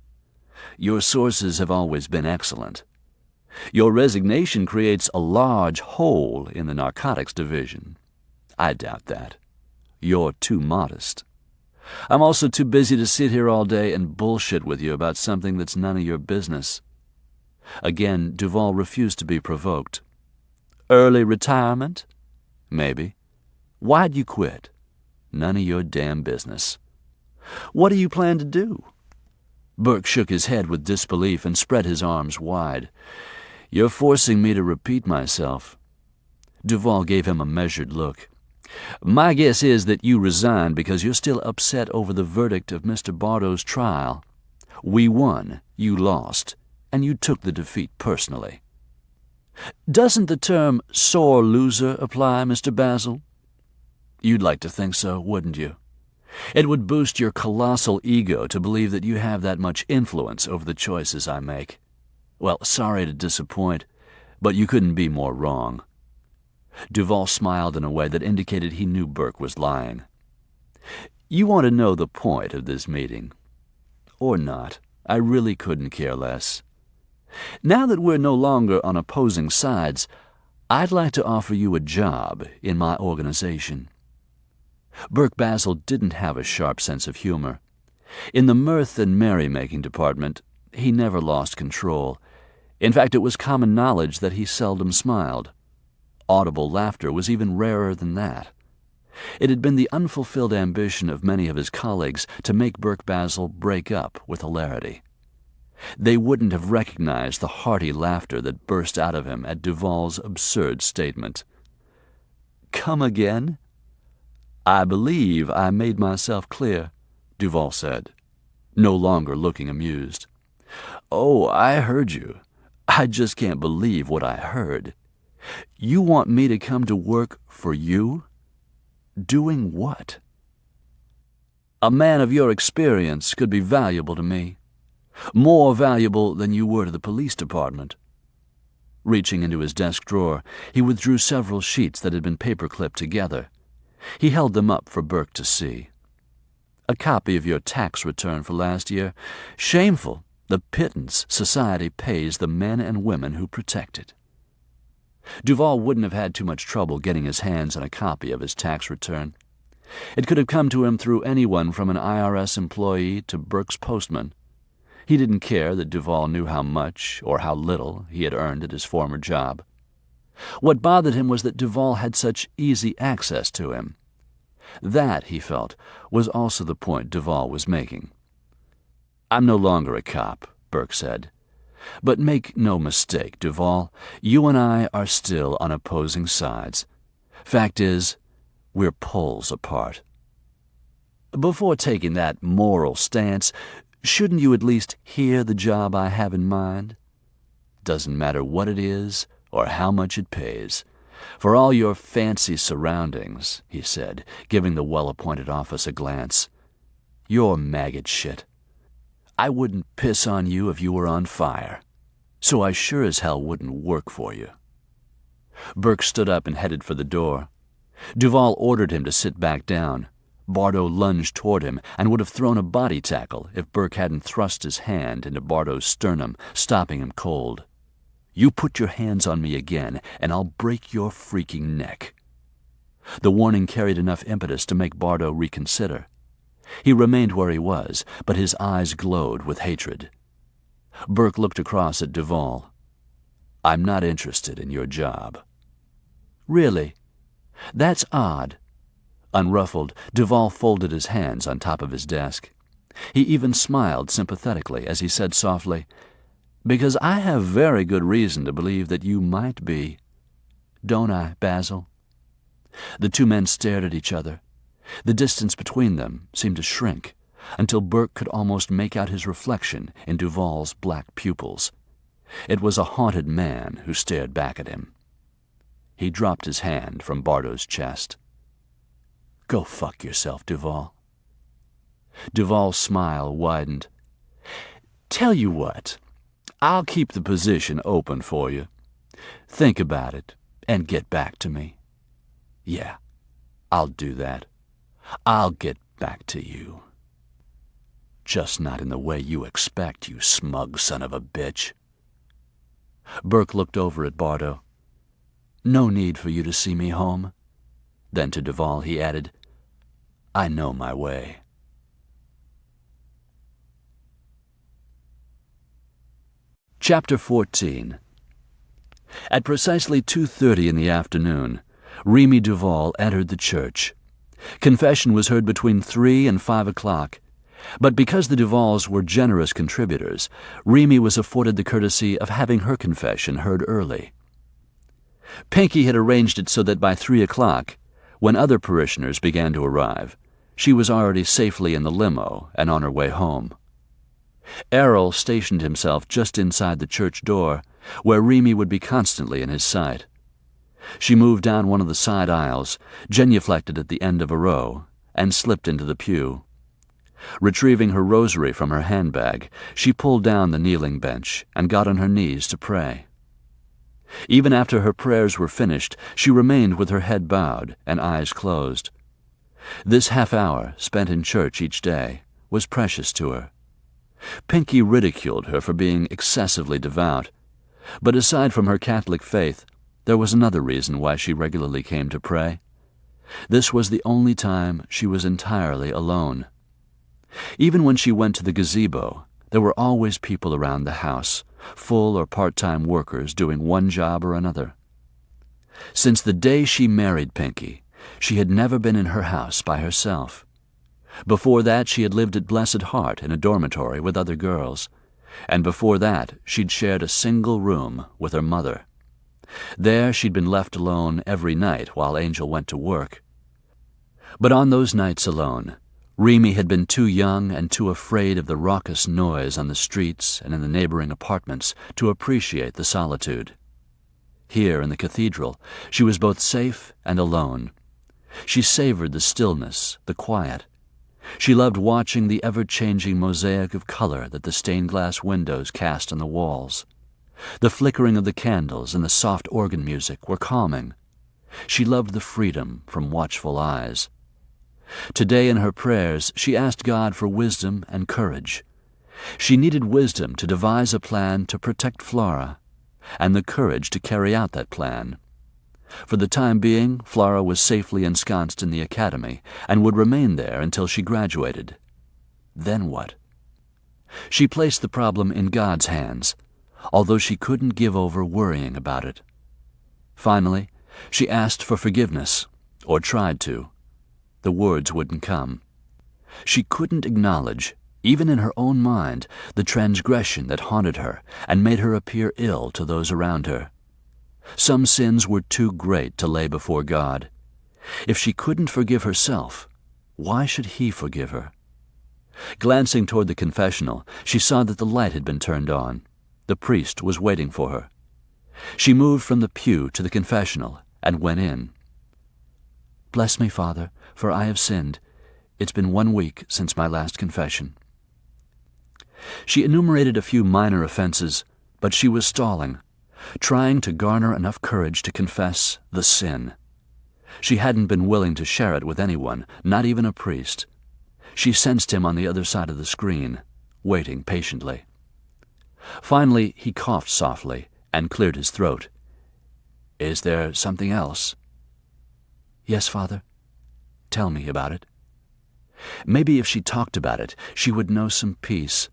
"Your sources have always been excellent." "Your resignation creates a large hole in the narcotics division." "I doubt that." "You're too modest." I'm also too busy to sit here all day and bullshit with you about something that's none of your business." Again, Duvall refused to be provoked. "Early retirement? Maybe. Why'd you quit? None of your damn business. What do you plan to do?" Burke shook his head with disbelief and spread his arms wide. "You're forcing me to repeat myself." Duvall gave him a measured look. "My guess is that you resigned because you're still upset over the verdict of Mr. Bardo's trial. We won, you lost, and you took the defeat personally. Doesn't the term sore loser apply, Mr. Basile?" "You'd like to think so, wouldn't you? It would boost your colossal ego to believe that you have that much influence over the choices I make. Well, sorry to disappoint, but you couldn't be more wrong." Duvall smiled in a way that indicated he knew Burke was lying. "You want to know the point of this meeting? Or not. I really couldn't care less. Now that we're no longer on opposing sides, I'd like to offer you a job in my organization." Burke Basile didn't have a sharp sense of humor. In the mirth and merrymaking department, he never lost control. In fact, it was common knowledge that he seldom smiled. Audible laughter was even rarer than that. It had been the unfulfilled ambition of many of his colleagues to make Burke Basile break up with hilarity. They wouldn't have recognized the hearty laughter that burst out of him at Duvall's absurd statement. "Come again?" "I believe I made myself clear," Duvall said, no longer looking amused. "Oh, I heard you. I just can't believe what I heard. You want me to come to work for you? Doing what?" "A man of your experience could be valuable to me. More valuable than you were to the police department." Reaching into his desk drawer, he withdrew several sheets that had been paper-clipped together. He held them up for Burke to see. "A copy of your tax return for last year. Shameful, the pittance society pays the men and women who protect it." Duvall wouldn't have had too much trouble getting his hands on a copy of his tax return. It could have come to him through anyone from an IRS employee to Burke's postman. He didn't care that Duvall knew how much or how little he had earned at his former job. What bothered him was that Duvall had such easy access to him. That, he felt, was also the point Duvall was making. "I'm no longer a cop," Burke said. "But make no mistake, Duvall, you and I are still on opposing sides. Fact is, we're poles apart. Before taking that moral stance, shouldn't you at least hear the job I have in mind? Doesn't matter what it is or how much it pays. For all your fancy surroundings," he said, giving the well-appointed office a glance, "you're maggot shit. I wouldn't piss on you if you were on fire, so I sure as hell wouldn't work for you." Burke stood up and headed for the door. Duvall ordered him to sit back down. Bardo lunged toward him and would have thrown a body tackle if Burke hadn't thrust his hand into Bardo's sternum, stopping him cold. "You put your hands on me again, and I'll break your freaking neck." The warning carried enough impetus to make Bardo reconsider. He remained where he was, but his eyes glowed with hatred. Burke looked across at Duvall. "I'm not interested in your job." "Really? That's odd." Unruffled, Duvall folded his hands on top of his desk. He even smiled sympathetically as he said softly, "Because I have very good reason to believe that you might be. Don't I, Basile?" The two men stared at each other. The distance between them seemed to shrink, until Burke could almost make out his reflection in Duvall's black pupils. It was a haunted man who stared back at him. He dropped his hand from Bardo's chest. "Go fuck yourself, Duvall." Duvall's smile widened. "Tell you what, I'll keep the position open for you. Think about it and get back to me." "Yeah, I'll do that. I'll get back to you. Just not in the way you expect, you smug son of a bitch." Burke looked over at Bardo. "No need for you to see me home." Then to Duvall he added, "I know my way." Chapter 14. At precisely 2:30 in the afternoon, Remy Duvall entered the church. Confession was heard between 3 and 5 o'clock, but because the Duvalls were generous contributors, Remy was afforded the courtesy of having her confession heard early. Pinkie had arranged it so that by 3 o'clock, when other parishioners began to arrive, she was already safely in the limo and on her way home. Errol stationed himself just inside the church door, where Remy would be constantly in his sight. She moved down one of the side aisles, genuflected at the end of a row, and slipped into the pew. Retrieving her rosary from her handbag, she pulled down the kneeling bench and got on her knees to pray. Even after her prayers were finished, she remained with her head bowed and eyes closed. This half-hour, spent in church each day, was precious to her. Pinkie ridiculed her for being excessively devout, but aside from her Catholic faith, there was another reason why she regularly came to pray. This was the only time she was entirely alone. Even when she went to the gazebo, there were always people around the house, full or part-time workers doing one job or another. Since the day she married Pinkie, she had never been in her house by herself. Before that, she had lived at Blessed Heart in a dormitory with other girls, and before that she'd shared a single room with her mother. There she'd been left alone every night while Angel went to work. But on those nights alone, Remy had been too young and too afraid of the raucous noise on the streets and in the neighboring apartments to appreciate the solitude. Here in the cathedral, she was both safe and alone. She savored the stillness, the quiet. She loved watching the ever-changing mosaic of color that the stained-glass windows cast on the walls. The flickering of the candles and the soft organ music were calming. She loved the freedom from watchful eyes. Today in her prayers, she asked God for wisdom and courage. She needed wisdom to devise a plan to protect Flora, and the courage to carry out that plan. For the time being, Flora was safely ensconced in the academy and would remain there until she graduated. Then what? She placed the problem in God's hands, although she couldn't give over worrying about it. Finally, she asked for forgiveness, or tried to. The words wouldn't come. She couldn't acknowledge, even in her own mind, the transgression that haunted her and made her appear ill to those around her. Some sins were too great to lay before God. If she couldn't forgive herself, why should He forgive her? Glancing toward the confessional, she saw that the light had been turned on. The priest was waiting for her. She moved from the pew to the confessional and went in. "Bless me, Father, for I have sinned. It's been 1 week since my last confession." She enumerated a few minor offenses, but she was stalling, trying to garner enough courage to confess the sin. She hadn't been willing to share it with anyone, not even a priest. She sensed him on the other side of the screen, waiting patiently. Finally, he coughed softly and cleared his throat. "Is there something else?" "Yes, Father. Tell me about it." Maybe if she talked about it, she would know some peace.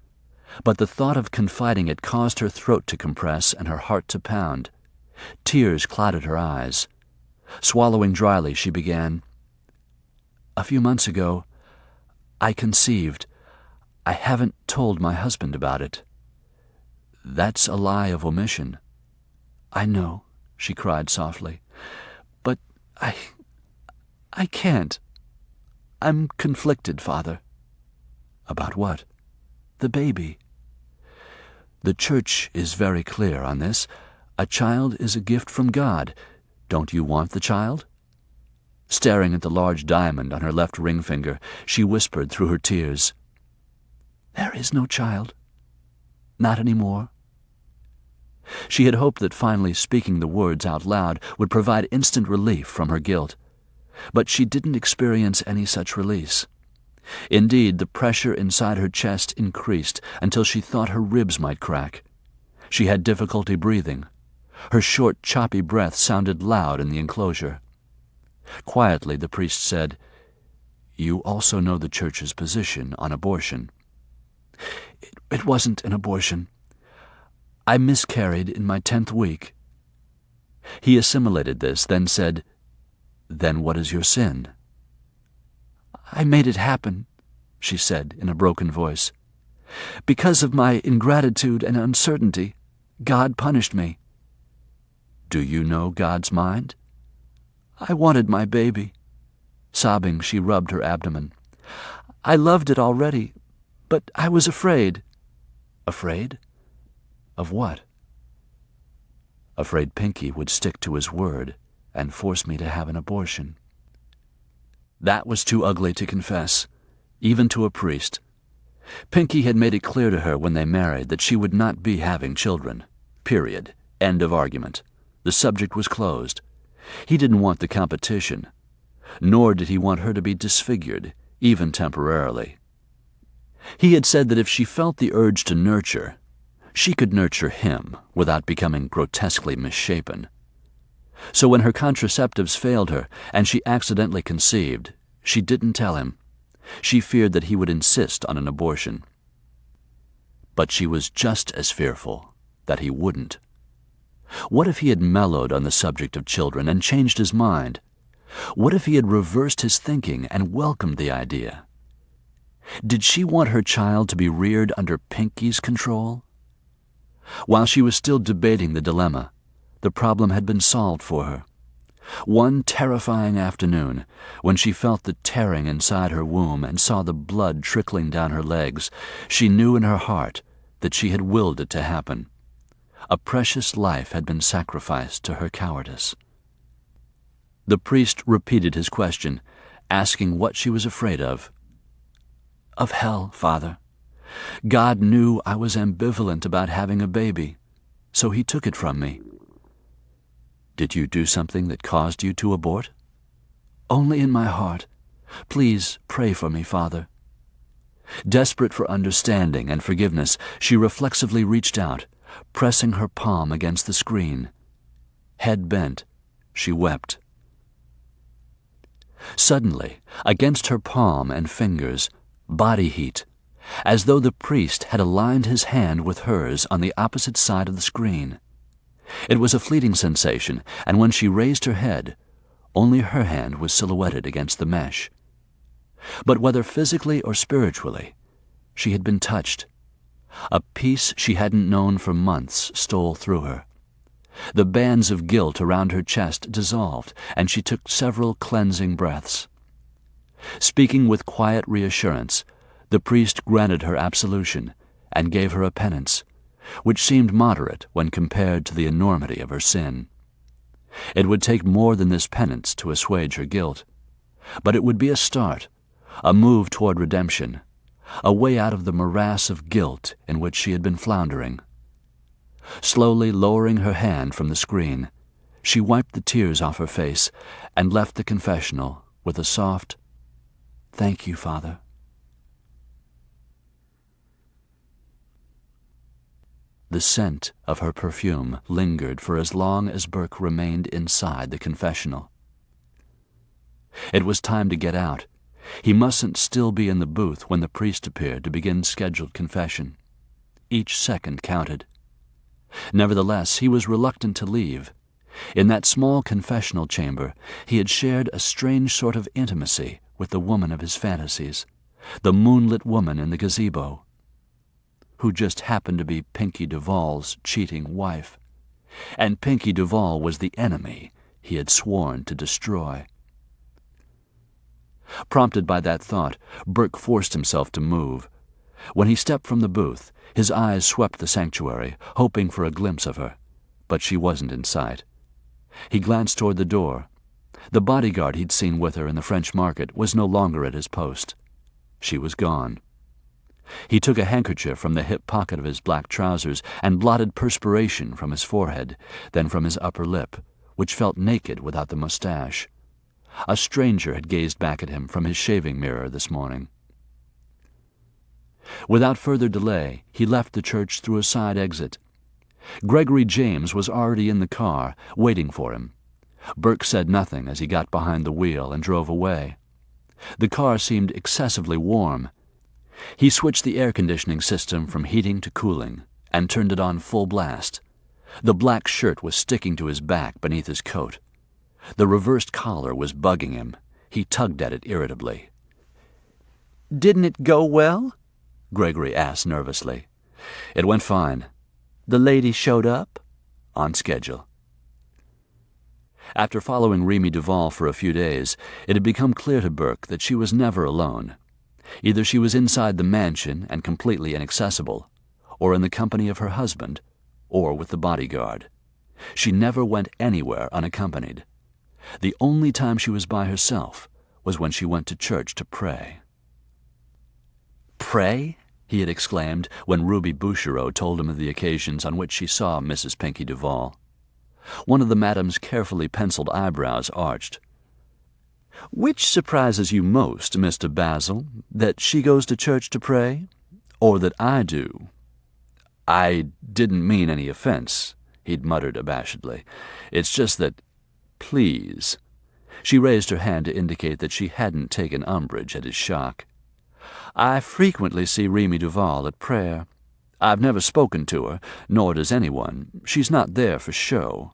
But the thought of confiding it caused her throat to compress and her heart to pound. Tears clouded her eyes. Swallowing dryly, she began, "A few months ago, I conceived. I haven't told my husband about it." "That's a lie of omission." "I know," she cried softly. "But I can't. I'm conflicted, Father." "About what?" "The baby." "The Church is very clear on this. A child is a gift from God. Don't you want the child?" Staring at the large diamond on her left ring finger, she whispered through her tears, "There is no child. Not anymore." She had hoped that finally speaking the words out loud would provide instant relief from her guilt. But she didn't experience any such release. Indeed, the pressure inside her chest increased until she thought her ribs might crack. She had difficulty breathing. Her short, choppy breath sounded loud in the enclosure. Quietly, the priest said, "You also know the Church's position on abortion." It wasn't an abortion. I miscarried in my 10th week." He assimilated this, then said, "Then what is your sin?" "I made it happen," she said in a broken voice. "Because of my ingratitude and uncertainty, God punished me." "Do you know God's mind?" "I wanted my baby." Sobbing, she rubbed her abdomen. "I loved it already, but I was afraid." "Afraid? Of what?" "Afraid Pinkie would stick to his word and force me to have an abortion." That was too ugly to confess, even to a priest. Pinkie had made it clear to her when they married that she would not be having children. Period. End of argument. The subject was closed. He didn't want the competition, nor did he want her to be disfigured, even temporarily. He had said that if she felt the urge to nurture, she could nurture him without becoming grotesquely misshapen. So when her contraceptives failed her and she accidentally conceived, she didn't tell him. She feared that he would insist on an abortion. But she was just as fearful that he wouldn't. What if he had mellowed on the subject of children and changed his mind? What if he had reversed his thinking and welcomed the idea? Did she want her child to be reared under Pinkie's control? While she was still debating the dilemma, the problem had been solved for her. One terrifying afternoon, when she felt the tearing inside her womb and saw the blood trickling down her legs, she knew in her heart that she had willed it to happen. A precious life had been sacrificed to her cowardice. The priest repeated his question, asking what she was afraid of. "Of hell, Father. God knew I was ambivalent about having a baby, so he took it from me." "Did you do something that caused you to abort?" "Only in my heart. Please pray for me, Father." Desperate for understanding and forgiveness, she reflexively reached out, pressing her palm against the screen. Head bent, she wept. Suddenly, against her palm and fingers, body heat, as though the priest had aligned his hand with hers on the opposite side of the screen. It was a fleeting sensation, and when she raised her head, only her hand was silhouetted against the mesh. But whether physically or spiritually, she had been touched. A peace she hadn't known for months stole through her. The bands of guilt around her chest dissolved, and she took several cleansing breaths. Speaking with quiet reassurance, the priest granted her absolution and gave her a penance, which seemed moderate when compared to the enormity of her sin. It would take more than this penance to assuage her guilt, but it would be a start, a move toward redemption, a way out of the morass of guilt in which she had been floundering. Slowly lowering her hand from the screen, she wiped the tears off her face and left the confessional with a soft, "Thank you, Father." The scent of her perfume lingered for as long as Burke remained inside the confessional. It was time to get out. He mustn't still be in the booth when the priest appeared to begin scheduled confession. Each second counted. Nevertheless, he was reluctant to leave. In that small confessional chamber, he had shared a strange sort of intimacy with the woman of his fantasies, the moonlit woman in the gazebo, who just happened to be Pinkie Duvall's cheating wife. And Pinkie Duvall was the enemy he had sworn to destroy. Prompted by that thought, Burke forced himself to move. When he stepped from the booth, his eyes swept the sanctuary, hoping for a glimpse of her, but she wasn't in sight. He glanced toward the door. The bodyguard he'd seen with her in the French market was no longer at his post. She was gone. He took a handkerchief from the hip pocket of his black trousers and blotted perspiration from his forehead, then from his upper lip, which felt naked without the mustache. A stranger had gazed back at him from his shaving mirror this morning. Without further delay, he left the church through a side exit. Gregory James was already in the car, waiting for him. Burke said nothing as he got behind the wheel and drove away. The car seemed excessively warm. He switched the air conditioning system from heating to cooling and turned it on full blast. The black shirt was sticking to his back beneath his coat. The reversed collar was bugging him. He tugged at it irritably. "Didn't it go well?" Gregory asked nervously. "It went fine." "The lady showed up?" "On schedule." After following Remy Duvall for a few days, it had become clear to Burke that she was never alone. Either she was inside the mansion and completely inaccessible, or in the company of her husband, or with the bodyguard. She never went anywhere unaccompanied. The only time she was by herself was when she went to church to pray. "Pray?" he had exclaimed when Ruby Bouchereau told him of the occasions on which she saw Mrs. Pinkie Duvall. One of the madam's carefully penciled eyebrows arched. "Which surprises you most, Mr. Basile, that she goes to church to pray, or that I do?" "I didn't mean any offense," he'd muttered abashedly. "It's just that, please." She raised her hand to indicate that she hadn't taken umbrage at his shock. "I frequently see Remy Duvall at prayer. I've never spoken to her, nor does anyone. She's not there for show.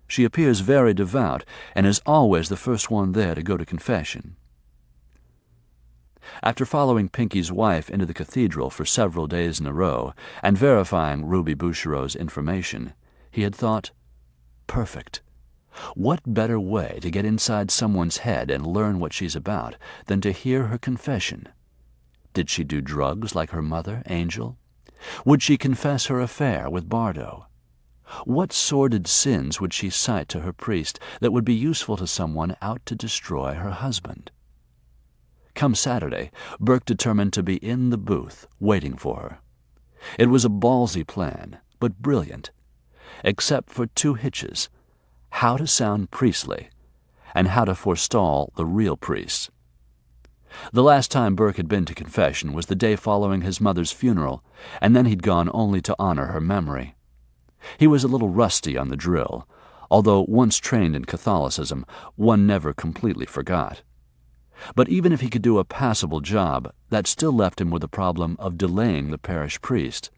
She appears very devout, and is always the first one there to go to confession." After following Pinkie's wife into the cathedral for several days in a row, and verifying Ruby Bouchereau's information, he had thought, perfect. What better way to get inside someone's head and learn what she's about than to hear her confession? Did she do drugs like her mother, Angel? Would she confess her affair with Bardo? What sordid sins would she cite to her priest that would be useful to someone out to destroy her husband? Come Saturday, Burke determined to be in the booth, waiting for her. It was a ballsy plan, but brilliant, except for two hitches: how to sound priestly, and how to forestall the real priests. The last time Burke had been to confession was the day following his mother's funeral, and then he'd gone only to honor her memory. He was a little rusty on the drill, although once trained in Catholicism, one never completely forgot. But even if he could do a passable job, that still left him with the problem of delaying the parish priest.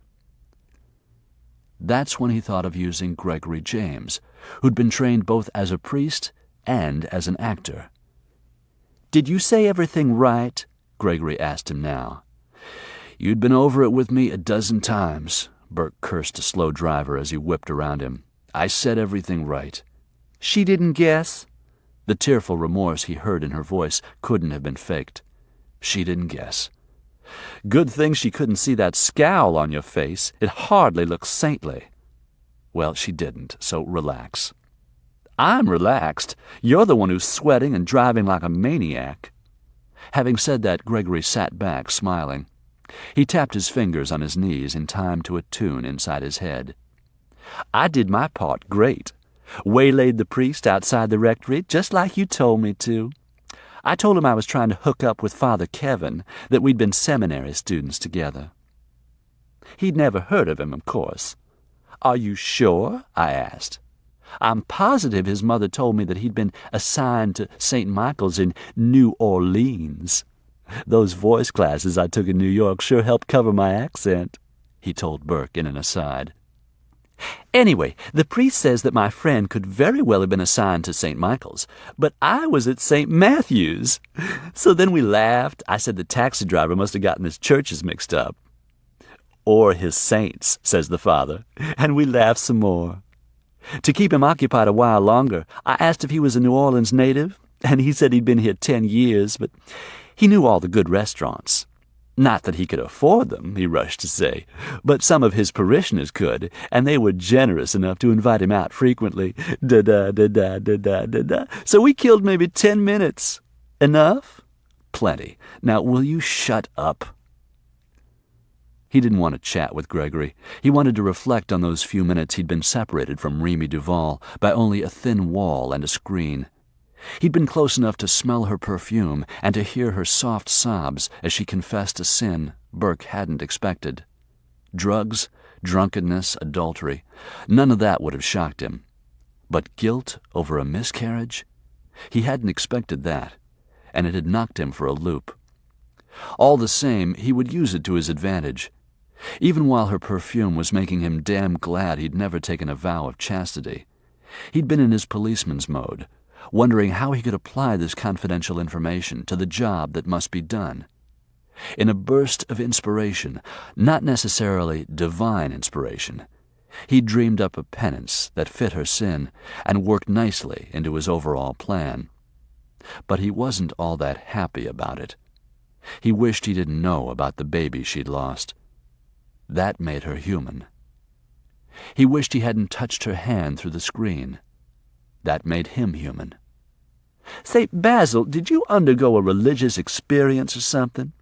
That's when he thought of using Gregory James, who'd been trained both as a priest and as an actor. "Did you say everything right?" Gregory asked him now. "You'd been over it with me a dozen times," Burke cursed a slow driver as he whipped around him. "I said everything right." "She didn't guess?" The tearful remorse he heard in her voice couldn't have been faked. "She didn't guess." "Good thing she couldn't see that scowl on your face. It hardly looks saintly." "Well, she didn't, so relax." "I'm relaxed. You're the one who's sweating and driving like a maniac." Having said that, Gregory sat back, smiling. He tapped his fingers on his knees in time to a tune inside his head. "I did my part great. Waylaid the priest outside the rectory, just like you told me to. I told him I was trying to hook up with Father Kevin, that we'd been seminary students together. He'd never heard of him, of course. 'Are you sure?' I asked. I'm positive his mother told me that he'd been assigned to St. Michael's in New Orleans. Those voice classes I took in New York sure helped cover my accent," he told Burke in an aside. "Anyway, the priest says that my friend could very well have been assigned to St. Michael's, but I was at St. Matthew's. So then we laughed. I said the taxi driver must have gotten his churches mixed up. 'Or his saints,' says the father, and we laughed some more. To keep him occupied a while longer, I asked if he was a New Orleans native, and he said he'd been here 10 years, but he knew all the good restaurants. Not that he could afford them, he rushed to say, but some of his parishioners could, and they were generous enough to invite him out frequently. Da-da-da-da-da-da-da-da. So we killed maybe 10 minutes. Enough?" "Plenty. Now, will you shut up?" He didn't want to chat with Gregory. He wanted to reflect on those few minutes he'd been separated from Remy Duvall by only a thin wall and a screen. He'd been close enough to smell her perfume and to hear her soft sobs as she confessed a sin Burke hadn't expected. Drugs, drunkenness, adultery, none of that would have shocked him. But guilt over a miscarriage? He hadn't expected that, and it had knocked him for a loop. All the same, he would use it to his advantage. Even while her perfume was making him damn glad he'd never taken a vow of chastity, he'd been in his policeman's mode, wondering how he could apply this confidential information to the job that must be done. In a burst of inspiration, not necessarily divine inspiration, he dreamed up a penance that fit her sin and worked nicely into his overall plan. But he wasn't all that happy about it. He wished he didn't know about the baby she'd lost. That made her human. He wished he hadn't touched her hand through the screen. That made him human. Say, Basil, did you undergo a religious experience or something?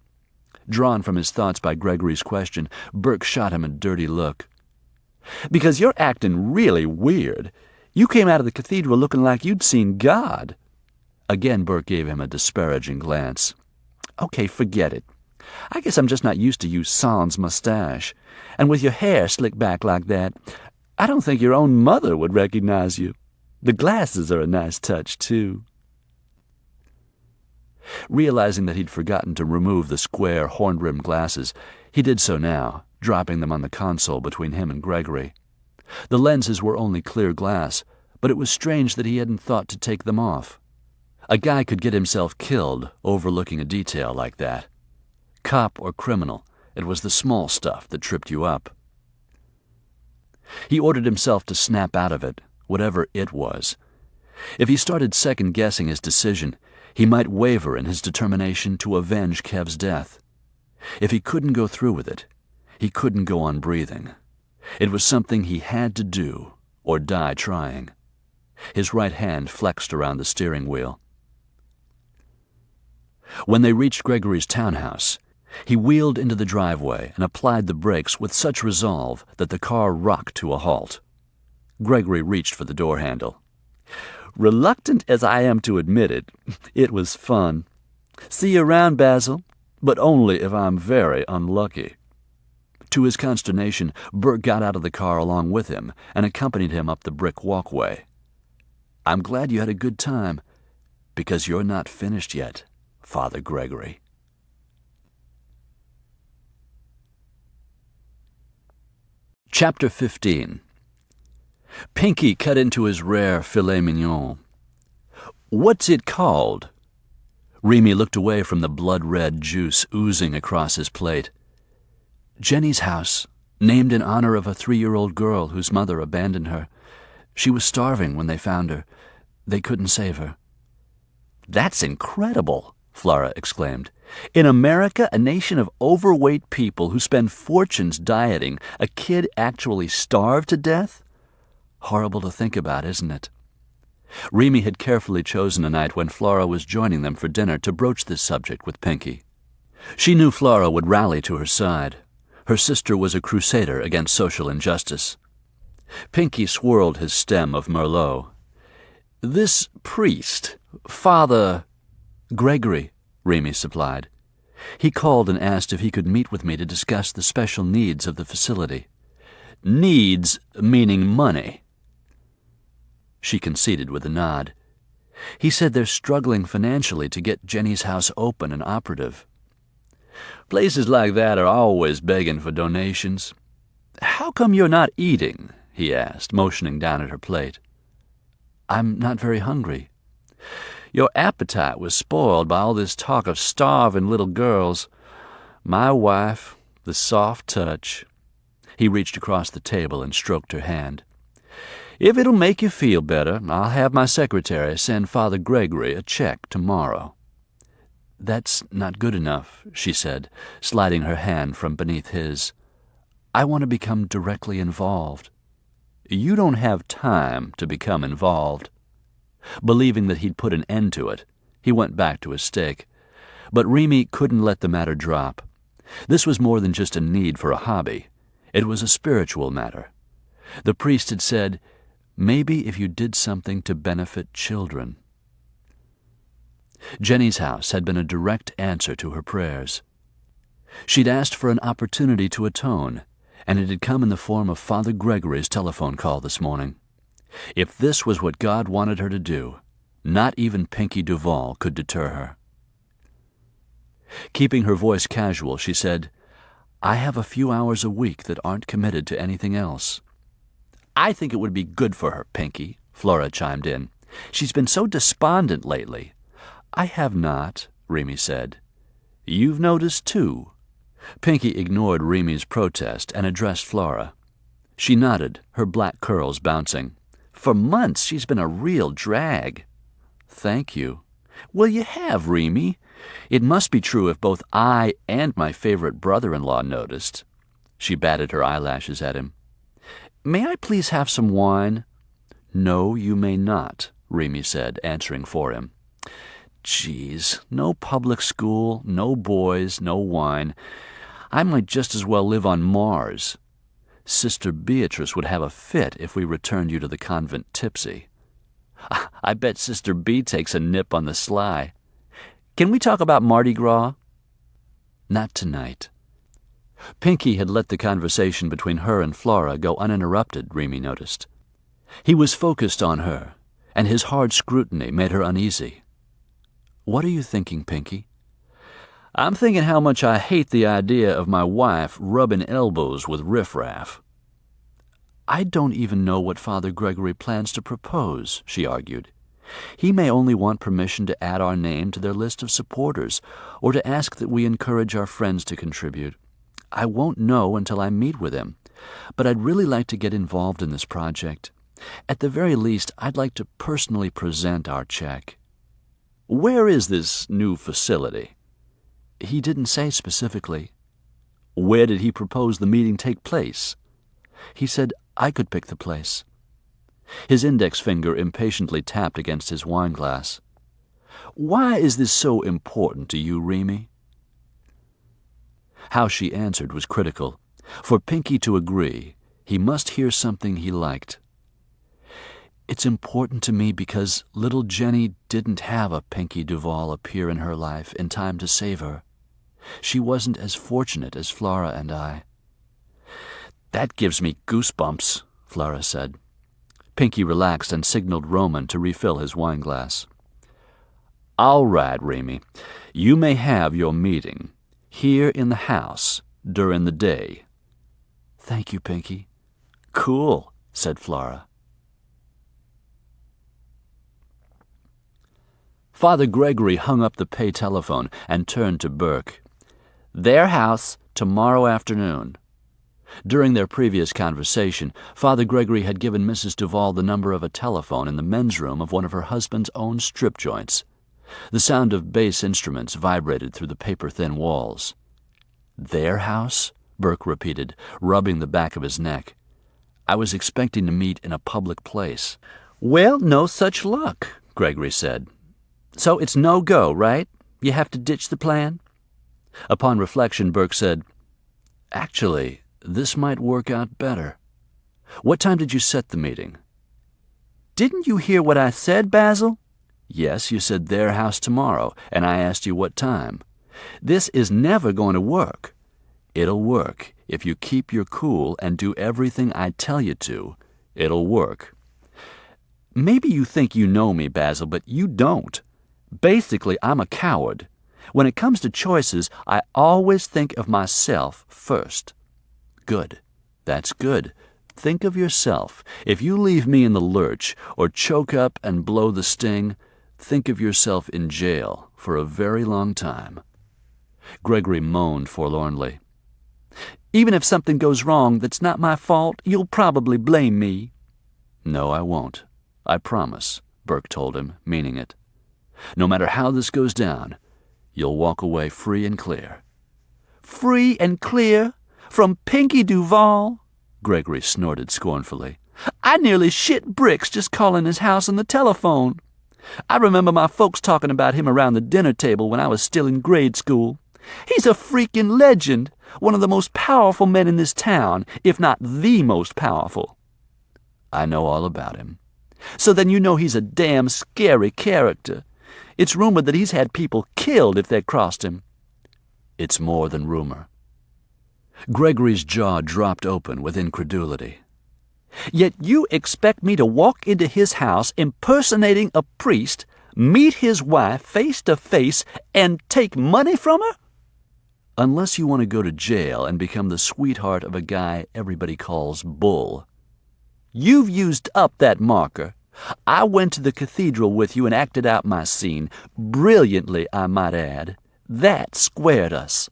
Drawn from his thoughts by Gregory's question, Burke shot him a dirty look. Because you're acting really weird. You came out of the cathedral looking like you'd seen God. Again, Burke gave him a disparaging glance. Okay, forget it. I guess I'm just not used to you sans mustache. And with your hair slicked back like that, I don't think your own mother would recognize you. The glasses are a nice touch, too. Realizing that he'd forgotten to remove the square, horn-rimmed glasses, he did so now, dropping them on the console between him and Gregory. The lenses were only clear glass, but it was strange that he hadn't thought to take them off. A guy could get himself killed overlooking a detail like that. Cop or criminal, it was the small stuff that tripped you up. He ordered himself to snap out of it, whatever it was. If he started second-guessing his decision, he might waver in his determination to avenge Kev's death. If he couldn't go through with it, he couldn't go on breathing. It was something he had to do, or die trying. His right hand flexed around the steering wheel. When they reached Gregory's townhouse, he wheeled into the driveway and applied the brakes with such resolve that the car rocked to a halt. Gregory reached for the door handle. Reluctant as I am to admit it, it was fun. See you around, Basil, but only if I'm very unlucky. To his consternation, Burke got out of the car along with him and accompanied him up the brick walkway. "I'm glad you had a good time, because you're not finished yet, Father Gregory." Chapter 15. Pinkie cut into his rare filet mignon. "What's it called?" Remy looked away from the blood-red juice oozing across his plate. "Jenny's house, named in honor of a 3-year-old girl whose mother abandoned her. She was starving when they found her. They couldn't save her." "That's incredible," Flora exclaimed. "In America, a nation of overweight people who spend fortunes dieting, a kid actually starved to death?" Horrible to think about, isn't it? Remy had carefully chosen a night when Flora was joining them for dinner to broach this subject with Pinkie. She knew Flora would rally to her side. Her sister was a crusader against social injustice. Pinkie swirled his stem of Merlot. "This priest, Father—" "Gregory," Remy supplied. "He called and asked if he could meet with me to discuss the special needs of the facility." "Needs meaning money?" She conceded with a nod. "He said they're struggling financially to get Jenny's house open and operative." "Places like that are always begging for donations. How come you're not eating?" he asked, motioning down at her plate. "I'm not very hungry." "Your appetite was spoiled by all this talk of starving little girls. My wife, the soft touch." He reached across the table and stroked her hand. "If it'll make you feel better, I'll have my secretary send Father Gregory a check tomorrow." "That's not good enough," she said, sliding her hand from beneath his. "I want to become directly involved." "You don't have time to become involved." Believing that he'd put an end to it, he went back to his steak. But Remy couldn't let the matter drop. This was more than just a need for a hobby. It was a spiritual matter. The priest had said, "Maybe if you did something to benefit children." Jenny's house had been a direct answer to her prayers. She'd asked for an opportunity to atone, and it had come in the form of Father Gregory's telephone call this morning. If this was what God wanted her to do, not even Pinkie Duvall could deter her. Keeping her voice casual, she said, I have a few hours a week that aren't committed to anything else." "I think it would be good for her, Pinkie," Flora chimed in. "She's been so despondent lately." "I have not," Remy said. "You've noticed, too." Pinkie ignored Remy's protest and addressed Flora. She nodded, her black curls bouncing. "For months she's been a real drag." "Thank you." "Well, you have, Remy. It must be true if both I and my favorite brother-in-law noticed." She batted her eyelashes at him. "May I please have some wine?" "No, you may not," Remy said, answering for him. "Geez, no public school, no boys, no wine. I might just as well live on Mars." "Sister Beatrice would have a fit if we returned you to the convent tipsy." "I bet Sister B takes a nip on the sly. Can we talk about Mardi Gras?" "Not tonight." Pinkie had let the conversation between her and Flora go uninterrupted, Remy noticed. He was focused on her, and his hard scrutiny made her uneasy. "What are you thinking, Pinkie?" "I'm thinking how much I hate the idea of my wife rubbing elbows with riffraff." "I don't even know what Father Gregory plans to propose," she argued. "He may only want permission to add our name to their list of supporters, or to ask that we encourage our friends to contribute. I won't know until I meet with him, but I'd really like to get involved in this project. At the very least, I'd like to personally present our check." "Where is this new facility?" "He didn't say specifically." "Where did he propose the meeting take place?" "He said I could pick the place." His index finger impatiently tapped against his wineglass. "Why is this so important to you, Remy?" How she answered was critical. For Pinkie to agree, he must hear something he liked. "It's important to me because little Jenny didn't have a Pinkie Duvall appear in her life in time to save her. She wasn't as fortunate as Flora and I." "That gives me goosebumps," Flora said. Pinkie relaxed and signaled Roman to refill his wineglass. "All right, Remy. You may have your meeting here in the house during the day." "Thank you, Pinkie." "Cool," said Flora. Father Gregory hung up the pay telephone and turned to Burke. "Their house tomorrow afternoon." During their previous conversation, Father Gregory had given Mrs. Duvall the number of a telephone in the men's room of one of her husband's own strip joints. The sound of bass instruments vibrated through the paper-thin walls. "Their house?" Burke repeated, rubbing the back of his neck. "I was expecting to meet in a public place." "Well, no such luck," Gregory said. "So it's no go, right? You have to ditch the plan?" Upon reflection, Burke said, "Actually, this might work out better. What time did you set the meeting?" "Didn't you hear what I said, Basil?" "Yes, you said their house tomorrow, and I asked you what time." "This is never going to work." "It'll work. If you keep your cool and do everything I tell you to, it'll work." "Maybe you think you know me, Basil, but you don't. Basically, I'm a coward. When it comes to choices, I always think of myself first." "Good. That's good. Think of yourself. If you leave me in the lurch or choke up and blow the sting, think of yourself in jail for a very long time." Gregory moaned forlornly. "Even if something goes wrong that's not my fault, you'll probably blame me." "No, I won't. I promise," Burke told him, meaning it. "No matter how this goes down, you'll walk away free and clear." "Free and clear? From Pinkie Duvall?" Gregory snorted scornfully. "I nearly shit bricks just calling his house on the telephone. I remember my folks talking about him around the dinner table when I was still in grade school. He's a freaking legend, one of the most powerful men in this town, if not the most powerful." "I know all about him." "So then you know he's a damn scary character. It's rumored that he's had people killed if they crossed him." "It's more than rumor." Gregory's jaw dropped open with incredulity. "Yet you expect me to walk into his house impersonating a priest, meet his wife face to face, and take money from her?" Unless you want to go to jail and become the sweetheart of a guy everybody calls Bull. You've used up that marker. I went to the cathedral with you and acted out my scene. Brilliantly, I might add. That squared us.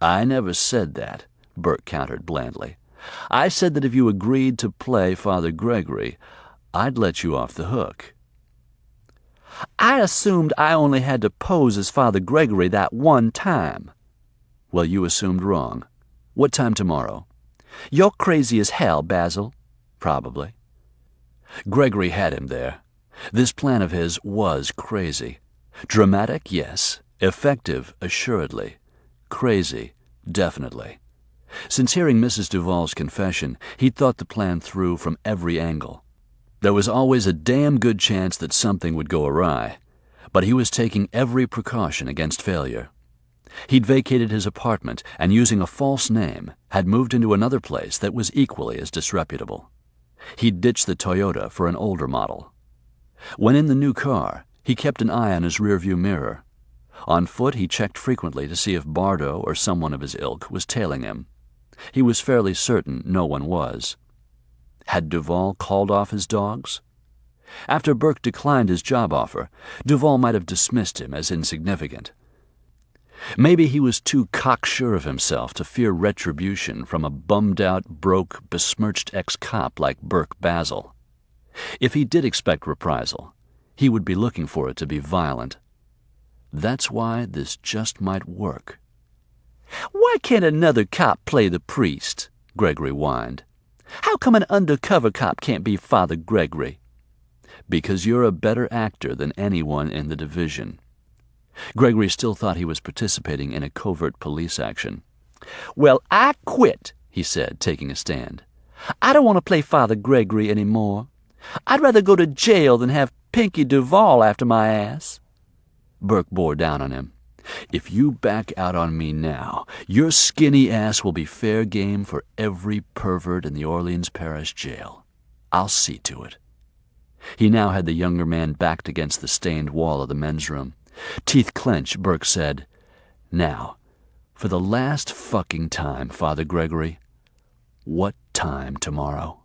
I never said that, Burke countered blandly. I said that if you agreed to play Father Gregory, I'd let you off the hook. I assumed I only had to pose as Father Gregory that one time. Well, you assumed wrong. What time tomorrow? You're crazy as hell, Basil. Probably. Gregory had him there. This plan of his was crazy. Dramatic, yes. Effective, assuredly. Crazy, definitely. Since hearing Mrs. Duvall's confession, he'd thought the plan through from every angle. There was always a damn good chance that something would go awry, but he was taking every precaution against failure. He'd vacated his apartment and, using a false name, had moved into another place that was equally as disreputable. He'd ditched the Toyota for an older model. When in the new car, he kept an eye on his rearview mirror. On foot, he checked frequently to see if Bardo or someone of his ilk was tailing him. He was fairly certain no one was. Had Duvall called off his dogs? After Burke declined his job offer, Duvall might have dismissed him as insignificant. Maybe he was too cocksure of himself to fear retribution from a bummed-out, broke, besmirched ex-cop like Burke Basile. If he did expect reprisal, he would be looking for it to be violent. That's why this just might work. Why can't another cop play the priest? Gregory whined. How come an undercover cop can't be Father Gregory? Because you're a better actor than anyone in the division. Gregory still thought he was participating in a covert police action. Well, I quit, he said, taking a stand. I don't want to play Father Gregory anymore. I'd rather go to jail than have Pinkie Duvall after my ass. Burke bore down on him. If you back out on me now, your skinny ass will be fair game for every pervert in the Orleans Parish jail. I'll see to it. He now had the younger man backed against the stained wall of the men's room. Teeth clenched, Burke said, "Now, for the last fucking time, Father Gregory, what time tomorrow?"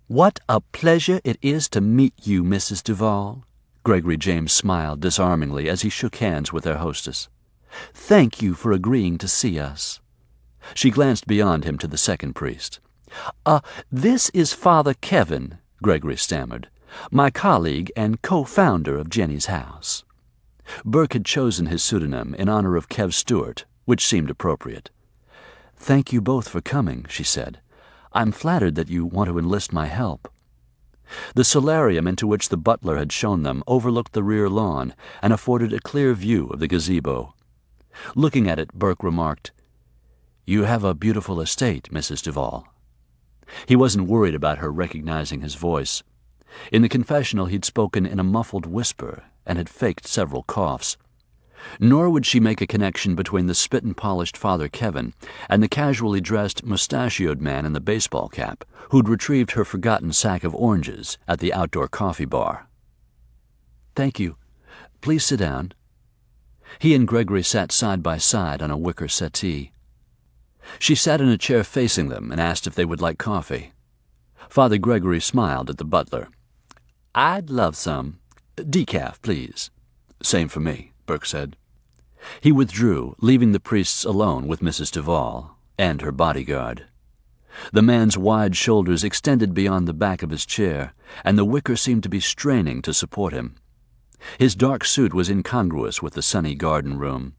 What a pleasure it is to meet you, Mrs. Duvall. Gregory James smiled disarmingly as he shook hands with their hostess. Thank you for agreeing to see us. She glanced beyond him to the second priest. This is Father Kevin, Gregory stammered, my colleague and co-founder of Jenny's house. Burke had chosen his pseudonym in honor of Kev Stewart, which seemed appropriate. "Thank you both for coming," she said. "I'm flattered that you want to enlist my help." The solarium into which the butler had shown them overlooked the rear lawn and afforded a clear view of the gazebo. Looking at it, Burke remarked, "You have a beautiful estate, Mrs. Duvall." He wasn't worried about her recognizing his voice. In the confessional he'd spoken in a muffled whisper and had faked several coughs. Nor would she make a connection between the spit-and-polished Father Kevin and the casually dressed, mustachioed man in the baseball cap who'd retrieved her forgotten sack of oranges at the outdoor coffee bar. "Thank you. Please sit down." He and Gregory sat side by side on a wicker settee. She sat in a chair facing them and asked if they would like coffee. Father Gregory smiled at the butler. "I'd love some. Decaf, please." "Same for me," Burke said. He withdrew, leaving the priests alone with Mrs. Duvall and her bodyguard. The man's wide shoulders extended beyond the back of his chair, and the wicker seemed to be straining to support him. His dark suit was incongruous with the sunny garden room.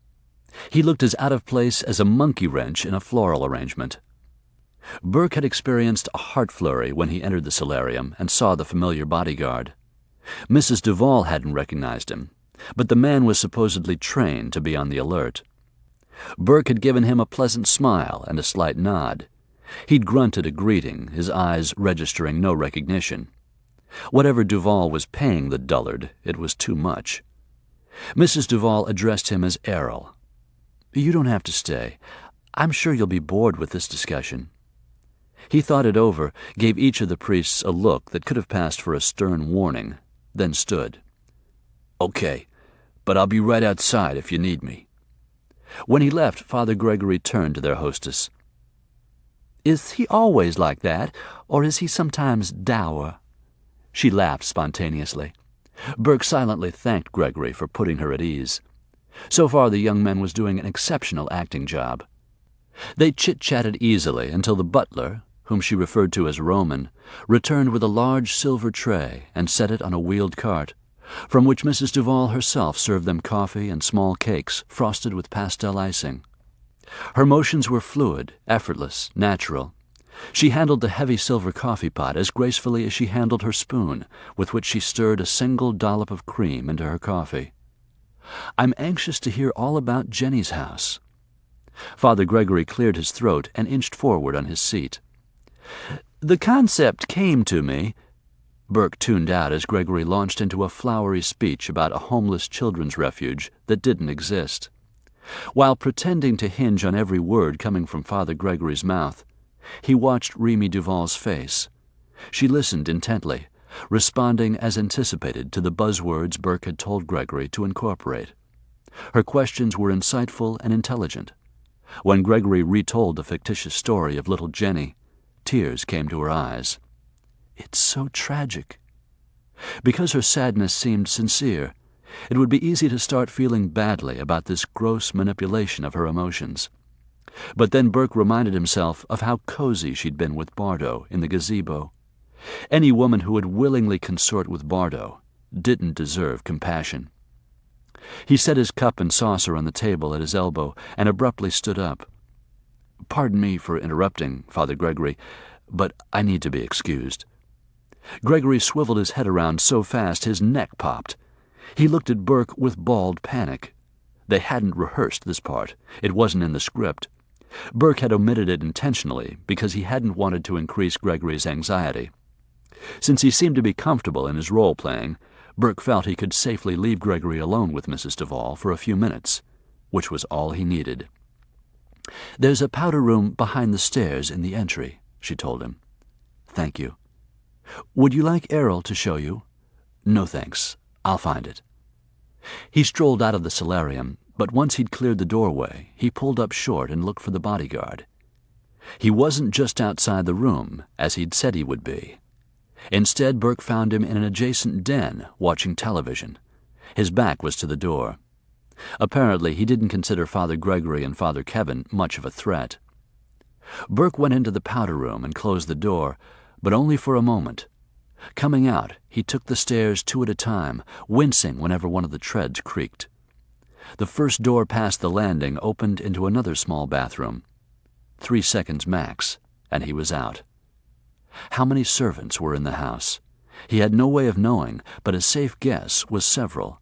He looked as out of place as a monkey wrench in a floral arrangement. Burke had experienced a heart flurry when he entered the solarium and saw the familiar bodyguard. Mrs. Duvall hadn't recognized him, but the man was supposedly trained to be on the alert. Burke had given him a pleasant smile and a slight nod. He'd grunted a greeting, his eyes registering no recognition. Whatever Duvall was paying the dullard, it was too much. Mrs. Duvall addressed him as Errol. "You don't have to stay. I'm sure you'll be bored with this discussion." He thought it over, gave each of the priests a look that could have passed for a stern warning, then stood. Okay, but I'll be right outside if you need me." When he left, Father Gregory turned to their hostess. "Is he always like that, or is he sometimes dour?" She laughed spontaneously. Burke silently thanked Gregory for putting her at ease. So far the young man was doing an exceptional acting job. They chit-chatted easily until the butler, whom she referred to as Roman, returned with a large silver tray and set it on a wheeled cart, from which Mrs. Duvall herself served them coffee and small cakes frosted with pastel icing. Her motions were fluid, effortless, natural. She handled the heavy silver coffee pot as gracefully as she handled her spoon, with which she stirred a single dollop of cream into her coffee. "I'm anxious to hear all about Jenny's house." Father Gregory cleared his throat and inched forward on his seat. "The concept came to me." Burke tuned out as Gregory launched into a flowery speech about a homeless children's refuge that didn't exist. While pretending to hinge on every word coming from Father Gregory's mouth, he watched Remy Duvall's face. She listened intently, responding as anticipated to the buzzwords Burke had told Gregory to incorporate. Her questions were insightful and intelligent. When Gregory retold the fictitious story of little Jenny, tears came to her eyes. "It's so tragic." Because her sadness seemed sincere, it would be easy to start feeling badly about this gross manipulation of her emotions. But then Burke reminded himself of how cozy she'd been with Bardo in the gazebo. Any woman who would willingly consort with Bardo didn't deserve compassion. He set his cup and saucer on the table at his elbow and abruptly stood up. "Pardon me for interrupting, Father Gregory, but I need to be excused." Gregory swiveled his head around so fast his neck popped. He looked at Burke with bald panic. They hadn't rehearsed this part. It wasn't in the script. Burke had omitted it intentionally because he hadn't wanted to increase Gregory's anxiety. Since he seemed to be comfortable in his role-playing, Burke felt he could safely leave Gregory alone with Mrs. Duvall for a few minutes, which was all he needed. "There's a powder room behind the stairs in the entry," she told him. "Thank you. Would you like Errol to show you?" "No, thanks. I'll find it." He strolled out of the solarium, but once he'd cleared the doorway, he pulled up short and looked for the bodyguard. He wasn't just outside the room, as he'd said he would be. Instead, Burke found him in an adjacent den, watching television. His back was to the door. Apparently, he didn't consider Father Gregory and Father Kevin much of a threat. Burke went into the powder room and closed the door, but only for a moment. Coming out, he took the stairs 2 at a time, wincing whenever one of the treads creaked. The first door past the landing opened into another small bathroom. 3 seconds max, and he was out. How many servants were in the house? He had no way of knowing, but a safe guess was several.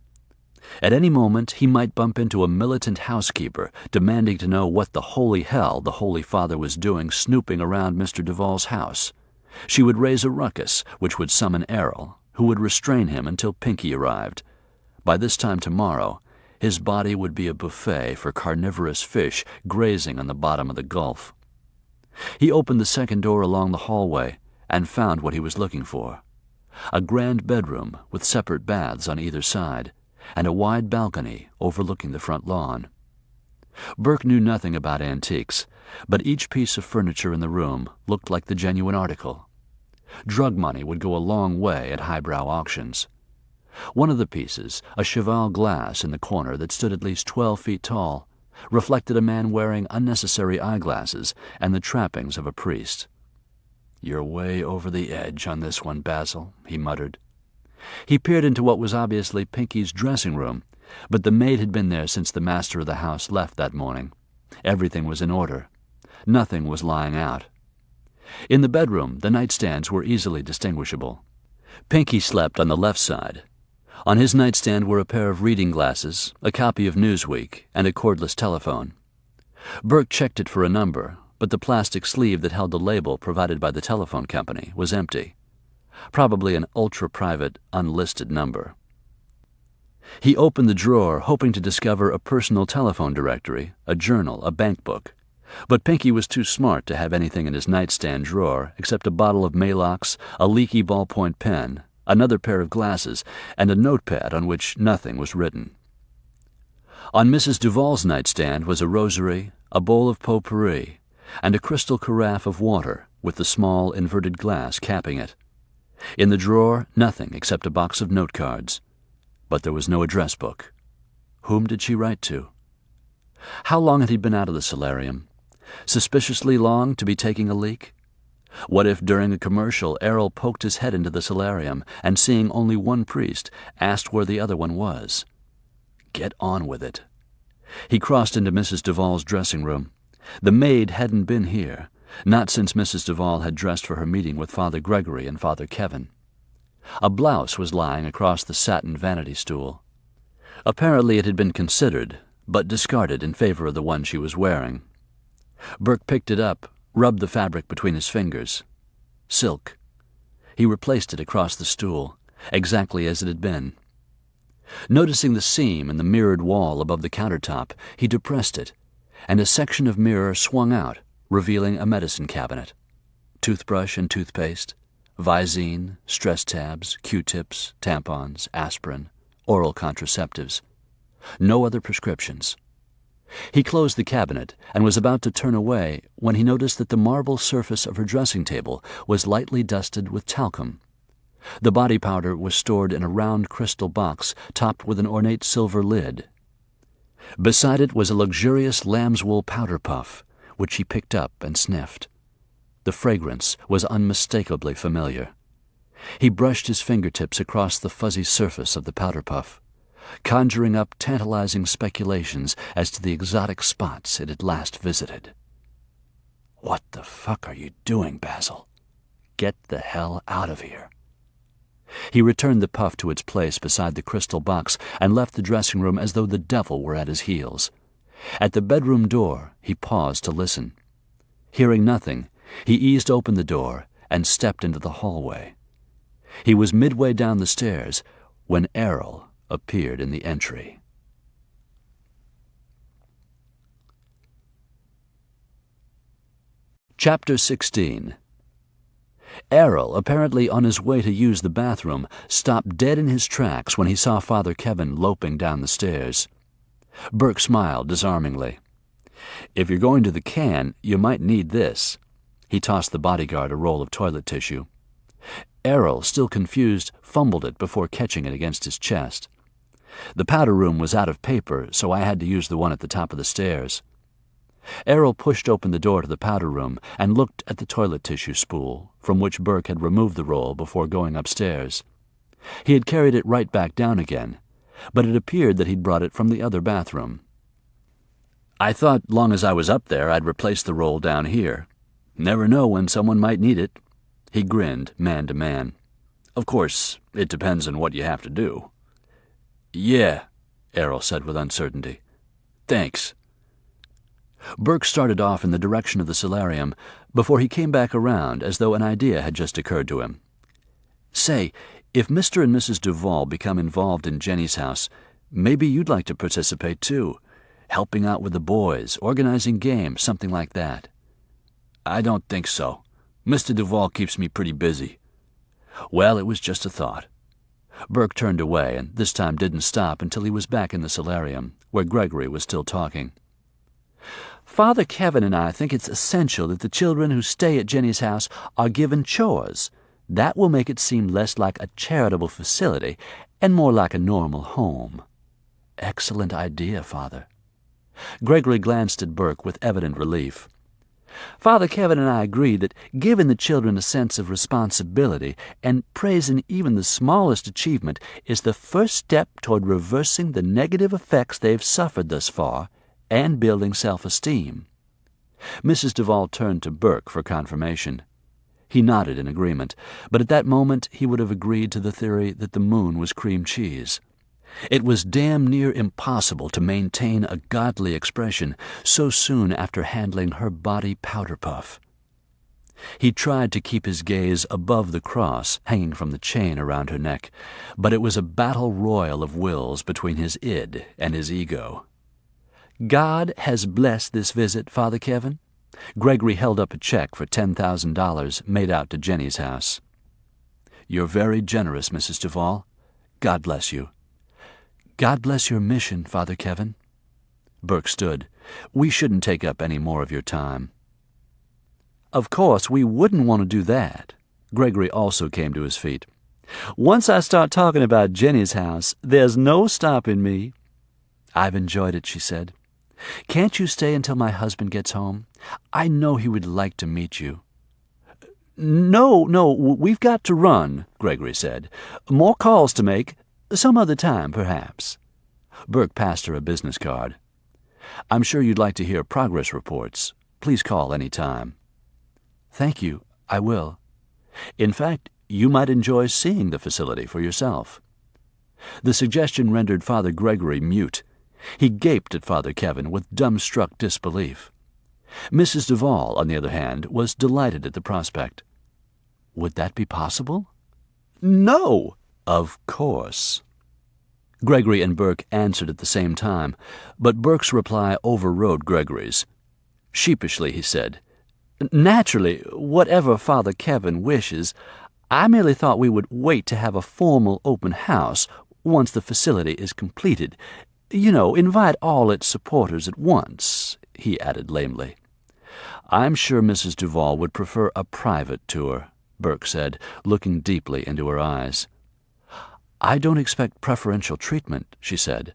At any moment he might bump into a militant housekeeper demanding to know what the holy hell the Holy Father was doing snooping around Mr. Duvall's house. She would raise a ruckus, which would summon Errol, who would restrain him until Pinkie arrived. By this time tomorrow, his body would be a buffet for carnivorous fish grazing on the bottom of the Gulf. He opened the second door along the hallway and found what he was looking for. A grand bedroom with separate baths on either side, and a wide balcony overlooking the front lawn. Burke knew nothing about antiques, but each piece of furniture in the room looked like the genuine article. Drug money would go a long way at highbrow auctions. One of the pieces, a cheval glass in the corner that stood at least 12 feet tall, reflected a man wearing unnecessary eyeglasses and the trappings of a priest. "You're way over the edge on this one, Basil," he muttered. He peered into what was obviously Pinkie's dressing room, but the maid had been there since the master of the house left that morning. Everything was in order. Nothing was lying out. In the bedroom, the nightstands were easily distinguishable. Pinkie slept on the left side. On his nightstand were a pair of reading glasses, a copy of Newsweek, and a cordless telephone. Burke checked it for a number, but the plastic sleeve that held the label provided by the telephone company was empty. Probably an ultra-private, unlisted number. He opened the drawer, hoping to discover a personal telephone directory, a journal, a bank book. But Pinkie was too smart to have anything in his nightstand drawer except a bottle of Maalox, a leaky ballpoint pen, another pair of glasses, and a notepad on which nothing was written. On Mrs. Duvall's nightstand was a rosary, a bowl of potpourri, and a crystal carafe of water with the small inverted glass capping it. In the drawer, nothing except a box of note cards. But there was no address book. Whom did she write to? How long had he been out of the solarium? Suspiciously long to be taking a leak? What if during a commercial Errol poked his head into the solarium and, seeing only one priest, asked where the other one was? Get on with it. He crossed into Mrs. Duvall's dressing room. The maid hadn't been here, not since Mrs. Duvall had dressed for her meeting with Father Gregory and Father Kevin. A blouse was lying across the satin vanity stool. Apparently it had been considered, but discarded in favor of the one she was wearing. Burke picked it up, rubbed the fabric between his fingers. Silk. He replaced it across the stool, exactly as it had been. Noticing the seam in the mirrored wall above the countertop, he depressed it, and a section of mirror swung out, revealing a medicine cabinet. Toothbrush and toothpaste, Visine, stress tabs, Q-tips, tampons, aspirin, oral contraceptives. No other prescriptions. He closed the cabinet and was about to turn away when he noticed that the marble surface of her dressing table was lightly dusted with talcum. The body powder was stored in a round crystal box topped with an ornate silver lid. Beside it was a luxurious lamb's wool powder puff, which he picked up and sniffed. The fragrance was unmistakably familiar. He brushed his fingertips across the fuzzy surface of the powder puff, conjuring up tantalizing speculations as to the exotic spots it had last visited. "What the fuck are you doing, Basil? Get the hell out of here." He returned the puff to its place beside the crystal box and left the dressing room as though the devil were at his heels. At the bedroom door, he paused to listen. Hearing nothing, he eased open the door and stepped into the hallway. He was midway down the stairs when Errol appeared in the entry. Chapter 16. Errol, apparently on his way to use the bathroom, stopped dead in his tracks when he saw Father Kevin loping down the stairs. Burke smiled disarmingly. "If you're going to the can, you might need this." He tossed the bodyguard a roll of toilet tissue. Errol, still confused, fumbled it before catching it against his chest. "The powder room was out of paper, so I had to use the one at the top of the stairs." Errol pushed open the door to the powder room and looked at the toilet tissue spool, from which Burke had removed the roll before going upstairs. He had carried it right back down again, but it appeared that he'd brought it from the other bathroom. "I thought long as I was up there I'd replace the roll down here. Never know when someone might need it." He grinned, man to man. "Of course, it depends on what you have to do." "Yeah," Errol said with uncertainty. "Thanks." Burke started off in the direction of the solarium before he came back around as though an idea had just occurred to him. "Say, if Mr. and Mrs. Duvall become involved in Jenny's house, maybe you'd like to participate too, helping out with the boys, organizing games, something like that." "I don't think so. Mr. Duvall keeps me pretty busy." "Well, it was just a thought." Burke turned away and this time didn't stop until he was back in the solarium, where Gregory was still talking. "Father Kevin and I think it's essential that the children who stay at Jenny's house are given chores. That will make it seem less like a charitable facility and more like a normal home." "Excellent idea, Father." Gregory glanced at Burke with evident relief. "Father Kevin and I agree that giving the children a sense of responsibility and praising even the smallest achievement is the first step toward reversing the negative effects they've suffered thus far and building self-esteem." Mrs. Duvall turned to Burke for confirmation. He nodded in agreement, but at that moment he would have agreed to the theory that the moon was cream cheese. It was damn near impossible to maintain a godly expression so soon after handling her body powder puff. He tried to keep his gaze above the cross hanging from the chain around her neck, but it was a battle royal of wills between his id and his ego. "God has blessed this visit, Father Kevin." Gregory held up a check for $10,000 made out to Jenny's house. "You're very generous, Mrs. Duvall. God bless you." God bless your mission, Father Kevin. Burke stood. "We shouldn't take up any more of your time." Of course, we wouldn't want to do that. Gregory also came to his feet. Once I start talking about Jenny's house, there's no stopping me. "I've enjoyed it," she said. Can't you stay until my husband gets home? I know he would like to meet you." No, we've got to run, Gregory said. More calls to make. Some other time, perhaps. Burke passed her a business card. "I'm sure you'd like to hear progress reports. Please call any time." Thank you, I will. In fact, you might enjoy seeing the facility for yourself. The suggestion rendered Father Gregory mute. He gaped at Father Kevin with dumbstruck disbelief. Mrs. Duvall, on the other hand, was delighted at the prospect. Would that be possible? No! Of course. Gregory and Burke answered at the same time, but Burke's reply overrode Gregory's. Sheepishly, he said, Naturally, whatever Father Kevin wishes, I merely thought we would wait to have a formal open house once the facility is completed. You know, invite all its supporters at once, he added lamely. I'm sure Mrs. Duvall would prefer a private tour, Burke said, looking deeply into her eyes. I don't expect preferential treatment, she said,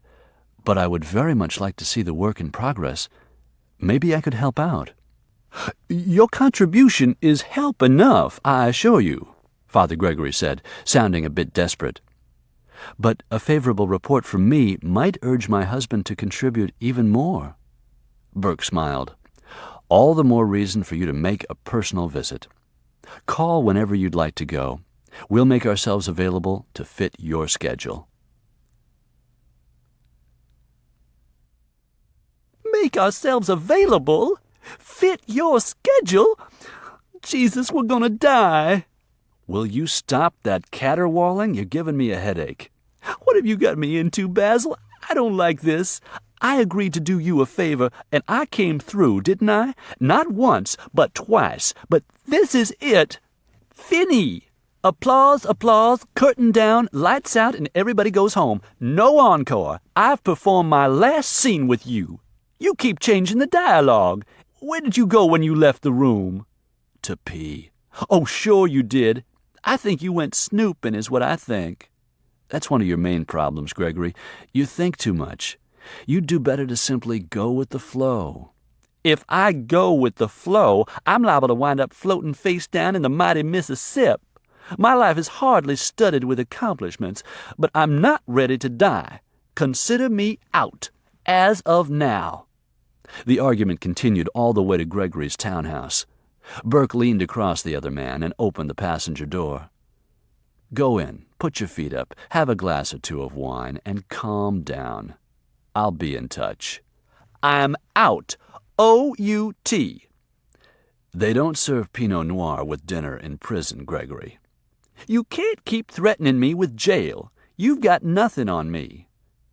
but I would very much like to see the work in progress. Maybe I could help out. Your contribution is help enough, I assure you, Father Gregory said, sounding a bit desperate. But a favorable report from me might urge my husband to contribute even more. Burke smiled. All the more reason for you to make a personal visit. Call whenever you'd like to go. We'll make ourselves available to fit your schedule. Make ourselves available? Fit your schedule? Jesus, we're gonna die. Will you stop that caterwauling? You're giving me a headache. What have you got me into, Basil? I don't like this. I agreed to do you a favor, and I came through, didn't I? Not once, but twice. But this is it. Finny. Applause, applause, curtain down, lights out, and everybody goes home. No encore. I've performed my last scene with you. You keep changing the dialogue. Where did you go when you left the room? To pee. Oh, sure you did. I think you went snooping is what I think. That's one of your main problems, Gregory. You think too much. You'd do better to simply go with the flow. If I go with the flow, I'm liable to wind up floating face down in the mighty Mississippi. My life is hardly studded with accomplishments, but I'm not ready to die. Consider me out, as of now. The argument continued all the way to Gregory's townhouse. Burke leaned across the other man and opened the passenger door. Go in, put your feet up, have a glass or two of wine, and calm down. I'll be in touch. I'm out. O-U-T. They don't serve Pinot Noir with dinner in prison, Gregory. You can't keep threatening me with jail. You've got nothing on me.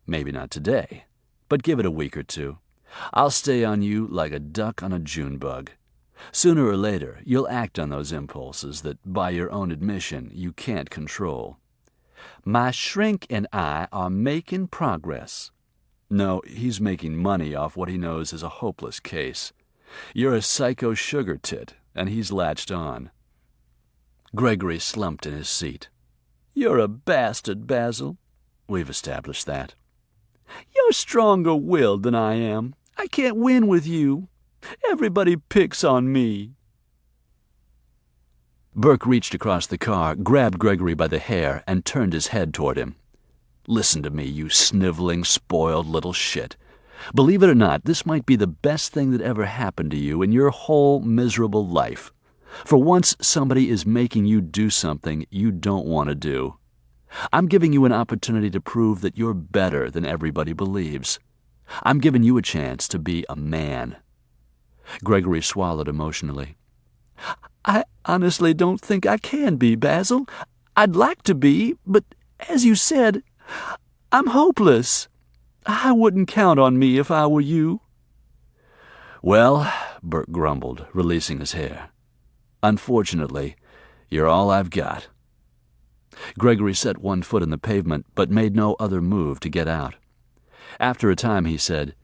Maybe not today, but give it a week or two. I'll stay on you like a duck on a June bug. Sooner or later, you'll act on those impulses that, by your own admission, you can't control. My shrink and I are making progress. No, he's making money off what he knows is a hopeless case. You're a psycho sugar tit, and he's latched on. Gregory slumped in his seat. You're a bastard, Basil. We've established that. You're stronger-willed than I am. I can't win with you. Everybody picks on me. Burke reached across the car, grabbed Gregory by the hair, and turned his head toward him. Listen to me, you sniveling, spoiled little shit. Believe it or not, this might be the best thing that ever happened to you in your whole miserable life. For once, somebody is making you do something you don't want to do. I'm giving you an opportunity to prove that you're better than everybody believes. I'm giving you a chance to be a man. Gregory swallowed emotionally. I honestly don't think I can be, Basil. I'd like to be, but as you said, I'm hopeless. I wouldn't count on me if I were you. Well, Burke grumbled, releasing his hair. Unfortunately, you're all I've got. Gregory set one foot in the pavement, but made no other move to get out. After a time he said,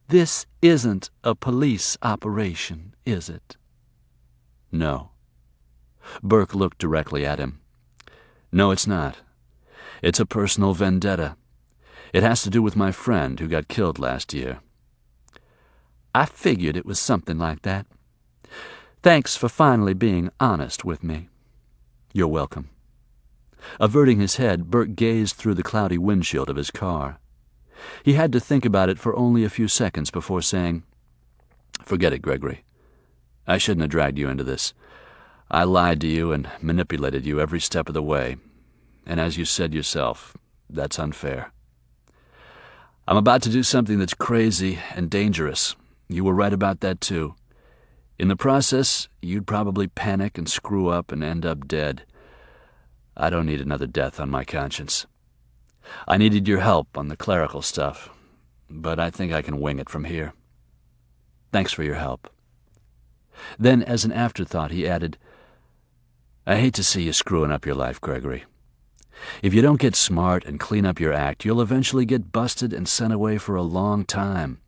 "This isn't a police operation, is it?" "No." Burke looked directly at him. "No, it's not. It's a personal vendetta. It has to do with my friend who got killed last year." "I figured it was something like that. Thanks for finally being honest with me." "You're welcome." Averting his head, Burke gazed through the cloudy windshield of his car. He had to think about it for only a few seconds before saying, "Forget it, Gregory. I shouldn't have dragged you into this. I lied to you and manipulated you every step of the way. And as you said yourself, that's unfair. I'm about to do something that's crazy and dangerous. You were right about that, too. In the process, you'd probably panic and screw up and end up dead. I don't need another death on my conscience. I needed your help on the clerical stuff, but I think I can wing it from here. Thanks for your help." Then, as an afterthought, he added, "I hate to see you screwing up your life, Gregory. If you don't get smart and clean up your act, you'll eventually get busted and sent away for a long time.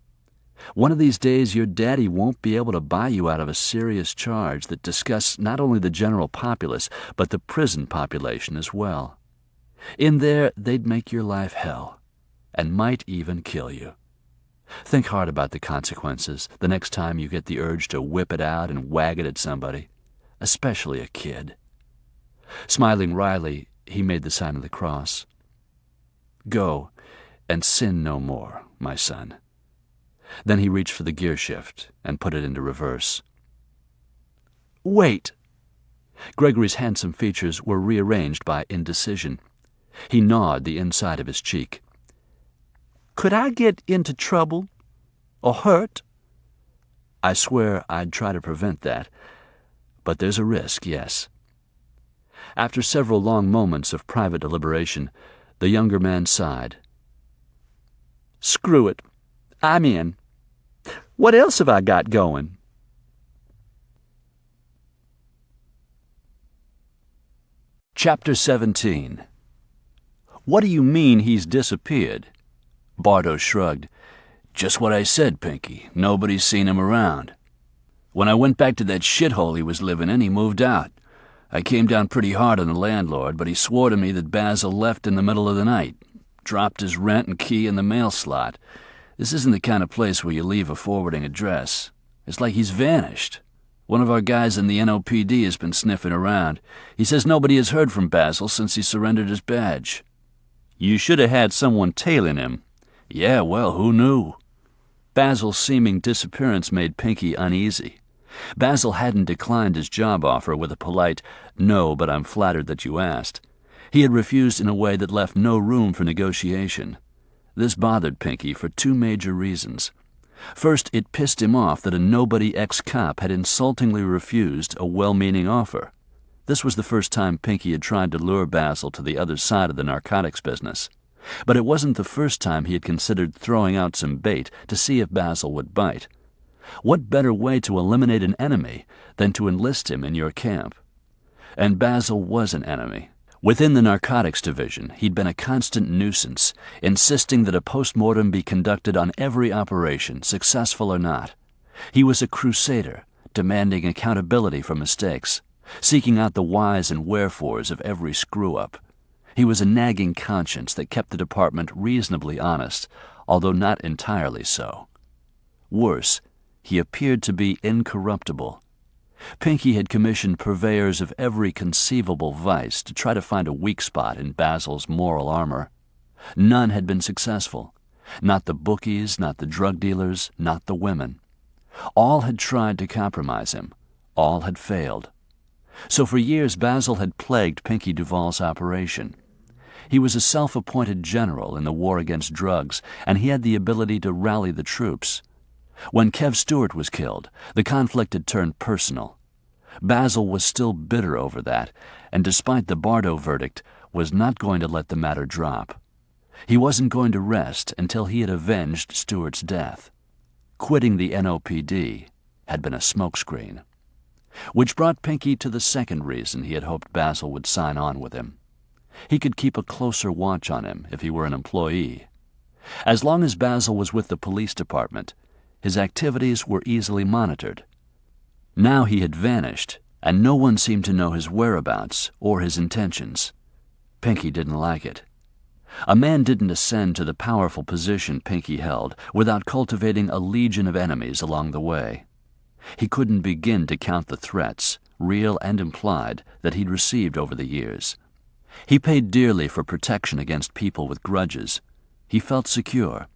One of these days, your daddy won't be able to buy you out of a serious charge that disgusts not only the general populace, but the prison population as well. In there, they'd make your life hell, and might even kill you. Think hard about the consequences the next time you get the urge to whip it out and wag it at somebody, especially a kid." Smiling wryly, he made the sign of the cross. "Go, and sin no more, my son." Then he reached for the gear shift and put it into reverse. "Wait!" Gregory's handsome features were rearranged by indecision. He gnawed the inside of his cheek. "Could I get into trouble? Or hurt?" "I swear I'd try to prevent that. But there's a risk, yes." After several long moments of private deliberation, the younger man sighed. "Screw it. I'm in. What else have I got going?" Chapter 17. "What do you mean he's disappeared?" Bardo shrugged. "Just what I said, Pinkie. Nobody's seen him around. When I went back to that shithole he was living in, he moved out. I came down pretty hard on the landlord, but he swore to me that Basile left in the middle of the night, dropped his rent and key in the mail slot. This isn't the kind of place where you leave a forwarding address. It's like he's vanished. One of our guys in the NOPD has been sniffing around. He says nobody has heard from Basile since he surrendered his badge." "You should have had someone tailing him." "Yeah, well, who knew?" Basile's seeming disappearance made Pinkie uneasy. Basile hadn't declined his job offer with a polite, "No, but I'm flattered that you asked." He had refused in a way that left no room for negotiation. This bothered Pinkie for two major reasons. First, it pissed him off that a nobody ex-cop had insultingly refused a well-meaning offer. This was the first time Pinkie had tried to lure Basile to the other side of the narcotics business. But it wasn't the first time he had considered throwing out some bait to see if Basile would bite. What better way to eliminate an enemy than to enlist him in your camp? And Basile was an enemy. Within the narcotics division, he'd been a constant nuisance, insisting that a post-mortem be conducted on every operation, successful or not. He was a crusader, demanding accountability for mistakes, seeking out the whys and wherefores of every screw-up. He was a nagging conscience that kept the department reasonably honest, although not entirely so. Worse, he appeared to be incorruptible. Pinkie had commissioned purveyors of every conceivable vice to try to find a weak spot in Basile's moral armor. None had been successful. Not the bookies, not the drug dealers, not the women. All had tried to compromise him. All had failed. So for years Basile had plagued Pinkie Duvall's operation. He was a self-appointed general in the war against drugs, and he had the ability to rally the troops. When Kev Stewart was killed, the conflict had turned personal. Basile was still bitter over that, and despite the Bardo verdict, was not going to let the matter drop. He wasn't going to rest until he had avenged Stewart's death. Quitting the NOPD had been a smokescreen. Which brought Pinkie to the second reason he had hoped Basile would sign on with him. He could keep a closer watch on him if he were an employee. As long as Basile was with the police department, his activities were easily monitored. Now he had vanished, and no one seemed to know his whereabouts or his intentions. Pinkie didn't like it. A man didn't ascend to the powerful position Pinkie held without cultivating a legion of enemies along the way. He couldn't begin to count the threats, real and implied, that he'd received over the years. He paid dearly for protection against people with grudges. He felt secure.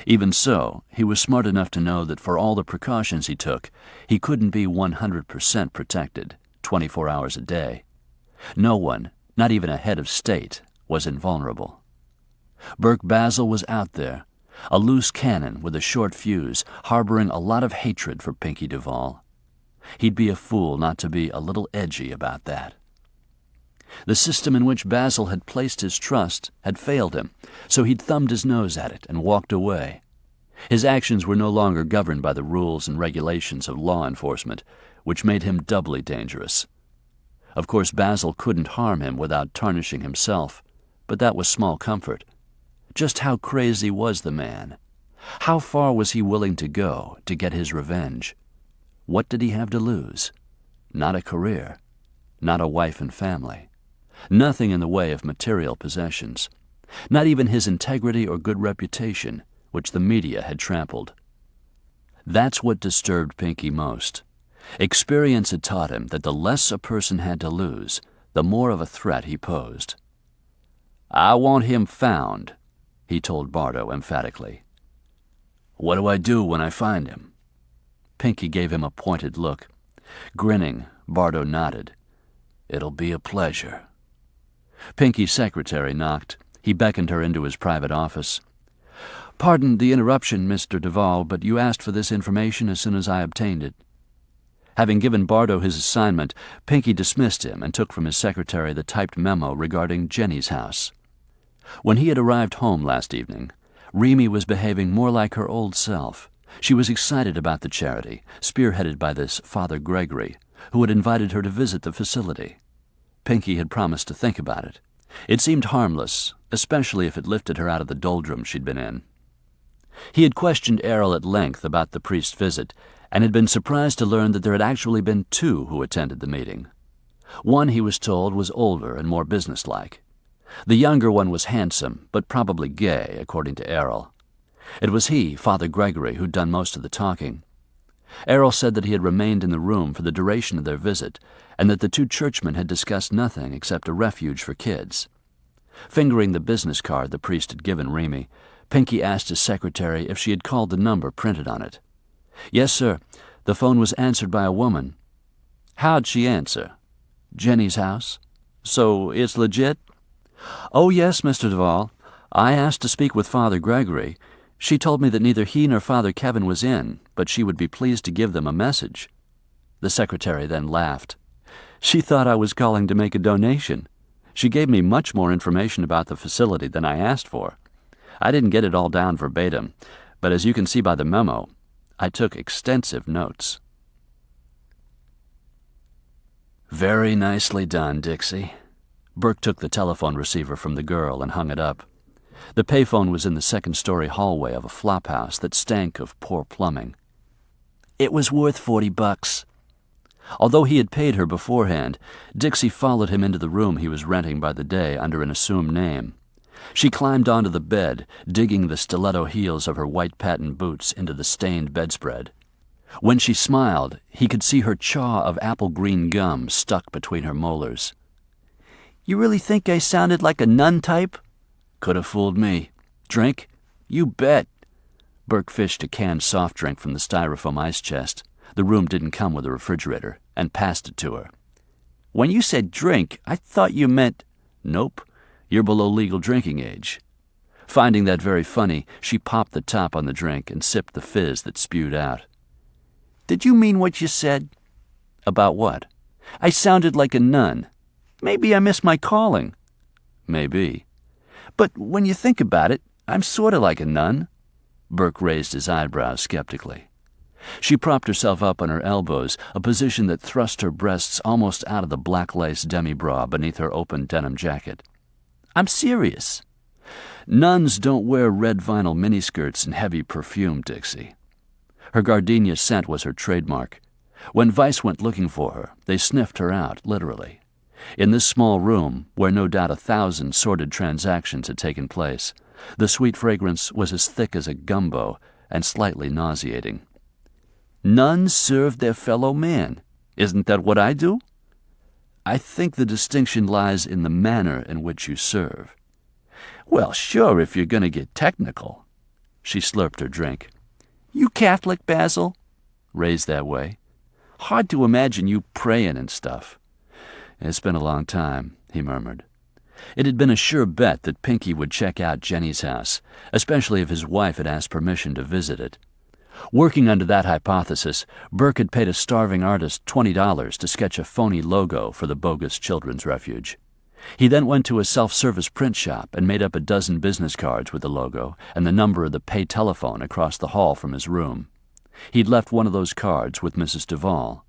Even so, he was smart enough to know that for all the precautions he took, he couldn't be 100% protected, 24 hours a day. No one, not even a head of state, was invulnerable. Burke Basile was out there, a loose cannon with a short fuse, harboring a lot of hatred for Pinkie Duvall. He'd be a fool not to be a little edgy about that. The system in which Basile had placed his trust had failed him, so he'd thumbed his nose at it and walked away. His actions were no longer governed by the rules and regulations of law enforcement, which made him doubly dangerous. Of course, Basile couldn't harm him without tarnishing himself, but that was small comfort. Just how crazy was the man? How far was he willing to go to get his revenge? What did he have to lose? Not a career, not a wife and family. Nothing in the way of material possessions, not even his integrity or good reputation, which the media had trampled. That's what disturbed Pinkie most. Experience had taught him that the less a person had to lose, the more of a threat he posed. "I want him found," he told Bardo emphatically. "What do I do when I find him?" Pinkie gave him a pointed look. Grinning, Bardo nodded. "It'll be a pleasure." Pinkie's secretary knocked. He beckoned her into his private office. "Pardon the interruption, Mr. Duvall, but you asked for this information as soon as I obtained it." Having given Bardo his assignment, Pinkie dismissed him and took from his secretary the typed memo regarding Jenny's house. When he had arrived home last evening, Remy was behaving more like her old self. She was excited about the charity, spearheaded by this Father Gregory, who had invited her to visit the facility. Pinkie had promised to think about it. It seemed harmless, especially if it lifted her out of the doldrums she'd been in. He had questioned Errol at length about the priest's visit, and had been surprised to learn that there had actually been two who attended the meeting. One, he was told, was older and more businesslike. The younger one was handsome, but probably gay, according to Errol. It was he, Father Gregory, who'd done most of the talking. Errol said that he had remained in the room for the duration of their visit, and that the two churchmen had discussed nothing except a refuge for kids. Fingering the business card the priest had given Remy, Pinkie asked his secretary if she had called the number printed on it. "Yes, sir. The phone was answered by a woman." "How'd she answer?" "Jenny's house." "So it's legit?" "Oh, yes, Mr. Duvall. I asked to speak with Father Gregory. She told me that neither he nor Father Kevin was in, but she would be pleased to give them a message." The secretary then laughed. "She thought I was calling to make a donation. She gave me much more information about the facility than I asked for. I didn't get it all down verbatim, but as you can see by the memo, I took extensive notes." "Very nicely done, Dixie." Burke took the telephone receiver from the girl and hung it up. The payphone was in the second-story hallway of a flophouse that stank of poor plumbing. "It was worth $40. Although he had paid her beforehand, Dixie followed him into the room he was renting by the day under an assumed name. She climbed onto the bed, digging the stiletto heels of her white patent boots into the stained bedspread. When she smiled, he could see her chaw of apple-green gum stuck between her molars. "You really think I sounded like a nun type?" "Could have fooled me. Drink?" "You bet." Burke fished a canned soft drink from the styrofoam ice chest. The room didn't come with a refrigerator, and passed it to her. "When you said drink, I thought you meant—" "Nope. You're below legal drinking age." Finding that very funny, she popped the top on the drink and sipped the fizz that spewed out. "Did you mean what you said?" "About what?" "I sounded like a nun. Maybe I missed my calling." "Maybe." "But when you think about it, I'm sort of like a nun." Burke raised his eyebrows skeptically. She propped herself up on her elbows, a position that thrust her breasts almost out of the black lace demi-bra beneath her open denim jacket. "I'm serious." "Nuns don't wear red vinyl miniskirts and heavy perfume, Dixie." Her gardenia scent was her trademark. When Vice went looking for her, they sniffed her out, literally. In this small room, where no doubt 1,000 sordid transactions had taken place, the sweet fragrance was as thick as a gumbo and slightly nauseating. "Nuns serve their fellow man. Isn't that what I do?" "I think the distinction lies in the manner in which you serve." "Well, sure, if you're going to get technical." She slurped her drink. "You Catholic, Basil?" "Raised that way." "Hard to imagine you praying and stuff." "It's been a long time," he murmured. It had been a sure bet that Pinkie would check out Jenny's house, especially if his wife had asked permission to visit it. Working under that hypothesis, Burke had paid a starving artist $20 to sketch a phony logo for the bogus children's refuge. He then went to a self-service print shop and made up a dozen business cards with the logo and the number of the pay telephone across the hall from his room. He'd left one of those cards with Mrs. Duvall.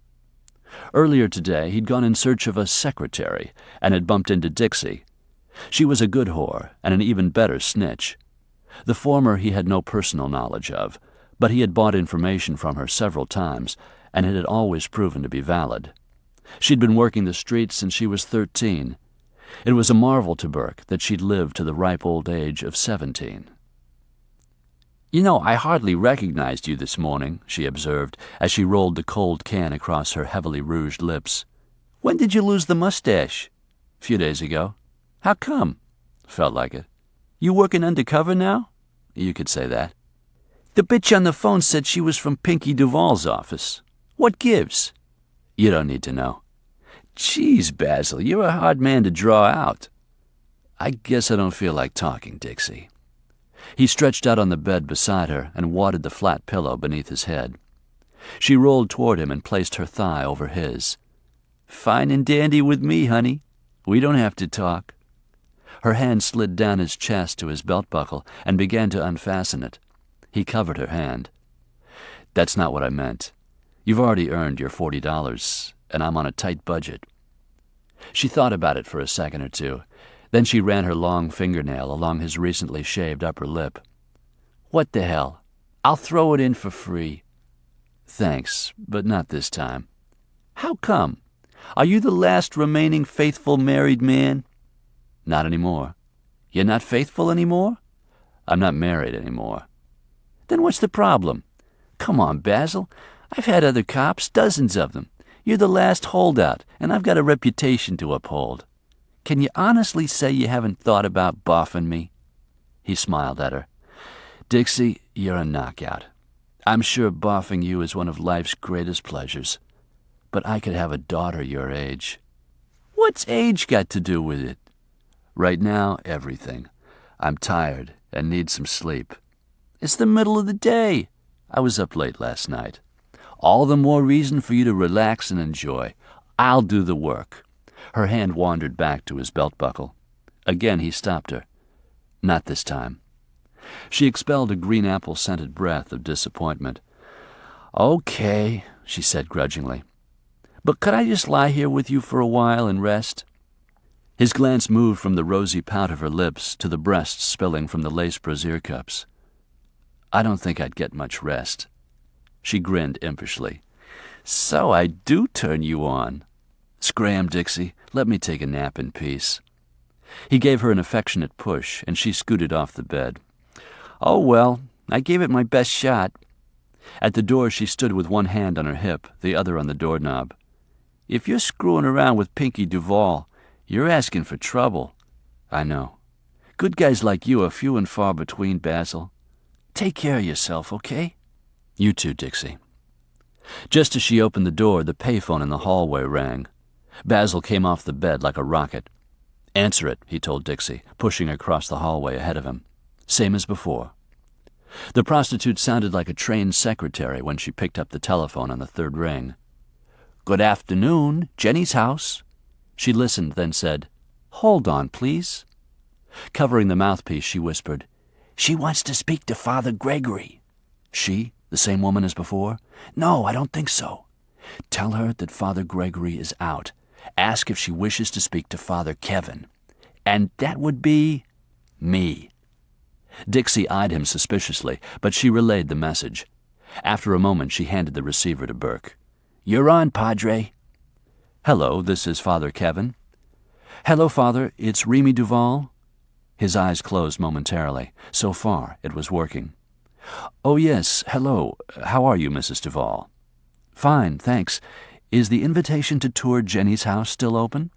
Earlier today, he'd gone in search of a secretary and had bumped into Dixie. She was a good whore and an even better snitch. The former he had no personal knowledge of, but he had bought information from her several times, and it had always proven to be valid. She'd been working the streets since she was 13. It was a marvel to Burke that she'd lived to the ripe old age of 17. "You know, I hardly recognized you this morning," she observed, as she rolled the cold can across her heavily rouged lips. "When did you lose the mustache?" "A few days ago." "How come?" "Felt like it." "You working undercover now?" "You could say that." "The bitch on the phone said she was from Pinkie Duvall's office. What gives?" "You don't need to know." "Geez, Basil, you're a hard man to draw out." "I guess I don't feel like talking, Dixie." He stretched out on the bed beside her and wadded the flat pillow beneath his head. She rolled toward him and placed her thigh over his. "Fine and dandy with me, honey. We don't have to talk." Her hand slid down his chest to his belt buckle and began to unfasten it. He covered her hand. "That's not what I meant. You've already earned your $40, and I'm on a tight budget." She thought about it for a second or two. Then she ran her long fingernail along his recently shaved upper lip. "What the hell? I'll throw it in for free." "Thanks, but not this time." "How come? Are you the last remaining faithful married man?" "Not anymore." "You're not faithful anymore?" "I'm not married anymore." "Then what's the problem? Come on, Basil. I've had other cops, dozens of them. You're the last holdout, and I've got a reputation to uphold. Can you honestly say you haven't thought about boffing me?" He smiled at her. "Dixie, you're a knockout. I'm sure boffing you is one of life's greatest pleasures. But I could have a daughter your age." "What's age got to do with it?" "Right now, everything. I'm tired and need some sleep." "It's the middle of the day." "I was up late last night." "All the more reason for you to relax and enjoy. I'll do the work." Her hand wandered back to his belt buckle. Again he stopped her. "Not this time." She expelled a green apple-scented breath of disappointment. "Okay," she said grudgingly. "But could I just lie here with you for a while and rest?" His glance moved from the rosy pout of her lips to the breasts spilling from the lace brassiere cups. "I don't think I'd get much rest." She grinned impishly. "So I do turn you on." "Scram, Dixie. Let me take a nap in peace." He gave her an affectionate push, and she scooted off the bed. "Oh, well, I gave it my best shot." At the door she stood with one hand on her hip, the other on the doorknob. "If you're screwing around with Pinkie Duvall, you're asking for trouble." "I know. Good guys like you are few and far between, Basil. Take care of yourself, okay?" "You too, Dixie." Just as she opened the door, the payphone in the hallway rang. Basil came off the bed like a rocket. "Answer it," he told Dixie, pushing across the hallway ahead of him. Same as before. The prostitute sounded like a trained secretary when she picked up the telephone on the third ring. "Good afternoon, Jenny's house." She listened, then said, "Hold on, please." Covering the mouthpiece, she whispered, "She wants to speak to Father Gregory." "She? The same woman as before?" No, I don't think so. Tell her that Father Gregory is out. Ask if she wishes to speak to Father Kevin. And that would be me. Dixie eyed him suspiciously, but she relayed the message. After a moment, she handed the receiver to Burke. You're on, Padre. Hello, this is Father Kevin. Hello, Father, it's Remy Duvall. His eyes closed momentarily. So far, it was working. Oh, yes, hello. How are you, Mrs. Duvall? Fine, thanks. Is the invitation to tour Jenny's house still open?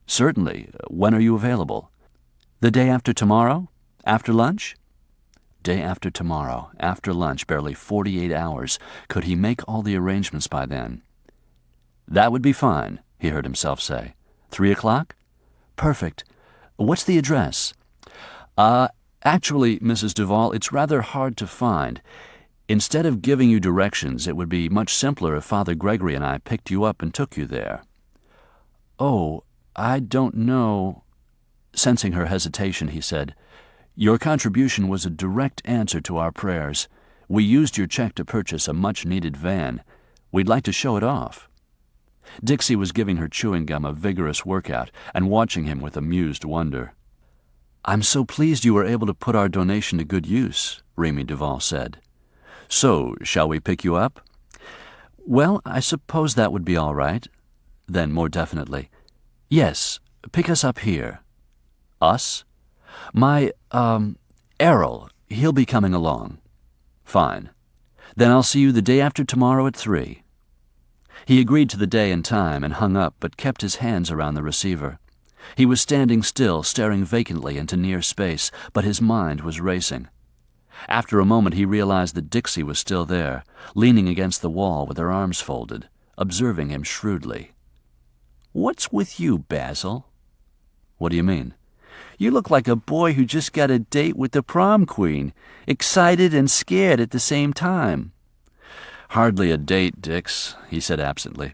Certainly. When are you available? The day after tomorrow? After lunch? Day after tomorrow, after lunch, barely 48 hours. Could he make all the arrangements by then? That would be fine, he heard himself say. 3 o'clock? Perfect. What's the address? Actually, Mrs. Duvall, it's rather hard to find. Instead of giving you directions, it would be much simpler if Father Gregory and I picked you up and took you there. Oh, I don't know. Sensing her hesitation, he said, Your contribution was a direct answer to our prayers. We used your check to purchase a much-needed van. We'd like to show it off. Dixie was giving her chewing gum a vigorous workout and watching him with amused wonder. I'm so pleased you were able to put our donation to good use, Remy Duvall said. So, shall we pick you up? Well, I suppose that would be all right. Then, more definitely, yes, pick us up here. Us? My, Errol, he'll be coming along. Fine. Then I'll see you the day after tomorrow at 3. He agreed to the day and time and hung up, but kept his hands around the receiver. He was standing still, staring vacantly into near space, but his mind was racing. After a moment he realized that Dixie was still there, leaning against the wall with her arms folded, observing him shrewdly. What's with you, Basil? What do you mean? You look like a boy who just got a date with the prom queen, excited and scared at the same time. Hardly a date, Dix, he said absently.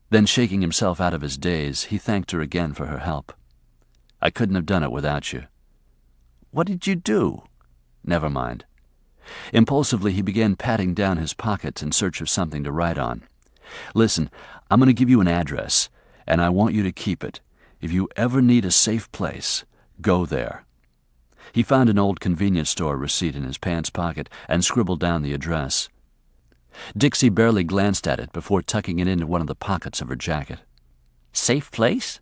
Then, shaking himself out of his daze, he thanked her again for her help. I couldn't have done it without you. What did you do? Never mind. Impulsively, he began patting down his pockets in search of something to write on. Listen, I'm going to give you an address, and I want you to keep it. If you ever need a safe place, go there. He found an old convenience store receipt in his pants pocket and scribbled down the address. Dixie barely glanced at it before tucking it into one of the pockets of her jacket. Safe place?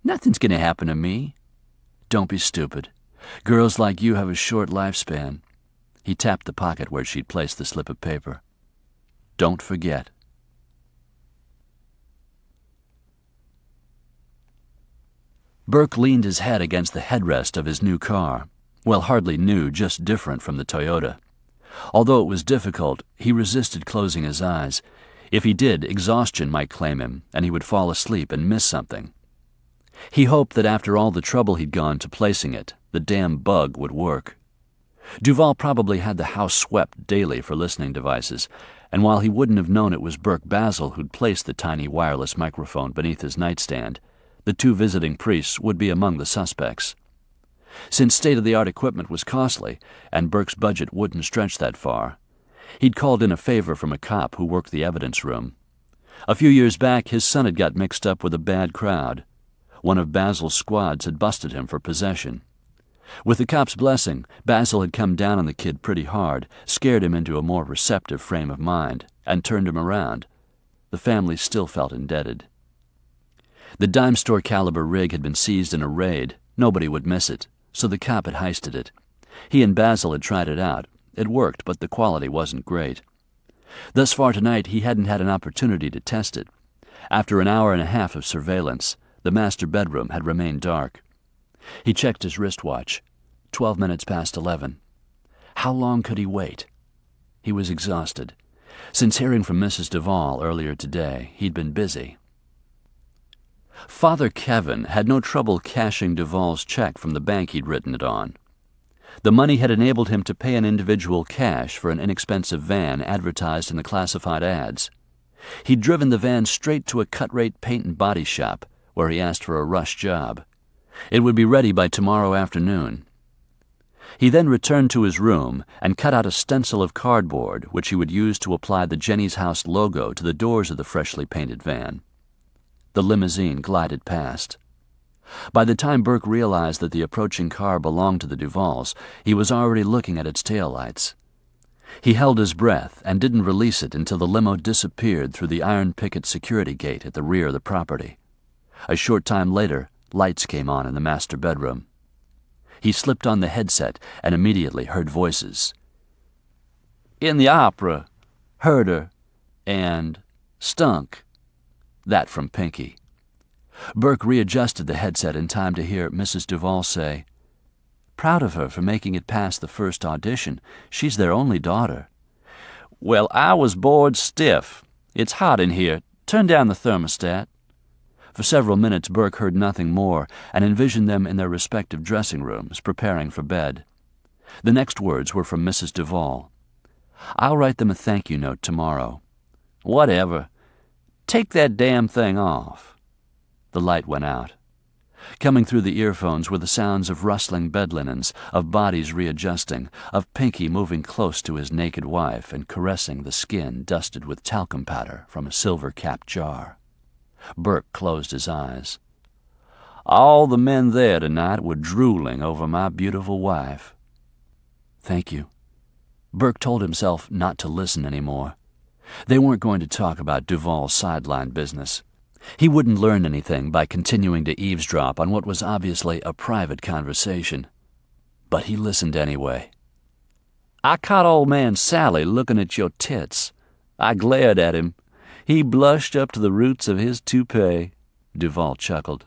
Nothing's going to happen to me. Don't be stupid. Girls like you have a short lifespan. He tapped the pocket where she'd placed the slip of paper. Don't forget. Burke leaned his head against the headrest of his new car. Well, hardly new, just different from the Toyota. Although it was difficult, he resisted closing his eyes. If he did, exhaustion might claim him, and he would fall asleep and miss something. He hoped that after all the trouble he'd gone to placing it, the damn bug would work. Duvall probably had the house swept daily for listening devices, and while he wouldn't have known it was Burke Basile who'd placed the tiny wireless microphone beneath his nightstand, the 2 visiting priests would be among the suspects. Since state-of-the-art equipment was costly, and Burke's budget wouldn't stretch that far, he'd called in a favor from a cop who worked the evidence room. A few years back, his son had got mixed up with a bad crowd. One of Basile's squads had busted him for possession. With the cop's blessing, Basile had come down on the kid pretty hard, scared him into a more receptive frame of mind, and turned him around. The family still felt indebted. The dime store caliber rig had been seized in a raid. Nobody would miss it, so the cop had heisted it. He and Basile had tried it out. It worked, but the quality wasn't great. Thus far tonight, he hadn't had an opportunity to test it. After an hour and a half of surveillance, the master bedroom had remained dark. He checked his wristwatch. 12 minutes past 11. How long could he wait? He was exhausted. Since hearing from Mrs. Duvall earlier today, he'd been busy. Father Kevin had no trouble cashing Duvall's check from the bank he'd written it on. The money had enabled him to pay an individual cash for an inexpensive van advertised in the classified ads. He'd driven the van straight to a cut-rate paint and body shop, where he asked for a rush job. It would be ready by tomorrow afternoon. He then returned to his room and cut out a stencil of cardboard which he would use to apply the Jenny's House logo to the doors of the freshly painted van. The limousine glided past. By the time Burke realized that the approaching car belonged to the Duvalls, he was already looking at its taillights. He held his breath and didn't release it until the limo disappeared through the iron picket security gate at the rear of the property. A short time later, lights came on in the master bedroom. He slipped on the headset and immediately heard voices. "In the opera, heard her, and stunk." That from Pinkie. Burke readjusted the headset in time to hear Mrs. Duvall say, "Proud of her for making it past the first audition. She's their only daughter." "Well, I was bored stiff. It's hot in here. Turn down the thermostat." For several minutes Burke heard nothing more and envisioned them in their respective dressing rooms, preparing for bed. The next words were from Mrs. Duvall. "I'll write them a thank-you note tomorrow." "Whatever. Take that damn thing off." The light went out. Coming through the earphones were the sounds of rustling bed linens, of bodies readjusting, of Pinkie moving close to his naked wife and caressing the skin dusted with talcum powder from a silver-capped jar. Burke closed his eyes. All the men there tonight were drooling over my beautiful wife. "Thank you." Burke told himself not to listen anymore. They weren't going to talk about Duvall's sideline business. He wouldn't learn anything by continuing to eavesdrop on what was obviously a private conversation. But he listened anyway. "I caught old man Sally looking at your tits. I glared at him. He blushed up to the roots of his toupee." Duvall chuckled.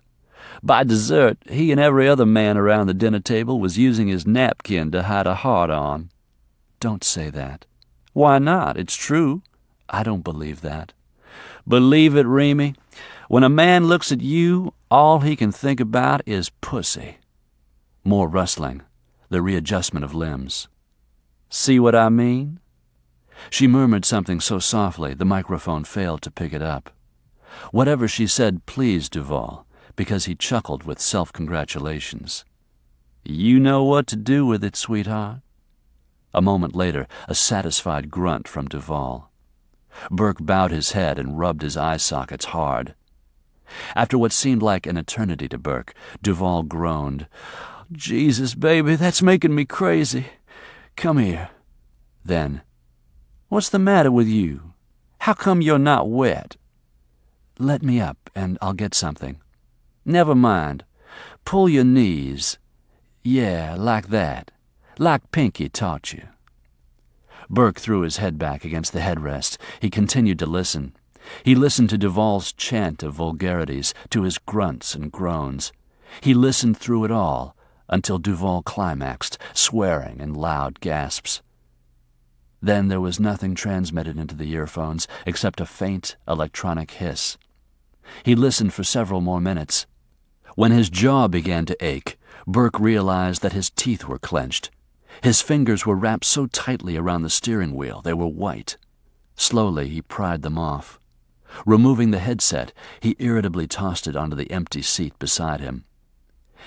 "By dessert, he and every other man around the dinner table was using his napkin to hide a heart-on." "Don't say that." "Why not? It's true." "I don't believe that." "Believe it, Remy. When a man looks at you, all he can think about is pussy." More rustling, the readjustment of limbs. "See what I mean?" She murmured something so softly the microphone failed to pick it up. Whatever she said pleased Duvall, because he chuckled with self-congratulations. "You know what to do with it, sweetheart." A moment later, a satisfied grunt from Duvall. Burke bowed his head and rubbed his eye sockets hard. After what seemed like an eternity to Burke, Duvall groaned. "Jesus, baby, that's making me crazy. Come here." Then, "What's the matter with you? How come you're not wet?" "Let me up, and I'll get something." "Never mind. Pull your knees. Yeah, like that. Like Pinkie taught you." Burke threw his head back against the headrest. He continued to listen. He listened to Duvall's chant of vulgarities, to his grunts and groans. He listened through it all, until Duvall climaxed, swearing in loud gasps. Then there was nothing transmitted into the earphones except a faint electronic hiss. He listened for several more minutes. When his jaw began to ache, Burke realized that his teeth were clenched. His fingers were wrapped so tightly around the steering wheel they were white. Slowly he pried them off. Removing the headset, he irritably tossed it onto the empty seat beside him.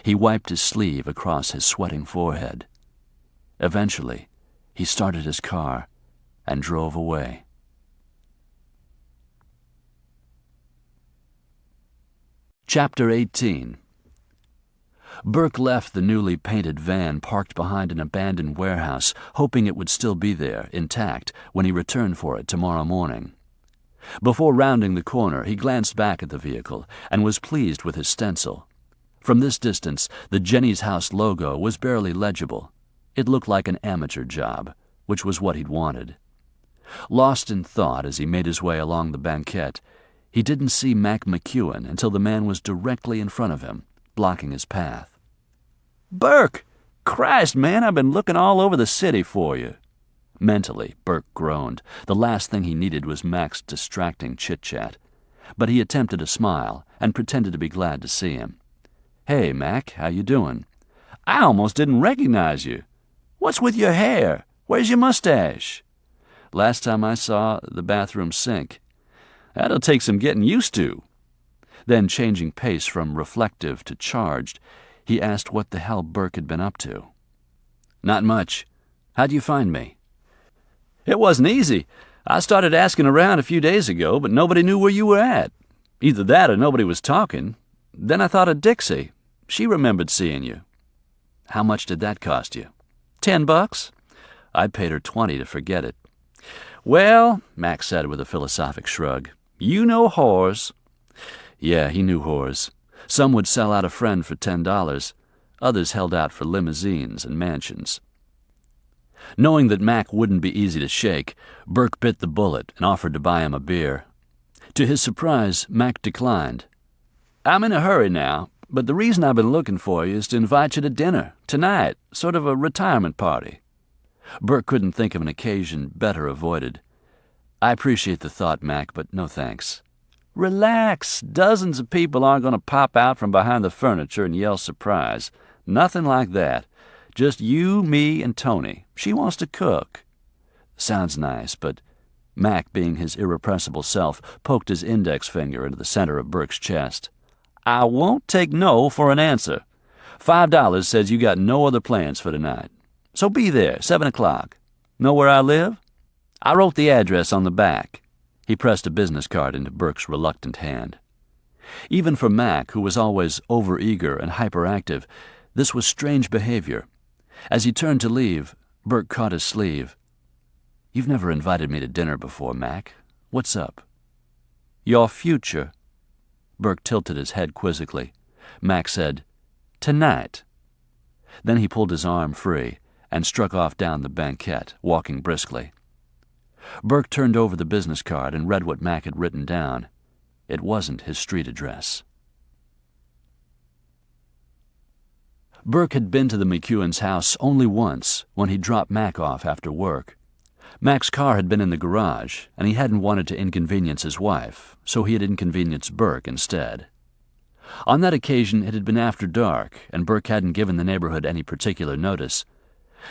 He wiped his sleeve across his sweating forehead. Eventually, he started his car and drove away. Chapter 18. Burke left the newly painted van parked behind an abandoned warehouse, hoping it would still be there, intact, when he returned for it tomorrow morning. Before rounding the corner, he glanced back at the vehicle and was pleased with his stencil. From this distance, the Jenny's House logo was barely legible. It looked like an amateur job, which was what he'd wanted. Lost in thought as he made his way along the banquette, he didn't see Mac McEwen until the man was directly in front of him, blocking his path. "Burke! Christ, man, I've been looking all over the city for you." Mentally, Burke groaned. The last thing he needed was Mac's distracting chit-chat. But he attempted a smile and pretended to be glad to see him. "Hey, Mac, how you doing?" "I almost didn't recognize you. What's with your hair? Where's your mustache?" "Last time I saw the bathroom sink." "That'll take some getting used to." Then, changing pace from reflective to charged, he asked what the hell Burke had been up to. Not much. How'd you find me? It wasn't easy. I started asking around a few days ago, but nobody knew where you were at. Either that or nobody was talking. Then I thought of Dixie. She remembered seeing you. How much did that cost you? $10. I paid her 20 to forget it. Well, Mac said with a philosophic shrug, you know whores. Yeah, he knew whores. Some would sell out a friend for $10. Others held out for limousines and mansions. Knowing that Mac wouldn't be easy to shake, Burke bit the bullet and offered to buy him a beer. To his surprise, Mac declined. I'm in a hurry now, but the reason I've been looking for you is to invite you to dinner, tonight, sort of a retirement party. Burke couldn't think of an occasion better avoided. I appreciate the thought, Mac, but no thanks. Relax. Dozens of people aren't going to pop out from behind the furniture and yell surprise. Nothing like that. Just you, me, and Tony. She wants to cook. Sounds nice, but Mac, being his irrepressible self, poked his index finger into the center of Burke's chest. I won't take no for an answer. $5 says you got no other plans for tonight. So be there, 7 o'clock. Know where I live? I wrote the address on the back. He pressed a business card into Burke's reluctant hand. Even for Mac, who was always overeager and hyperactive, this was strange behavior. As he turned to leave, Burke caught his sleeve. You've never invited me to dinner before, Mac. What's up? Your future. Burke tilted his head quizzically. Mac said, Tonight. Then he pulled his arm free and struck off down the banquette, walking briskly. Burke turned over the business card and read what Mac had written down. It wasn't his street address. Burke had been to the McEwen's house only once, when he dropped Mac off after work. Mac's car had been in the garage, and he hadn't wanted to inconvenience his wife, so he had inconvenienced Burke instead. On that occasion it had been after dark, and Burke hadn't given the neighborhood any particular notice.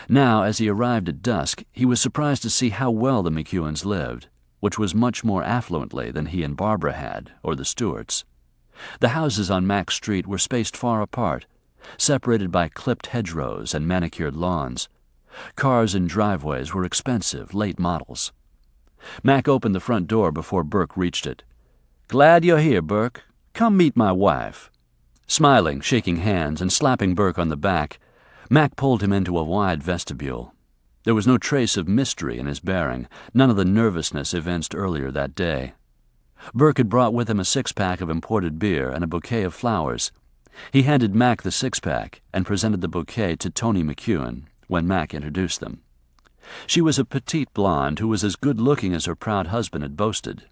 Now, as he arrived at dusk, he was surprised to see how well the McEwens lived, which was much more affluently than he and Barbara had, or the Stewarts. The houses on Mac Street were spaced far apart, separated by clipped hedgerows and manicured lawns. Cars and driveways were expensive, late models. Mac opened the front door before Burke reached it. Glad you're here, Burke. Come meet my wife. Smiling, shaking hands, and slapping Burke on the back, Mac pulled him into a wide vestibule. There was no trace of mystery in his bearing, none of the nervousness evinced earlier that day. Burke had brought with him a six-pack of imported beer and a bouquet of flowers. He handed Mac the six-pack and presented the bouquet to Tony McEwen when Mac introduced them. She was a petite blonde who was as good-looking as her proud husband had boasted.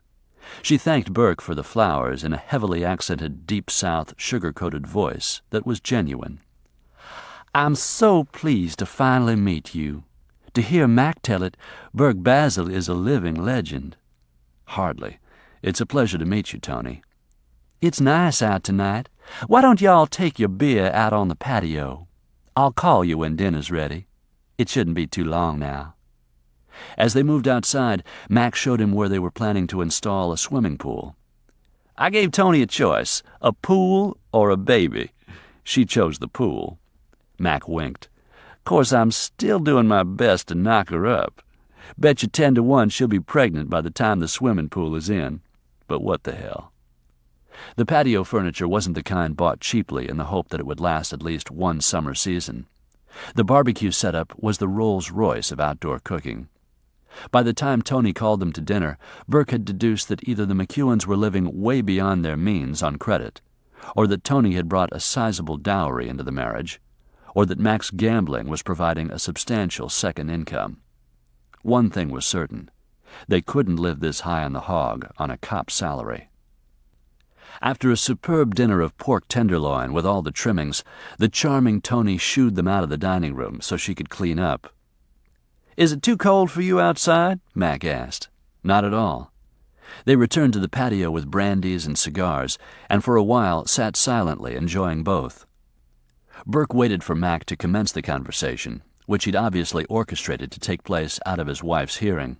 She thanked Burke for the flowers in a heavily accented Deep South sugar-coated voice that was genuine. I'm so pleased to finally meet you. To hear Mac tell it, Burke Basile is a living legend. Hardly. It's a pleasure to meet you, Tony. It's nice out tonight. Why don't y'all take your beer out on the patio? I'll call you when dinner's ready. It shouldn't be too long now. As they moved outside, Mac showed him where they were planning to install a swimming pool. I gave Tony a choice, a pool or a baby. She chose the pool. Mac winked. Course, I'm still doing my best to knock her up. Bet you 10 to 1 she'll be pregnant by the time the swimming pool is in. But what the hell? The patio furniture wasn't the kind bought cheaply in the hope that it would last at least one summer season. The barbecue setup was the Rolls-Royce of outdoor cooking. By the time Tony called them to dinner, Burke had deduced that either the McEwens were living way beyond their means on credit, or that Tony had brought a sizable dowry into the marriage, or that Mac's gambling was providing a substantial second income. One thing was certain. They couldn't live this high on the hog on a cop's salary. After a superb dinner of pork tenderloin with all the trimmings, the charming Tony shooed them out of the dining room so she could clean up. Is it too cold for you outside? Mac asked. Not at all. They returned to the patio with brandies and cigars, and for a while sat silently enjoying both. Burke waited for Mac to commence the conversation, which he'd obviously orchestrated to take place out of his wife's hearing.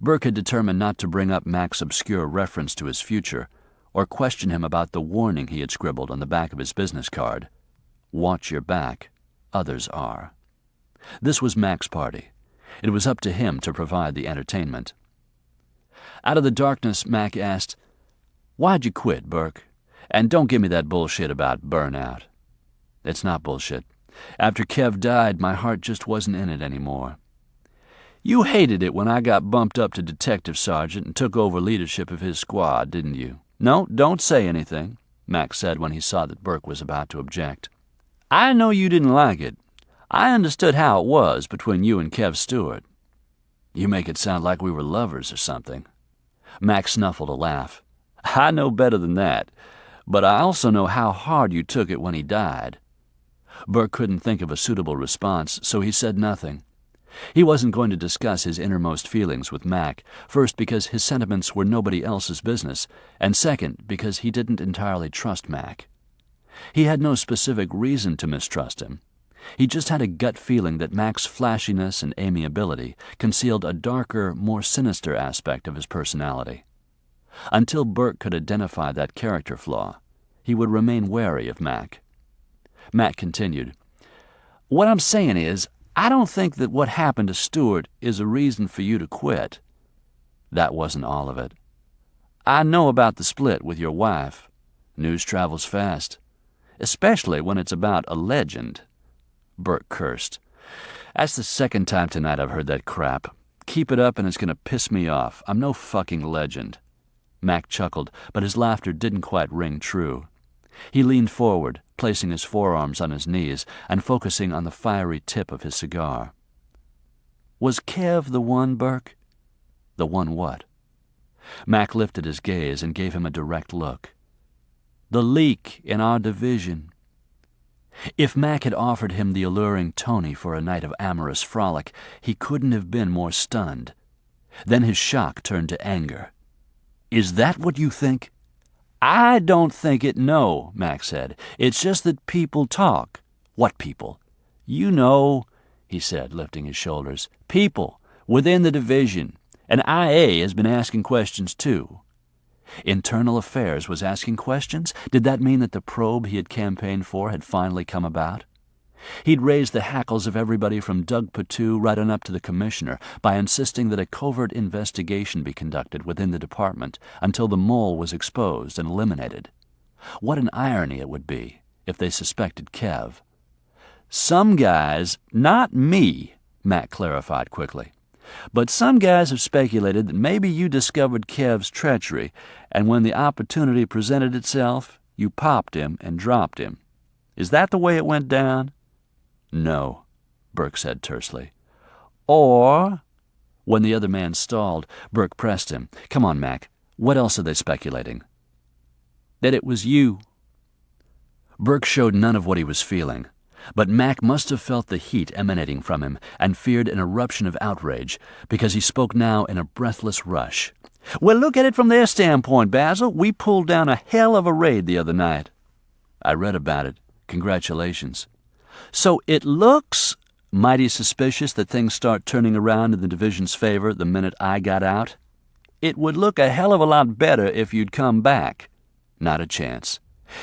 Burke had determined not to bring up Mac's obscure reference to his future, or question him about the warning he had scribbled on the back of his business card. Watch your back. Others are. This was Mac's party. It was up to him to provide the entertainment. Out of the darkness, Mac asked, "Why'd you quit, Burke? And don't give me that bullshit about burnout." "It's not bullshit. After Kev died, my heart just wasn't in it anymore." "You hated it when I got bumped up to detective sergeant and took over leadership of his squad, didn't you?" "No, don't say anything," Mac said when he saw that Burke was about to object. "I know you didn't like it. I understood how it was between you and Kev Stewart." "You make it sound like we were lovers or something." Mac snuffled a laugh. "I know better than that, but I also know how hard you took it when he died." Burke couldn't think of a suitable response, so he said nothing. He wasn't going to discuss his innermost feelings with Mac, first because his sentiments were nobody else's business, and second because he didn't entirely trust Mac. He had no specific reason to mistrust him. He just had a gut feeling that Mac's flashiness and amiability concealed a darker, more sinister aspect of his personality. Until Burke could identify that character flaw, he would remain wary of Mac. Mac continued, "What I'm saying is, I don't think that what happened to Stewart is a reason for you to quit." "That wasn't all of it." "I know about the split with your wife. News travels fast, especially when it's about a legend." Burke cursed. "That's the second time tonight I've heard that crap. Keep it up and it's going to piss me off. I'm no fucking legend." Mac chuckled, but his laughter didn't quite ring true. He leaned forward, placing his forearms on his knees and focusing on the fiery tip of his cigar. "Was Kev the one, Burke?" "The one what?" Mac lifted his gaze and gave him a direct look. "The leak in our division." If Mac had offered him the alluring Tony for a night of amorous frolic, he couldn't have been more stunned. Then his shock turned to anger. "Is that what you think?" "I don't think it, no," Mac said. "It's just that people talk." "What people?" "You know," he said, lifting his shoulders. "People within the division. And IA has been asking questions, too." Internal Affairs was asking questions? Did that mean that the probe he had campaigned for had finally come about? He'd raised the hackles of everybody from Doug Patu right on up to the commissioner by insisting that a covert investigation be conducted within the department until the mole was exposed and eliminated. What an irony it would be if they suspected Kev. "Some guys, not me," Mac clarified quickly. "But some guys have speculated that maybe you discovered Kev's treachery, and when the opportunity presented itself, you popped him and dropped him. Is that the way it went down?" "No," Burke said tersely. "Or—" When the other man stalled, Burke pressed him. "Come on, Mac. What else are they speculating?" "That it was you." Burke showed none of what he was feeling, but Mac must have felt the heat emanating from him and feared an eruption of outrage, because he spoke now in a breathless rush. "Well, look at it from their standpoint, Basil. We pulled down a hell of a raid the other night." "I read about it. Congratulations." "So it looks mighty suspicious that things start turning around in the division's favor the minute I got out?" "It would look a hell of a lot better if you'd come back." "Not a chance."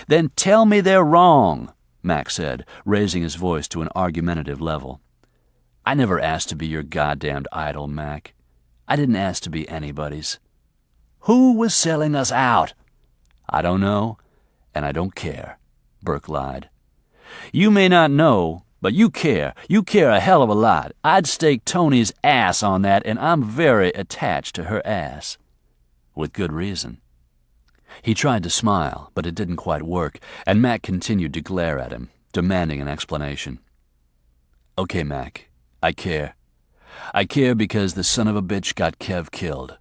"Then tell me they're wrong," Mac said, raising his voice to an argumentative level. "I never asked to be your goddamned idol, Mac. I didn't ask to be anybody's." "Who was selling us out?" "I don't know, and I don't care," Burke lied. "You may not know, but you care. You care a hell of a lot. I'd stake Tony's ass on that, and I'm very attached to her ass." "With good reason." He tried to smile, but it didn't quite work, and Mac continued to glare at him, demanding an explanation. "Okay, Mac, I care. I care because the son of a bitch got Kev killed.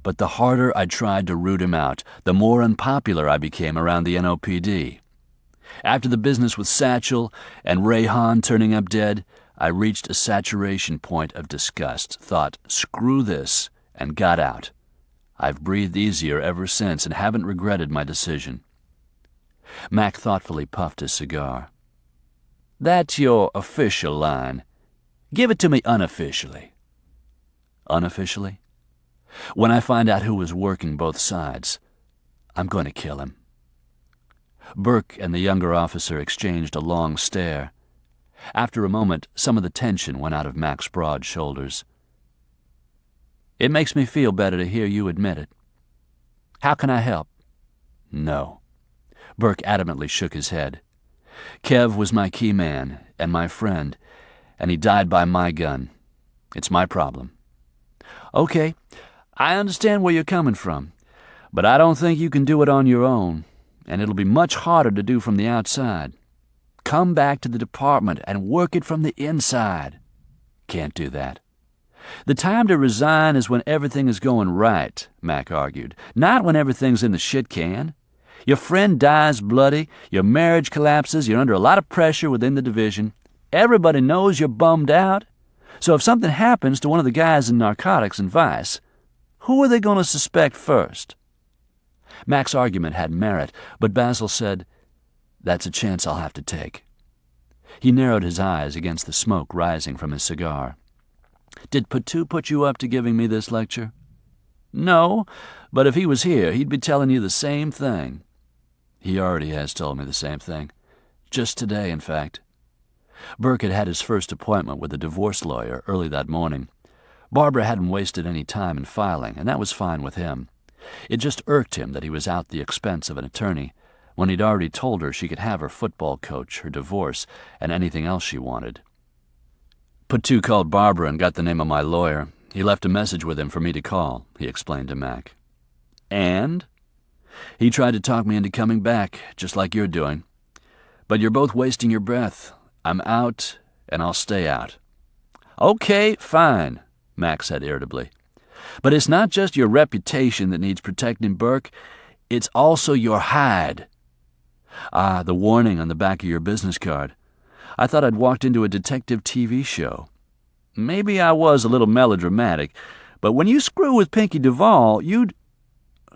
But the harder I tried to root him out, the more unpopular I became around the NOPD. After the business with Satchel and Ray Hahn turning up dead, I reached a saturation point of disgust, thought, screw this, and got out. I've breathed easier ever since and haven't regretted my decision." Mac thoughtfully puffed his cigar. "That's your official line. Give it to me unofficially." "Unofficially?" "When I find out who was working both sides, I'm going to kill him." Burke and the younger officer exchanged a long stare. After a moment, some of the tension went out of Mac's broad shoulders. "It makes me feel better to hear you admit it. How can I help?" "No." Burke adamantly shook his head. "Kev was my key man and my friend, and he died by my gun. It's my problem." "Okay, I understand where you're coming from, but I don't think you can do it on your own, and it'll be much harder to do from the outside. Come back to the department and work it from the inside." "Can't do that." "The time to resign is when everything is going right," Mac argued, "not when everything's in the shit can. Your friend dies bloody, your marriage collapses, you're under a lot of pressure within the division. Everybody knows you're bummed out. So if something happens to one of the guys in narcotics and vice, who are they going to suspect first?" Mac's argument had merit, but Basile said, "That's a chance I'll have to take." He narrowed his eyes against the smoke rising from his cigar. "Did Patu put you up to giving me this lecture?" "No, but if he was here, he'd be telling you the same thing." "He already has told me the same thing. Just today, in fact." Burke had had his first appointment with a divorce lawyer early that morning. Barbara hadn't wasted any time in filing, and that was fine with him. It just irked him that he was out the expense of an attorney, when he'd already told her she could have her football coach, her divorce, and anything else she wanted. "Patu called Barbara and got the name of my lawyer. He left a message with him for me to call," he explained to Mac. "And?" "He tried to talk me into coming back, just like you're doing. But you're both wasting your breath. I'm out, and I'll stay out." "Okay, fine," Mac said irritably. "But it's not just your reputation that needs protecting, Burke. It's also your hide." "Ah, the warning on the back of your business card. I thought I'd walked into a detective TV show." "Maybe I was a little melodramatic, but when you screw with Pinkie Duvall, you'd—"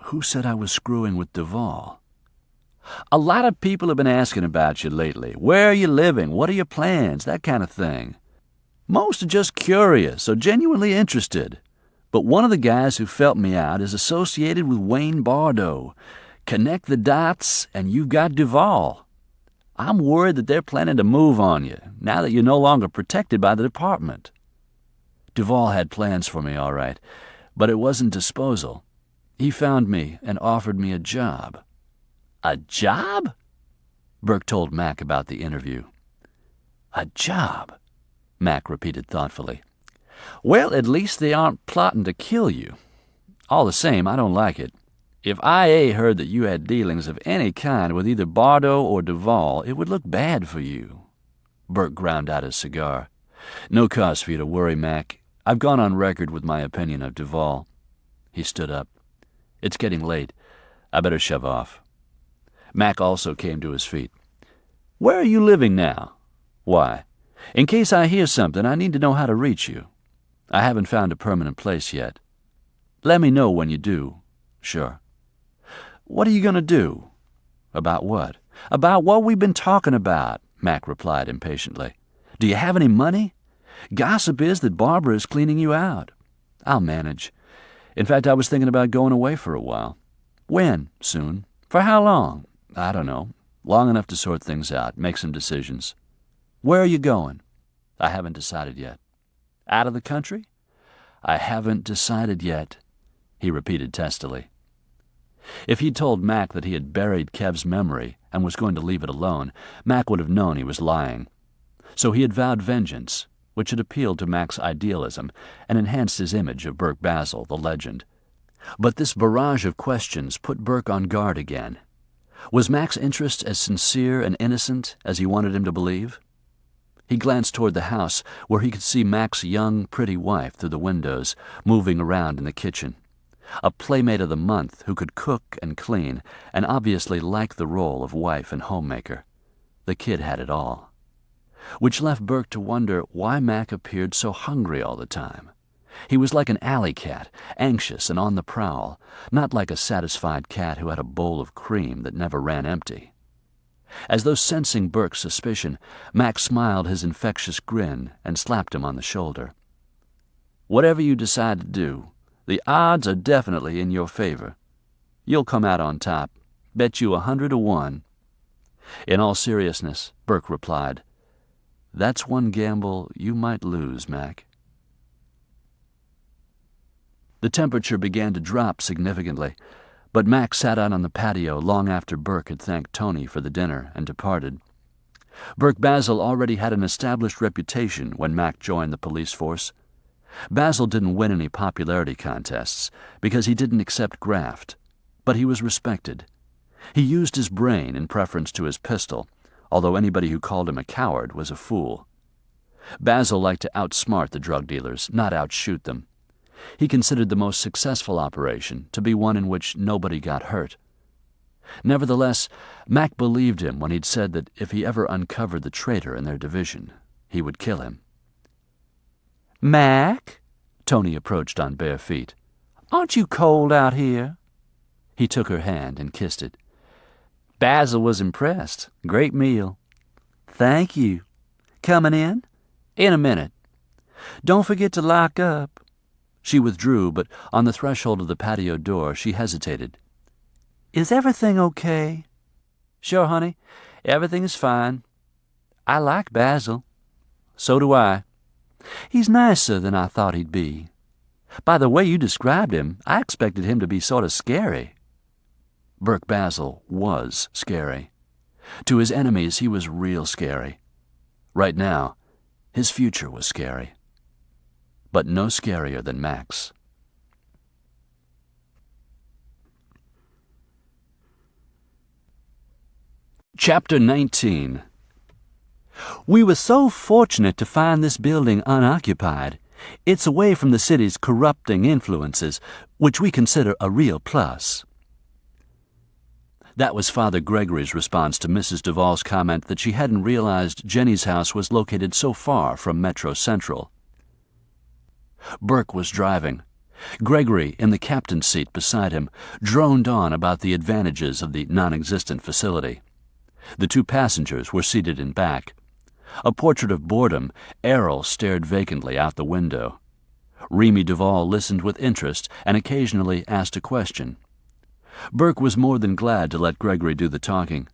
"Who said I was screwing with Duvall?" "A lot of people have been asking about you lately. Where are you living? What are your plans? That kind of thing. Most are just curious or genuinely interested. But one of the guys who felt me out is associated with Wayne Bardo. Connect the dots, and you've got Duvall. I'm worried that they're planning to move on you, now that you're no longer protected by the department." "Duvall had plans for me, all right, but it wasn't disposal. He found me and offered me a job." "A job?" Burke told Mac about the interview. "A job," Mac repeated thoughtfully. "Well, at least they aren't plotting to kill you. All the same, I don't like it. If IA heard that you had dealings of any kind with either Bardo or Duvall, it would look bad for you." Burke ground out his cigar. "No cause for you to worry, Mac. I've gone on record with my opinion of Duvall." He stood up. "It's getting late. I better shove off." Mac also came to his feet. "Where are you living now?" "Why?" "In case I hear something, I need to know how to reach you." "I haven't found a permanent place yet." "Let me know when you do." "Sure." "What are you going to do?" "About what?" "About what we've been talking about," Mac replied impatiently. "Do you have any money? Gossip is that Barbara is cleaning you out." "I'll manage. In fact, I was thinking about going away for a while." "When?" "Soon." "For how long?" "I don't know. Long enough to sort things out, make some decisions." "Where are you going?" "I haven't decided yet." "Out of the country?" "I haven't decided yet," he repeated testily. If he'd told Mac that he had buried Kev's memory and was going to leave it alone, Mac would have known he was lying. So he had vowed vengeance, which had appealed to Mac's idealism and enhanced his image of Burke Basile, the legend. But this barrage of questions put Burke on guard again. Was Mac's interest as sincere and innocent as he wanted him to believe? He glanced toward the house, where he could see Mac's young, pretty wife through the windows, moving around in the kitchen. A playmate of the month who could cook and clean, and obviously liked the role of wife and homemaker. The kid had it all. Which left Burke to wonder why Mac appeared so hungry all the time. He was like an alley cat, anxious and on the prowl, not like a satisfied cat who had a bowl of cream that never ran empty. As though sensing Burke's suspicion, Mac smiled his infectious grin and slapped him on the shoulder. "Whatever you decide to do, the odds are definitely in your favor. You'll come out on top. Bet you 100 to 1. In all seriousness, Burke replied, That's one gamble you might lose, Mac. The temperature began to drop significantly, but Mac sat out on the patio long after Burke had thanked Tony for the dinner and departed. Burke Basile already had an established reputation when Mac joined the police force. Basile didn't win any popularity contests because he didn't accept graft, but he was respected. He used his brain in preference to his pistol, although anybody who called him a coward was a fool. Basile liked to outsmart the drug dealers, not outshoot them. He considered the most successful operation to be one in which nobody got hurt. Nevertheless, Mac believed him when he'd said that if he ever uncovered the traitor in their division, he would kill him. "Mac?" Tony approached on bare feet. "Aren't you cold out here?" He took her hand and kissed it. Basile was impressed. Great meal. "Thank you. Coming in?" "In a minute." "Don't forget to lock up." She withdrew, but on the threshold of the patio door she hesitated. "Is everything okay?" "Sure, honey. Everything is fine." "I like Basile." "So do I." "He's nicer than I thought he'd be. By the way you described him, I expected him to be sort of scary." Burke Basile was scary. To his enemies, he was real scary. Right now, his future was scary. But no scarier than Mac's. Chapter 19. "We were so fortunate to find this building unoccupied. It's away from the city's corrupting influences, which we consider a real plus." That was Father Gregory's response to Mrs. Duvall's comment that she hadn't realized Jenny's house was located so far from Metro Central. Burke was driving. Gregory, in the captain's seat beside him, droned on about the advantages of the non-existent facility. The two passengers were seated in back. A portrait of boredom, Errol stared vacantly out the window. Remy Duvall listened with interest and occasionally asked a question. Burke was more than glad to let Gregory do the talking.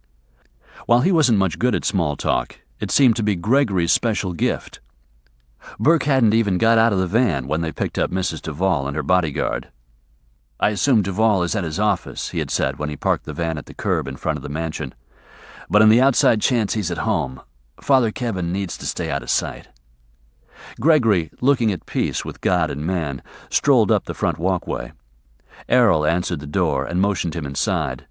While he wasn't much good at small talk, it seemed to be Gregory's special gift. Burke hadn't even got out of the van when they picked up Mrs. Duvall and her bodyguard. "I assume Duvall is at his office," he had said when he parked the van at the curb in front of the mansion. "But on the outside chance he's at home, Father Kevin needs to stay out of sight." Gregory, looking at peace with God and man, strolled up the front walkway. Errol answered the door and motioned him inside.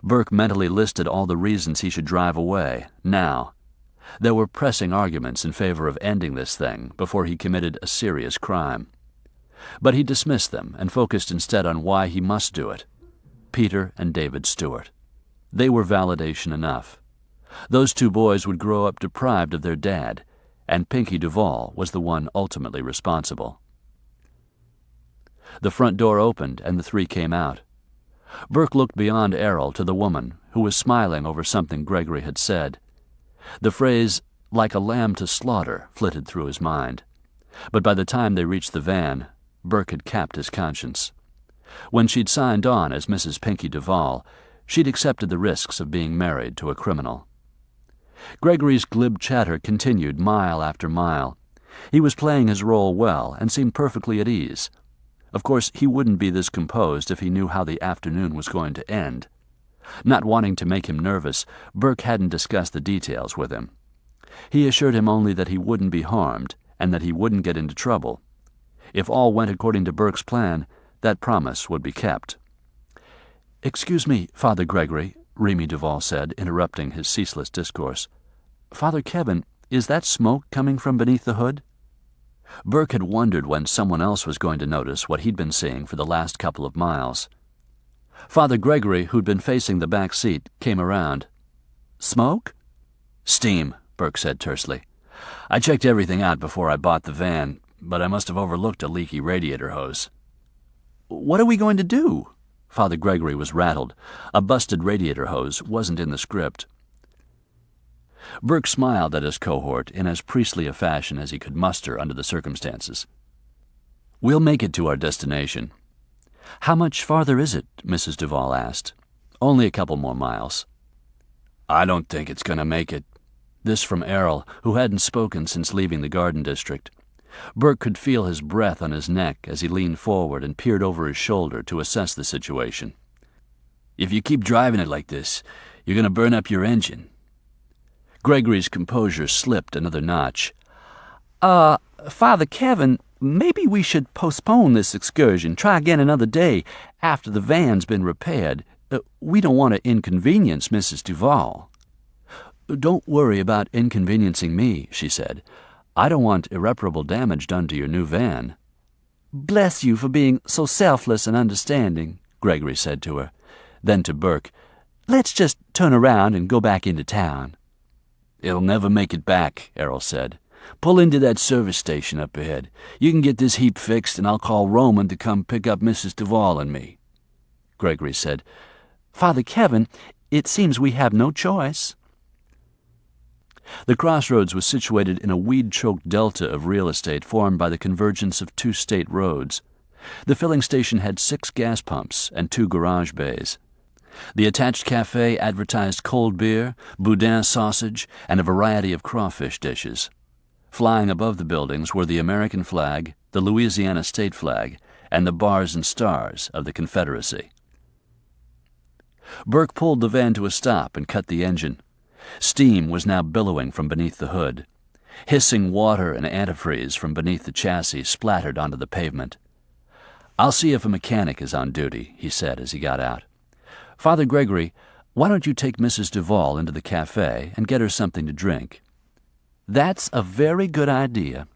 Burke mentally listed all the reasons he should drive away, now. There were pressing arguments in favor of ending this thing before he committed a serious crime. But he dismissed them and focused instead on why he must do it. Peter and David Stewart. They were validation enough. Those two boys would grow up deprived of their dad, and Pinkie Duvall was the one ultimately responsible. The front door opened and the three came out. Burke looked beyond Errol to the woman, who was smiling over something Gregory had said. The phrase, "like a lamb to slaughter," flitted through his mind. But by the time they reached the van, Burke had capped his conscience. When she'd signed on as Mrs. Pinkie Duvall, she'd accepted the risks of being married to a criminal. Gregory's glib chatter continued mile after mile. He was playing his role well and seemed perfectly at ease. Of course, he wouldn't be this composed if he knew how the afternoon was going to end. Not wanting to make him nervous, Burke hadn't discussed the details with him. He assured him only that he wouldn't be harmed and that he wouldn't get into trouble. If all went according to Burke's plan, that promise would be kept. "Excuse me, Father Gregory," Remy Duvall said, interrupting his ceaseless discourse. "Father Kevin, is that smoke coming from beneath the hood?" Burke had wondered when someone else was going to notice what he'd been seeing for the last couple of miles. Father Gregory, who'd been facing the back seat, came around. "Smoke?" "Steam," Burke said tersely. "I checked everything out before I bought the van, but I must have overlooked a leaky radiator hose." "What are we going to do?" Father Gregory was rattled. A busted radiator hose wasn't in the script. Burke smiled at his cohort in as priestly a fashion as he could muster under the circumstances. "We'll make it to our destination." "How much farther is it?" Mrs. Duvall asked. "Only a couple more miles." "I don't think it's going to make it." This from Errol, who hadn't spoken since leaving the garden district. Burke could feel his breath on his neck as he leaned forward and peered over his shoulder to assess the situation. "If you keep driving it like this, you're going to burn up your engine." Gregory's composure slipped another notch. Father Kevin, maybe we should postpone this excursion, try again another day after the van's been repaired. We don't want to inconvenience Mrs. Duvall." "Don't worry about inconveniencing me," she said. "I don't want irreparable damage done to your new van." "Bless you for being so selfless and understanding," Gregory said to her. Then to Burke, "Let's just turn around and go back into town." "It'll never make it back," Errol said. "Pull into that service station up ahead. You can get this heap fixed, and I'll call Roman to come pick up Mrs. Duvall and me." Gregory said, "Father Kevin, it seems we have no choice." The crossroads was situated in a weed-choked delta of real estate formed by the convergence of 2 state roads. The filling station had 6 gas pumps and 2 garage bays. The attached cafe advertised cold beer, boudin sausage, and a variety of crawfish dishes. Flying above the buildings were the American flag, the Louisiana state flag, and the bars and stars of the Confederacy. Burke pulled the van to a stop and cut the engine. Steam was now billowing from beneath the hood. Hissing water and antifreeze from beneath the chassis splattered onto the pavement. "I'll see if a mechanic is on duty," he said as he got out. "Father Gregory, why don't you take Mrs. Duvall into the cafe and get her something to drink?" "That's a very good idea."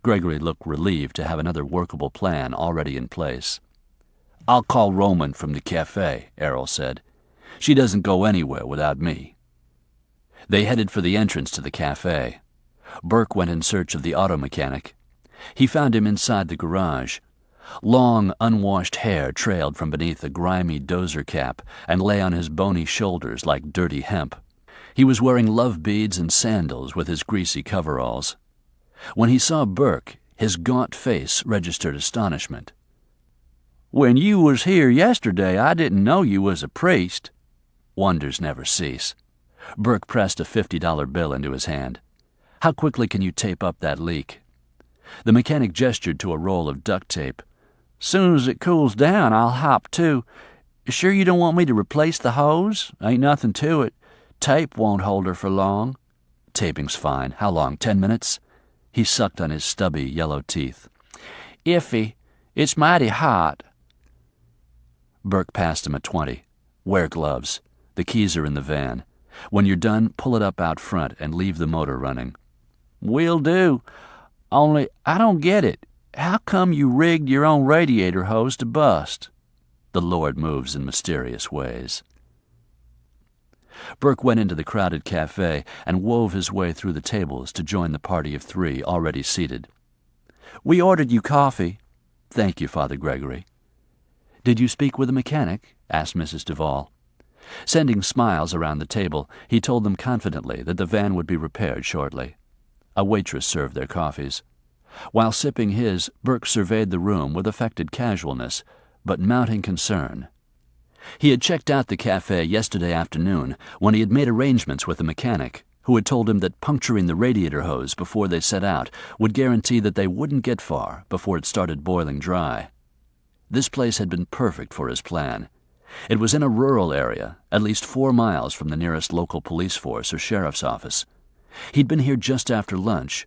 Gregory looked relieved to have another workable plan already in place. "I'll call Roman from the cafe," Errol said. "She doesn't go anywhere without me." They headed for the entrance to the cafe. Burke went in search of the auto mechanic. He found him inside the garage. Long, unwashed hair trailed from beneath a grimy dozer cap and lay on his bony shoulders like dirty hemp. He was wearing love beads and sandals with his greasy coveralls. When he saw Burke, his gaunt face registered astonishment. "When you was here yesterday, I didn't know you was a priest." Wonders never cease. Burke pressed a $50 bill into his hand. "How quickly can you tape up that leak?" The mechanic gestured to a roll of duct tape. "Soon as it cools down, I'll hop to. Sure you don't want me to replace the hose? Ain't nothing to it. Tape won't hold her for long." "Taping's fine. How long, 10 minutes?" He sucked on his stubby yellow teeth. "Iffy. It's mighty hot." Burke passed him a 20. "Wear gloves. The keys are in the van. When you're done, pull it up out front and leave the motor running." "Will do. Only I don't get it. How come you rigged your own radiator hose to bust?" "The Lord moves in mysterious ways." Burke went into the crowded cafe and wove his way through the tables to join the party of 3 already seated. "We ordered you coffee." "Thank you, Father Gregory." "Did you speak with a mechanic?" asked Mrs. Duvall. Sending smiles around the table, he told them confidently that the van would be repaired shortly. A waitress served their coffees. While sipping his, Burke surveyed the room with affected casualness, but mounting concern. He had checked out the cafe yesterday afternoon when he had made arrangements with a mechanic, who had told him that puncturing the radiator hose before they set out would guarantee that they wouldn't get far before it started boiling dry. This place had been perfect for his plan. It was in a rural area, at least 4 miles from the nearest local police force or sheriff's office. He'd been here just after lunch.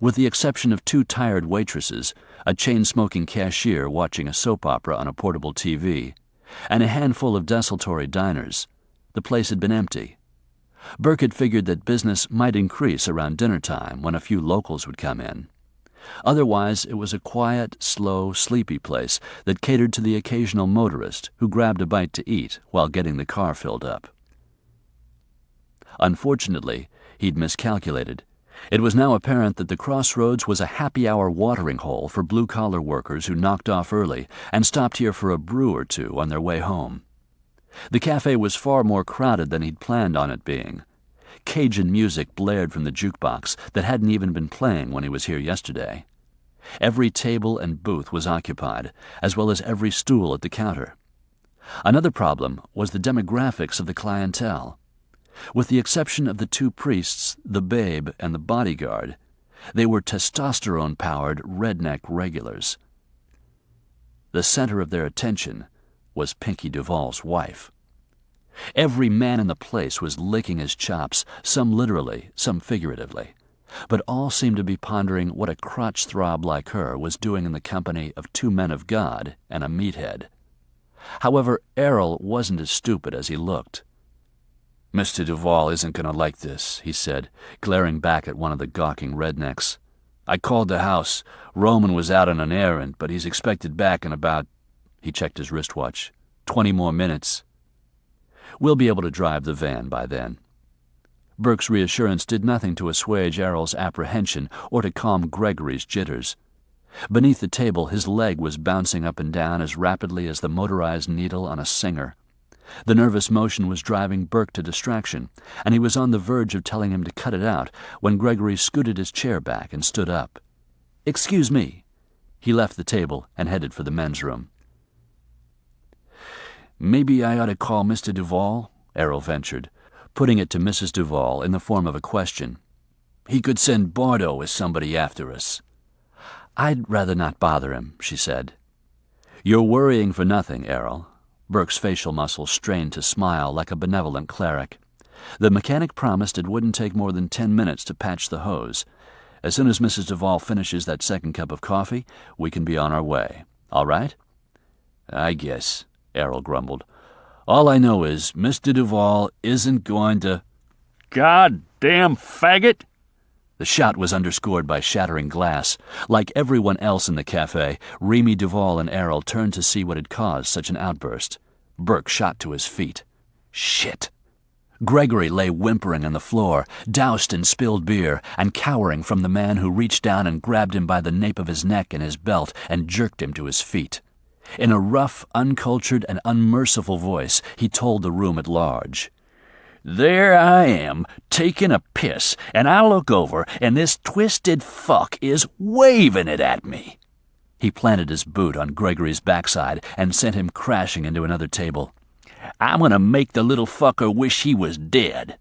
With the exception of 2 tired waitresses, a chain-smoking cashier watching a soap opera on a portable TV, and a handful of desultory diners, the place had been empty. Burke had figured that business might increase around dinner time when a few locals would come in. Otherwise, it was a quiet, slow, sleepy place that catered to the occasional motorist who grabbed a bite to eat while getting the car filled up. Unfortunately, he'd miscalculated. It was now apparent that the crossroads was a happy-hour watering hole for blue-collar workers who knocked off early and stopped here for a brew or 2 on their way home. The cafe was far more crowded than he'd planned on it being. Cajun music blared from the jukebox that hadn't even been playing when he was here yesterday. Every table and booth was occupied, as well as every stool at the counter. Another problem was the demographics of the clientele. With the exception of the two priests, the babe, and the bodyguard, they were testosterone-powered redneck regulars. The center of their attention was Pinkie Duvall's wife. Every man in the place was licking his chops, some literally, some figuratively, but all seemed to be pondering what a crotch throb like her was doing in the company of two men of God and a meathead. However, Errol wasn't as stupid as he looked. "Mr. Duvall isn't going to like this," he said, glaring back at one of the gawking rednecks. "I called the house. Roman was out on an errand, but he's expected back in about," he checked his wristwatch, "20 more minutes. We'll be able to drive the van by then." Burke's reassurance did nothing to assuage Errol's apprehension or to calm Gregory's jitters. Beneath the table, his leg was bouncing up and down as rapidly as the motorized needle on a singer. The nervous motion was driving Burke to distraction, and he was on the verge of telling him to cut it out when Gregory scooted his chair back and stood up. "Excuse me." He left the table and headed for the men's room. "Maybe I ought to call Mr. Duvall," Errol ventured, putting it to Mrs. Duvall in the form of a question. "He could send Bardo as somebody after us." "I'd rather not bother him," she said. "You're worrying for nothing, Errol." Burke's facial muscles strained to smile like a benevolent cleric. The mechanic promised it wouldn't take more than 10 minutes to patch the hose. As soon as Mrs. Duvall finishes that second cup of coffee, we can be on our way. All right? "I guess," Errol grumbled. "All I know is Mr. Duvall isn't going to—" "Goddamn faggot!" The shout was underscored by shattering glass. Like everyone else in the cafe, Remy, Duvall, and Errol turned to see what had caused such an outburst. Burke shot to his feet. Shit! Gregory lay whimpering on the floor, doused in spilled beer, and cowering from the man who reached down and grabbed him by the nape of his neck and his belt and jerked him to his feet. In a rough, uncultured, and unmerciful voice, he told the room at large, "There I am, taking a piss, and I look over, and this twisted fuck is waving it at me." He planted his boot on Gregory's backside and sent him crashing into another table. "I'm going to make the little fucker wish he was dead."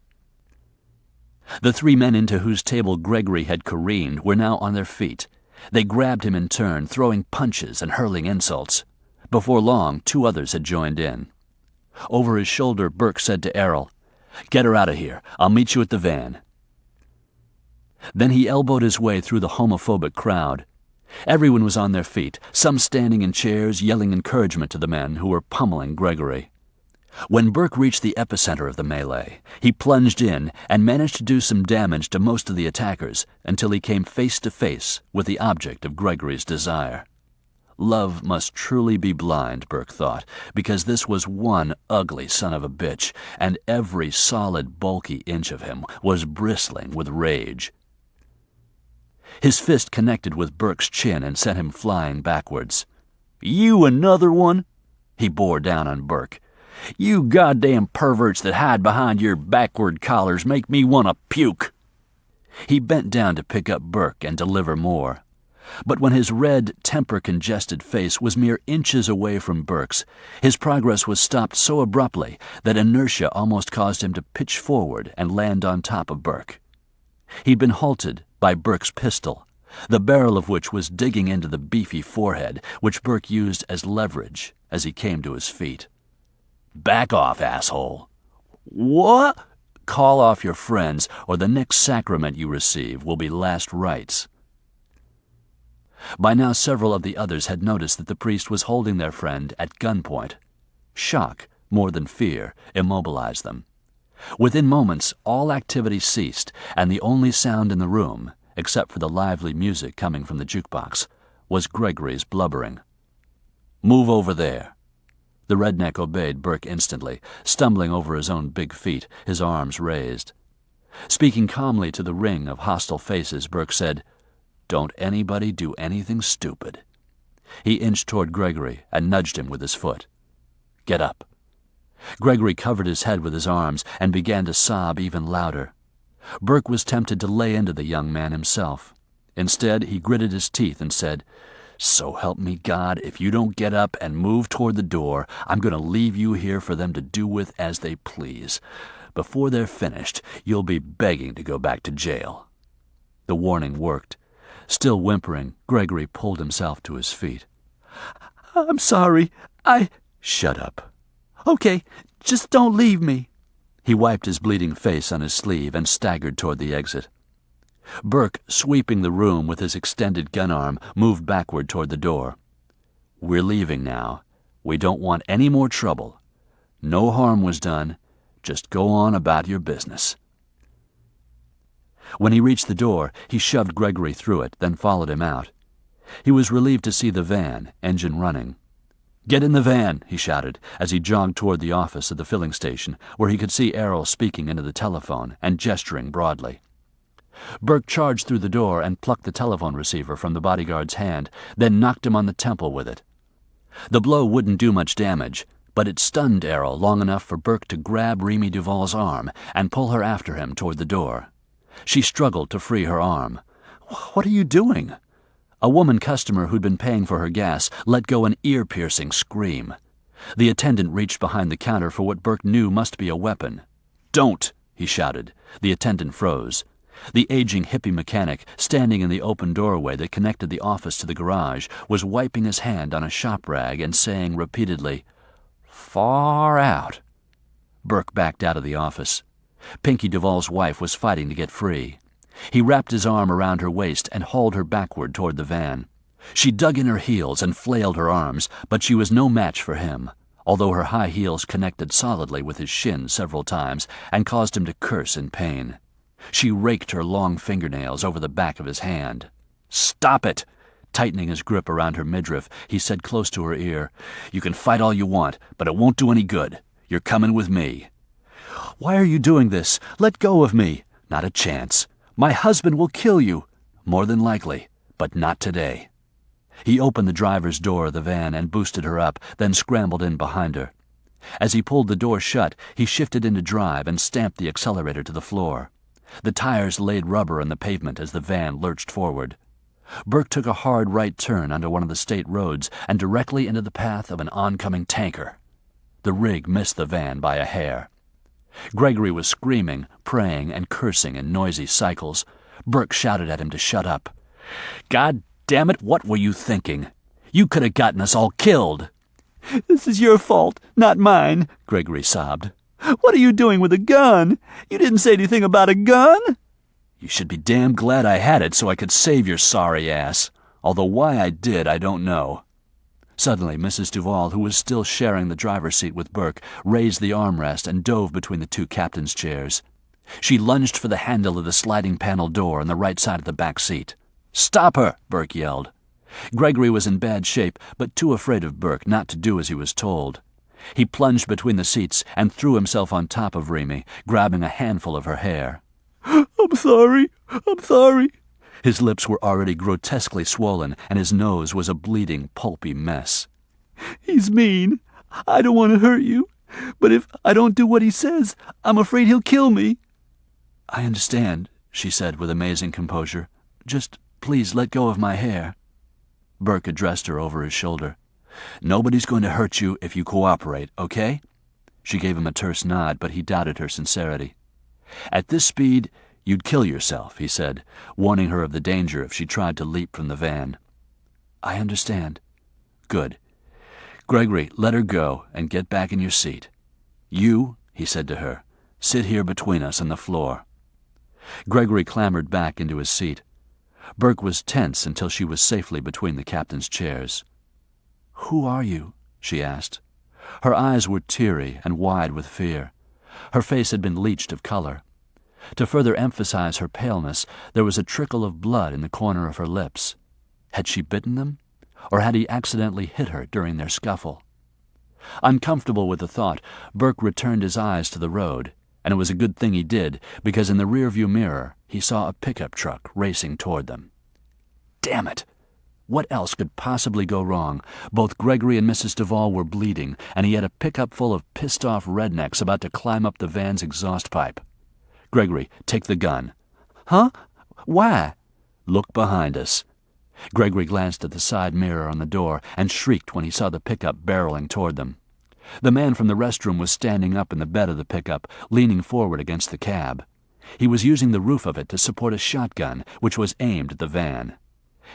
The three men into whose table Gregory had careened were now on their feet. They grabbed him in turn, throwing punches and hurling insults. Before long, 2 others had joined in. Over his shoulder, Burke said to Errol, "Get her out of here. I'll meet you at the van." Then he elbowed his way through the homophobic crowd. Everyone was on their feet, some standing in chairs, yelling encouragement to the men who were pummeling Gregory. When Burke reached the epicenter of the melee, he plunged in and managed to do some damage to most of the attackers until he came face to face with the object of Gregory's desire. Love must truly be blind, Burke thought, because this was one ugly son of a bitch, and every solid, bulky inch of him was bristling with rage. His fist connected with Burke's chin and sent him flying backwards. "You another one?" He bore down on Burke. "You goddamn perverts that hide behind your backward collars make me want to puke." He bent down to pick up Burke and deliver more. But when his red, temper-congested face was mere inches away from Burke's, his progress was stopped so abruptly that inertia almost caused him to pitch forward and land on top of Burke. He'd been halted by Burke's pistol, the barrel of which was digging into the beefy forehead, which Burke used as leverage as he came to his feet. "Back off, asshole." "What?" "Call off your friends, or the next sacrament you receive will be last rites." By now several of the others had noticed that the priest was holding their friend at gunpoint. Shock, more than fear, immobilized them. Within moments, all activity ceased, and the only sound in the room, except for the lively music coming from the jukebox, was Gregory's blubbering. "Move over there." The redneck obeyed Burke instantly, stumbling over his own big feet, his arms raised. Speaking calmly to the ring of hostile faces, Burke said, "Don't anybody do anything stupid." He inched toward Gregory and nudged him with his foot. "Get up." Gregory covered his head with his arms and began to sob even louder. Burke was tempted to lay into the young man himself. Instead, he gritted his teeth and said, "So help me God, if you don't get up and move toward the door, I'm going to leave you here for them to do with as they please. Before they're finished, you'll be begging to go back to jail." The warning worked. Still whimpering, Gregory pulled himself to his feet. "I'm sorry. Shut up. Okay, just don't leave me." He wiped his bleeding face on his sleeve and staggered toward the exit. Burke, sweeping the room with his extended gun arm, moved backward toward the door. "We're leaving now. We don't want any more trouble. No harm was done. Just go on about your business." When he reached the door, he shoved Gregory through it, then followed him out. He was relieved to see the van, engine running. "Get in the van," he shouted, as he jogged toward the office of the filling station, where he could see Errol speaking into the telephone and gesturing broadly. Burke charged through the door and plucked the telephone receiver from the bodyguard's hand, then knocked him on the temple with it. The blow wouldn't do much damage, but it stunned Errol long enough for Burke to grab Remy Duvall's arm and pull her after him toward the door. She struggled to free her arm. "What are you doing?" A woman customer who'd been paying for her gas let go an ear-piercing scream. The attendant reached behind the counter for what Burke knew must be a weapon. "Don't!" he shouted. The attendant froze. The aging hippie mechanic, standing in the open doorway that connected the office to the garage, was wiping his hand on a shop rag and saying repeatedly, "Far out." Burke backed out of the office. Pinkie Duvall's wife was fighting to get free. He wrapped his arm around her waist and hauled her backward toward the van. She dug in her heels and flailed her arms, but she was no match for him, although her high heels connected solidly with his shin several times and caused him to curse in pain. She raked her long fingernails over the back of his hand. "Stop it!" Tightening his grip around her midriff, he said close to her ear, "You can fight all you want, but it won't do any good. You're coming with me." "Why are you doing this? Let go of me." "Not a chance. My husband will kill you." "More than likely, but not today." He opened the driver's door of the van and boosted her up, then scrambled in behind her. As he pulled the door shut, he shifted into drive and stamped the accelerator to the floor. The tires laid rubber on the pavement as the van lurched forward. Burke took a hard right turn onto one of the state roads and directly into the path of an oncoming tanker. The rig missed the van by a hair. Gregory was screaming, praying, and cursing in noisy cycles. Burke shouted at him to shut up. "God damn it, what were you thinking? You could have gotten us all killed." "This is your fault, not mine," Gregory sobbed. "What are you doing with a gun? You didn't say anything about a gun." "You should be damn glad I had it so I could save your sorry ass. Although why I did, I don't know." Suddenly, Mrs. Duvall, who was still sharing the driver's seat with Burke, raised the armrest and dove between the two captain's chairs. She lunged for the handle of the sliding panel door on the right side of the back seat. "Stop her!" Burke yelled. Gregory was in bad shape, but too afraid of Burke not to do as he was told. He plunged between the seats and threw himself on top of Remy, grabbing a handful of her hair. I'm sorry. His lips were already grotesquely swollen, and his nose was a bleeding, pulpy mess. "He's mean. I don't want to hurt you, but if I don't do what he says, I'm afraid he'll kill me." "I understand," she said with amazing composure. "Just please let go of my hair." Burke addressed her over his shoulder. "Nobody's going to hurt you if you cooperate, okay?" She gave him a terse nod, but he doubted her sincerity. "At this speed, you'd kill yourself," he said, warning her of the danger if she tried to leap from the van. "I understand." "Good. Gregory, let her go and get back in your seat. You," he said to her, "sit here between us on the floor." Gregory clambered back into his seat. Burke was tense until she was safely between the captain's chairs. "Who are you?" she asked. Her eyes were teary and wide with fear. Her face had been bleached of color. To further emphasize her paleness, there was a trickle of blood in the corner of her lips. Had she bitten them? Or had he accidentally hit her during their scuffle? Uncomfortable with the thought, Burke returned his eyes to the road, and it was a good thing he did, because in the rearview mirror he saw a pickup truck racing toward them. Damn it! What else could possibly go wrong? Both Gregory and Mrs. Duvall were bleeding, and he had a pickup full of pissed-off rednecks about to climb up the van's exhaust pipe. "Gregory, take the gun." "Huh? Why?" "Look behind us." Gregory glanced at the side mirror on the door and shrieked when he saw the pickup barreling toward them. The man from the restroom was standing up in the bed of the pickup, leaning forward against the cab. He was using the roof of it to support a shotgun, which was aimed at the van.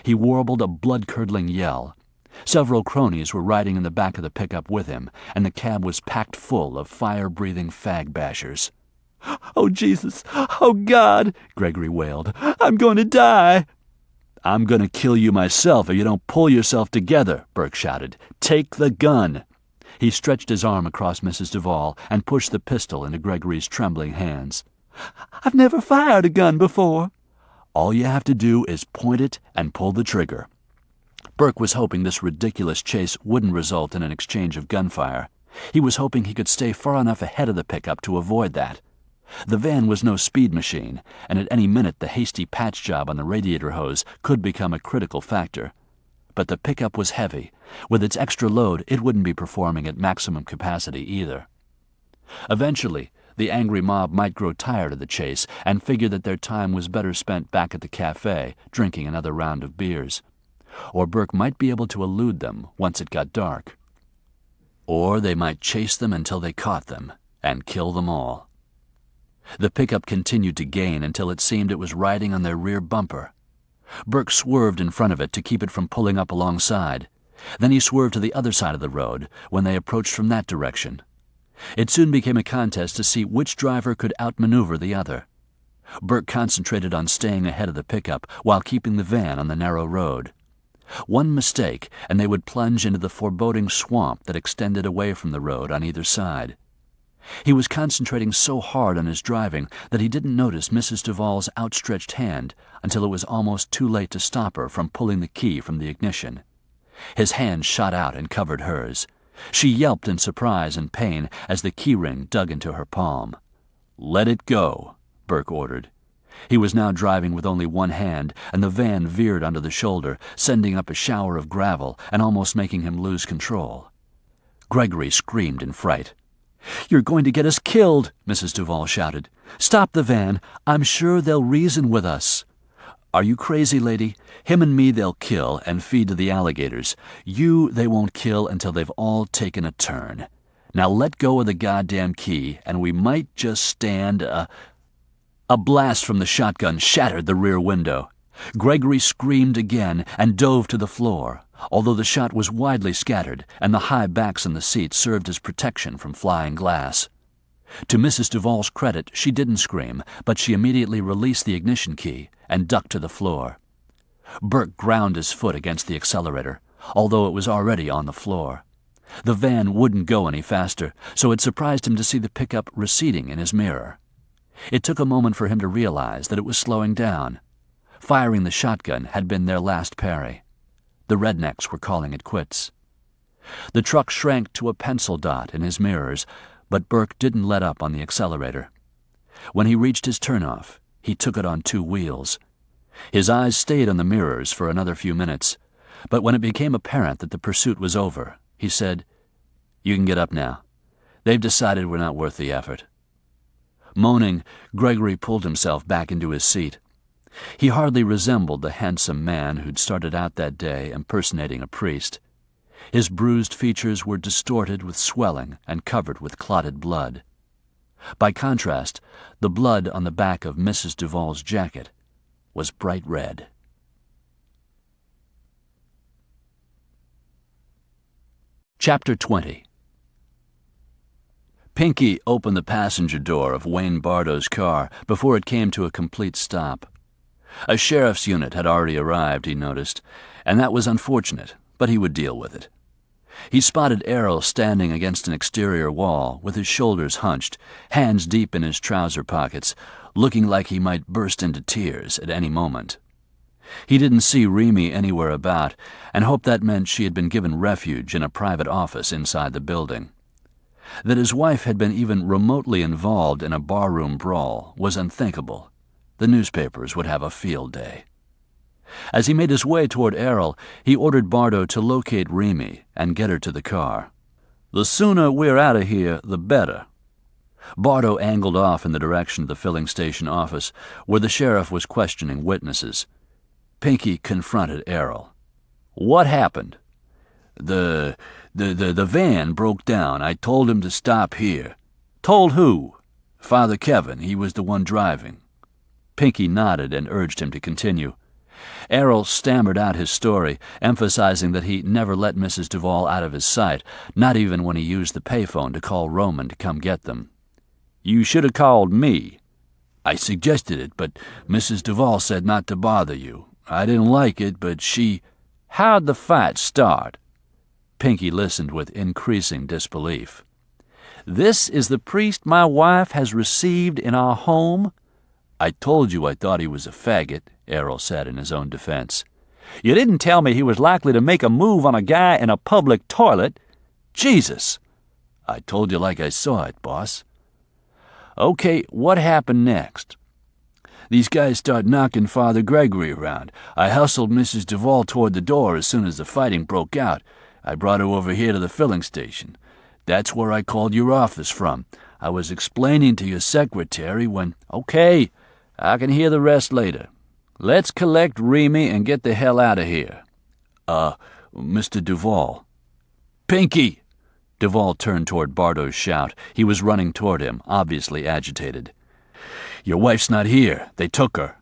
He warbled a blood-curdling yell. Several cronies were riding in the back of the pickup with him, and the cab was packed full of fire-breathing fag-bashers. "Oh, Jesus! Oh, God!" Gregory wailed. "I'm going to die!" "I'm going to kill you myself if you don't pull yourself together," Burke shouted. "Take the gun!" He stretched his arm across Mrs. Duvall and pushed the pistol into Gregory's trembling hands. "I've never fired a gun before." "All you have to do is point it and pull the trigger." Burke was hoping this ridiculous chase wouldn't result in an exchange of gunfire. He was hoping he could stay far enough ahead of the pickup to avoid that. The van was no speed machine, and at any minute the hasty patch job on the radiator hose could become a critical factor. But the pickup was heavy. With its extra load, it wouldn't be performing at maximum capacity either. Eventually, the angry mob might grow tired of the chase and figure that their time was better spent back at the cafe, drinking another round of beers. Or Burke might be able to elude them once it got dark. Or they might chase them until they caught them and kill them all. The pickup continued to gain until it seemed it was riding on their rear bumper. Burke swerved in front of it to keep it from pulling up alongside. Then he swerved to the other side of the road when they approached from that direction. It soon became a contest to see which driver could outmaneuver the other. Burke concentrated on staying ahead of the pickup while keeping the van on the narrow road. One mistake, and they would plunge into the foreboding swamp that extended away from the road on either side. He was concentrating so hard on his driving that he didn't notice Mrs. Duvall's outstretched hand until it was almost too late to stop her from pulling the key from the ignition. His hand shot out and covered hers. She yelped in surprise and pain as the keyring dug into her palm. "Let it go," Burke ordered. He was now driving with only one hand, and the van veered under the shoulder, sending up a shower of gravel and almost making him lose control. Gregory screamed in fright. "You're going to get us killed," Mrs. Duvall shouted. "Stop the van. I'm sure they'll reason with us." "Are you crazy, lady? Him and me they'll kill and feed to the alligators. You they won't kill until they've all taken a turn. Now let go of the goddamn key, and we might just stand A blast from the shotgun shattered the rear window. Gregory screamed again and dove to the floor, although the shot was widely scattered and the high backs in the seats served as protection from flying glass. To Mrs. Duvall's credit, she didn't scream, but she immediately released the ignition key and ducked to the floor. Burke ground his foot against the accelerator, although it was already on the floor. The van wouldn't go any faster, so it surprised him to see the pickup receding in his mirror. It took a moment for him to realize that it was slowing down. Firing the shotgun had been their last parry. The rednecks were calling it quits. The truck shrank to a pencil dot in his mirrors, but Burke didn't let up on the accelerator. When he reached his turnoff, he took it on two wheels. His eyes stayed on the mirrors for another few minutes, but when it became apparent that the pursuit was over, he said, "You can get up now. They've decided we're not worth the effort." Moaning, Gregory pulled himself back into his seat. He hardly resembled the handsome man who'd started out that day impersonating a priest. His bruised features were distorted with swelling and covered with clotted blood. By contrast, the blood on the back of Mrs. Duvall's jacket was bright red. Chapter 20. Pinkie opened the passenger door of Wayne Bardo's car before it came to a complete stop. A sheriff's unit had already arrived, he noticed, and that was unfortunate, but he would deal with it. He spotted Errol standing against an exterior wall with his shoulders hunched, hands deep in his trouser pockets, looking like he might burst into tears at any moment. He didn't see Remy anywhere about, and hoped that meant she had been given refuge in a private office inside the building. That his wife had been even remotely involved in a barroom brawl was unthinkable. The newspapers would have a field day. As he made his way toward Errol, he ordered Bardo to locate Remy and get her to the car. "The sooner we're out of here, the better." Bardo angled off in the direction of the filling station office, where the sheriff was questioning witnesses. Pinkie confronted Errol. "What happened?" The van broke down. I told him to stop here." "Told who?" "Father Kevin. He was the one driving." Pinkie nodded and urged him to continue. Errol stammered out his story, emphasizing that he never let Mrs. Duvall out of his sight, not even when he used the payphone to call Roman to come get them. "You should have called me." "I suggested it, but Mrs. Duvall said not to bother you. I didn't like it, but she—" "How'd the fight start?" Pinkie listened with increasing disbelief. "This is the priest my wife has received in our home?" "I told you I thought he was a faggot," Errol said in his own defense. "You didn't tell me he was likely to make a move on a guy in a public toilet." "Jesus!" "I told you like I saw it, boss." "Okay, what happened next?" "These guys start knocking Father Gregory around. I hustled Mrs. Duvall toward the door as soon as the fighting broke out. I brought her over here to the filling station. That's where I called your office from. I was explaining to your secretary when—" "Okay, I can hear the rest later. Let's collect Remy and get the hell out of here." Mr. Duvall." "Pinkie!" Duvall turned toward Bardo's shout. He was running toward him, obviously agitated. "Your wife's not here. They took her."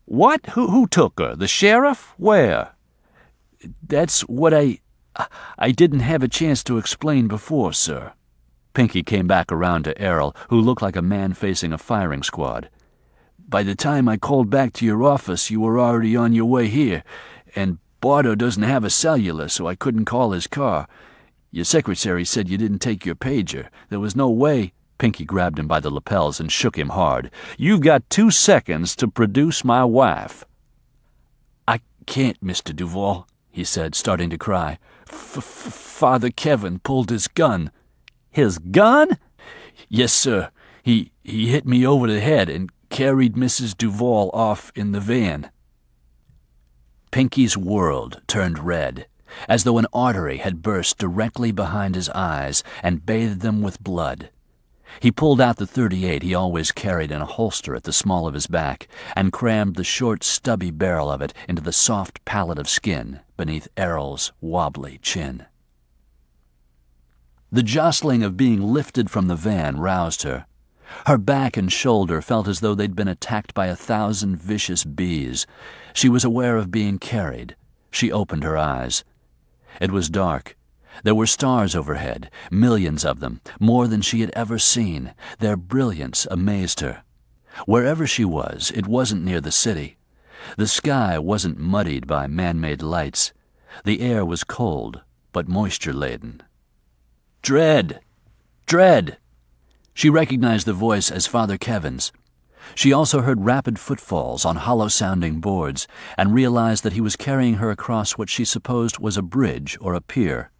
"What? Who took her? The sheriff? Where?" "That's what I didn't have a chance to explain before, sir." Pinkie came back around to Errol, who looked like a man facing a firing squad. "By the time I called back to your office, you were already on your way here, and Bardo doesn't have a cellular, so I couldn't call his car. Your secretary said you didn't take your pager. There was no way—" Pinkie grabbed him by the lapels and shook him hard. "You've got 2 seconds to produce my wife." "I can't, Mr. Duvall," he said, starting to cry. "Father Kevin pulled his gun." "His gun?" "Yes, sir. He hit me over the head and carried Mrs. Duvall off in the van." Pinkie's world turned red, as though an artery had burst directly behind his eyes and bathed them with blood. He pulled out the .38 he always carried in a holster at the small of his back and crammed the short, stubby barrel of it into the soft pallet of skin beneath Errol's wobbly chin. The jostling of being lifted from the van roused her. Her back and shoulder felt as though they'd been attacked by 1,000 vicious bees. She was aware of being carried. She opened her eyes. It was dark. There were stars overhead, millions of them, more than she had ever seen. Their brilliance amazed her. Wherever she was, it wasn't near the city. The sky wasn't muddied by man-made lights. The air was cold, but moisture-laden. "Dread! Dread!" She recognized the voice as Father Kevin's. She also heard rapid footfalls on hollow-sounding boards and realized that he was carrying her across what she supposed was a bridge or a pier.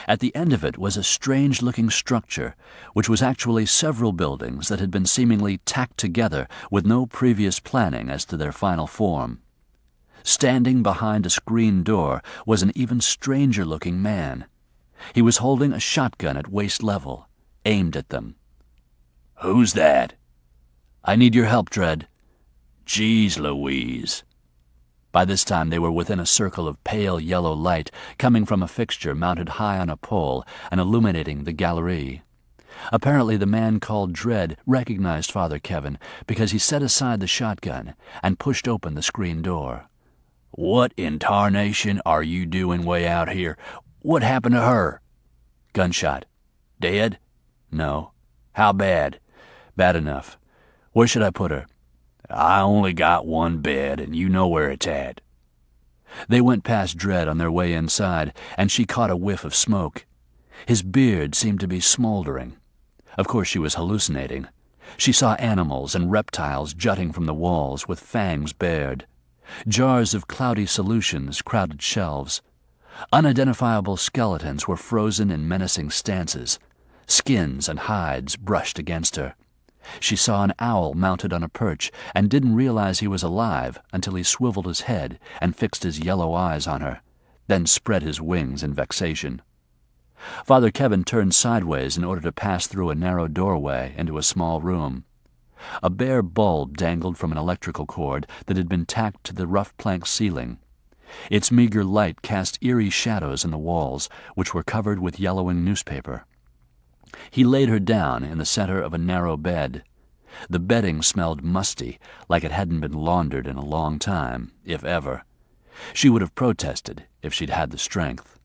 At the end of it was a strange-looking structure, which was actually several buildings that had been seemingly tacked together with no previous planning as to their final form. Standing behind a screen door was an even stranger-looking man. He was holding a shotgun at waist level, aimed at them. "Who's that?" "I need your help, Dredd." "Jeez Louise." By this time they were within a circle of pale yellow light coming from a fixture mounted high on a pole and illuminating the galerie. Apparently the man called Dredd recognized Father Kevin because he set aside the shotgun and pushed open the screen door. "What in tarnation are you doing way out here? What happened to her?" "Gunshot." "Dead?" "No." "How bad?" "Bad enough. Where should I put her?" "I only got one bed, and you know where it's at." They went past Dredd on their way inside, and she caught a whiff of smoke. His beard seemed to be smoldering. Of course she was hallucinating. She saw animals and reptiles jutting from the walls with fangs bared. Jars of cloudy solutions crowded shelves. Unidentifiable skeletons were frozen in menacing stances. Skins and hides brushed against her. She saw an owl mounted on a perch and didn't realize he was alive until he swiveled his head and fixed his yellow eyes on her, then spread his wings in vexation. Father Kevin turned sideways in order to pass through a narrow doorway into a small room. A bare bulb dangled from an electrical cord that had been tacked to the rough plank ceiling. Its meager light cast eerie shadows in the walls, which were covered with yellowing newspaper. He laid her down in the center of a narrow bed. The bedding smelled musty, like it hadn't been laundered in a long time, if ever. She would have protested if she'd had the strength.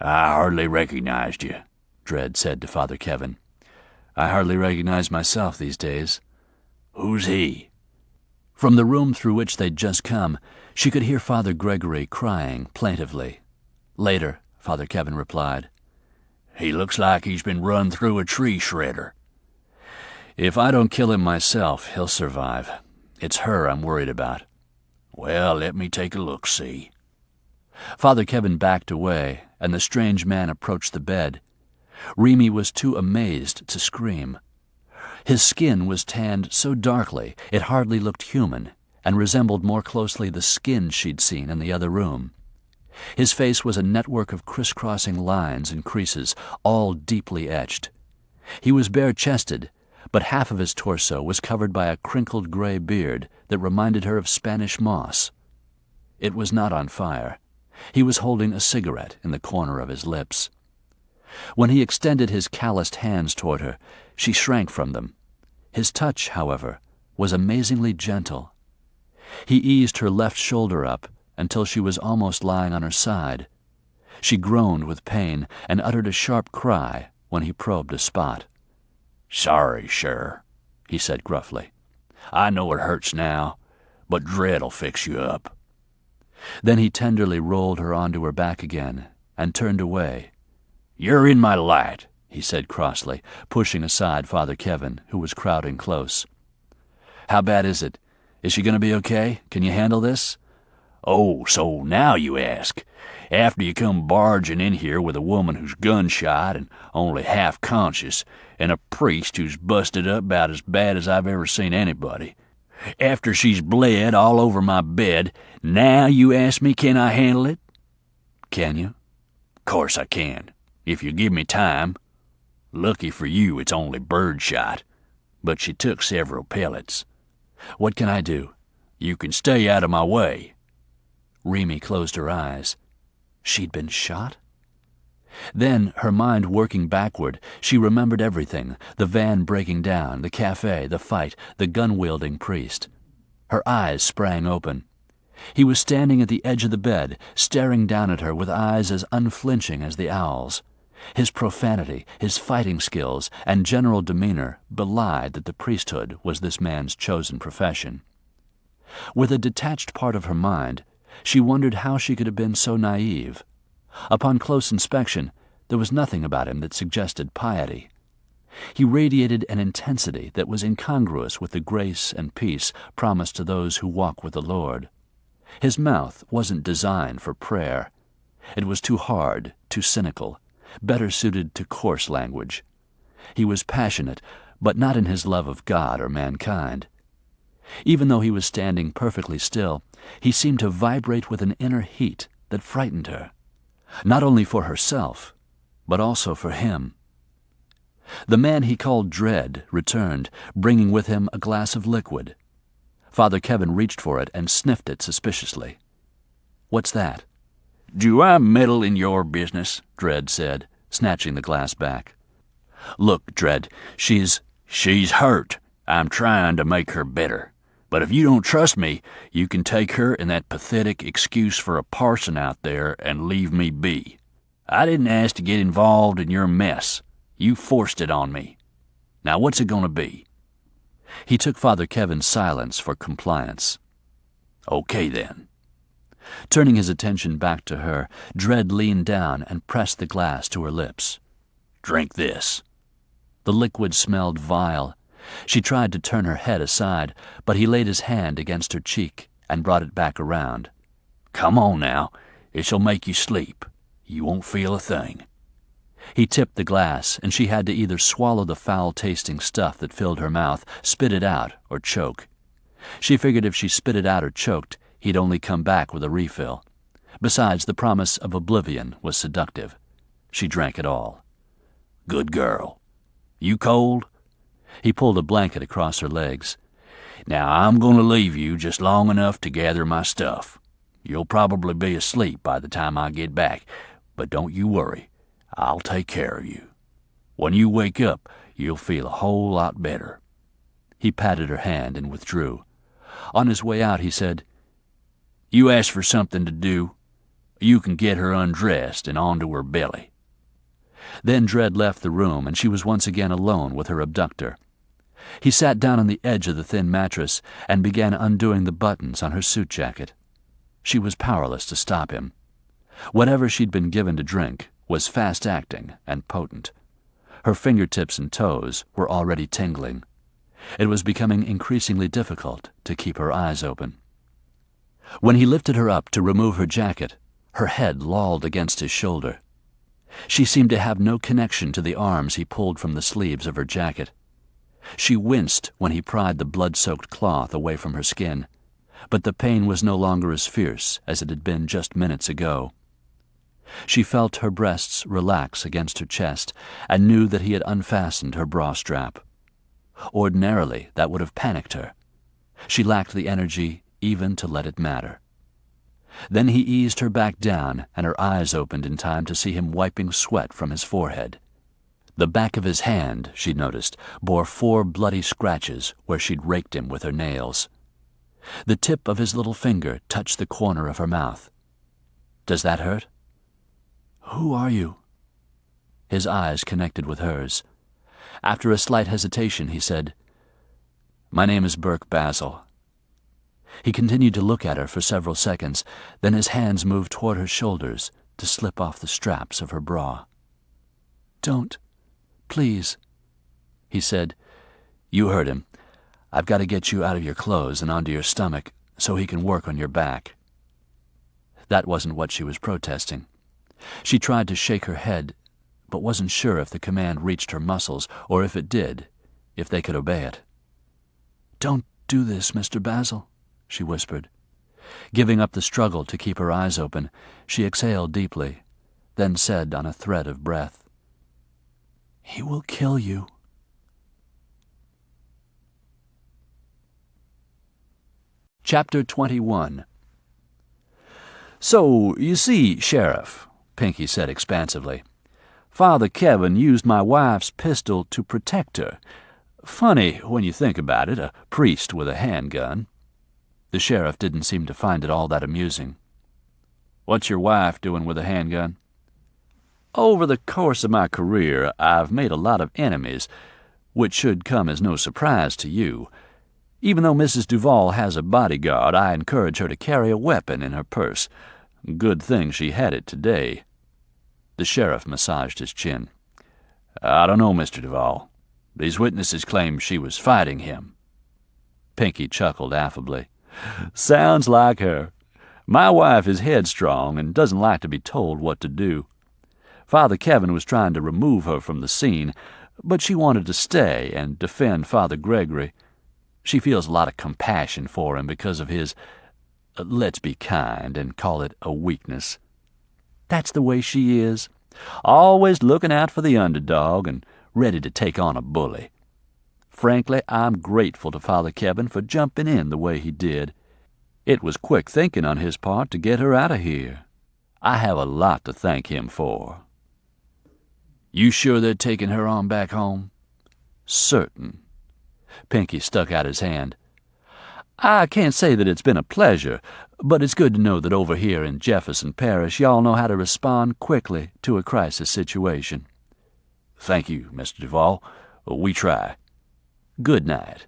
"I hardly recognized you," Dredd said to Father Kevin. "I hardly recognize myself these days." "Who's he?" From the room through which they'd just come, she could hear Father Gregory crying plaintively. Later, Father Kevin replied, "He looks like he's been run through a tree shredder." "If I don't kill him myself, he'll survive. It's her I'm worried about." "Well, let me take a look-see." Father Kevin backed away, and the strange man approached the bed. Remy was too amazed to scream. His skin was tanned so darkly it hardly looked human, and resembled more closely the skin she'd seen in the other room. His face was a network of crisscrossing lines and creases, all deeply etched. He was bare-chested, but half of his torso was covered by a crinkled gray beard that reminded her of Spanish moss. It was not on fire. He was holding a cigarette in the corner of his lips. When he extended his calloused hands toward her, she shrank from them. His touch, however, was amazingly gentle. He eased her left shoulder up until she was almost lying on her side. She groaned with pain and uttered a sharp cry when he probed a spot. "Sorry, sir," he said gruffly. "I know it hurts now, but Dredd'll fix you up." Then he tenderly rolled her onto her back again and turned away. "You're in my light," he said crossly, pushing aside Father Kevin, who was crowding close. "How bad is it? Is she going to be okay? Can you handle this?" "Oh, so now you ask. After you come barging in here with a woman who's gunshot and only half conscious, and a priest who's busted up about as bad as I've ever seen anybody. After she's bled all over my bed, now you ask me can I handle it?" "Can you?" "Course I can, if you give me time. Lucky for you it's only birdshot, but she took several pellets." "What can I do?" "You can stay out of my way." Remy closed her eyes. She'd been shot? Then, her mind working backward, she remembered everything, the van breaking down, the cafe, the fight, the gun-wielding priest. Her eyes sprang open. He was standing at the edge of the bed, staring down at her with eyes as unflinching as the owl's. His profanity, his fighting skills, and general demeanor belied that the priesthood was this man's chosen profession. With a detached part of her mind, she wondered how she could have been so naive. Upon close inspection, there was nothing about him that suggested piety. He radiated an intensity that was incongruous with the grace and peace promised to those who walk with the Lord. His mouth wasn't designed for prayer. It was too hard, too cynical, better suited to coarse language. He was passionate, but not in his love of God or mankind. Even though he was standing perfectly still, he seemed to vibrate with an inner heat that frightened her, not only for herself, but also for him. The man he called Dredd returned, bringing with him a glass of liquid. Father Kevin reached for it and sniffed it suspiciously. "What's that?" "Do I meddle in your business?" Dredd said, snatching the glass back. "Look, Dredd, she's hurt. I'm trying to make her better. But if you don't trust me, you can take her and that pathetic excuse for a parson out there and leave me be. I didn't ask to get involved in your mess. You forced it on me. Now what's it going to be?" He took Father Kevin's silence for compliance. "Okay, then." Turning his attention back to her, Dredd leaned down and pressed the glass to her lips. "Drink this." The liquid smelled vile. She tried to turn her head aside, but he laid his hand against her cheek and brought it back around. "Come on now. It'll make you sleep. You won't feel a thing." He tipped the glass, and she had to either swallow the foul-tasting stuff that filled her mouth, spit it out, or choke. She figured if she spit it out or choked, he'd only come back with a refill. Besides, the promise of oblivion was seductive. She drank it all. "Good girl. You cold?" He pulled a blanket across her legs. "Now I'm going to leave you just long enough to gather my stuff. You'll probably be asleep by the time I get back, but don't you worry. I'll take care of you. When you wake up, you'll feel a whole lot better." He patted her hand and withdrew. On his way out, he said, "You asked for something to do. You can get her undressed and onto her belly." Then Dredd left the room, and she was once again alone with her abductor. He sat down on the edge of the thin mattress and began undoing the buttons on her suit jacket. She was powerless to stop him. Whatever she'd been given to drink was fast-acting and potent. Her fingertips and toes were already tingling. It was becoming increasingly difficult to keep her eyes open. When he lifted her up to remove her jacket, her head lolled against his shoulder. She seemed to have no connection to the arms he pulled from the sleeves of her jacket. She winced when he pried the blood-soaked cloth away from her skin, but the pain was no longer as fierce as it had been just minutes ago. She felt her breasts relax against her chest and knew that he had unfastened her bra strap. Ordinarily, that would have panicked her. She lacked the energy even to let it matter. Then he eased her back down, and her eyes opened in time to see him wiping sweat from his forehead. The back of his hand, she noticed, bore 4 bloody scratches where she'd raked him with her nails. The tip of his little finger touched the corner of her mouth. "Does that hurt?" "Who are you?" His eyes connected with hers. After a slight hesitation, he said, "My name is Burke Basile." He continued to look at her for several seconds, then his hands moved toward her shoulders to slip off the straps of her bra. "Don't. Please," he said. "You heard him. I've got to get you out of your clothes and onto your stomach so he can work on your back." That wasn't what she was protesting. She tried to shake her head, but wasn't sure if the command reached her muscles, or if it did, if they could obey it. "Don't do this, Mr. Basile," she whispered. Giving up the struggle to keep her eyes open, she exhaled deeply, then said on a thread of breath, "He will kill you." Chapter 21. "So, you see, Sheriff," Pinkie said expansively, "Father Kevin used my wife's pistol to protect her. Funny when you think about it, a priest with a handgun." The sheriff didn't seem to find it all that amusing. "What's your wife doing with a handgun?" "Over the course of my career, I've made a lot of enemies, which should come as no surprise to you. Even though Mrs. Duvall has a bodyguard, I encourage her to carry a weapon in her purse. Good thing she had it today." The sheriff massaged his chin. "I don't know, Mr. Duvall. These witnesses claim she was fighting him." Pinkie chuckled affably. "Sounds like her. My wife is headstrong and doesn't like to be told what to do. Father Kevin was trying to remove her from the scene, but she wanted to stay and defend Father Gregory. She feels a lot of compassion for him because of his, let's be kind and call it a weakness. That's the way she is, always looking out for the underdog and ready to take on a bully. Frankly, I'm grateful to Father Kevin for jumping in the way he did. It was quick thinking on his part to get her out of here. I have a lot to thank him for." "You sure they're taking her on back home?" "Certain." Pinkie stuck out his hand. "I can't say that it's been a pleasure, but it's good to know that over here in Jefferson Parish y'all know how to respond quickly to a crisis situation." "Thank you, Mr. Duvall. We try." "Good night."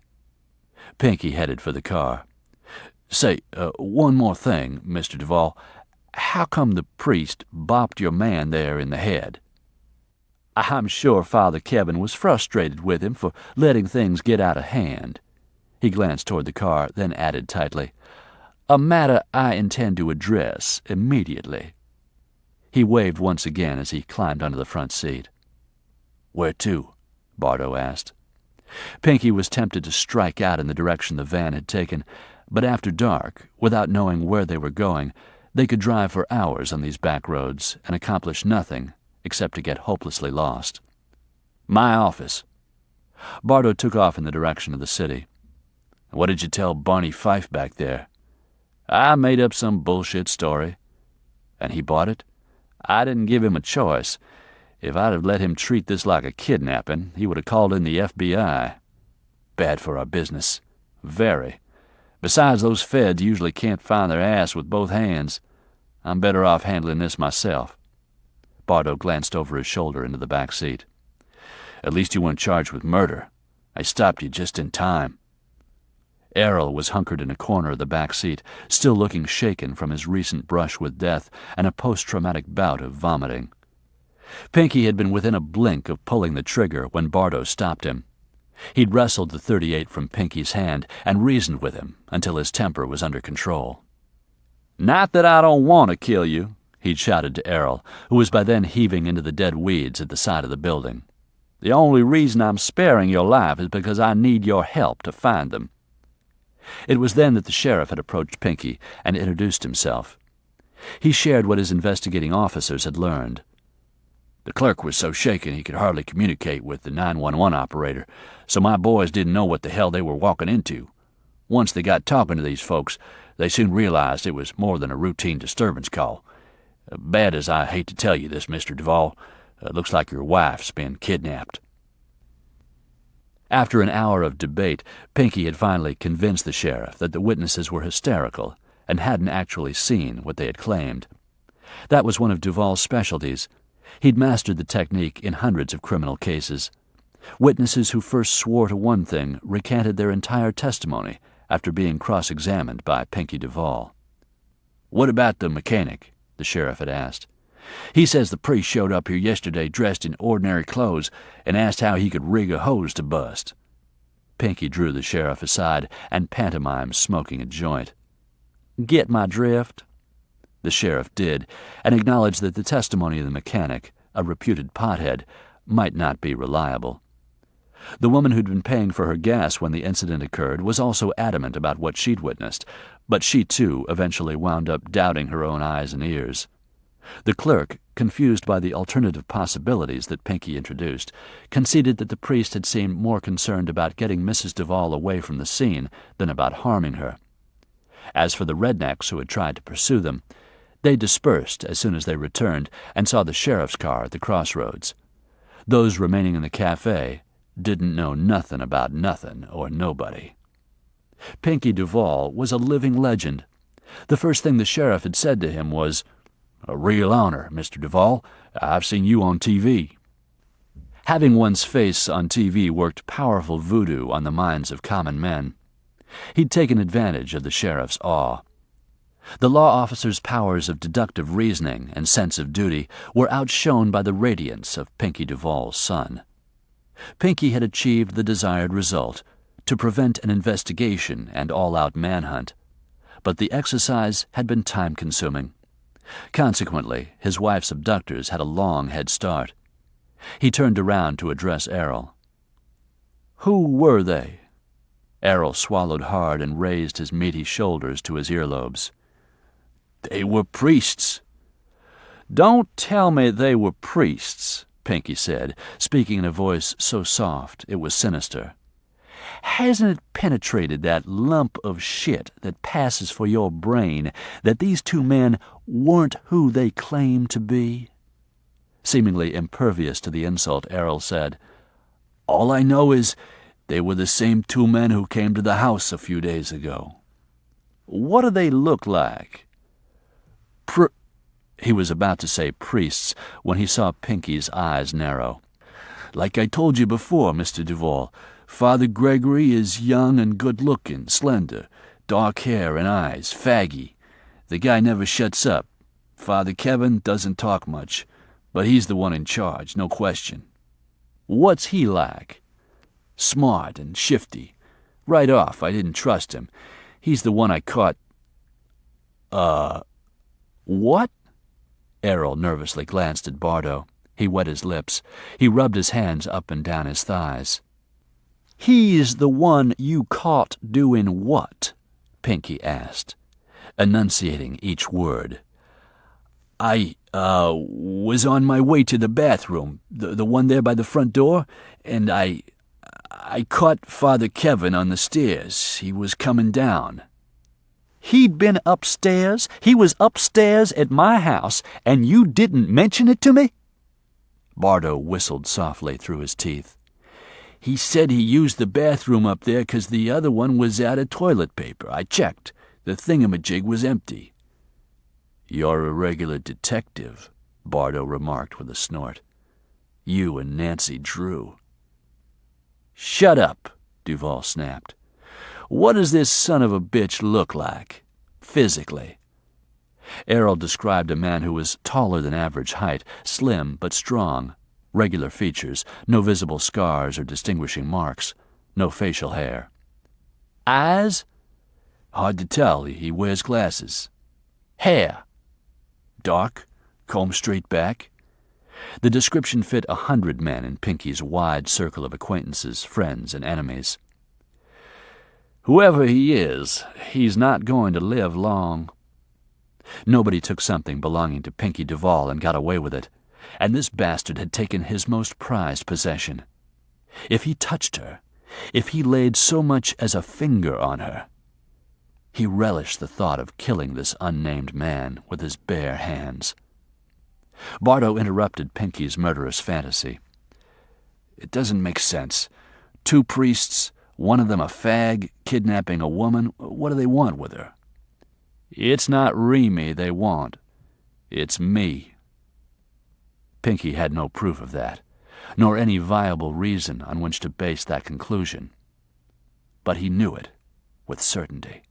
Pinkie headed for the car. "Say, one more thing, Mr. Duvall. How come the priest bopped your man there in the head?" "I'm sure Father Kevin was frustrated with him for letting things get out of hand." He glanced toward the car, then added tightly, "A matter I intend to address immediately." He waved once again as he climbed onto the front seat. "Where to?" Bardo asked. Pinkie was tempted to strike out in the direction the van had taken, but after dark, without knowing where they were going, they could drive for hours on these back roads and accomplish nothing except to get hopelessly lost. "My office." Bardo took off in the direction of the city. "What did you tell Barney Fife back there?" I made up some bullshit story. And he bought it? I didn't give him a choice. If I'd have let him treat this like a kidnapping, he would have called in the FBI. Bad for our business. Very. Besides, those feds usually can't find their ass with both hands. I'm better off handling this myself. Bardo glanced over his shoulder into the back seat. At least you weren't charged with murder. I stopped you just in time. Errol was hunkered in a corner of the back seat, still looking shaken from his recent brush with death and a post-traumatic bout of vomiting. Pinkie had been within a blink of pulling the trigger when Bardo stopped him. He'd wrestled the .38 from Pinkie's hand and reasoned with him until his temper was under control. "Not that I don't want to kill you," he'd shouted to Errol, who was by then heaving into the dead weeds at the side of the building. "The only reason I'm sparing your life is because I need your help to find them." It was then that the sheriff had approached Pinkie and introduced himself. He shared what his investigating officers had learned. "The clerk was so shaken he could hardly communicate with the 911 operator, so my boys didn't know what the hell they were walking into. Once they got talking to these folks, they soon realized it was more than a routine disturbance call. Bad as I hate to tell you this, Mr. Duvall, looks like your wife's been kidnapped." After an hour of debate, Pinkie had finally convinced the sheriff that the witnesses were hysterical and hadn't actually seen what they had claimed. That was one of Duvall's specialties. He'd mastered the technique in hundreds of criminal cases. Witnesses who first swore to one thing recanted their entire testimony after being cross-examined by Pinkie Duvall. "What about the mechanic?" the sheriff had asked. "He says the priest showed up here yesterday dressed in ordinary clothes and asked how he could rig a hose to bust." Pinkie drew the sheriff aside and pantomimed smoking a joint. "Get my drift?" The sheriff did, and acknowledged that the testimony of the mechanic, a reputed pothead, might not be reliable. The woman who'd been paying for her gas when the incident occurred was also adamant about what she'd witnessed, but she too eventually wound up doubting her own eyes and ears. The clerk, confused by the alternative possibilities that Pinkie introduced, conceded that the priest had seemed more concerned about getting Mrs. Duvall away from the scene than about harming her. As for the rednecks who had tried to pursue them, they dispersed as soon as they returned and saw the sheriff's car at the crossroads. Those remaining in the cafe didn't know nothing about nothing or nobody. Pinkie Duvall was a living legend. The first thing the sheriff had said to him was, "A real honor, Mr. Duvall. I've seen you on TV." Having one's face on TV worked powerful voodoo on the minds of common men. He'd taken advantage of the sheriff's awe. The law officer's powers of deductive reasoning and sense of duty were outshone by the radiance of Pinkie Duvall's son. Pinkie had achieved the desired result, to prevent an investigation and all-out manhunt. But the exercise had been time-consuming. Consequently, his wife's abductors had a long head start. He turned around to address Errol. "Who were they?" Errol swallowed hard and raised his meaty shoulders to his earlobes. "They were priests." "Don't tell me they were priests," Pinkie said, speaking in a voice so soft it was sinister. "Hasn't it penetrated that lump of shit that passes for your brain that these two men weren't who they claimed to be?" Seemingly impervious to the insult, Errol said, "All I know is they were the same two men who came to the house a few days ago." "What do they look like?" He was about to say priests when he saw Pinkie's eyes narrow. "Like I told you before, Mr. Duvall, Father Gregory is young and good-looking, slender, dark hair and eyes, faggy. The guy never shuts up. Father Kevin doesn't talk much, but he's the one in charge, no question." "What's he like?" "Smart and shifty. Right off, I didn't trust him. He's the one I caught." What?" Errol nervously glanced at Bardo. He wet his lips. He rubbed his hands up and down his thighs. "He's the one you caught doing what?" Pinkie asked, enunciating each word. I was on my way to the bathroom, the one there by the front door, and I caught Father Kevin on the stairs. He was coming down." He'd been upstairs. He was upstairs at my house, and you didn't mention it to me?" Bardo whistled softly through his teeth. "He said he used the bathroom up there 'cause the other one was out of toilet paper. I checked. The thingamajig was empty." "You're a regular detective," Bardo remarked with a snort. "You and Nancy Drew." "Shut up," Duvall snapped. "What does this son of a bitch look like, physically?" Errol described a man who was taller than average height, slim but strong, regular features, no visible scars or distinguishing marks, no facial hair. "Eyes?" "Hard to tell. He wears glasses." "Hair?" "Dark, comb straight back." The description fit 100 men in Pinkie's wide circle of acquaintances, friends, and enemies. "Whoever he is, he's not going to live long." Nobody took something belonging to Pinkie Duvall and got away with it, and this bastard had taken his most prized possession. If he touched her, if he laid so much as a finger on her, he relished the thought of killing this unnamed man with his bare hands. Bardo interrupted Pinkie's murderous fantasy. "It doesn't make sense. 2 priests, one of them a fag, kidnapping a woman. What do they want with her?" "It's not Remy they want. It's me." Pinkie had no proof of that, nor any viable reason on which to base that conclusion. But he knew it with certainty.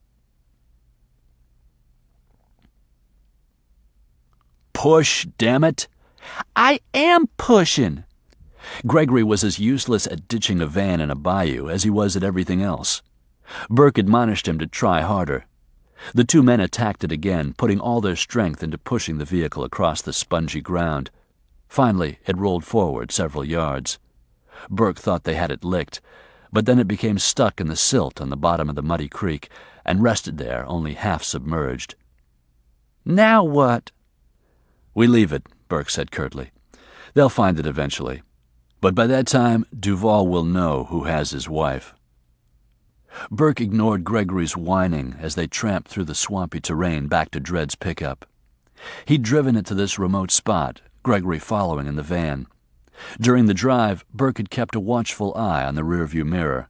"Push, damn it!" "I am pushing!" Gregory was as useless at ditching a van in a bayou as he was at everything else. Burke admonished him to try harder. The 2 men attacked it again, putting all their strength into pushing the vehicle across the spongy ground. Finally, it rolled forward several yards. Burke thought they had it licked, but then it became stuck in the silt on the bottom of the muddy creek and rested there only half submerged. "Now what?" "We leave it," Burke said curtly. "They'll find it eventually. But by that time, Duvall will know who has his wife." Burke ignored Gregory's whining as they tramped through the swampy terrain back to Dredd's pickup. He'd driven it to this remote spot, Gregory following in the van. During the drive, Burke had kept a watchful eye on the rearview mirror.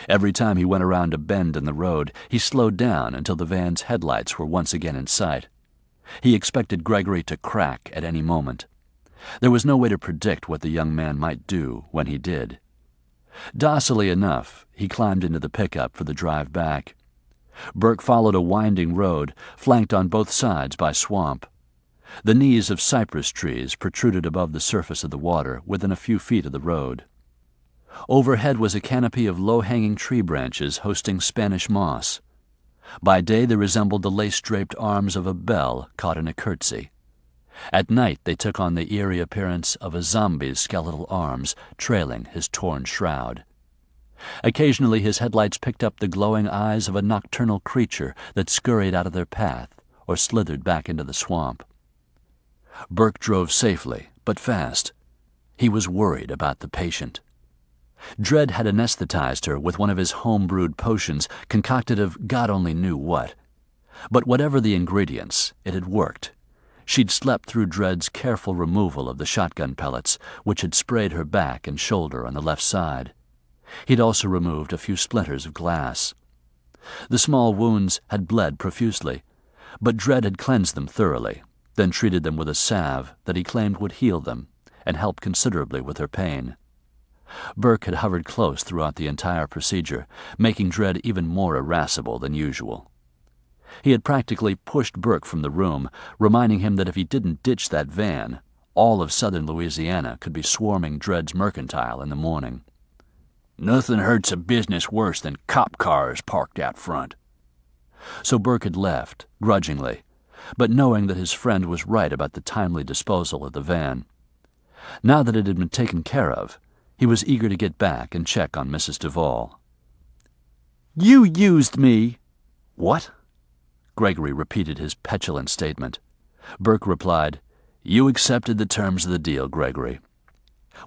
Every time he went around a bend in the road, he slowed down until the van's headlights were once again in sight. He expected Gregory to crack at any moment. There was no way to predict what the young man might do when he did. Docilely enough, he climbed into the pickup for the drive back. Burke followed a winding road, flanked on both sides by swamp. The knees of cypress trees protruded above the surface of the water within a few feet of the road. Overhead was a canopy of low-hanging tree branches hosting Spanish moss. By day they resembled the lace-draped arms of a belle caught in a curtsy. At night they took on the eerie appearance of a zombie's skeletal arms trailing his torn shroud. Occasionally his headlights picked up the glowing eyes of a nocturnal creature that scurried out of their path or slithered back into the swamp. Burke drove safely, but fast. He was worried about the patient. Dredd had anesthetized her with one of his home-brewed potions concocted of God only knew what. But whatever the ingredients, it had worked. She'd slept through Dredd's careful removal of the shotgun pellets, which had sprayed her back and shoulder on the left side. He'd also removed a few splinters of glass. The small wounds had bled profusely, but Dredd had cleansed them thoroughly, then treated them with a salve that he claimed would heal them and help considerably with her pain. Burke had hovered close throughout the entire procedure, making Dredd even more irascible than usual. He had practically pushed Burke from the room, reminding him that if he didn't ditch that van, all of southern Louisiana could be swarming Dredd's mercantile in the morning. "Nothing hurts a business worse than cop cars parked out front." So Burke had left, grudgingly, but knowing that his friend was right about the timely disposal of the van. Now that it had been taken care of, he was eager to get back and check on Mrs. Duvall. "You used me." "What?" Gregory repeated his petulant statement. Burke replied, "You accepted the terms of the deal, Gregory."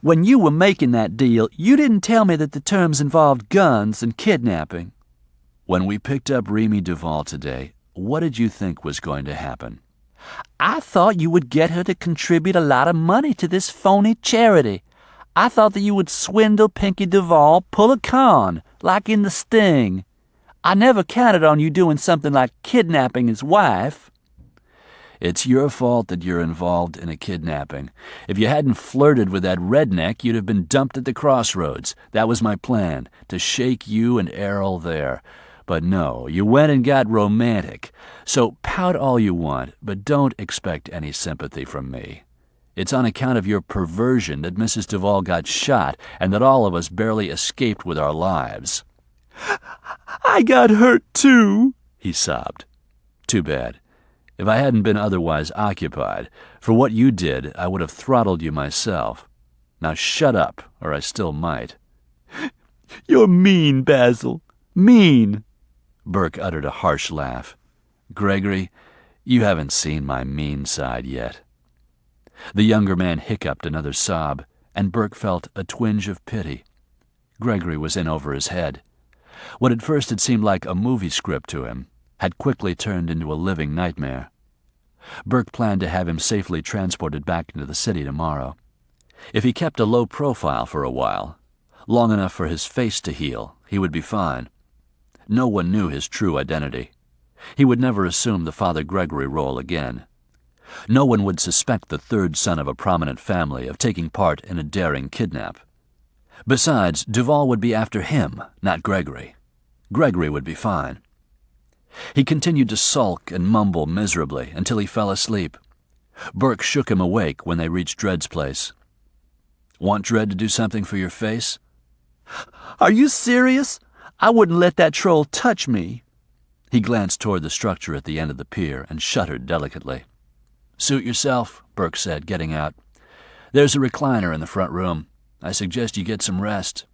"When you were making that deal, you didn't tell me that the terms involved guns and kidnapping." "When we picked up Remy Duvall today, what did you think was going to happen? I thought you would get her to contribute a lot of money to this phony charity. I thought that you would swindle Pinkie Duvall, pull a con, like in The Sting. I never counted on you doing something like kidnapping his wife. It's your fault that you're involved in a kidnapping. If you hadn't flirted with that redneck, you'd have been dumped at the crossroads. That was my plan, to shake you and Errol there. But no, you went and got romantic. So pout all you want, but don't expect any sympathy from me. It's on account of your perversion that Mrs. Duvall got shot and that all of us barely escaped with our lives. I got hurt too, he sobbed. Too bad. If I hadn't been otherwise occupied, for what you did, I would have throttled you myself. Now shut up, or I still might. You're mean, Basil. Mean. Burke uttered a harsh laugh. Gregory, you haven't seen my mean side yet. The younger man hiccuped another sob, and Burke felt a twinge of pity. Gregory was in over his head. What at first had seemed like a movie script to him had quickly turned into a living nightmare. Burke planned to have him safely transported back into the city tomorrow. If he kept a low profile for a while, long enough for his face to heal, he would be fine. No one knew his true identity. He would never assume the Father Gregory role again. No one would suspect the third son of a prominent family of taking part in a daring kidnap. Besides, Duvall would be after him, not Gregory. Gregory would be fine. He continued to sulk and mumble miserably until he fell asleep. Burke shook him awake when they reached Dred's place. Want Dred to do something for your face? Are you serious? I wouldn't let that troll touch me. He glanced toward the structure at the end of the pier and shuddered delicately. Suit yourself, Burke said, getting out. There's a recliner in the front room. I suggest you get some rest.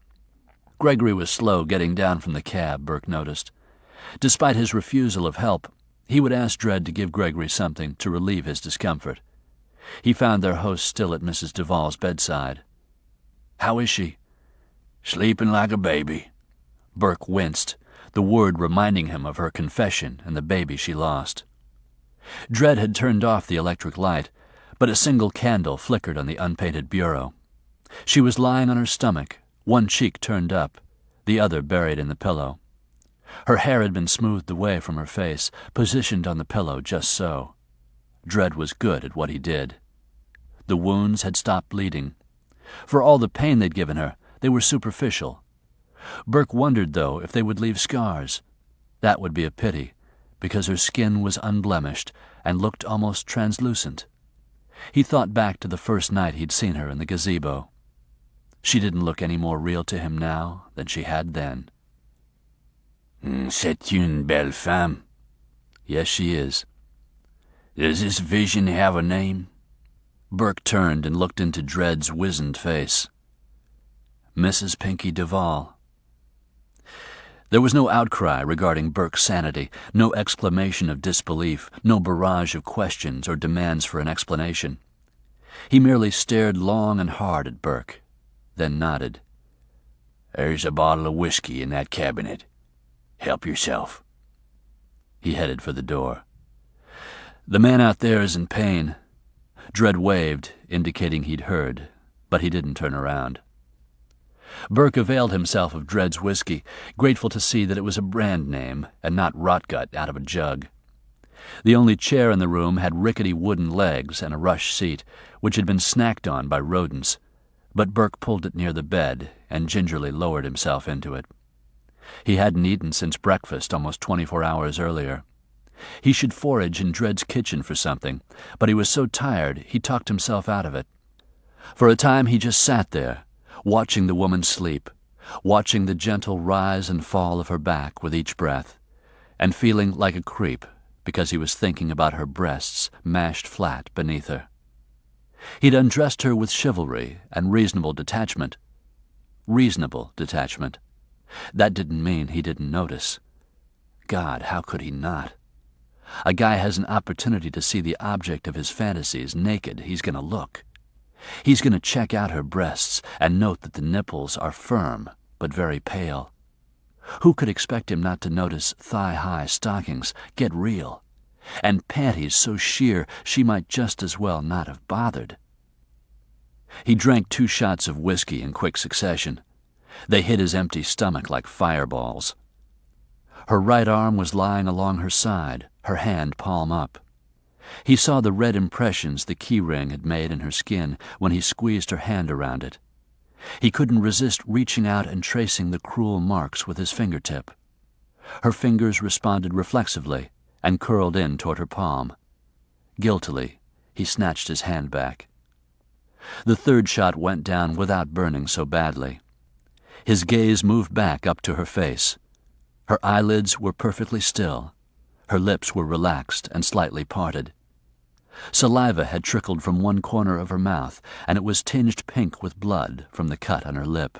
Gregory was slow getting down from the cab, Burke noticed. Despite his refusal of help, he would ask Dred to give Gregory something to relieve his discomfort. He found their host still at Mrs. Duvall's bedside. How is she? Sleeping like a baby. Burke winced, the word reminding him of her confession and the baby she lost. Dred had turned off the electric light, but a single candle flickered on the unpainted bureau. She was lying on her stomach, one cheek turned up, the other buried in the pillow. Her hair had been smoothed away from her face, positioned on the pillow just so. Dred was good at what he did. The wounds had stopped bleeding. For all the pain they'd given her, they were superficial. Burke wondered, though, if they would leave scars. That would be a pity, because her skin was unblemished and looked almost translucent. He thought back to the first night he'd seen her in the gazebo. She didn't look any more real to him now than she had then. C'est une belle femme. Yes, she is. Does this vision have a name? Burke turned and looked into Dred's wizened face. Mrs. Pinkie Duvall. There was no outcry regarding Burke's sanity, no exclamation of disbelief, no barrage of questions or demands for an explanation. He merely stared long and hard at Burke, then nodded. There's a bottle of whiskey in that cabinet. Help yourself. He headed for the door. The man out there is in pain. Dred waved, indicating he'd heard, but he didn't turn around. Burke availed himself of Dred's whiskey, grateful to see that it was a brand name and not rotgut out of a jug. The only chair in the room had rickety wooden legs and a rush seat, which had been snacked on by rodents, but Burke pulled it near the bed and gingerly lowered himself into it. He hadn't eaten since breakfast almost 24 hours earlier. He should forage in Dred's kitchen for something, but he was so tired he talked himself out of it. For a time he just sat there, watching the woman sleep, watching the gentle rise and fall of her back with each breath, and feeling like a creep because he was thinking about her breasts mashed flat beneath her. He'd undressed her with chivalry and reasonable detachment. Reasonable detachment. That didn't mean he didn't notice. God, how could he not? A guy has an opportunity to see the object of his fantasies naked, he's going to look. He's going to check out her breasts and note that the nipples are firm but very pale. Who could expect him not to notice thigh-high stockings get real, and panties so sheer she might just as well not have bothered? He drank 2 shots of whiskey in quick succession. They hit his empty stomach like fireballs. Her right arm was lying along her side, her hand palm up. He saw the red impressions the key ring had made in her skin when he squeezed her hand around it. He couldn't resist reaching out and tracing the cruel marks with his fingertip. Her fingers responded reflexively and curled in toward her palm. Guiltily, he snatched his hand back. The 3rd shot went down without burning so badly. His gaze moved back up to her face. Her eyelids were perfectly still. Her lips were relaxed and slightly parted. Saliva had trickled from one corner of her mouth, and it was tinged pink with blood from the cut on her lip.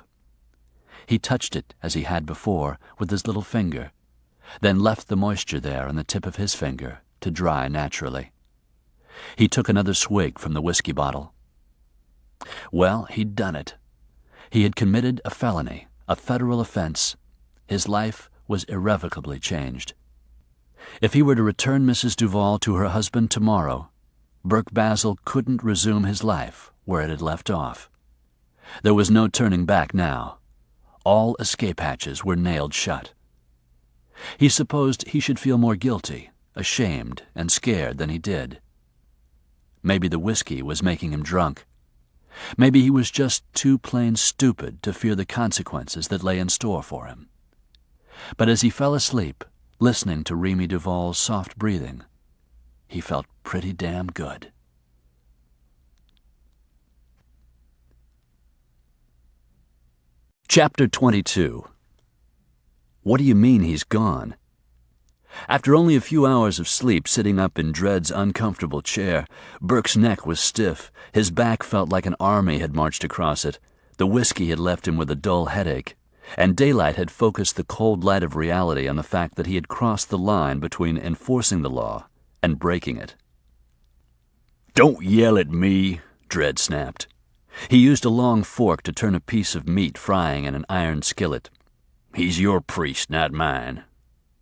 He touched it as he had before with his little finger, then left the moisture there on the tip of his finger to dry naturally. He took another swig from the whiskey bottle. Well, he'd done it. He had committed a felony, a federal offense. His life was irrevocably changed. If he were to return Mrs. Duvall to her husband tomorrow, Burke Basile couldn't resume his life where it had left off. There was no turning back now. All escape hatches were nailed shut. He supposed he should feel more guilty, ashamed, and scared than he did. Maybe the whiskey was making him drunk. Maybe he was just too plain stupid to fear the consequences that lay in store for him. But as he fell asleep, listening to Remy Duvall's soft breathing, he felt pretty damn good. Chapter 22. What do you mean he's gone? After only a few hours of sleep sitting up in Dredd's uncomfortable chair, Burke's neck was stiff, his back felt like an army had marched across it, the whiskey had left him with a dull headache, and daylight had focused the cold light of reality on the fact that he had crossed the line between enforcing the law and breaking it. "Don't yell at me," Dredd snapped. He used a long fork to turn a piece of meat frying in an iron skillet. "He's your priest, not mine."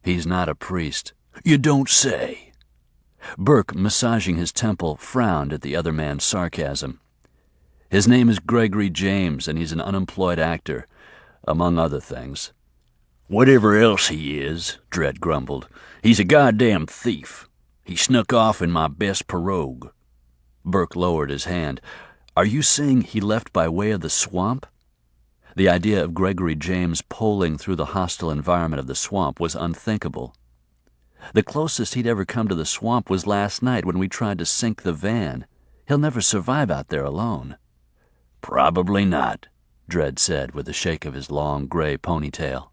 "He's not a priest." "You don't say." Burke, massaging his temple, frowned at the other man's sarcasm. "His name is Gregory James, and he's an unemployed actor, among other things." "Whatever else he is," Dredd grumbled, "he's a goddamn thief. He snuck off in my best pirogue." Burke lowered his hand. "Are you saying he left by way of the swamp?" The idea of Gregory James poling through the hostile environment of the swamp was unthinkable. The closest he'd ever come to the swamp was last night when we tried to sink the van. He'll never survive out there alone. "Probably not," Dredd said with a shake of his long gray ponytail.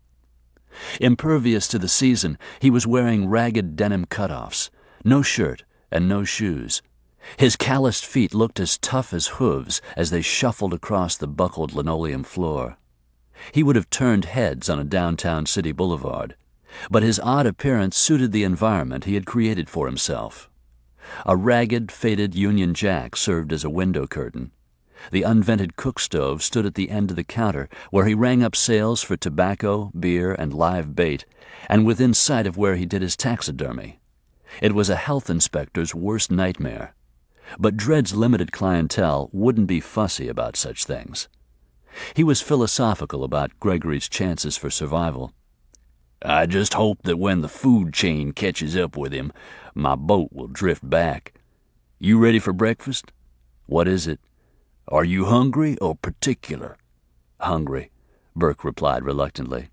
Impervious to the season, he was wearing ragged denim cutoffs, no shirt and no shoes. His calloused feet looked as tough as hooves as they shuffled across the buckled linoleum floor. He would have turned heads on a downtown city boulevard, but his odd appearance suited the environment he had created for himself. A ragged, faded Union Jack served as a window curtain. The unvented cook stove stood at the end of the counter where he rang up sales for tobacco, beer, and live bait, and within sight of where he did his taxidermy. It was a health inspector's worst nightmare. But Dredd's limited clientele wouldn't be fussy about such things. He was philosophical about Gregory's chances for survival. "I just hope that when the food chain catches up with him, my boat will drift back. You ready for breakfast?" "What is it?" "Are you hungry or particular?" "Hungry," Burke replied reluctantly.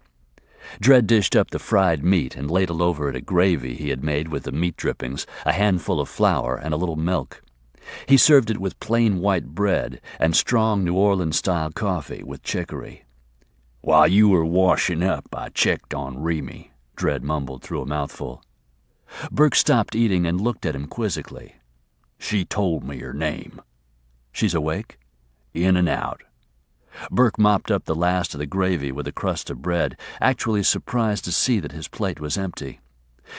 Dredd dished up the fried meat and ladled over it a gravy he had made with the meat drippings, a handful of flour, and a little milk. He served it with plain white bread and strong New Orleans-style coffee with chicory. "While you were washing up, I checked on Remy," Dredd mumbled through a mouthful. Burke stopped eating and looked at him quizzically. "She told me her name." "She's awake?" "In and out." Burke mopped up the last of the gravy with a crust of bread, actually surprised to see that his plate was empty.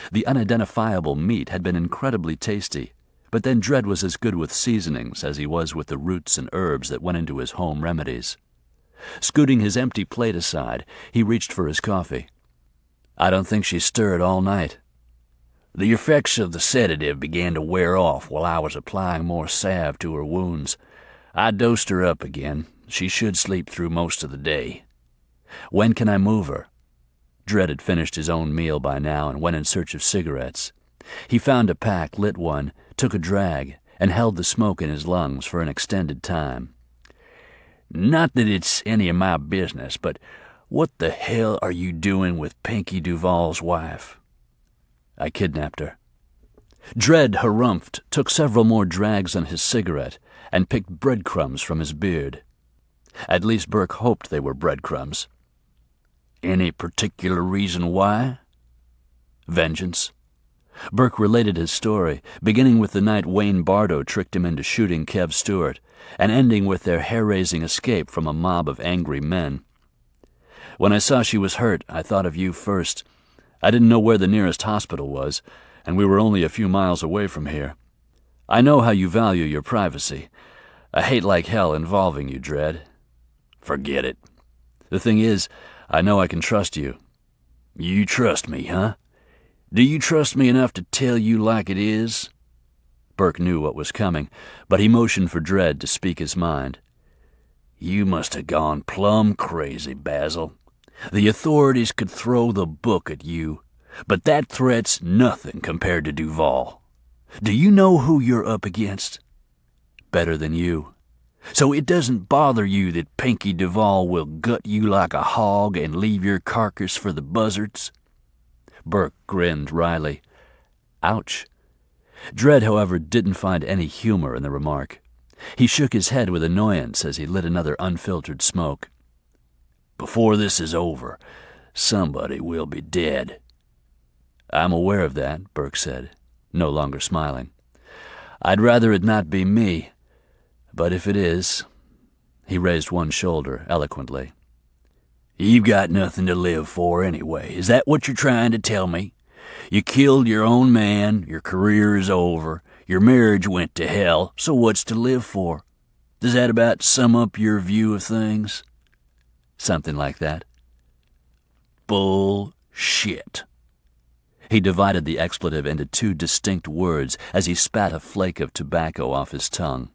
The unidentifiable meat had been incredibly tasty, but then Dredd was as good with seasonings as he was with the roots and herbs that went into his home remedies. Scooting his empty plate aside, he reached for his coffee. I don't think she stirred all night. The effects of the sedative began to wear off while I was applying more salve to her wounds. I dosed her up again. She should sleep through most of the day. When can I move her? Dredd had finished his own meal by now and went in search of cigarettes. He found a pack, lit one, took a drag, and held the smoke in his lungs for an extended time. Not that it's any of my business, but what the hell are you doing with Pinkie Duvall's wife? I kidnapped her. Dredd harumphed, took several more drags on his cigarette, and picked breadcrumbs from his beard. At least Burke hoped they were breadcrumbs. Any particular reason why? Vengeance. Burke related his story, beginning with the night Wayne Bardo tricked him into shooting Kev Stewart, and ending with their hair-raising escape from a mob of angry men. When I saw she was hurt, I thought of you first. I didn't know where the nearest hospital was, and we were only a few miles away from here. I know how you value your privacy. I hate like hell involving you, Dredd. Forget it. The thing is, I know I can trust you. You trust me, huh? Do you trust me enough to tell you like it is? Burke knew what was coming, but he motioned for Dredd to speak his mind. You must have gone plumb crazy, Basile. The authorities could throw the book at you, but that threat's nothing compared to Duvall. Do you know who you're up against? Better than you. So it doesn't bother you that Pinkie Duvall will gut you like a hog and leave your carcass for the buzzards? Burke grinned wryly. Ouch. Dredd, however, didn't find any humor in the remark. He shook his head with annoyance as he lit another unfiltered smoke. Before this is over, somebody will be dead. I'm aware of that, Burke said, no longer smiling. I'd rather it not be me, but if it is... He raised one shoulder eloquently. You've got nothing to live for anyway. Is that what you're trying to tell me? You killed your own man, your career is over, your marriage went to hell, so what's to live for? Does that about sum up your view of things? Something like that. Bullshit. He divided the expletive into two distinct words as he spat a flake of tobacco off his tongue.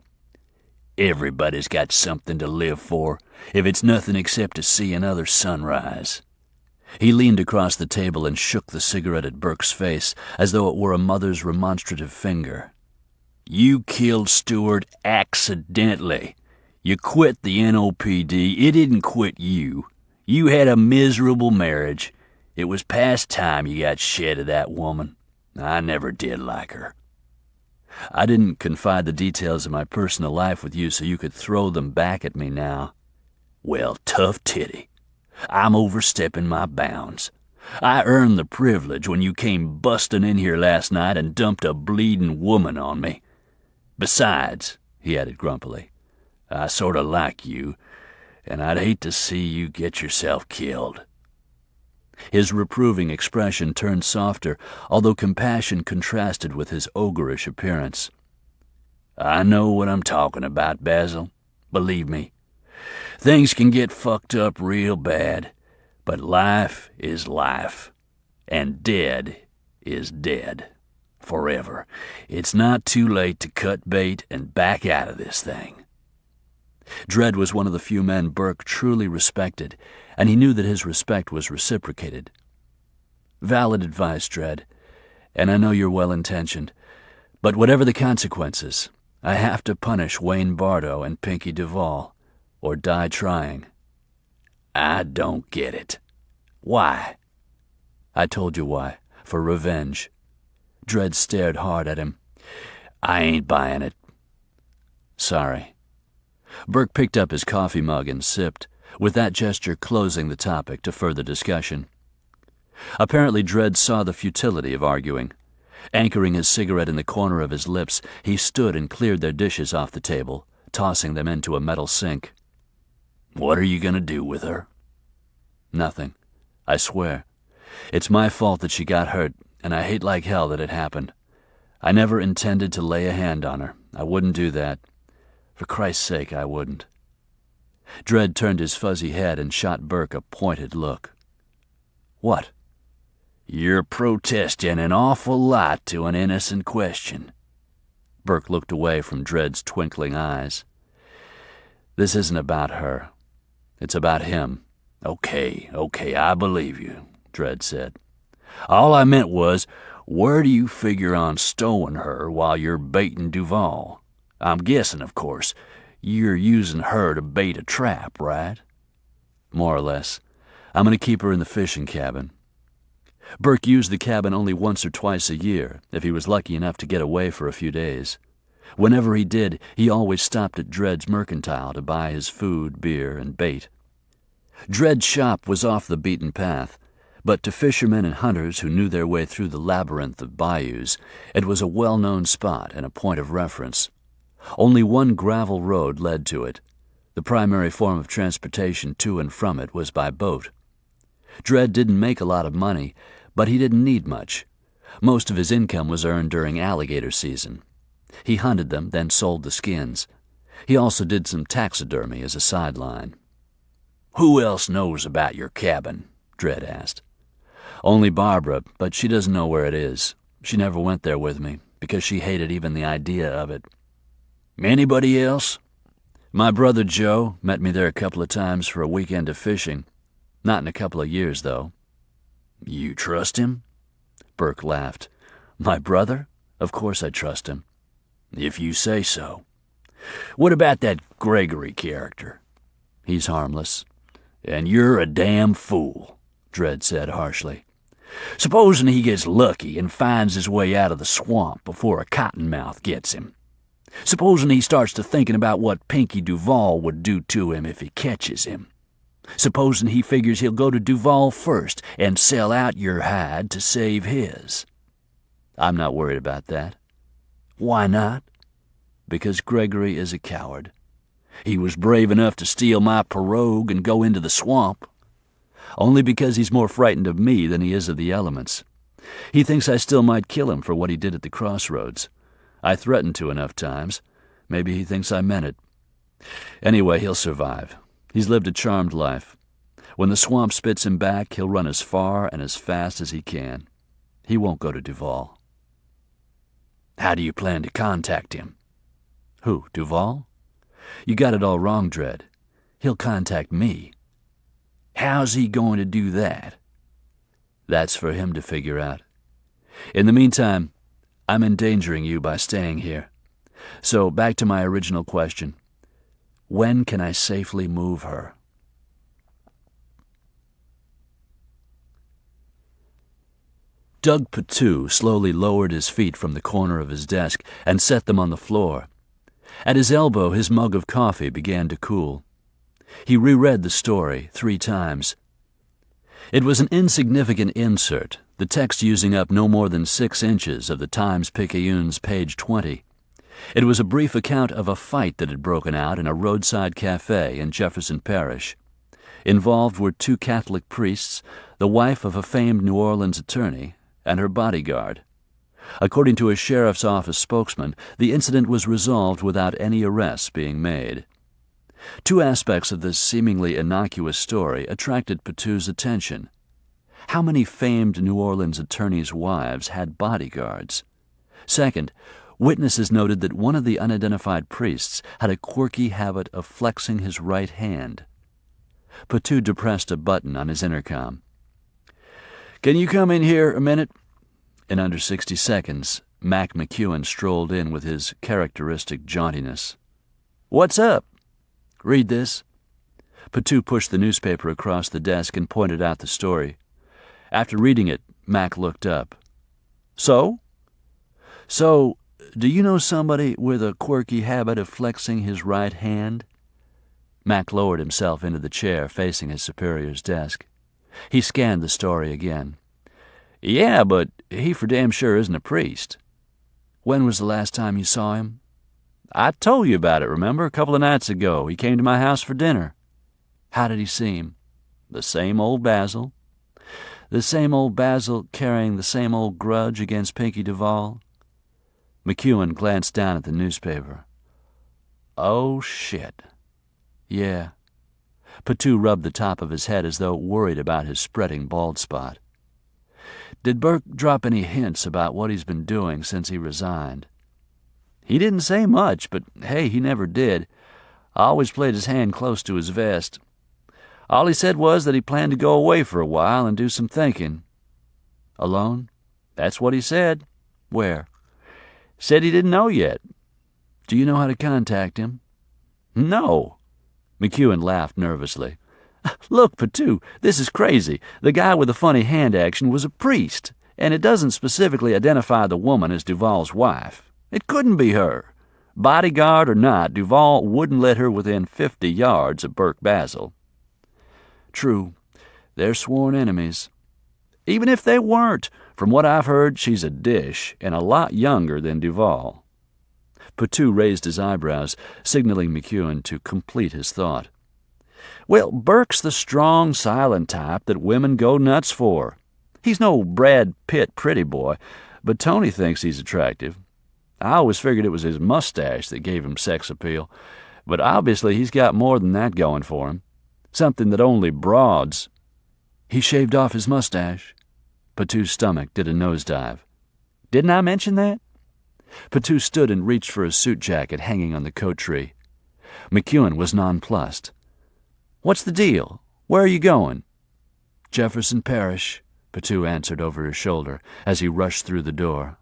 Everybody's got something to live for, if it's nothing except to see another sunrise. He leaned across the table and shook the cigarette at Burke's face as though it were a mother's remonstrative finger. You killed Stewart accidentally. You quit the NOPD. It didn't quit you. You had a miserable marriage. It was past time you got shed of that woman. I never did like her. I didn't confide the details of my personal life with you so you could throw them back at me now. Well, tough titty. I'm overstepping my bounds. I earned the privilege when you came busting in here last night and dumped a bleeding woman on me. Besides, he added grumpily, I sort of like you, and I'd hate to see you get yourself killed. His reproving expression turned softer, although compassion contrasted with his ogreish appearance. I know what I'm talking about, Basile. Believe me. Things can get fucked up real bad, but life is life, and dead is dead. Forever. It's not too late to cut bait and back out of this thing. Dredd was one of the few men Burke truly respected, and he knew that his respect was reciprocated. Valid advice, Dredd, and I know you're well-intentioned, but whatever the consequences, I have to punish Wayne Bardo and Pinkie Duvall, or die trying. I don't get it. Why? I told you why. For revenge. Dredd stared hard at him. I ain't buying it. Sorry. Burke picked up his coffee mug and sipped, with that gesture closing the topic to further discussion. Apparently Dredd saw the futility of arguing. Anchoring his cigarette in the corner of his lips, he stood and cleared their dishes off the table, tossing them into a metal sink. What are you going to do with her? Nothing. I swear. It's my fault that she got hurt, and I hate like hell that it happened. I never intended to lay a hand on her. I wouldn't do that. For Christ's sake, I wouldn't. Dredd turned his fuzzy head and shot Burke a pointed look. What? You're protesting an awful lot to an innocent question. Burke looked away from Dredd's twinkling eyes. This isn't about her. It's about him. Okay, I believe you, Dredd said. All I meant was, where do you figure on stowing her while you're baiting Duvall? I'm guessing, of course, you're using her to bait a trap, right? More or less. I'm going to keep her in the fishing cabin. Burke used the cabin only once or twice a year, if he was lucky enough to get away for a few days. Whenever he did, he always stopped at Dredd's mercantile to buy his food, beer, and bait. Dredd's shop was off the beaten path, but to fishermen and hunters who knew their way through the labyrinth of bayous, it was a well-known spot and a point of reference. Only one gravel road led to it. The primary form of transportation to and from it was by boat. Dredd didn't make a lot of money, but he didn't need much. Most of his income was earned during alligator season. He hunted them, then sold the skins. He also did some taxidermy as a sideline. Who else knows about your cabin? Dredd asked. Only Barbara, but she doesn't know where it is. She never went there with me, because she hated even the idea of it. Anybody else? My brother Joe met me there a couple of times for a weekend of fishing. Not in a couple of years, though. You trust him? Burke laughed. My brother? Of course I trust him. If you say so. What about that Gregory character? He's harmless. And you're a damn fool, Dredd said harshly. Supposing he gets lucky and finds his way out of the swamp before a cottonmouth gets him. Supposing he starts to thinking about what Pinkie Duvall would do to him if he catches him. Supposing he figures he'll go to Duvall first and sell out your hide to save his. I'm not worried about that. Why not? Because Gregory is a coward. He was brave enough to steal my pirogue and go into the swamp. Only because he's more frightened of me than he is of the elements. He thinks I still might kill him for what he did at the crossroads. I threatened to enough times. Maybe he thinks I meant it. Anyway, he'll survive. He's lived a charmed life. When the swamp spits him back, he'll run as far and as fast as he can. He won't go to Duvall. How do you plan to contact him? Who, Duvall? You got it all wrong, Dredd. He'll contact me. How's he going to do that? That's for him to figure out. In the meantime, I'm endangering you by staying here. So back to my original question. When can I safely move her? Doug Patu slowly lowered his feet from the corner of his desk and set them on the floor. At his elbow, his mug of coffee began to cool. He reread the story 3 times. It was an insignificant insert, the text using up no more than 6 inches of the Times-Picayune's page 20. It was a brief account of a fight that had broken out in a roadside cafe in Jefferson Parish. Involved were 2 Catholic priests, the wife of a famed New Orleans attorney, and her bodyguard. According to a sheriff's office spokesman, the incident was resolved without any arrests being made. 2 aspects of this seemingly innocuous story attracted Patu's attention. How many famed New Orleans attorneys' wives had bodyguards? Second, witnesses noted that one of the unidentified priests had a quirky habit of flexing his right hand. Patu depressed a button on his intercom. "Can you come in here a minute?" In under 60 seconds, Mac McEwen strolled in with his characteristic jauntiness. "What's up?" "Read this." Patu pushed the newspaper across the desk and pointed out the story. After reading it, Mac looked up. "So, do you know somebody with a quirky habit of flexing his right hand?" Mac lowered himself into the chair facing his superior's desk. He scanned the story again. "Yeah, but he for damn sure isn't a priest." "When was the last time you saw him?" "I told you about it, remember? A couple of nights ago. He came to my house for dinner." "How did he seem?" "The same old Basile." "The same old Basile carrying the same old grudge against Pinkie Duvall?" McEwen glanced down at the newspaper. "Oh, shit." "Yeah." Patu rubbed the top of his head as though worried about his spreading bald spot. Did Burke drop any hints about what he's been doing since he resigned? He didn't say much, but hey, he never did. I always played his hand close to his vest. All he said was that he planned to go away for a while and do some thinking. Alone? That's what he said. Where? Said he didn't know yet. Do you know how to contact him? No. McEwen laughed nervously. Look, Patu, this is crazy. The guy with the funny hand action was a priest, and it doesn't specifically identify the woman as Duvall's wife. It couldn't be her. Bodyguard or not, Duvall wouldn't let her within 50 yards of Burke Basile. True. They're sworn enemies. Even if they weren't, from what I've heard, she's a dish and a lot younger than Duvall. Patu raised his eyebrows, signaling McEwen to complete his thought. Well, Burke's the strong, silent type that women go nuts for. He's no Brad Pitt pretty boy, but Tony thinks he's attractive. I always figured it was his mustache that gave him sex appeal, but obviously he's got more than that going for him. Something that only broads. He shaved off his mustache. Patu's stomach did a nosedive. Didn't I mention that? Patu stood and reached for his suit jacket hanging on the coat tree. McEwen was nonplussed. What's the deal? Where are you going? Jefferson Parish, Patu answered over his shoulder as he rushed through the door.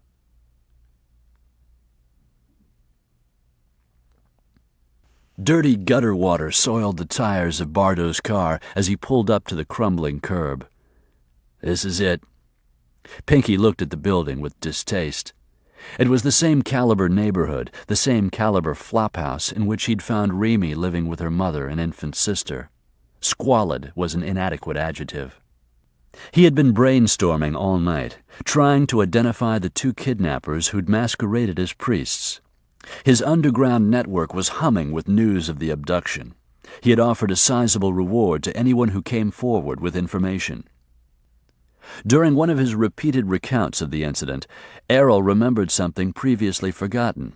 Dirty gutter water soiled the tires of Bardo's car as he pulled up to the crumbling curb. This is it. Pinkie looked at the building with distaste. It was the same caliber neighborhood, the same caliber flophouse in which he'd found Remy living with her mother and infant sister. Squalid was an inadequate adjective. He had been brainstorming all night, trying to identify the two kidnappers who'd masqueraded as priests. His underground network was humming with news of the abduction. He had offered a sizable reward to anyone who came forward with information. During one of his repeated recounts of the incident, Errol remembered something previously forgotten.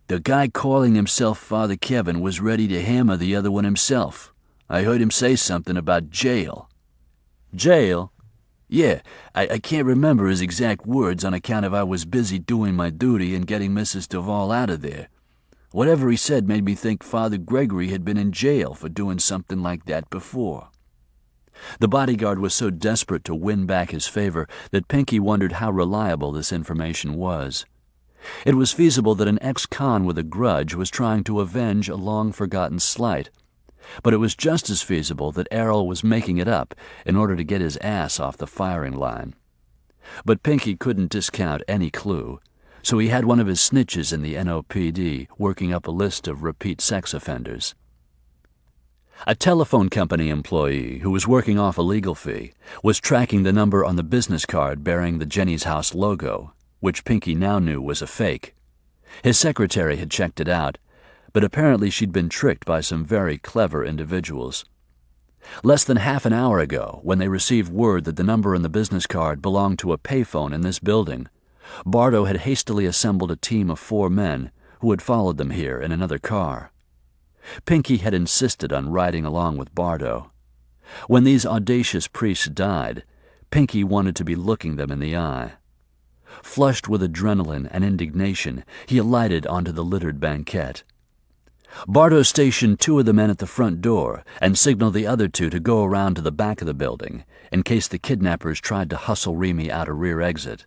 The guy calling himself Father Kevin was ready to hammer the other one himself. I heard him say something about jail. Jail? Yeah, I can't remember his exact words on account of I was busy doing my duty and getting Mrs. Duvall out of there. Whatever he said made me think Father Gregory had been in jail for doing something like that before. The bodyguard was so desperate to win back his favor that Pinkie wondered how reliable this information was. It was feasible that an ex-con with a grudge was trying to avenge a long-forgotten slight, but it was just as feasible that Errol was making it up in order to get his ass off the firing line. But Pinkie couldn't discount any clue, so he had one of his snitches in the NOPD working up a list of repeat sex offenders. A telephone company employee who was working off a legal fee was tracking the number on the business card bearing the Jenny's House logo, which Pinkie now knew was a fake. His secretary had checked it out, but apparently she'd been tricked by some very clever individuals. Less than half an hour ago, when they received word that the number on the business card belonged to a payphone in this building, Bardo had hastily assembled a team of 4 men who had followed them here in another car. Pinkie had insisted on riding along with Bardo. When these audacious priests died, Pinkie wanted to be looking them in the eye. Flushed with adrenaline and indignation, he alighted onto the littered banquette. Bardo stationed 2 of the men at the front door and signaled the other 2 to go around to the back of the building in case the kidnappers tried to hustle Remy out a rear exit.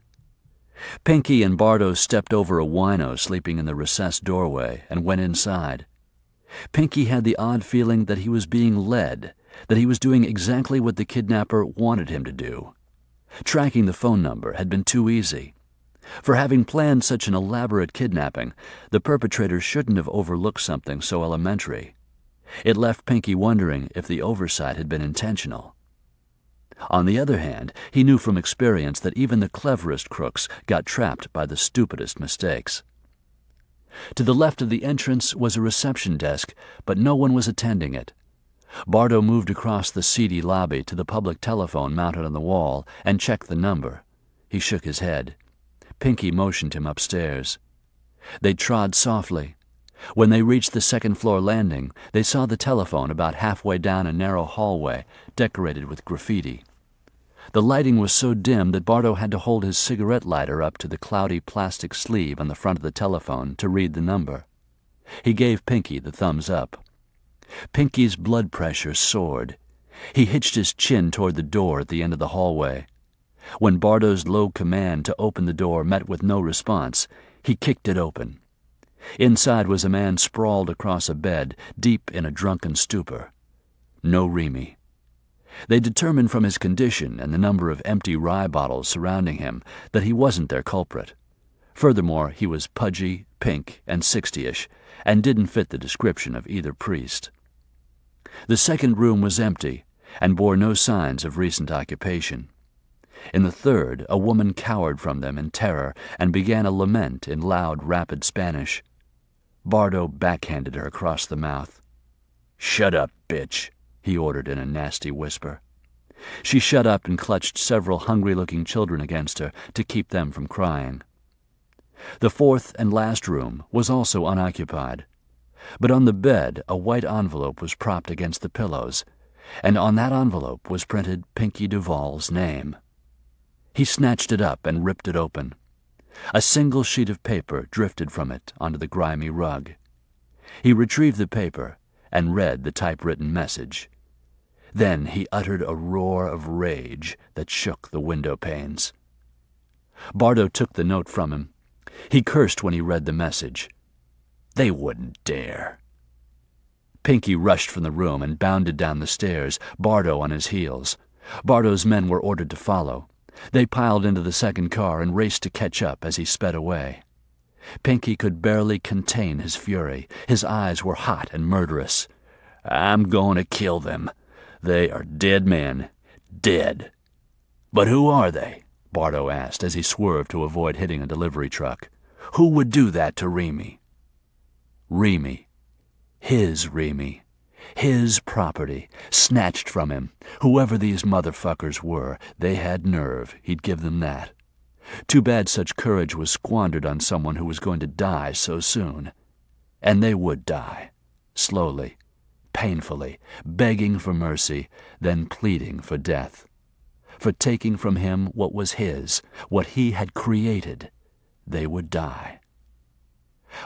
Pinkie and Bardo stepped over a wino sleeping in the recessed doorway and went inside. Pinkie had the odd feeling that he was being led, that he was doing exactly what the kidnapper wanted him to do. Tracking the phone number had been too easy. For having planned such an elaborate kidnapping, the perpetrator shouldn't have overlooked something so elementary. It left Pinkie wondering if the oversight had been intentional. On the other hand, he knew from experience that even the cleverest crooks got trapped by the stupidest mistakes. To the left of the entrance was a reception desk, but no one was attending it. Bardo moved across the seedy lobby to the public telephone mounted on the wall and checked the number. He shook his head. Pinkie motioned him upstairs. They trod softly. When they reached the second-floor landing, they saw the telephone about halfway down a narrow hallway decorated with graffiti. The lighting was so dim that Bardo had to hold his cigarette lighter up to the cloudy plastic sleeve on the front of the telephone to read the number. He gave Pinkie the thumbs up. Pinkie's blood pressure soared. He hitched his chin toward the door at the end of the hallway. When Bardo's low command to open the door met with no response, he kicked it open. Inside was a man sprawled across a bed, deep in a drunken stupor. No Remy. They determined from his condition and the number of empty rye bottles surrounding him that he wasn't their culprit. Furthermore, he was pudgy, pink, and 60-ish, and didn't fit the description of either priest. The second room was empty and bore no signs of recent occupation. In the third, a woman cowered from them in terror and began a lament in loud, rapid Spanish. Bardo backhanded her across the mouth. "Shut up, bitch," he ordered in a nasty whisper. She shut up and clutched several hungry-looking children against her to keep them from crying. The fourth and last room was also unoccupied, but on the bed a white envelope was propped against the pillows, and on that envelope was printed Pinkie Duvall's name. He snatched it up and ripped it open. A single sheet of paper drifted from it onto the grimy rug. He retrieved the paper and read the typewritten message. Then he uttered a roar of rage that shook the window panes. Bardo took the note from him. He cursed when he read the message. They wouldn't dare. Pinkie rushed from the room and bounded down the stairs, Bardo on his heels. Bardo's men were ordered to follow. They piled into the second car and raced to catch up as he sped away. Pinkie could barely contain his fury. His eyes were hot and murderous. "I'm going to kill them. They are dead men. Dead." "But who are they?" Bardo asked as he swerved to avoid hitting a delivery truck. "Who would do that to Remy?" Remy. His Remy. His property, snatched from him. Whoever these motherfuckers were, they had nerve, he'd give them that. Too bad such courage was squandered on someone who was going to die so soon. And they would die, slowly, painfully, begging for mercy, then pleading for death. For taking from him what was his, what he had created, they would die.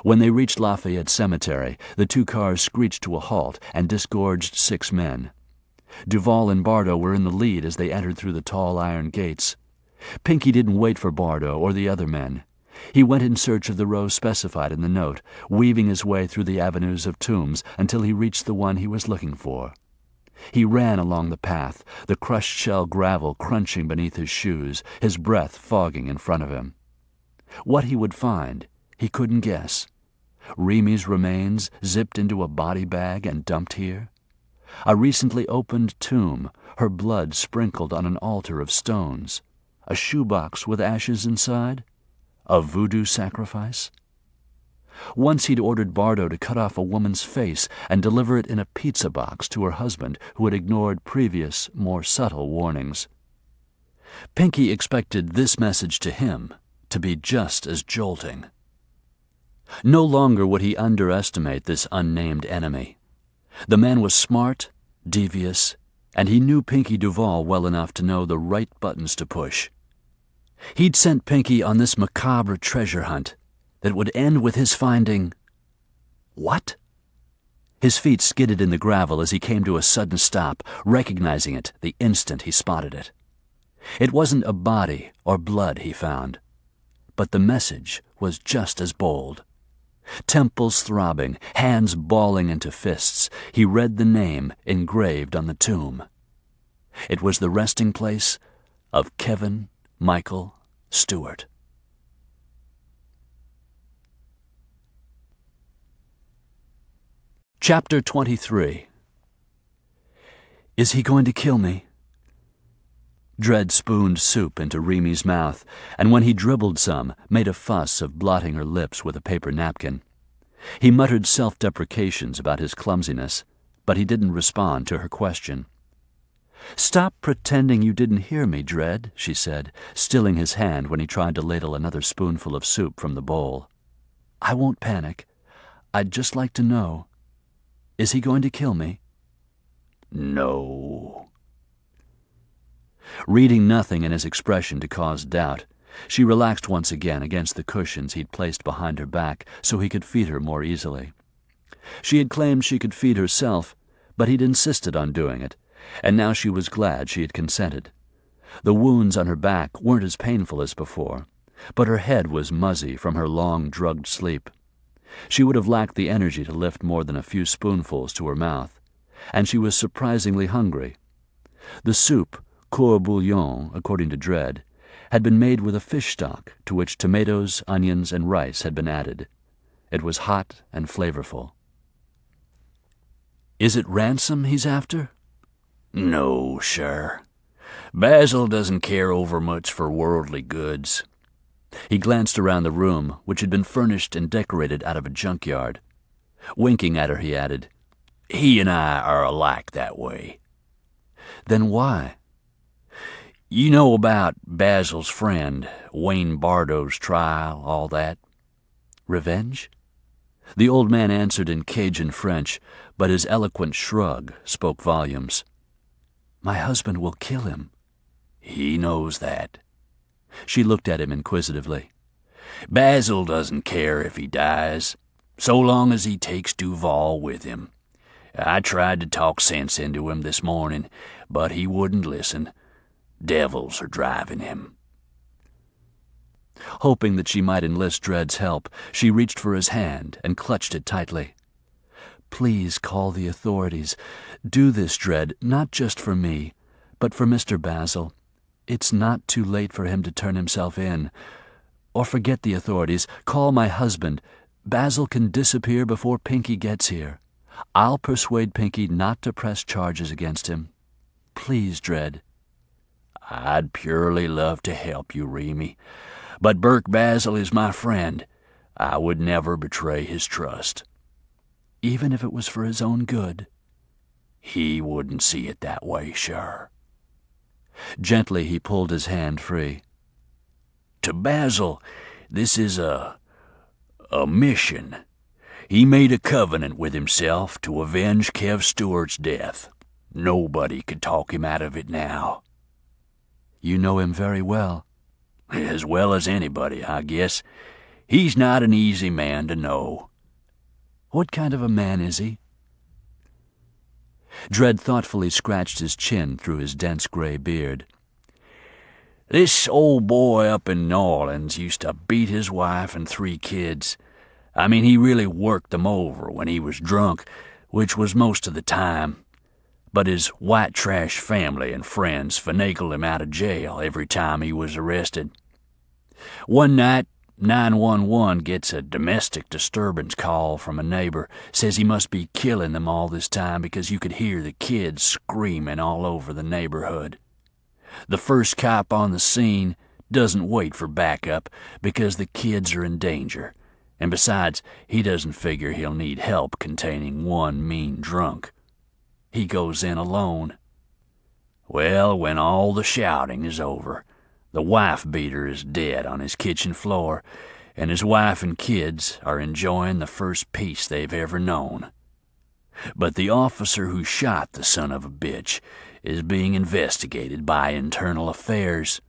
When they reached Lafayette Cemetery, the two cars screeched to a halt and disgorged 6 men. Duvall and Bardo were in the lead as they entered through the tall iron gates. Pinkie didn't wait for Bardo or the other men. He went in search of the row specified in the note, weaving his way through the avenues of tombs until he reached the one he was looking for. He ran along the path, the crushed shell gravel crunching beneath his shoes, his breath fogging in front of him. What he would find, he couldn't guess. Remy's remains zipped into a body bag and dumped here? A recently opened tomb, her blood sprinkled on an altar of stones? A shoebox with ashes inside? A voodoo sacrifice? Once he'd ordered Bardo to cut off a woman's face and deliver it in a pizza box to her husband, who had ignored previous, more subtle warnings. Pinkie expected this message to him to be just as jolting. No longer would he underestimate this unnamed enemy. The man was smart, devious, and he knew Pinkie Duvall well enough to know the right buttons to push. He'd sent Pinkie on this macabre treasure hunt that would end with his finding... What? His feet skidded in the gravel as he came to a sudden stop, recognizing it the instant he spotted it. It wasn't a body or blood he found, but the message was just as bold. Temples throbbing, hands balling into fists, he read the name engraved on the tomb. It was the resting place of Kevin Michael Stewart. Chapter 23. Is he going to kill me? Dread spooned soup into Remy's mouth, and when he dribbled some, made a fuss of blotting her lips with a paper napkin. He muttered self-deprecations about his clumsiness, but he didn't respond to her question. "Stop pretending you didn't hear me, Dread," she said, stilling his hand when he tried to ladle another spoonful of soup from the bowl. "I won't panic. I'd just like to know. Is he going to kill me?" "No." Reading nothing in his expression to cause doubt, she relaxed once again against the cushions he'd placed behind her back so he could feed her more easily. She had claimed she could feed herself, but he'd insisted on doing it, and now she was glad she had consented. The wounds on her back weren't as painful as before, but her head was muzzy from her long, drugged sleep. She would have lacked the energy to lift more than a few spoonfuls to her mouth, and she was surprisingly hungry. The soup, coeur bouillon, according to Dredd, had been made with a fish stock to which tomatoes, onions, and rice had been added. It was hot and flavorful. "Is it ransom he's after?" "No, sir. Basil doesn't care overmuch for worldly goods." He glanced around the room, which had been furnished and decorated out of a junkyard. Winking at her, he added, "He and I are alike that way." "Then why?" "You know about Basil's friend, Wayne Bardo's trial, all that?" "Revenge?" The old man answered in Cajun French, but his eloquent shrug spoke volumes. "My husband will kill him." "He knows that." She looked at him inquisitively. "Basil doesn't care if he dies, so long as he takes Duvall with him. I tried to talk sense into him this morning, but he wouldn't listen. Devils are driving him." Hoping that she might enlist Dredd's help, she reached for his hand and clutched it tightly. "Please call the authorities. Do this, Dredd, not just for me, but for Mr. Basile. It's not too late for him to turn himself in. Or forget the authorities. Call my husband. Basile can disappear before Pinkie gets here. I'll persuade Pinkie not to press charges against him. Please, Dredd." "I'd purely love to help you, Remy, but Burke Basile is my friend. I would never betray his trust." "Even if it was for his own good?" "He wouldn't see it that way, sure." Gently he pulled his hand free. "To Basile, this is a mission. He made a covenant with himself to avenge Kev Stewart's death. Nobody could talk him out of it now." "You know him very well." "As well as anybody, I guess. He's not an easy man to know." "What kind of a man is he?" Dredd thoughtfully scratched his chin through his dense gray beard. "This old boy up in New Orleans used to beat his wife and 3 kids. I mean, he really worked them over when he was drunk, which was most of the time. But his white trash family and friends finagled him out of jail every time he was arrested. One night, 911 gets a domestic disturbance call from a neighbor, says he must be killing them all this time because you could hear the kids screaming all over the neighborhood. The first cop on the scene doesn't wait for backup because the kids are in danger, and besides, he doesn't figure he'll need help containing one mean drunk. He goes in alone. Well, when all the shouting is over, the wife-beater is dead on his kitchen floor, and his wife and kids are enjoying the first peace they've ever known. But the officer who shot the son of a bitch is being investigated by Internal Affairs.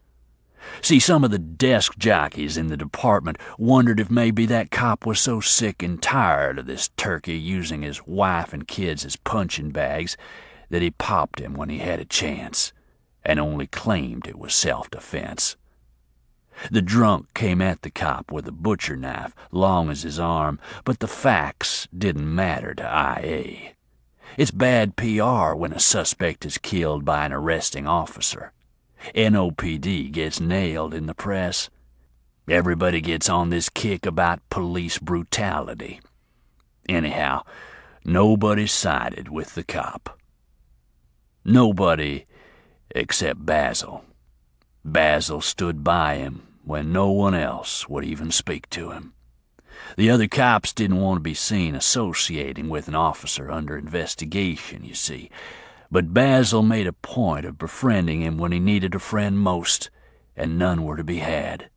See, some of the desk jockeys in the department wondered if maybe that cop was so sick and tired of this turkey using his wife and kids as punching bags that he popped him when he had a chance, and only claimed it was self-defense. The drunk came at the cop with a butcher knife long as his arm, but the facts didn't matter to IA. It's bad PR when a suspect is killed by an arresting officer. NOPD gets nailed in the press. Everybody gets on this kick about police brutality. Anyhow, nobody sided with the cop. Nobody except Basile. Basile stood by him when no one else would even speak to him. The other cops didn't want to be seen associating with an officer under investigation, you see, but Basile made a point of befriending him when he needed a friend most, and none were to be had.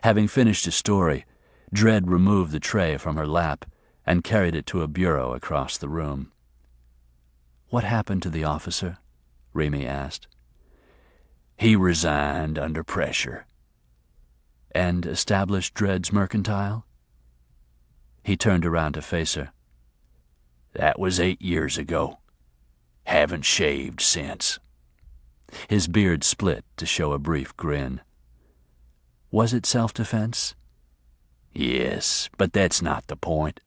Having finished his story, Dredd removed the tray from her lap and carried it to a bureau across the room. "What happened to the officer?" Remy asked. He resigned under pressure. And established Dread's mercantile? He turned around to face her. That was 8 years ago. Haven't shaved since. His beard split to show a brief grin. Was it self-defense? Yes, but that's not the point.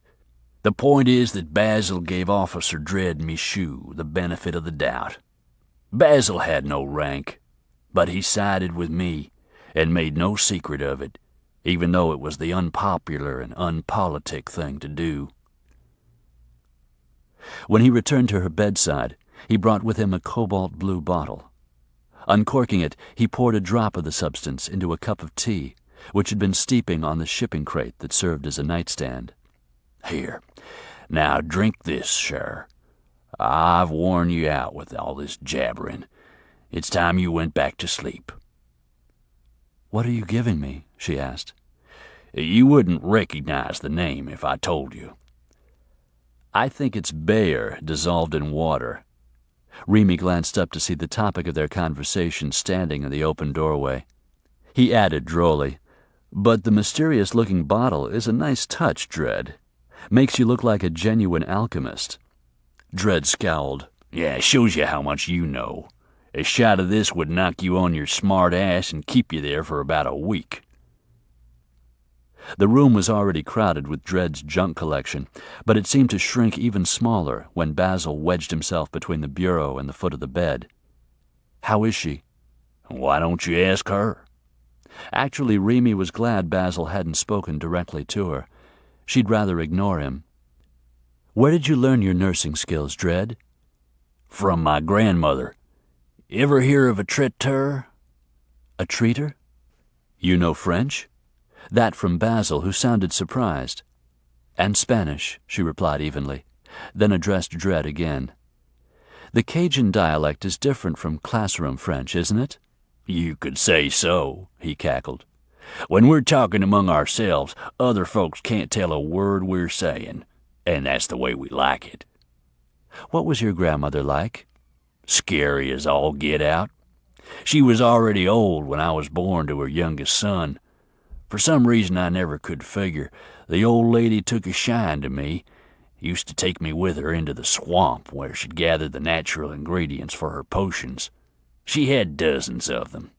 The point is that Basile gave Officer Dredd Michaud the benefit of the doubt. Basile had no rank, but he sided with me and made no secret of it, even though it was the unpopular and unpolitic thing to do. When he returned to her bedside, he brought with him a cobalt-blue bottle. Uncorking it, he poured a drop of the substance into a cup of tea, which had been steeping on the shipping crate that served as a nightstand. Here, now drink this, sir. I've worn you out with all this jabbering. It's time you went back to sleep. What are you giving me? She asked. You wouldn't recognize the name if I told you. I think it's Bayer dissolved in water. Remy glanced up to see the topic of their conversation standing in the open doorway. He added drolly, "But the mysterious-looking bottle is a nice touch, Dredd. Makes you look like a genuine alchemist." Dredd scowled. Yeah, shows you how much you know. A shot of this would knock you on your smart ass and keep you there for about a week. The room was already crowded with Dredd's junk collection, but it seemed to shrink even smaller when Basile wedged himself between the bureau and the foot of the bed. "How is she?" "Why don't you ask her?" Actually, Remy was glad Basile hadn't spoken directly to her. She'd rather ignore him. "Where did you learn your nursing skills, Dredd?" "From my grandmother. Ever hear of a traiteur?" "A treater? You know French?" That from Basile, who sounded surprised. "And Spanish," she replied evenly, then addressed Dredd again. "The Cajun dialect is different from classroom French, isn't it?" "You could say so," he cackled. "When we're talking among ourselves, other folks can't tell a word we're saying, and that's the way we like it." "What was your grandmother like?" "Scary as all get out. She was already old when I was born to her youngest son. For some reason I never could figure, the old lady took a shine to me. Used to take me with her into the swamp where she'd gather the natural ingredients for her potions. She had dozens of them.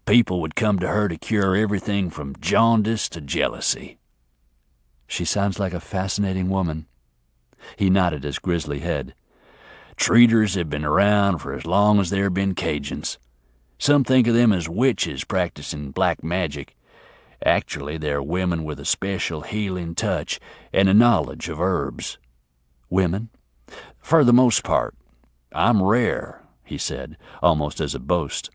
People would come to her to cure everything from jaundice to jealousy." "She sounds like a fascinating woman." He nodded his grizzly head. "Treaters have been around for as long as there have been Cajuns. Some think of them as witches practicing black magic. Actually, they're women with a special healing touch and a knowledge of herbs." "Women?" "For the most part. I'm rare," he said, almost as a boast.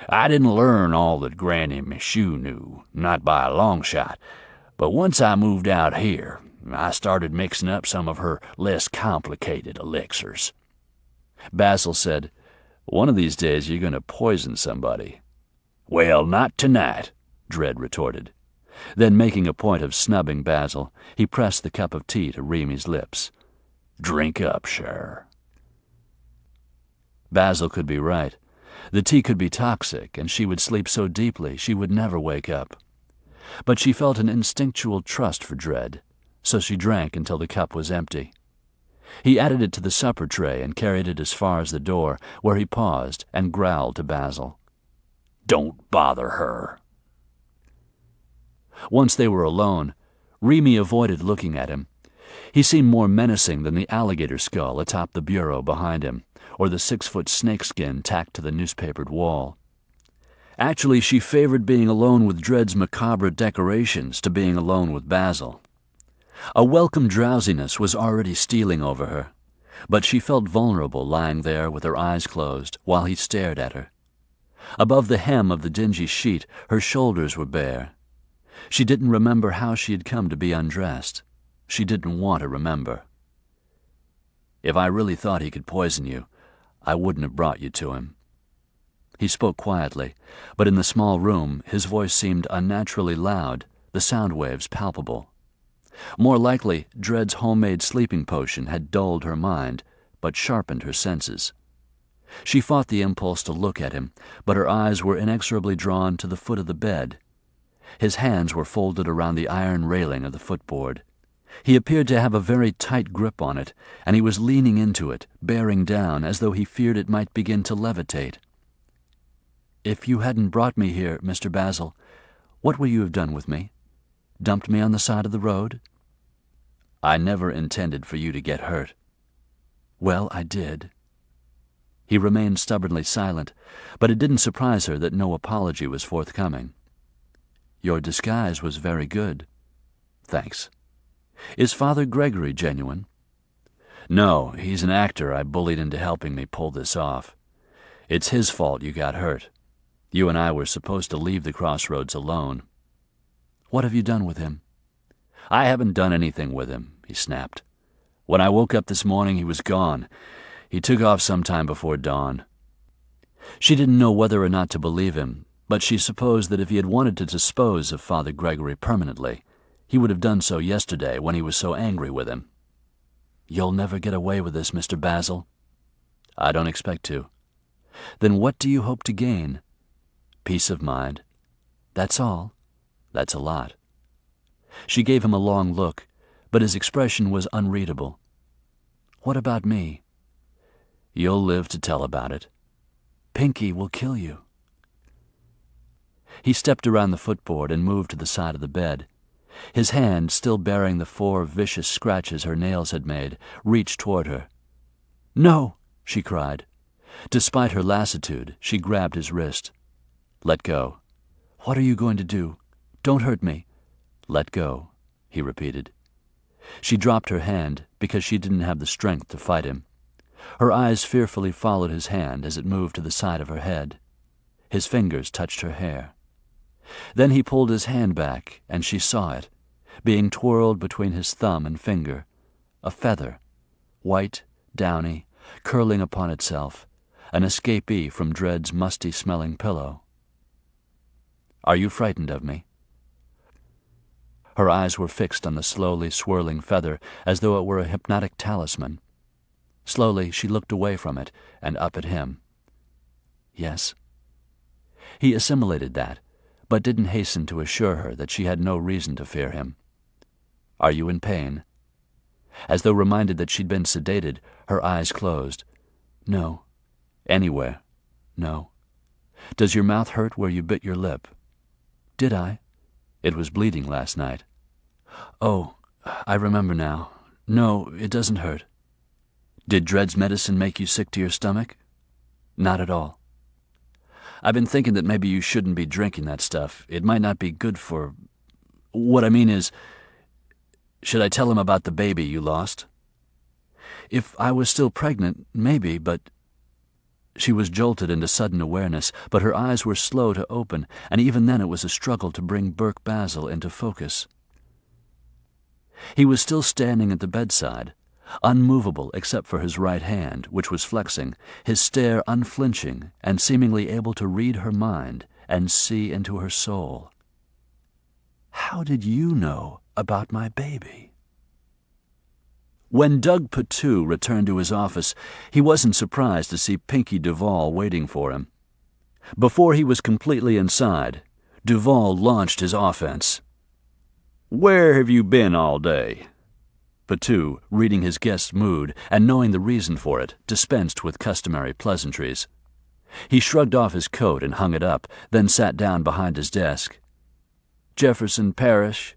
"I didn't learn all that Granny Michaud knew, not by a long shot, but once I moved out here, I started mixing up some of her less complicated elixirs." Basile said, "One of these days you're going to poison somebody." "Well, not tonight," Dredd retorted. Then, making a point of snubbing Basile, he pressed the cup of tea to Remy's lips. "Drink up, sir." Basile could be right. The tea could be toxic, and she would sleep so deeply she would never wake up. But she felt an instinctual trust for Dredd, so she drank until the cup was empty. He added it to the supper tray and carried it as far as the door, where he paused and growled to Basile. "Don't bother her." Once they were alone, Remy avoided looking at him. He seemed more menacing than the alligator skull atop the bureau behind him, or the 6-foot snakeskin tacked to the newspapered wall. Actually, she favored being alone with Dredd's macabre decorations to being alone with Basile. A welcome drowsiness was already stealing over her, but she felt vulnerable lying there with her eyes closed while he stared at her. Above the hem of the dingy sheet, her shoulders were bare. She didn't remember how she had come to be undressed. She didn't want to remember. "If I really thought he could poison you, I wouldn't have brought you to him." He spoke quietly, but in the small room his voice seemed unnaturally loud, the sound waves palpable. More likely, Dredd's homemade sleeping potion had dulled her mind, but sharpened her senses. She fought the impulse to look at him, but her eyes were inexorably drawn to the foot of the bed. His hands were folded around the iron railing of the footboard. He appeared to have a very tight grip on it, and he was leaning into it, bearing down, as though he feared it might begin to levitate. "If you hadn't brought me here, Mr. Basile, what would you have done with me? Dumped me on the side of the road?" "I never intended for you to get hurt." "Well, I did." He remained stubbornly silent, but it didn't surprise her that no apology was forthcoming. "Your disguise was very good." "Thanks." "Is Father Gregory genuine?" "No, he's an actor I bullied into helping me pull this off. It's his fault you got hurt. You and I were supposed to leave the crossroads alone." "What have you done with him?" "I haven't done anything with him," he snapped. "When I woke up this morning, he was gone. He took off sometime before dawn." She didn't know whether or not to believe him, but she supposed that if he had wanted to dispose of Father Gregory permanently, he would have done so yesterday when he was so angry with him. "You'll never get away with this, Mr. Basile." "I don't expect to." "Then what do you hope to gain?" "Peace of mind." "That's all?" "That's a lot." She gave him a long look, but his expression was unreadable. "What about me?" "You'll live to tell about it." "Pinkie will kill you." He stepped around the footboard and moved to the side of the bed. His hand, still bearing the 4 vicious scratches her nails had made, reached toward her. "No!" she cried. Despite her lassitude, she grabbed his wrist. "Let go." "What are you going to do? Don't hurt me." "Let go," he repeated. She dropped her hand because she didn't have the strength to fight him. Her eyes fearfully followed his hand as it moved to the side of her head. His fingers touched her hair. Then he pulled his hand back, and she saw it, being twirled between his thumb and finger, a feather, white, downy, curling upon itself, an escapee from Dred's musty-smelling pillow. "Are you frightened of me?" Her eyes were fixed on the slowly swirling feather as though it were a hypnotic talisman. Slowly she looked away from it and up at him. "Yes." He assimilated that, but didn't hasten to assure her that she had no reason to fear him. "Are you in pain?" As though reminded that she'd been sedated, her eyes closed. "No." "Anywhere?" "No." "Does your mouth hurt where you bit your lip?" "Did I?" "It was bleeding last night." "Oh, I remember now. No, it doesn't hurt." "Did Dred's medicine make you sick to your stomach?" "Not at all." "I've been thinking that maybe you shouldn't be drinking that stuff. It might not be good for... What I mean is, should I tell him about the baby you lost?" "If I was still pregnant, maybe, but..." She was jolted into sudden awareness, but her eyes were slow to open, and even then it was a struggle to bring Burke Basile into focus. He was still standing at the bedside, unmovable except for his right hand, which was flexing, his stare unflinching and seemingly able to read her mind and see into her soul. "How did you know about my baby?" When Doug Patou returned to his office, he wasn't surprised to see Pinkie Duvall waiting for him. Before he was completely inside, Duvall launched his offense. "Where have you been all day?" Patou, reading his guest's mood and knowing the reason for it, dispensed with customary pleasantries. He shrugged off his coat and hung it up, then sat down behind his desk. "Jefferson Parish.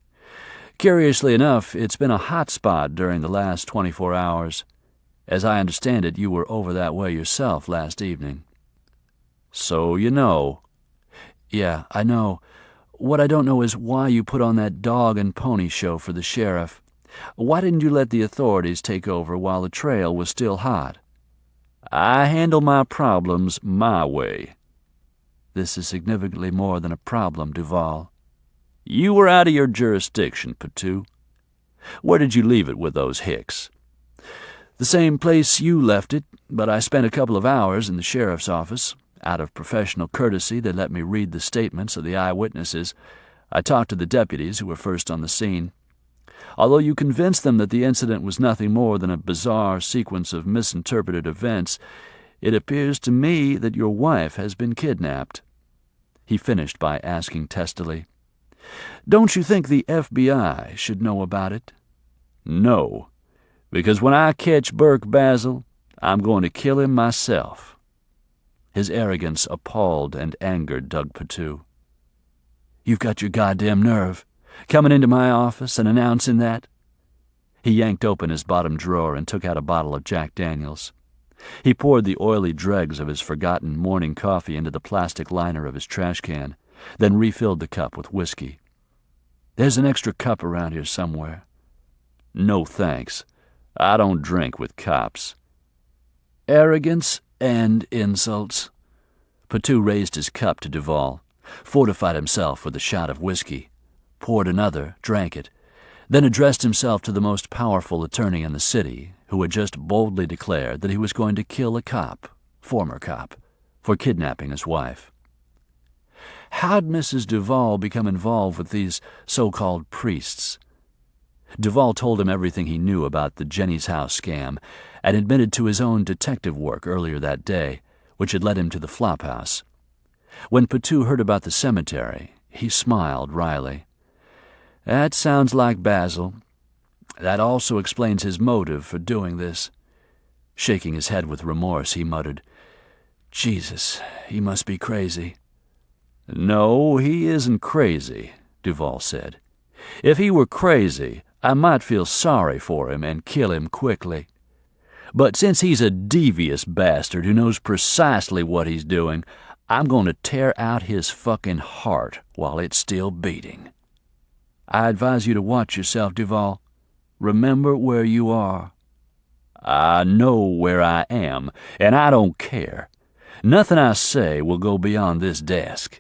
Curiously enough, it's been a hot spot during the last 24 hours. As I understand it, you were over that way yourself last evening." "So you know." "Yeah, I know. What I don't know is why you put on that dog and pony show for the sheriff. Why didn't you let the authorities take over while the trail was still hot?" "I handle my problems my way." "This is significantly more than a problem, Duvall." "You were out of your jurisdiction, Patou. Where did you leave it with those hicks?" "The same place you left it, but I spent a couple of hours in the sheriff's office. Out of professional courtesy, they let me read the statements of the eyewitnesses. I talked to the deputies who were first on the scene. Although you convinced them that the incident was nothing more than a bizarre sequence of misinterpreted events, It appears to me that your wife has been kidnapped." He finished by asking testily, "Don't you think the FBI should know about it?" "No, because when I catch Burke Basile, I'm going to kill him myself." His arrogance appalled and angered Doug Patu. "You've got your goddamn nerve, coming into my office and announcing that?" He yanked open his bottom drawer and took out a bottle of Jack Daniels. He poured the oily dregs of his forgotten morning coffee into the plastic liner of his trash can, then refilled the cup with whiskey. "There's an extra cup around here somewhere." "No thanks. I don't drink with cops." "Arrogance and insults." Patu raised his cup to Duvall, fortified himself with a shot of whiskey, poured another, drank it, then addressed himself to the most powerful attorney in the city, who had just boldly declared that he was going to kill a cop, former cop, for kidnapping his wife. How'd Mrs. Duvall become involved with these so-called priests? Duvall told him everything he knew about the Jenny's House scam and admitted to his own detective work earlier that day, which had led him to the flophouse. When Patu heard about the cemetery, he smiled wryly. "That sounds like Basile. That also explains his motive for doing this." Shaking his head with remorse, he muttered, "Jesus, he must be crazy." "No, he isn't crazy," Duvall said. "If he were crazy, I might feel sorry for him and kill him quickly. But since he's a devious bastard who knows precisely what he's doing, I'm going to tear out his fucking heart while it's still beating. I advise you to watch yourself, Duvall. Remember where you are." "I know where I am, and I don't care. Nothing I say will go beyond this desk.